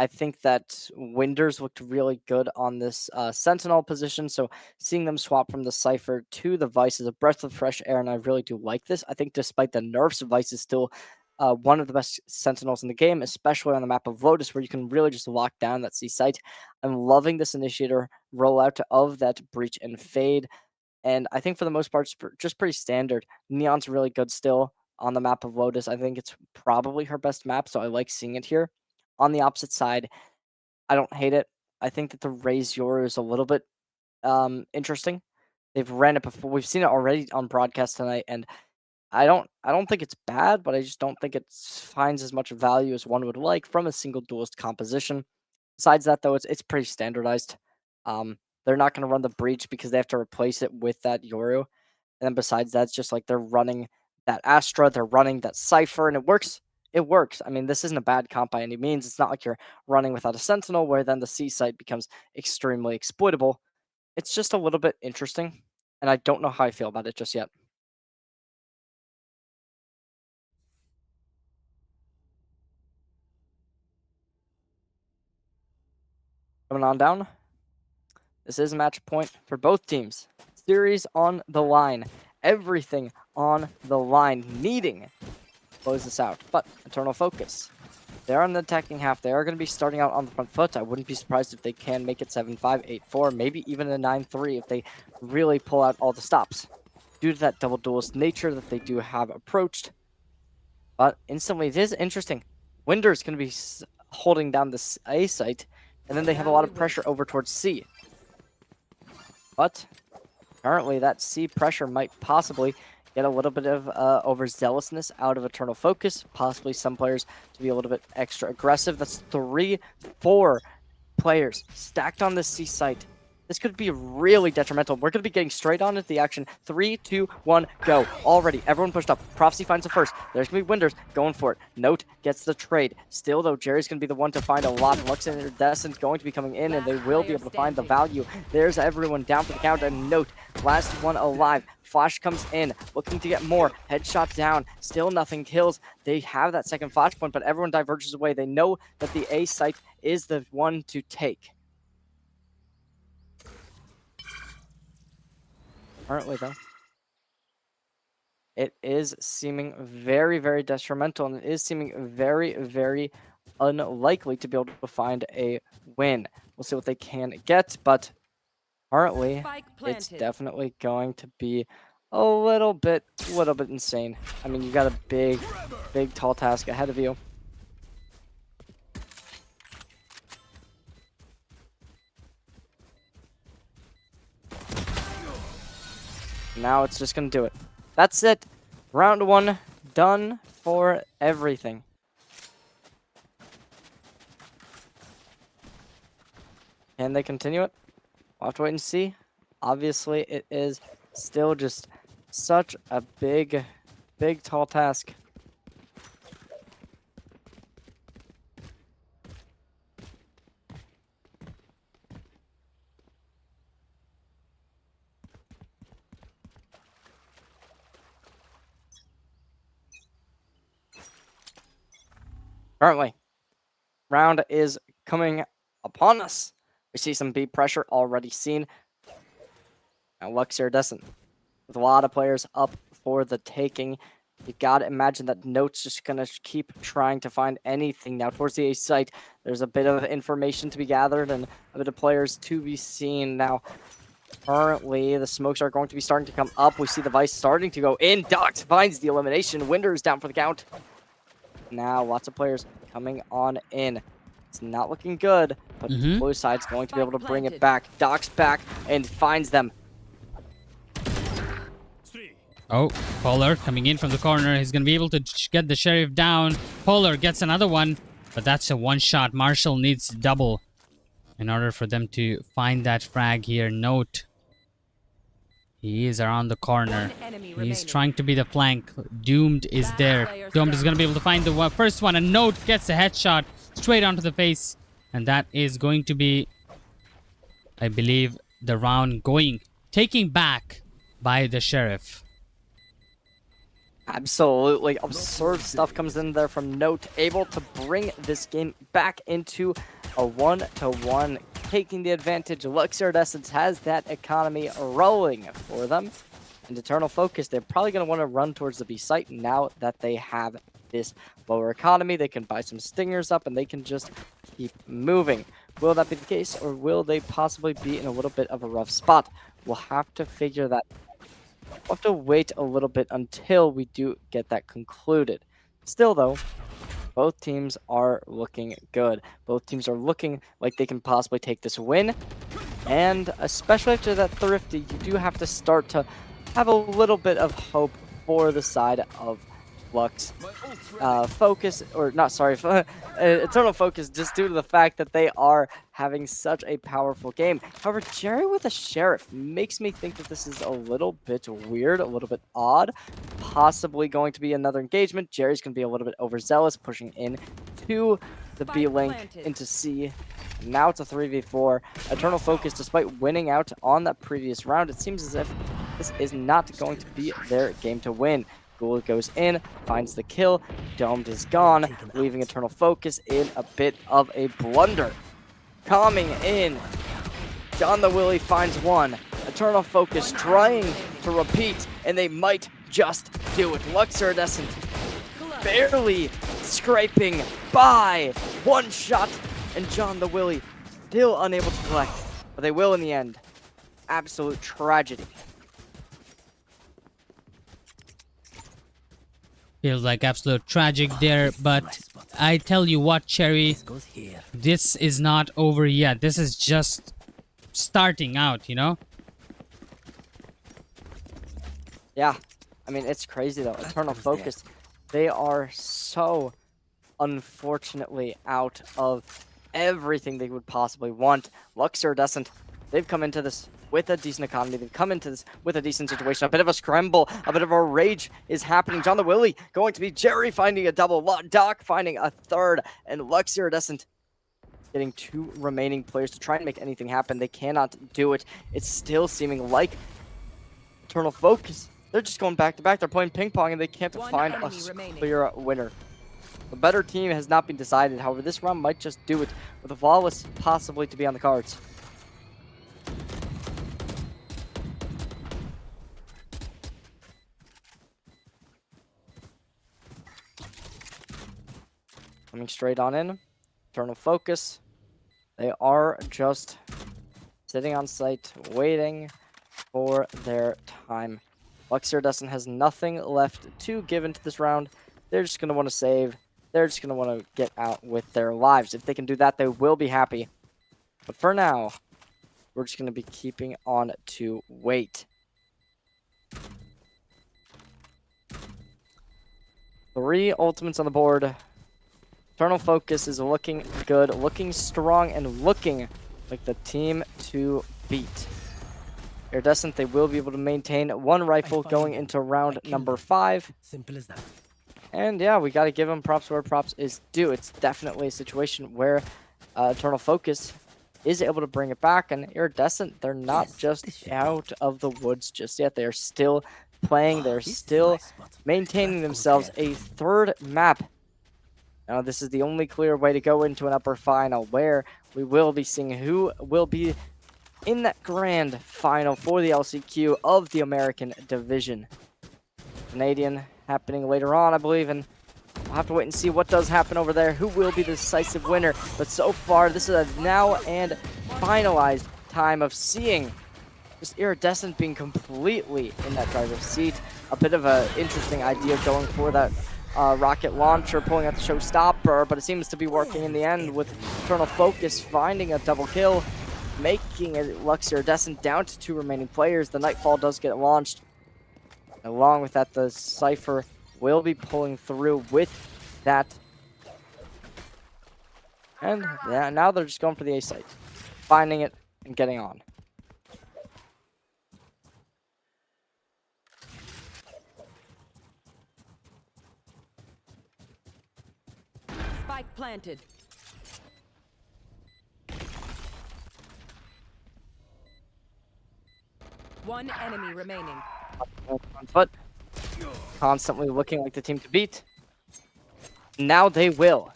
I think that Winders looked really good on this Sentinel position, so seeing them swap from the Cypher to the Vice is a breath of fresh air, and I really do like this. I think despite the nerfs, Vice is still one of the best Sentinels in the game, especially on the map of Lotus, where you can really just lock down that C site. I'm loving this Initiator rollout of that Breach and Fade, and I think for the most part, it's just pretty standard. Neon's really good still on the map of Lotus. I think it's probably her best map, so I like seeing it here. On the opposite side, I don't hate it. I think that the Raise Your is a little bit interesting. They've ran it before. We've seen it already on broadcast tonight, and I don't think it's bad, but I just don't think it finds as much value as one would like from a single duelist composition. Besides that, though, it's pretty standardized. They're not going to run the Breach because they have to replace it with that Yoru. And then besides that, it's just like they're running that Astra, they're running that Cypher, and it works. It works. I mean, this isn't a bad comp by any means. It's not like you're running without a Sentinel where then the C site becomes extremely exploitable. It's just a little bit interesting, and I don't know how I feel about it just yet. Coming on down. This is a match point for both teams. Series on the line. Everything on the line. Needing to close this out. But Eternal Focus. They're on the attacking half. They are going to be starting out on the front foot. I wouldn't be surprised if they can make it 7-5, 8-4, maybe even a 9-3 if they really pull out all the stops. Due to that double duelist nature that they do have approached. But instantly, it is interesting. Winder's going to be holding down the A site, and then they have a lot of pressure over towards C. But currently, that C pressure might possibly get a little bit of overzealousness out of Eternal Focus. Possibly some players to be a little bit extra aggressive. That's 3-4 players stacked on this C site. This could be really detrimental. We're going to be getting straight on into the action. 3, 2, 1, go. Already, everyone pushed up. Prophecy finds the first. There's going to be Winders going for it. Note gets the trade. Still, though, Jerry's going to be the one to find a lot. Lux and Iridescent's going to be coming in, and they will be able to find the value. There's everyone down for the count. And Note, last one alive. Flash comes in, looking to get more. Headshot down. Still nothing kills. They have that second flash point, but everyone diverges away. They know that the A site is the one to take. Currently, though, it is seeming very, very detrimental, and it is seeming very, very unlikely to be able to find a win. We'll see what they can get, but currently, it's definitely going to be a little bit insane. I mean, you got a big, tall task ahead of you. Now it's just going to do it. That's it. Round 1 done for everything. Can they continue it? We'll have to wait and see. Obviously, it is still just such a big, tall task. Currently, round is coming upon us. We see some B pressure already seen. Now Luxe Iridescent with a lot of players up for the taking. You gotta imagine that Note's just gonna keep trying to find anything. Now towards the A site, there's a bit of information to be gathered and a bit of players to be seen. Now, currently, the smokes are going to be starting to come up. We see the Vice starting to go in. Dox finds the elimination. Winders down for the count. Now, lots of players coming on in. It's not looking good, but blue side's going to be able to bring it back. Doc's back and finds them. Oh, Polar coming in from the corner. He's going to be able to get the Sheriff down. Polar gets another one, but that's a one-shot. Marshall needs double. in order for them to find that frag here. Note, he is around the corner. One enemy He's remaining. trying to be the flank. Doomed is Last there. player Doomed is going to be standing. able to find the first one. And Note gets a headshot straight onto the face. And that is going to be, I believe, the round taking back by the Sheriff. Absolutely absurd stuff comes in there from Note, able to bring this game back into a 1-to-1, taking the advantage. Luxe Iridescence has that economy rolling for them. And Eternal Focus, they're probably going to want to run towards the B site now that they have this lower economy. They can buy some stingers up and they can just keep moving. Will that be the case, or will they possibly be in a little bit of a rough spot? We'll have to figure that out. We'll have to wait a little bit until we do get that concluded. Still, though, both teams are looking good. Both teams are looking like they can possibly take this win. And especially after that Thrifty, you do have to start to have a little bit of hope for the side of Luxe. Focus, or not, sorry, Eternal Focus, just due to the fact that they are having such a powerful game. However, Jerry with a Sheriff makes me think that this is a little bit weird, a little bit odd. Possibly going to be another engagement. Jerry's going to be a little bit overzealous, pushing in to the B link into C. Now it's a 3v4. Eternal Focus, despite winning out on that previous round, it seems as if this is not going to be their game to win. Ghoul goes in, finds the kill. Domed is gone, leaving Eternal Focus in a bit of a blunder. Coming in, John the Willy finds one. Eternal Focus trying to repeat, and they might just do it. Luxe Iridescent barely scraping by. One shot, and John the Willy still unable to collect, but they will in the end. Absolute tragedy. Feels like absolute tragic there, but I tell you what, Cherry, this is not over yet. This is just starting out, you know? Yeah, I mean, it's crazy though. Eternal Focus, they are so unfortunately out of everything they would possibly want. Luxe Iridescent, they've come into this with a decent economy. They've come into this with a decent situation. A bit of a scramble, a bit of a rage is happening. John the Willy going to be Jerry finding a double, Doc finding a third, and Luxe Iridescent getting two remaining players to try and make anything happen. They cannot do it. It's still seeming like Eternal Focus, they're just going back to back. They're playing ping pong and they can't find a clear winner. The better team has not been decided. However, this round might just do it, with a flawless possibly to be on the cards. Coming straight on in. Eternal Focus. They are just sitting on site, waiting for their time. Luxe Iridescent has nothing left to give into this round. They're just going to want to save. They're just going to want to get out with their lives. If they can do that, they will be happy. But for now, we're just going to be keeping on to wait. 3 ultimates on the board. Eternal Focus is looking good, looking strong, and looking like the team to beat. Iridescent, they will be able to maintain 1 rifle going into round number 5. Simple as that. And yeah, we got to give them props where props is due. It's definitely a situation where Eternal Focus is able to bring it back. And Iridescent, they're not just out of the woods just yet. They are still playing. They're still maintaining themselves a 3rd map. Now, this is the only clear way to go into an upper final, where we will be seeing who will be in that grand final for the LCQ of the American Division. Canadian happening later on, I believe, and we'll have to wait and see what does happen over there, who will be the decisive winner. But so far, this is a now and finalized time of seeing just Iridescent being completely in that driver's seat. A bit of an interesting idea going for that rocket launcher, pulling out the showstopper, but it seems to be working in the end with Eternal Focus finding a double kill, making it Luxe Iridescent down to 2 remaining players. The Nightfall does get launched. Along with that, the Cypher will be pulling through with that. And yeah, now they're just going for the A site. finding it, and getting on. Spike planted. One enemy remaining. On foot, constantly looking like the team to beat. Now they will.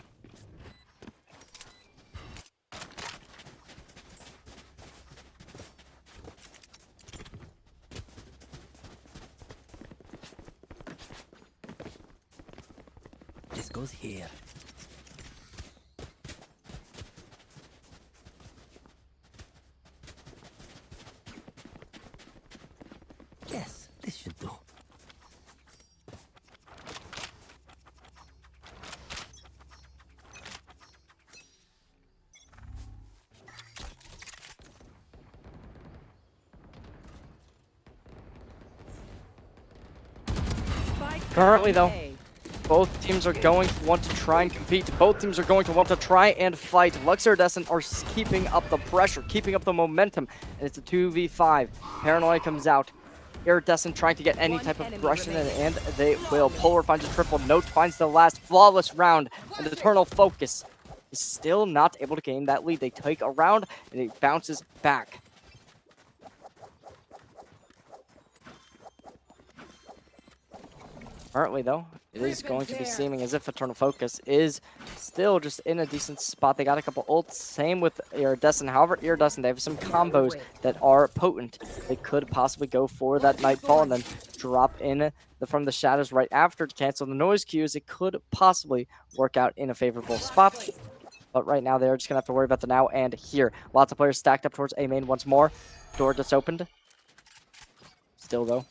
This goes here. Yes, this should do. Spike Currently, though, A. both teams are going to want to try and compete. Both teams are going to want to try and fight. Luxe Iridescent are keeping up the pressure, keeping up the momentum, and it's a 2v5. Paranoia comes out. Iridescent trying to get any One type of enemy aggression, remaining. and they will. Polar finds a triple. Note finds the last flawless round, and the Eternal Focus is still not able to gain that lead. They take a round, and it bounces back. Currently, though, it is going to be seeming as if Eternal Focus is still just in a decent spot. They got a couple ults. Same with Iridescent. However, Iridescent, they have some combos that are potent. They could possibly go for that Nightfall and then drop in from the shadows right after to cancel the noise cues. It could possibly work out in a favorable spot. But right now, they're just going to have to worry about the now and here. Lots of players stacked up towards A main once more. Door gets opened. Still, though,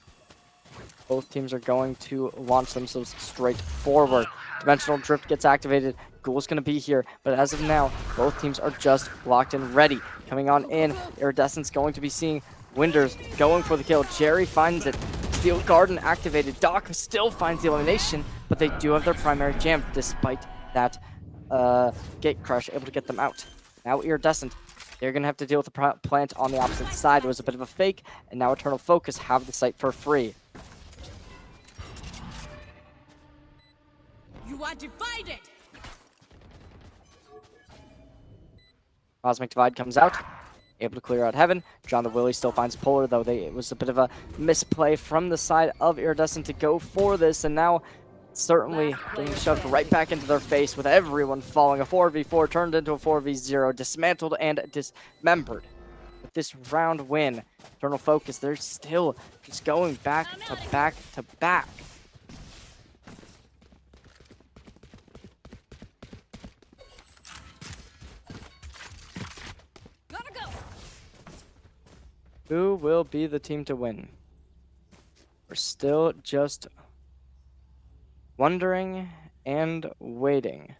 both teams are going to launch themselves straight forward. Dimensional Drift gets activated. Ghoul's going to be here, but as of now, both teams are just locked and ready. Coming on in, Iridescent's going to be seeing Winders going for the kill. Jerry finds it. Steel Garden activated. Doc still finds the elimination, but they do have their primary jam despite that gate crush, able to get them out. Now Iridescent, they're going to have to deal with the plant on the opposite side. It was a bit of a fake, and now Eternal Focus have the site for free. You are divided. Cosmic Divide comes out, able to clear out Heaven. John the Willy still finds Polar, though it was a bit of a misplay from the side of Iridescent to go for this, and now certainly getting shoved right back into their face with everyone falling. A 4v4 turned into a 4v0, dismantled and dismembered. With this round win, Eternal Focus, they're still just going back to back to back. Gotta go. Who will be the team to win? We're still just wondering and waiting.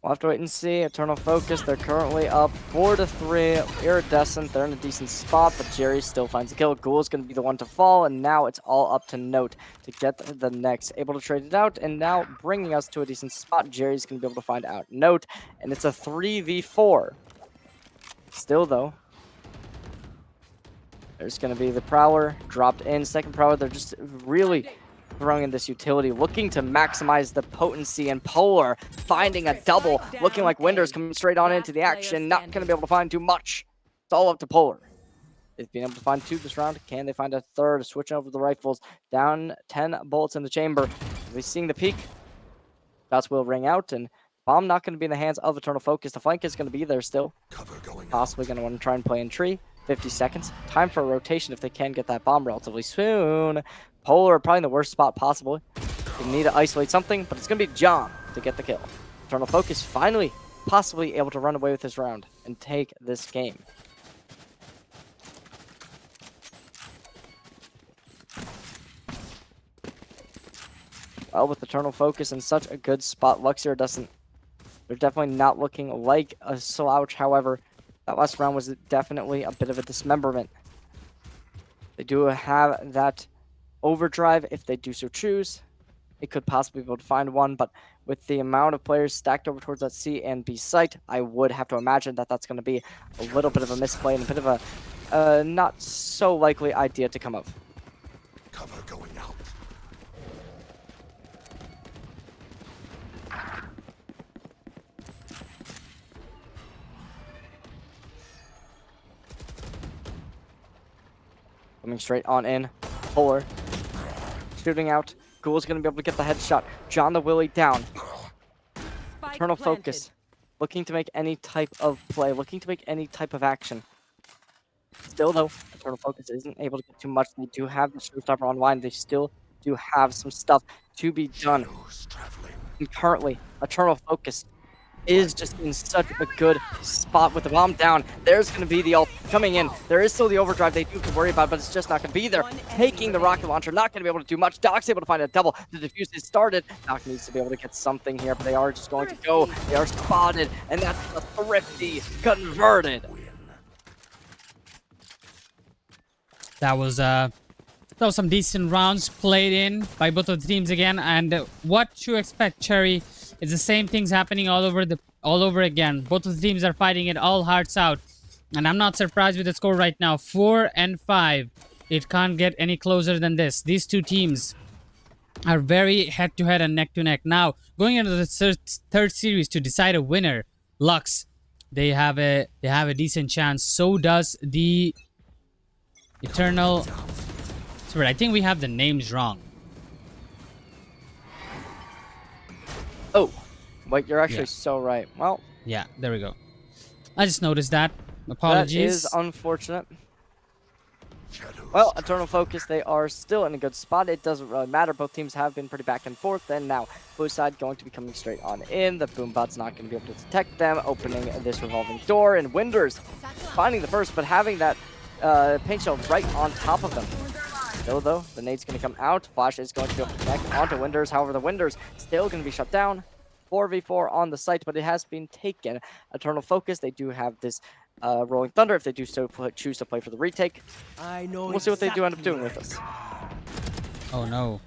We'll have to wait and see. Eternal Focus, they're currently up 4-3. Iridescent, they're in a decent spot, but Jerry still finds the kill. Ghoul's going to be the one to fall, and now it's all up to Note to get the next. Able to trade it out, and now bringing us to a decent spot. Jerry's going to be able to find out Note, and it's a 3v4. Still, though, there's going to be the Prowler dropped in. Second Prowler, they're just really throwing in this utility, looking to maximize the potency, and Polar finding a double, looking like Winders coming straight on into the action, not going to be able to find too much. It's all up to Polar. They've been able to find two this round. Can they find a third? Switching over the rifles, down 10 bullets in the chamber. We're seeing the peak. Shots will ring out, and bomb not going to be in the hands of Eternal Focus. The flank is going to be there still. Possibly going to want to try and play in tree. 50 seconds. Time for a rotation if they can get that bomb relatively soon. Polar probably in the worst spot possible. They need to isolate something, but it's going to be John to get the kill. Eternal Focus finally possibly able to run away with this round and take this game. Well, with Eternal Focus in such a good spot, Luxior doesn't. They're definitely not looking like a slouch. However, that last round was definitely a bit of a dismemberment. They do have that overdrive if they do so choose. it could possibly be able to find one, but with the amount of players stacked over towards that C and B site, I would have to imagine that that's going to be a little bit of a misplay and a bit of a not so likely idea to come of. Cover going out. Coming straight on in. Fuller shooting out. Ghoul's going to be able to get the headshot. John the Willy down. Spike Eternal planted. Focus. Looking to make any type of play. Looking to make any type of action. Still, though, Eternal Focus isn't able to get too much. They do have the Showstopper online. They still do have some stuff to be done. Who's traveling? And currently, Eternal Focus is just in such a good spot with the bomb down. There's going to be the ult coming in. There is still the overdrive they do have to worry about, but it's just not going to be there. Taking the rocket launcher, not going to be able to do much. Doc's able to find a double. The defuse is started. Doc needs to be able to get something here, but they are just going to go. They are spotted, and that's a thrifty converted. That was some decent rounds played in by both of the teams again, and what to expect, Cherry? It's the same things happening all over again. Both of the teams are fighting it all hearts out, and I'm not surprised with the score right now. 4-5. It can't get any closer than this. These two teams are very head-to-head and neck-to-neck. Now, going into the third series to decide a winner, Luxe, they have a decent chance. So does the Eternal. Sorry, I think we have the names wrong. Oh, wait, you're actually Yeah. so right. Well, Yeah, there we go. I just noticed that. Apologies. that is unfortunate. Well, Eternal Focus, they are still in a good spot. It doesn't really matter. Both teams have been pretty back and forth. And now, blue side going to be coming straight on in. The Boombot's not going to be able to detect them. Opening this revolving door. And Winders finding the first, but having that paint shell right on top of them. Still, though, the nade's going to come out. Flash is going to be able to connect onto Winders. However, the Winders still going to be shut down. 4v4 on the site, but it has been taken. Eternal Focus, they do have this Rolling Thunder if they do so choose to play for the retake. I know We'll see what they do end up doing with this. Oh no.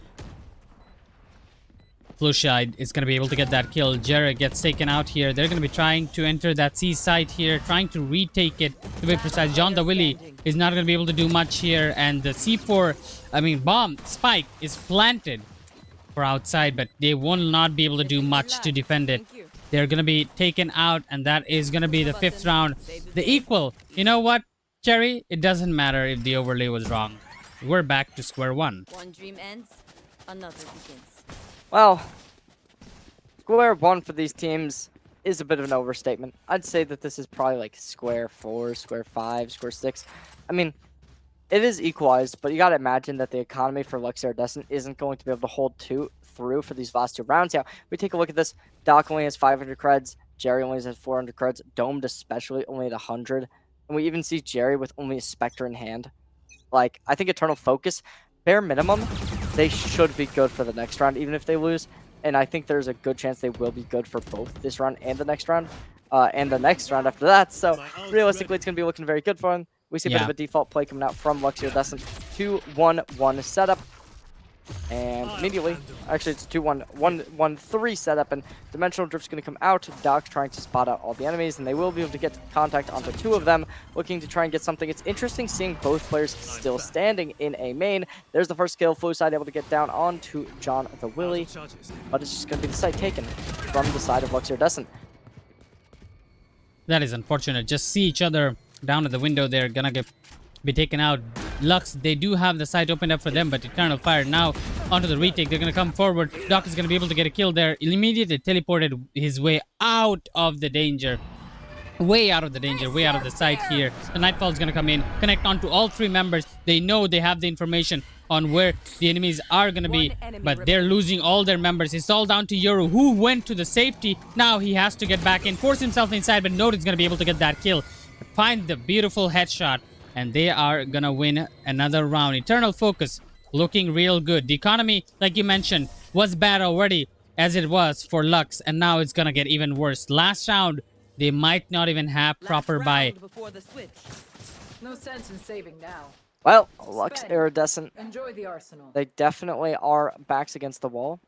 Flushide is going to be able to get that kill. Jared gets taken out here. They're going to be trying to enter that C site here, trying to retake it. To be precise, John the Willy is not going to be able to do much here. And the bomb, spike is planted for outside, but they will not be able to do much to defend it. They're going to be taken out, and that is going to be the 5th round. The equal. You know what, Cherry? It doesn't matter if the overlay was wrong. We're back to square one. One dream ends, another begins. Well, square one for these teams is a bit of an overstatement. I'd say that this is probably like square 4, square 5, square 6. I mean, it is equalized, but you gotta imagine that the economy for Luxe Iridescent isn't going to be able to hold through for these last 2 rounds. Yeah, we take a look at this. Doc only has 500 creds. Jerry only has 400 creds. Domed especially only at 100. And we even see Jerry with only a Spectre in hand. Like, I think Eternal Focus, bare minimum, they should be good for the next round, even if they lose. And I think there's a good chance they will be good for both this round and the next round. And the next round after that. So, realistically, it's going to be looking very good for them. We see a bit of a default play coming out from Luxe Iridescent. 2-1-1 setup. And immediately, actually it's 2-1-1-1-3 setup, and Dimensional Drift's going to come out. Doc's trying to spot out all the enemies, and they will be able to get contact onto 2 of them, looking to try and get something. It's interesting seeing both players still standing in a main. There's the first kill. Fluicide able to get down onto John the Willy, but it's just going to be the site taken from the side of Luxe Iridescent. That is unfortunate. Just see each other down at the window. They're gonna be taken out. Lux, they do have the site opened up for them, but Eternal Fire now onto the retake. They're gonna come forward. Doc is gonna be able to get a kill there. Immediately teleported his way out of the danger. Way out of the danger, way out of the site here. The Nightfall is gonna come in, connect onto all 3 members. They know they have the information on where the enemies are gonna be, but they're losing all their members. It's all down to Yoru, who went to the safety. Now he has to get back in, force himself inside, but Node's gonna be able to get that kill. Find the beautiful headshot, and they are gonna win another round. Eternal Focus looking real good. The economy, like you mentioned, was bad already as it was for Luxe, and now it's gonna get even worse. Last round, they might not even have proper buy. No sense in saving now. Well, Luxe Iridescent, Enjoy the arsenal. they definitely are backs against the wall.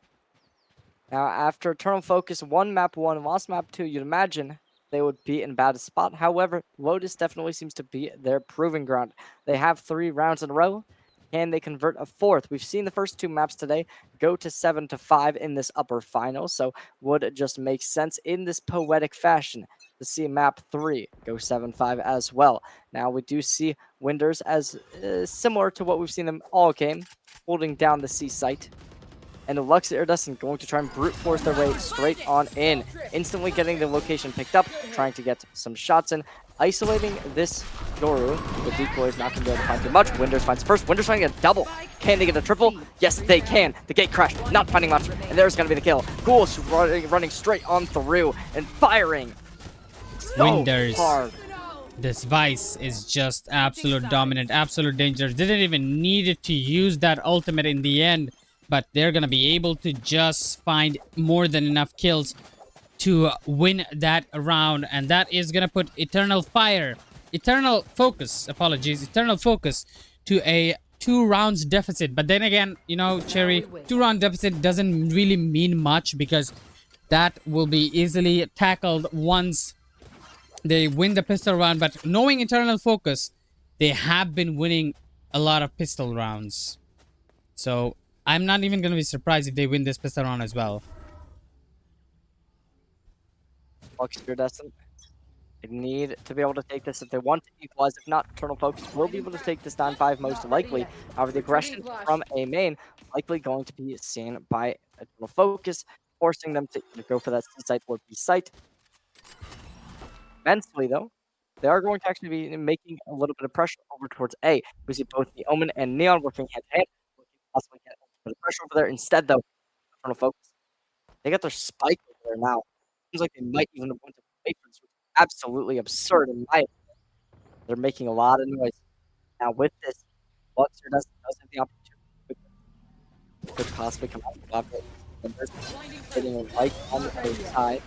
Now, after Eternal Focus won map 1 and lost map 2, you'd imagine they would be in bad spot. However, Lotus definitely seems to be their proving ground. They have 3 rounds in a row. Can they convert a 4th? We've seen the first 2 maps today go to 7-5 in this upper final, so would just make sense in this poetic fashion to see map 3 go 7-5 as well. Now, we do see Winders as similar to what we've seen them all game, holding down the C site. And the Luxe Iridescent going to try and brute force their way straight on in. Instantly getting the location picked up, trying to get some shots in. Isolating this Yoru. The decoy is not going to be able to find too much. Winders finds first. Winders trying to get a double. Can they get a triple? Yes, they can. The gate crash, not finding much. And there's going to be the kill. Ghoul's running straight on through and firing so Winders. hard. This Vice is just absolute dominant, absolute danger. Didn't even need it to use that ultimate in the end, but they're gonna be able to just find more than enough kills to win that round, and that is gonna put Eternal Focus to a 2 rounds deficit. But then again, you know, Cherry, 2 round deficit doesn't really mean much because that will be easily tackled once they win the pistol round. But knowing Eternal Focus, they have been winning a lot of pistol rounds, so I'm not even going to be surprised if they win this pistol round as well. Luxe Iridescent, they need to be able to take this if they want to equalize. If not, Eternal Focus will be able to take this 9-5 most likely. However, the aggression from A main likely going to be seen by Eternal Focus, forcing them to either go for that C site or B site. Immensely, though, they are going to actually be making a little bit of pressure over towards A. We see both the Omen and Neon working hand-to-hand, possibly get a bit of pressure over there. Instead, though, Eternal Focus, they got their spike over there now. Seems like they might even want to wait for this, which is absolutely absurd in my opinion. They're making a lot of noise. Now, with this, Luxe does have the opportunity to possibly come out of the block. And there's hitting right on the side.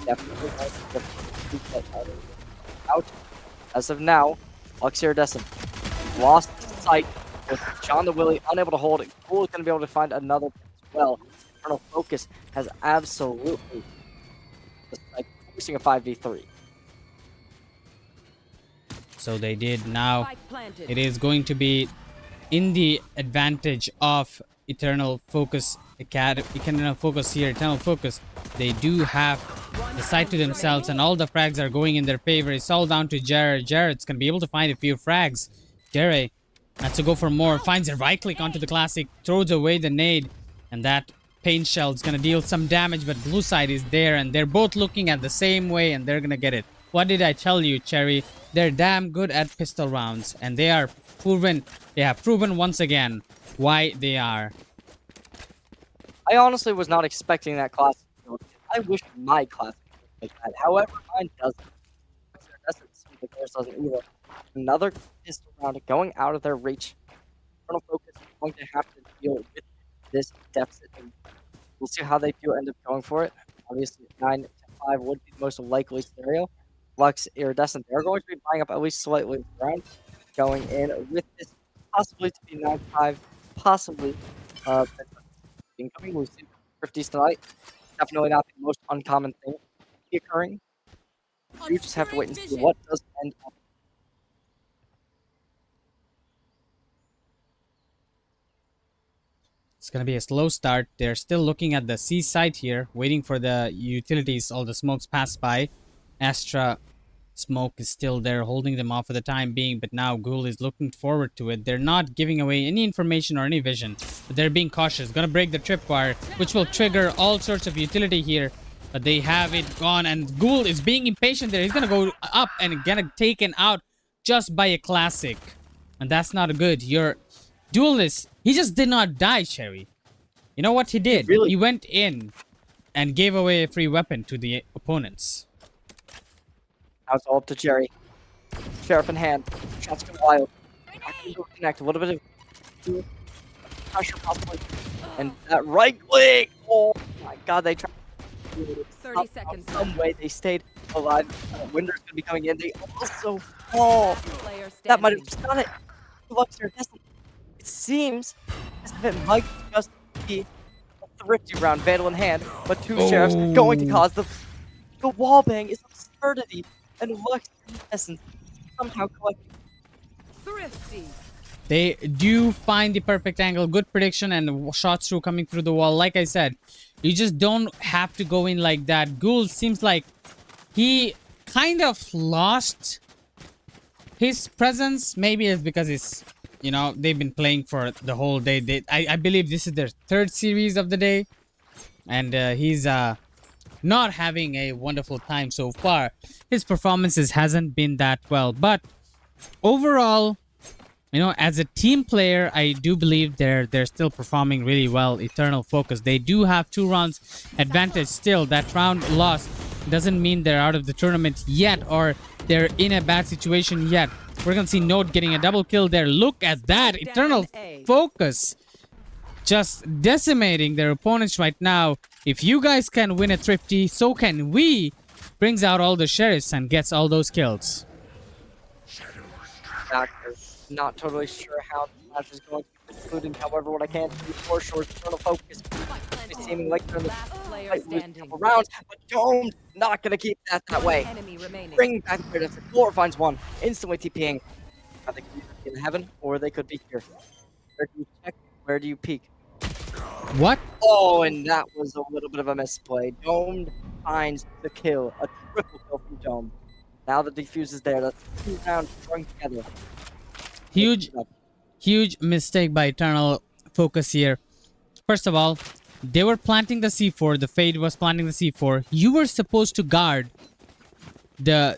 Definitely out. As of now, Luxe Iridescent lost sight with John the Willy unable to hold it. Cool is going to be able to find another as well. Eternal Focus has absolutely forcing a 5v3. So they did. Now it is going to be in the advantage of Eternal Focus Academy. Eternal Focus here. Eternal Focus. They do have the site to themselves, and all the frags are going in their favor. It's all down to Jared. Jared's gonna be able to find a few frags. Jared has to go for more. Finds a right click onto the classic, throws away the nade, and that paint shell is gonna deal some damage. But blue side is there, and they're both looking at the same way, and they're gonna get it. What did I tell you, Cherry? They're damn good at pistol rounds, and they are proven. They have proven once again why they are. I honestly was not expecting that classic. I wish my classic was like that. However, mine doesn't. Theirs doesn't either. Another pistol round going out of their reach. Eternal Focus is going to have to deal with this deficit. We'll see how they do end up going for it. Obviously, 9-5 would be the most likely scenario. Luxe Iridescent, they're going to be buying up at least slightly around, going in with this possibly to be 9-5, possibly incoming. We've seen Thrifties tonight. Definitely not the most uncommon thing occurring. You just have to wait and see what does end up. It's going to be a slow start. They're still looking at the C side here, waiting for the utilities. All the smokes pass by. Astra smoke is still there, holding them off for the time being, but now Ghoul is looking forward to it. They're not giving away any information or any vision, but they're being cautious. Gonna break the tripwire, which will trigger all sorts of utility here, but they have it gone, and Ghoul is being impatient there. He's gonna go up and get taken out just by a classic, and that's not good. Your duelist, he just did not die, Cherry. You know what he did? He went in and gave away a free weapon to the opponents. Now it's all up to Jerry. Sheriff in hand. Shots go wild. Connect. A little bit of pressure possibly. And that right click! Oh my god, they tried. 30 seconds. Some way they stayed alive. Winder's gonna be coming in. They also fall. That might have just done it. Luxe Iridescent. It seems as if it might just be a thrifty round, Vandal in hand, but two sheriffs going to cause the wall bang is absurdity, and Lux in essence somehow collecting. Thrifty. They do find the perfect angle, good prediction, and shots through coming through the wall. Like I said, you just don't have to go in like that. Ghoul seems like he kind of lost his presence. Maybe it's because it's, you know, they've been playing for the whole day. I believe this is their third series of the day, and he's not having a wonderful time so far. His performances hasn't been that well, but overall, you know, as a team player, I do believe they're still performing really well. Eternal Focus, they do have 2 rounds advantage still. That round loss doesn't mean they're out of the tournament yet, or they're in a bad situation yet. We're gonna see Note getting a double kill there. Look at that, Eternal Focus just decimating their opponents right now. If you guys can win a thrifty, so can we. Brings out all the sheriffs and gets all those kills. Not totally sure how the match is going to be concluding. However, what I can do for sure is Eternal Focus. It's seeming like they're in the fight with a couple rounds, but Dome not going to keep that way. Enemy remaining. Bring back the defense. Floor finds one, instantly TPing. Now they could be in heaven, or they could be here. Where do you check? Where do you peek? What? Oh, and that was a little bit of a misplay. Dome finds the kill. A triple kill from Dome. Now the defuse is there. That's 2 rounds strung together. Huge mistake by Eternal Focus here. First of all, they were planting the C4. The Fade was planting the C4. You were supposed to guard the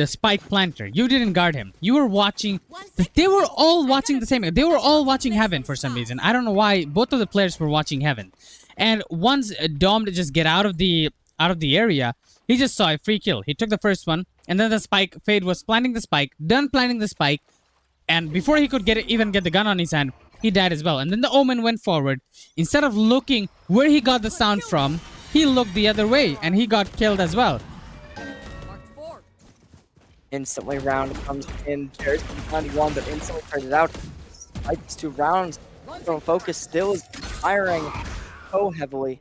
spike planter. You didn't guard him. You were watching. They were all watching the same. They were all watching Heaven for some reason. I don't know why. Both of the players were watching Heaven. And once Dom to just get out of the area, he just saw a free kill. He took the first one, and then the spike. Fade was planting the spike. Done planting the spike. And before he could even get the gun on his hand, he died as well. And then the Omen went forward. Instead of looking where he got the sound from, he looked the other way, and he got killed as well. Instantly round comes in. Jared's finding one, but instantly traded out. Despite these 2 rounds, Eternal Focus still is firing so heavily.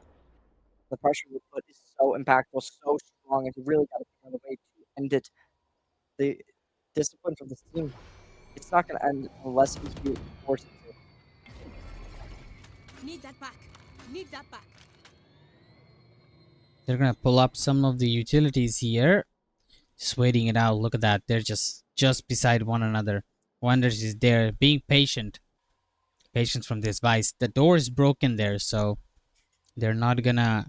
The pressure we put is so impactful, so strong, and you really got to find a way to end it. The discipline from this team, it's not going to end unless you force it to. Need that back. Need that back. They're going to pull up some of the utilities here. Just waiting it out. Look at that. They're just beside one another. Wonders is there. Being patient. Patience from this Vice. The door is broken there, so they're not going to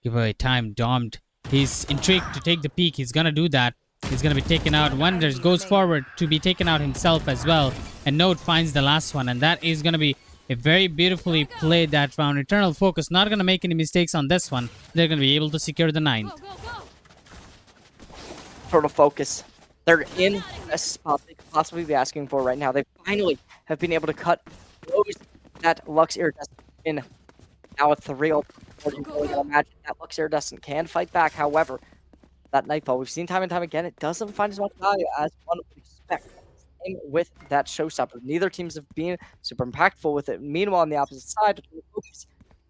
give away time. Domed. He's intrigued to take the peek. He's going to do that. He's going to be taken out. Wonders goes forward to be taken out himself as well. And Note finds the last one. And that is going to be a very beautifully played that round. Eternal Focus not going to make any mistakes on this one. They're going to be able to secure the 9th. Eternal Focus. They're in the best spot they could possibly be asking for right now. They finally have been able to cut close that Luxe Iridescent in. Now with the real, you can imagine that Luxe Iridescent can fight back. However, that Nightfall, we've seen time and time again, it doesn't find as much value as one would expect. Same with that Showstopper. Neither teams have been super impactful with it. Meanwhile, on the opposite side,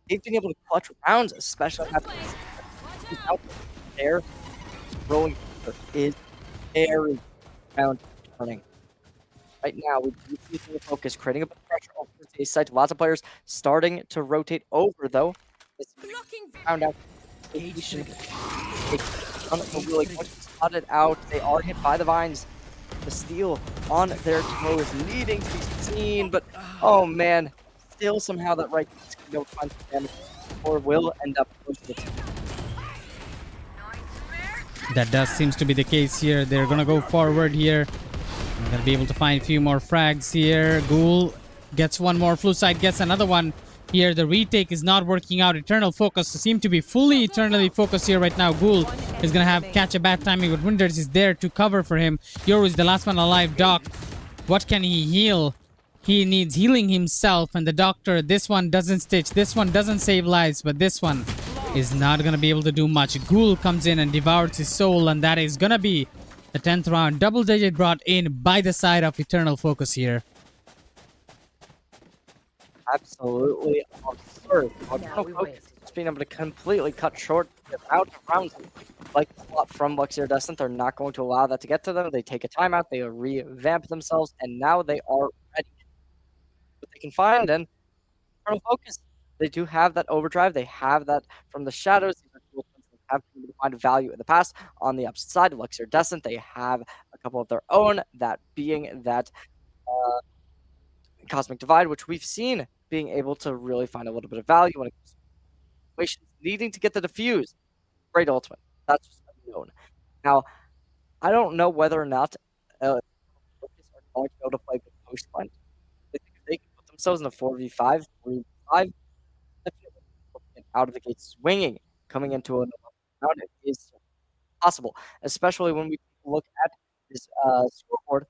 they've been able to clutch rounds, especially after out there. Rolling is very round turning. Right now, we do see the Focus creating a bit of pressure over the side. Lots of players starting to rotate over, though. It's found out. Really spotted out. They are hit by the vines. The steel on their toes, needing to be seen, but oh man, still somehow that right is going to go find some damage, or will end up close. That does seems to be the case here. They're gonna go forward here. They're gonna be able to find a few more frags here. Ghoul gets one more. Flucide gets another one. Here, the retake is not working out. Eternal Focus seem to be fully eternally focused here right now. Ghoul is going to catch a bad timing, but Winters is there to cover for him. Yoru is the last one alive. Doc, what can he heal? He needs healing himself, and the doctor, this one doesn't stitch. This one doesn't save lives, but this one is not going to be able to do much. Ghoul comes in and devours his soul, and that is going to be the 10th round. Double digit brought in by the side of Eternal Focus here. absolutely absurd. Now How we Focus wait. is just being able to completely cut short the amount of rounds like a lot from Luxe Iridescent. They're not going to allow that to get to them. They take a timeout, they revamp themselves, and now they are ready. What they can find and Eternal Focus. They do have that overdrive. They have that from the shadows. These are tools that have been able to find value in the past. On the opposite side, Luxe Iridescent, they have a couple of their own. That being that Cosmic Divide, which we've seen being able to really find a little bit of value when it comes to situations needing to get the defuse. Great ultimate. That's just unknown. Now, I don't know whether or not Focus are going to be able to play good post fight. I think if they can put themselves in a 4v5, 3v5, definitely get out of the gate swinging coming into an round is possible, especially when we look at this scoreboard.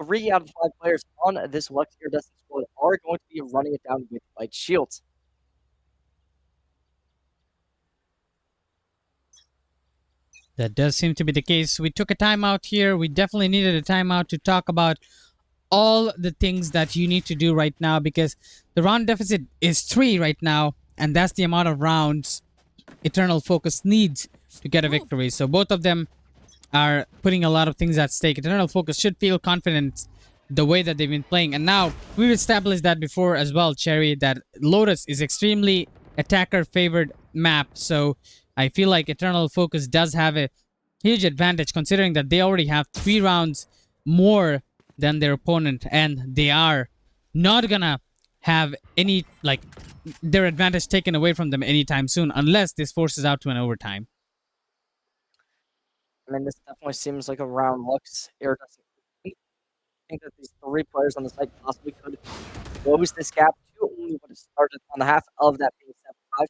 3 out of 5 players on this Luxe Iridescent squad are going to be running it down with light shields. That does seem to be the case. We took a timeout here. We definitely needed a timeout to talk about all the things that you need to do right now, because the round deficit is 3 right now, and that's the amount of rounds Eternal Focus needs to get a victory. So both of them are putting a lot of things at stake. Eternal Focus should feel confident the way that they've been playing. And now, we've established that before as well, Cherry, that Lotus is extremely attacker-favored map. So I feel like Eternal Focus does have a huge advantage, considering that they already have 3 rounds more than their opponent. And they are not gonna have any, like, their advantage taken away from them anytime soon, unless this forces out to an overtime. I mean, this definitely seems like a round Luxe Iridescent. I think that these 3 players on the site possibly could close this gap to only what it started on the half of that being 7-5.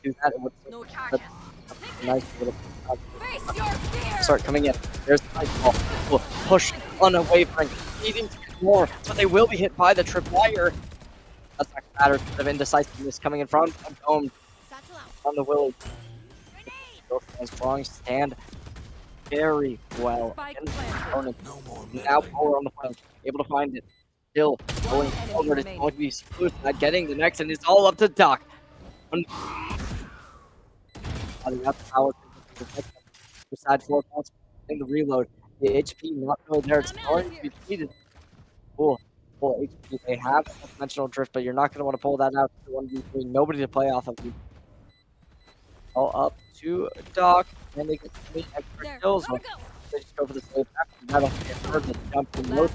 Do that, it would No charges. A nice little Face your fear. start coming in. There's the nice ball. Will push unwavering, needing to get more, but they will be hit by the tripwire. That's not gonna matter. Bit of indecisiveness coming in front of Dome on the Willy. Go for a strong stand very well against the opponent. Now Polar on the front, able to find it. Still going forward. It's going to be smooth, not getting the next, and it's all up to Doc. Side 4 points in the reload. The HP not really there. It's going to be defeated. Cool. Full HP. They have a dimensional drift, but you're not going to want to pull that out to 1v3. Nobody to play off of you. All up to Doc, and they get 3 extra kills. They just go for the save after that'll get hurt. The jump to no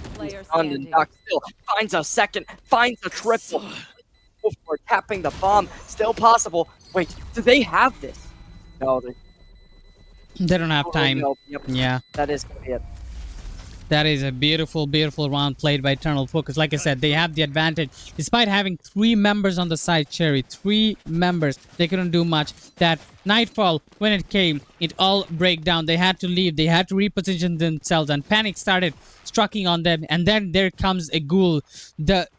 and Doc still finds a second, finds a triple. Before tapping the bomb, still possible. Wait, do they have this? No, They don't have time. Nope, yep. Yeah. That is gonna be it. That is a beautiful, beautiful round played by Eternal Focus. Like I said, they have the advantage. Despite having 3 members on the side, Cherry, 3 members, they couldn't do much. That Nightfall, when it came, it all break down. They had to leave. They had to reposition themselves, and panic started striking on them. And then there comes a Ghoul.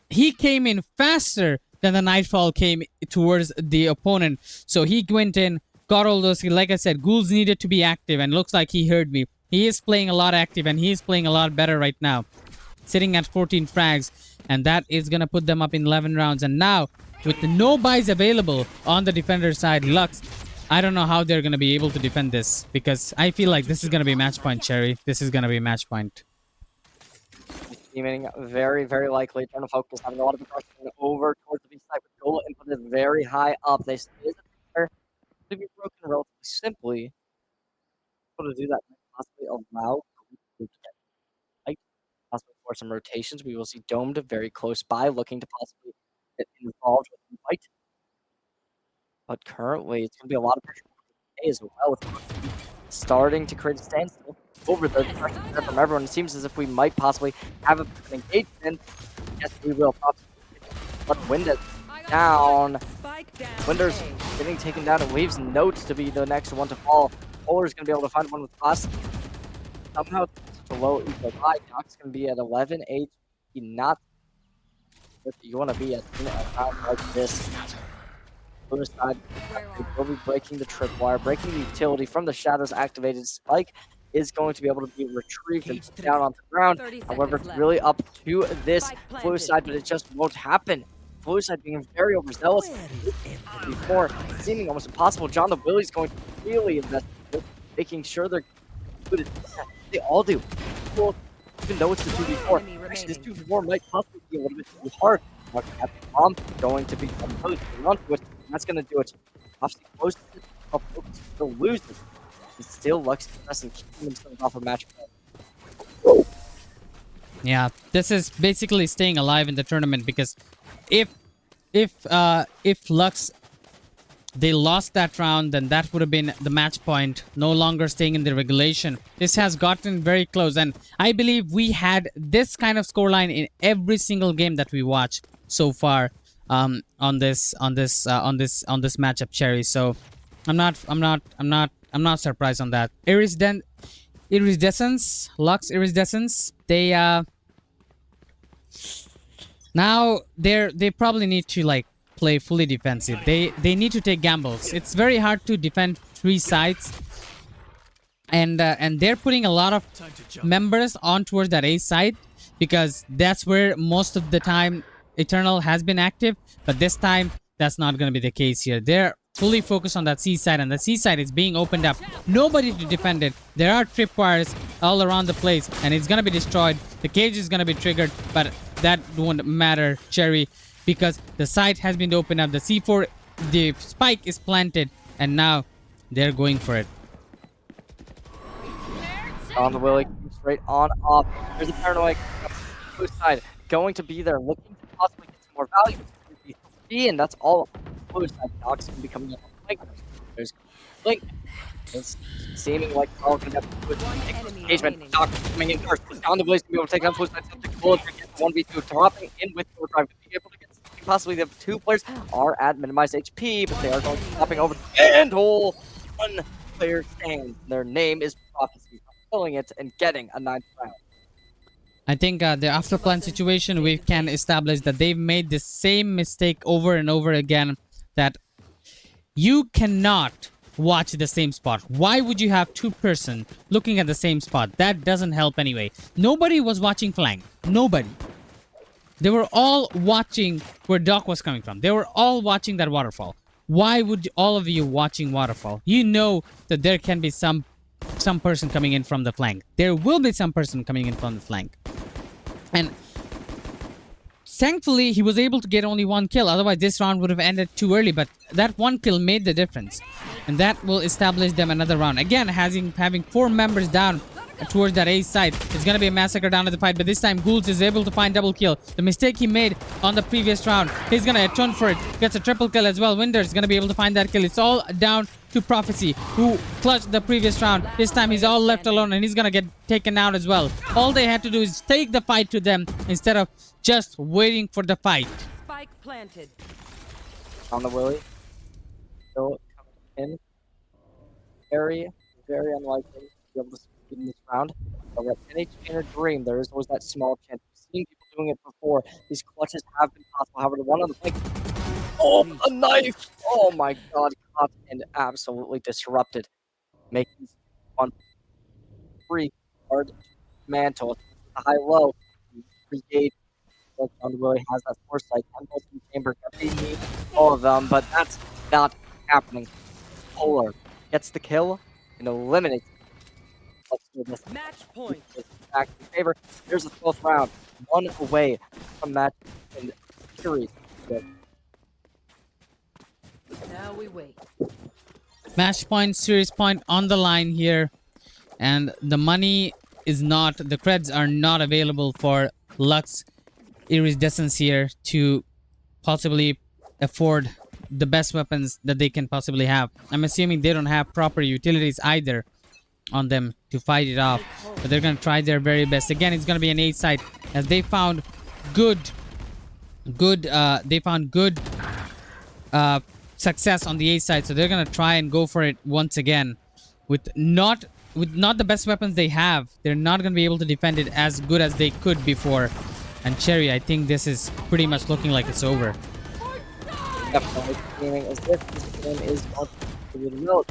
He came in faster than the Nightfall came towards the opponent. So he went in, got all those. Like I said, Ghouls needed to be active, and looks like he heard me. He is playing a lot active, and he is playing a lot better right now. Sitting at 14 frags, and that is going to put them up in 11 rounds. And now, with the no buys available on the defender side, Luxe, I don't know how they're going to be able to defend this, because I feel like this is going to be match point, Cherry. This is going to be match point. Seeming very, very likely. Eternal Focus having a lot of aggression over towards the B side with goal input is very high up. They is there to be broken relatively simply. Able to do that possibly allow to get light, possibly for some rotations. We will see Domed very close by, looking to possibly get involved with fight. But currently, it's going to be a lot of pressure as well. Starting to create a standstill over the pressure from everyone. It seems as if we might possibly have an engagement. Yes, we will possibly. But Windows down. Windows getting taken down, and leaves Notes to be the next one to fall. Polar's going to be able to find one with us. Somehow, such a low equal high. Doc's going to be at 11 HP. Not what you want to be at a round like this. Bonus side, will be breaking the tripwire, breaking the utility from the shadows activated spike. is going to be able to be retrieved and put down on the ground. 30 However, seconds it's left. really up to this Spike blue planted. side, but it just won't happen. Blue side being very overzealous before, seeming almost impossible. John the Willie's going to really invest in making sure they're good. They all do. Well, even though it's the 2v4, enemy actually this remaining. 2v4 might possibly be a little bit too hard. But at the bomb, going to be really onto it, and that's going to do it. Obviously, close to it, still loses. It's still Luxe and keeping themselves off a match. Yeah, this is basically staying alive in the tournament because if Lux they lost that round, then that would have been the match point, no longer staying in the regulation. This has gotten very close, and I believe we had this kind of scoreline in every single game that we watched so far on this matchup, Cherry. So I'm not surprised on that. Iridescence, Lux Iridescence, they now they probably need to like play fully defensive. They need to take gambles. It's very hard to defend 3 sides, and they're putting a lot of members on towards that A side because that's where most of the time Eternal has been active. But this time that's not going to be the case here. They're fully focused on that C side, and the C side is being opened up. Nobody to defend it. There are tripwires all around the place, and it's going to be destroyed. The cage is going to be triggered, but that won't matter, Cherry, because the site has been opened up. The C4, the spike is planted, and now they're going for it. On the Willie, straight on off. There's a paranoid blue side going to be there, looking to possibly get some more value. And that's all blue side. Docs can be coming up on the flank. There's Blink. It's seeming like we're all going to have a good engagement. Doc coming in first. Down the Willie's going to be able to take down blue side. Take bullet for 1v2. Dropping in with overdrive to be able to get something. Possibly the 2 players are at minimized HP, but they are going to be hopping over and hole. 1 player stands. Their name is Prophecy. Killing it and getting a 9th round. I think the after plan situation, we can establish that they've made the same mistake over and over again, that you cannot watch the same spot. Why would you have 2 person looking at the same spot? That doesn't help anyway. Nobody was watching flank. Nobody. They were all watching where Doc was coming from. They were all watching that waterfall. Why would all of you watching waterfall? You know that there can be some person coming in from the flank. There will be some person coming in from the flank. And thankfully, he was able to get only 1 kill. Otherwise, this round would have ended too early. But that 1 kill made the difference. And that will establish them another round. Again, having 4 members down towards that A side. It's going to be a massacre down to the fight. But this time, Ghouls is able to find double kill. The mistake he made on the previous round, he's going to atone for it. Gets a triple kill as well. Winder is going to be able to find that kill. It's all down to Prophecy, who clutched the previous round. This time, he's all left alone, and he's going to get taken out as well. All they had to do is take the fight to them instead of just waiting for the fight. Spike planted. On the Willie. Still coming in. Very, very unlikely to be able to succeed in this round. But at NH in a dream, there is always that small chance. We've seen people doing it before. These clutches have been possible. However, the one on the flank. Oh, a knife! Oh my god, caught and absolutely disrupted. Making 1-3 hard mantle. The high-low. Brigade. On the Willie has that foresight. And both in chamber. They need all of them, but that's not happening. Polar gets the kill and eliminates. Match point. Back in favor. Here's the 12th round. 1 away from that and series. Now we wait. Match point, series point on the line here. And the money is not, the creds are not available for Lux Iridescence here to possibly afford the best weapons that they can possibly have. I'm assuming they don't have proper utilities either on them to fight it off, but they're gonna try their very best. Again, it's gonna be an A side as they found good success on the A side, so they're gonna try and go for it once again with not the best weapons they have. They're not gonna be able to defend it as good as they could before. And Cherry, I think this is pretty much looking like it's over. Definitely feeling as if this game is going to be remote.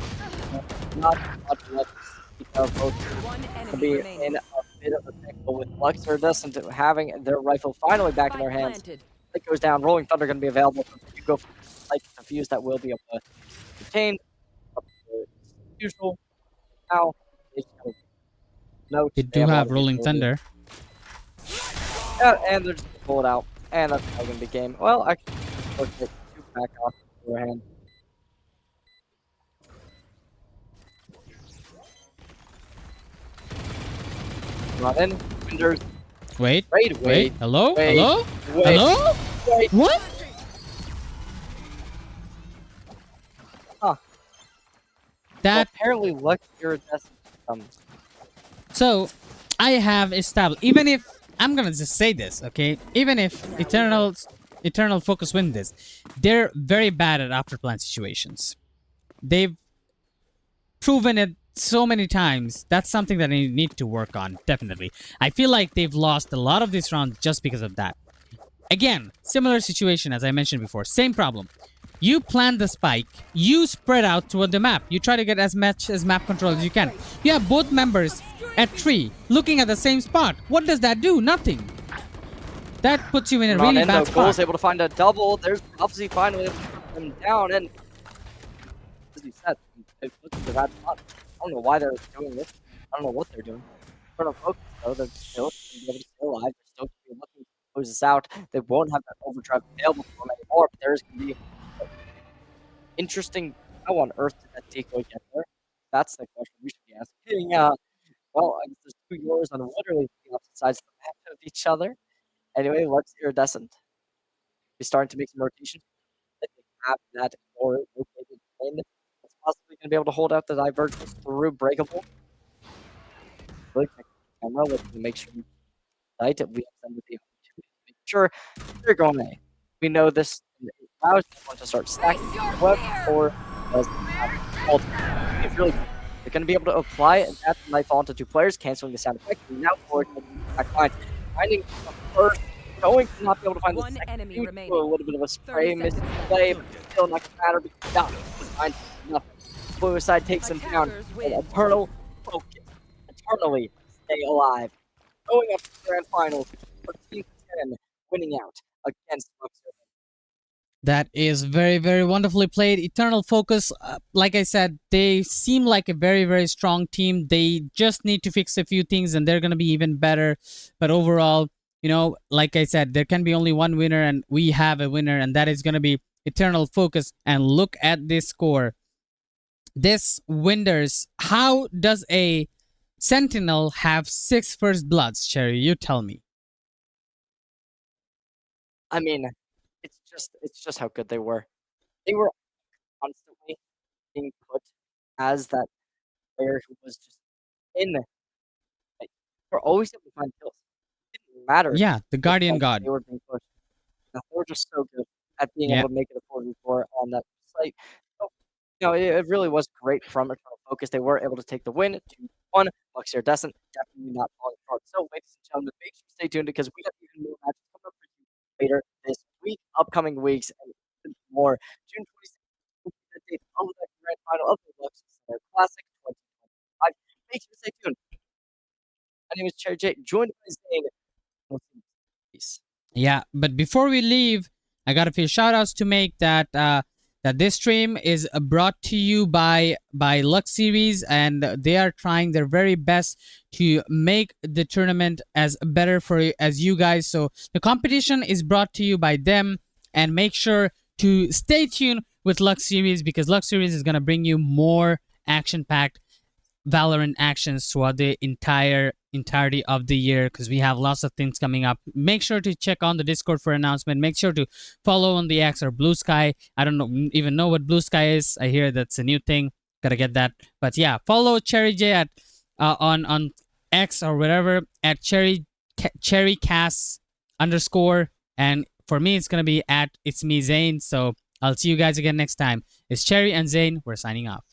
Not much left to both One to enemy be remaining. in a bit of a pickle with Luxe Iridescent having their rifle finally back in their Spike hands. planted. It goes down. Rolling Thunder going to be available. You go for like Confuse that will be able to retain up to usual. Now, they just gotta note They they do have a lot have of Rolling utility. Thunder. Yeah, and they're just gonna pull it out. And that's probably going to be game. Well, actually, look at two back off the other hand. Run in. Winders. Wait, Wait. Hello? Wait. Hello? Wait. Hello? Wait. What? Huh. That Well, apparently Luxe Iridescent So, I have established, even if, I'm gonna just say this, okay? Even if Eternal Focus win this, they're very bad at after plan situations. They've proven it so many times. That's something that I need to work on, definitely. I feel like they've lost a lot of these rounds just because of that. Again, similar situation as I mentioned before, same problem. You plant the spike, you spread out toward the map. You try to get as much as map control as you can. You have both members at tree, looking at the same spot. What does that do? Nothing. That puts you in a really bad spot. Goal's able to find a double. There's obviously finally able to put them down, and as we said, they put them in a bad spot. I don't know why they're doing this. I don't know what they're doing. Eternal Focus, though, they're still going to be able to stay alive. They're still going to be looking to close this out. They won't have that overdrive available for them anymore, but there's going to be interesting. How on earth did that decoy get there? That's the question we should be asking. Well, I guess there's two yours on literally the opposite sides of the map of each other. Anyway, Lux Iridescent is starting to make some rotations. They have that core located in. That's possibly going to be able to hold out the divergence through breakable. Really check the camera, looking to make sure we we have them with the opportunity to make sure they're going A. We know this allows someone to start stacking web or does it's really good. They're going to be able to apply that knife onto two players, canceling the sound effect. And now forward back line, finding the first, going to not be able to find One the second. enemy Due to remaining. a little bit of a 30 spray seconds. misplay, but still not going to matter because now find nothing. Blue side takes him down. Attackers An win. eternal focus, eternally stay alive. Going up to the grand finals, 14-10, winning out against Luxe. That is very, very wonderfully played. Eternal Focus, like I said, they seem like a very, very strong team. They just need to fix a few things and they're going to be even better. But overall, you know, like I said, there can be only one winner and we have a winner, and that is going to be Eternal Focus. And look at this score. This Winders, how does a Sentinel have 6 first bloods, Cherry? You tell me. I mean, it's just how good they were. They were constantly being put as that player who was just in. Like, they were always able to find kills. It didn't matter. Yeah, the Guardian God. They were being pushed. They were just so good at being Yeah. able to make it a 4v4 on that site. So, you know, it really was great from Eternal Focus. They were able to take the win 2-1. Lux Iridescent definitely not falling apart. So, ladies and gentlemen, make sure to stay tuned because we have even more matches coming up for you later this week, upcoming weeks, and even more. June 26th will be the date of the grand final of the Lux Center Classic 2025. Make sure to stay tuned. My name is Cherry J, joined by Zane. Peace. Yeah, but before we leave, I got a few shout outs to make that that this stream is brought to you by Luxe Series, and they are trying their very best to make the tournament as better for as you guys. So the competition is brought to you by them, and make sure to stay tuned with Luxe Series because Luxe Series is going to bring you more action-packed Valorant actions throughout the entirety of the year because we have lots of things coming up. Make sure to check on the Discord for announcement. Make sure to follow on the X or Blue Sky. I don't even know what Blue Sky is. I hear that's a new thing. Gotta get that. But yeah, follow Cherry J at on X or whatever at cherrycast_. And for me, it's gonna be at it's me Zane. So I'll see you guys again next time. It's Cherry and Zane. We're signing off.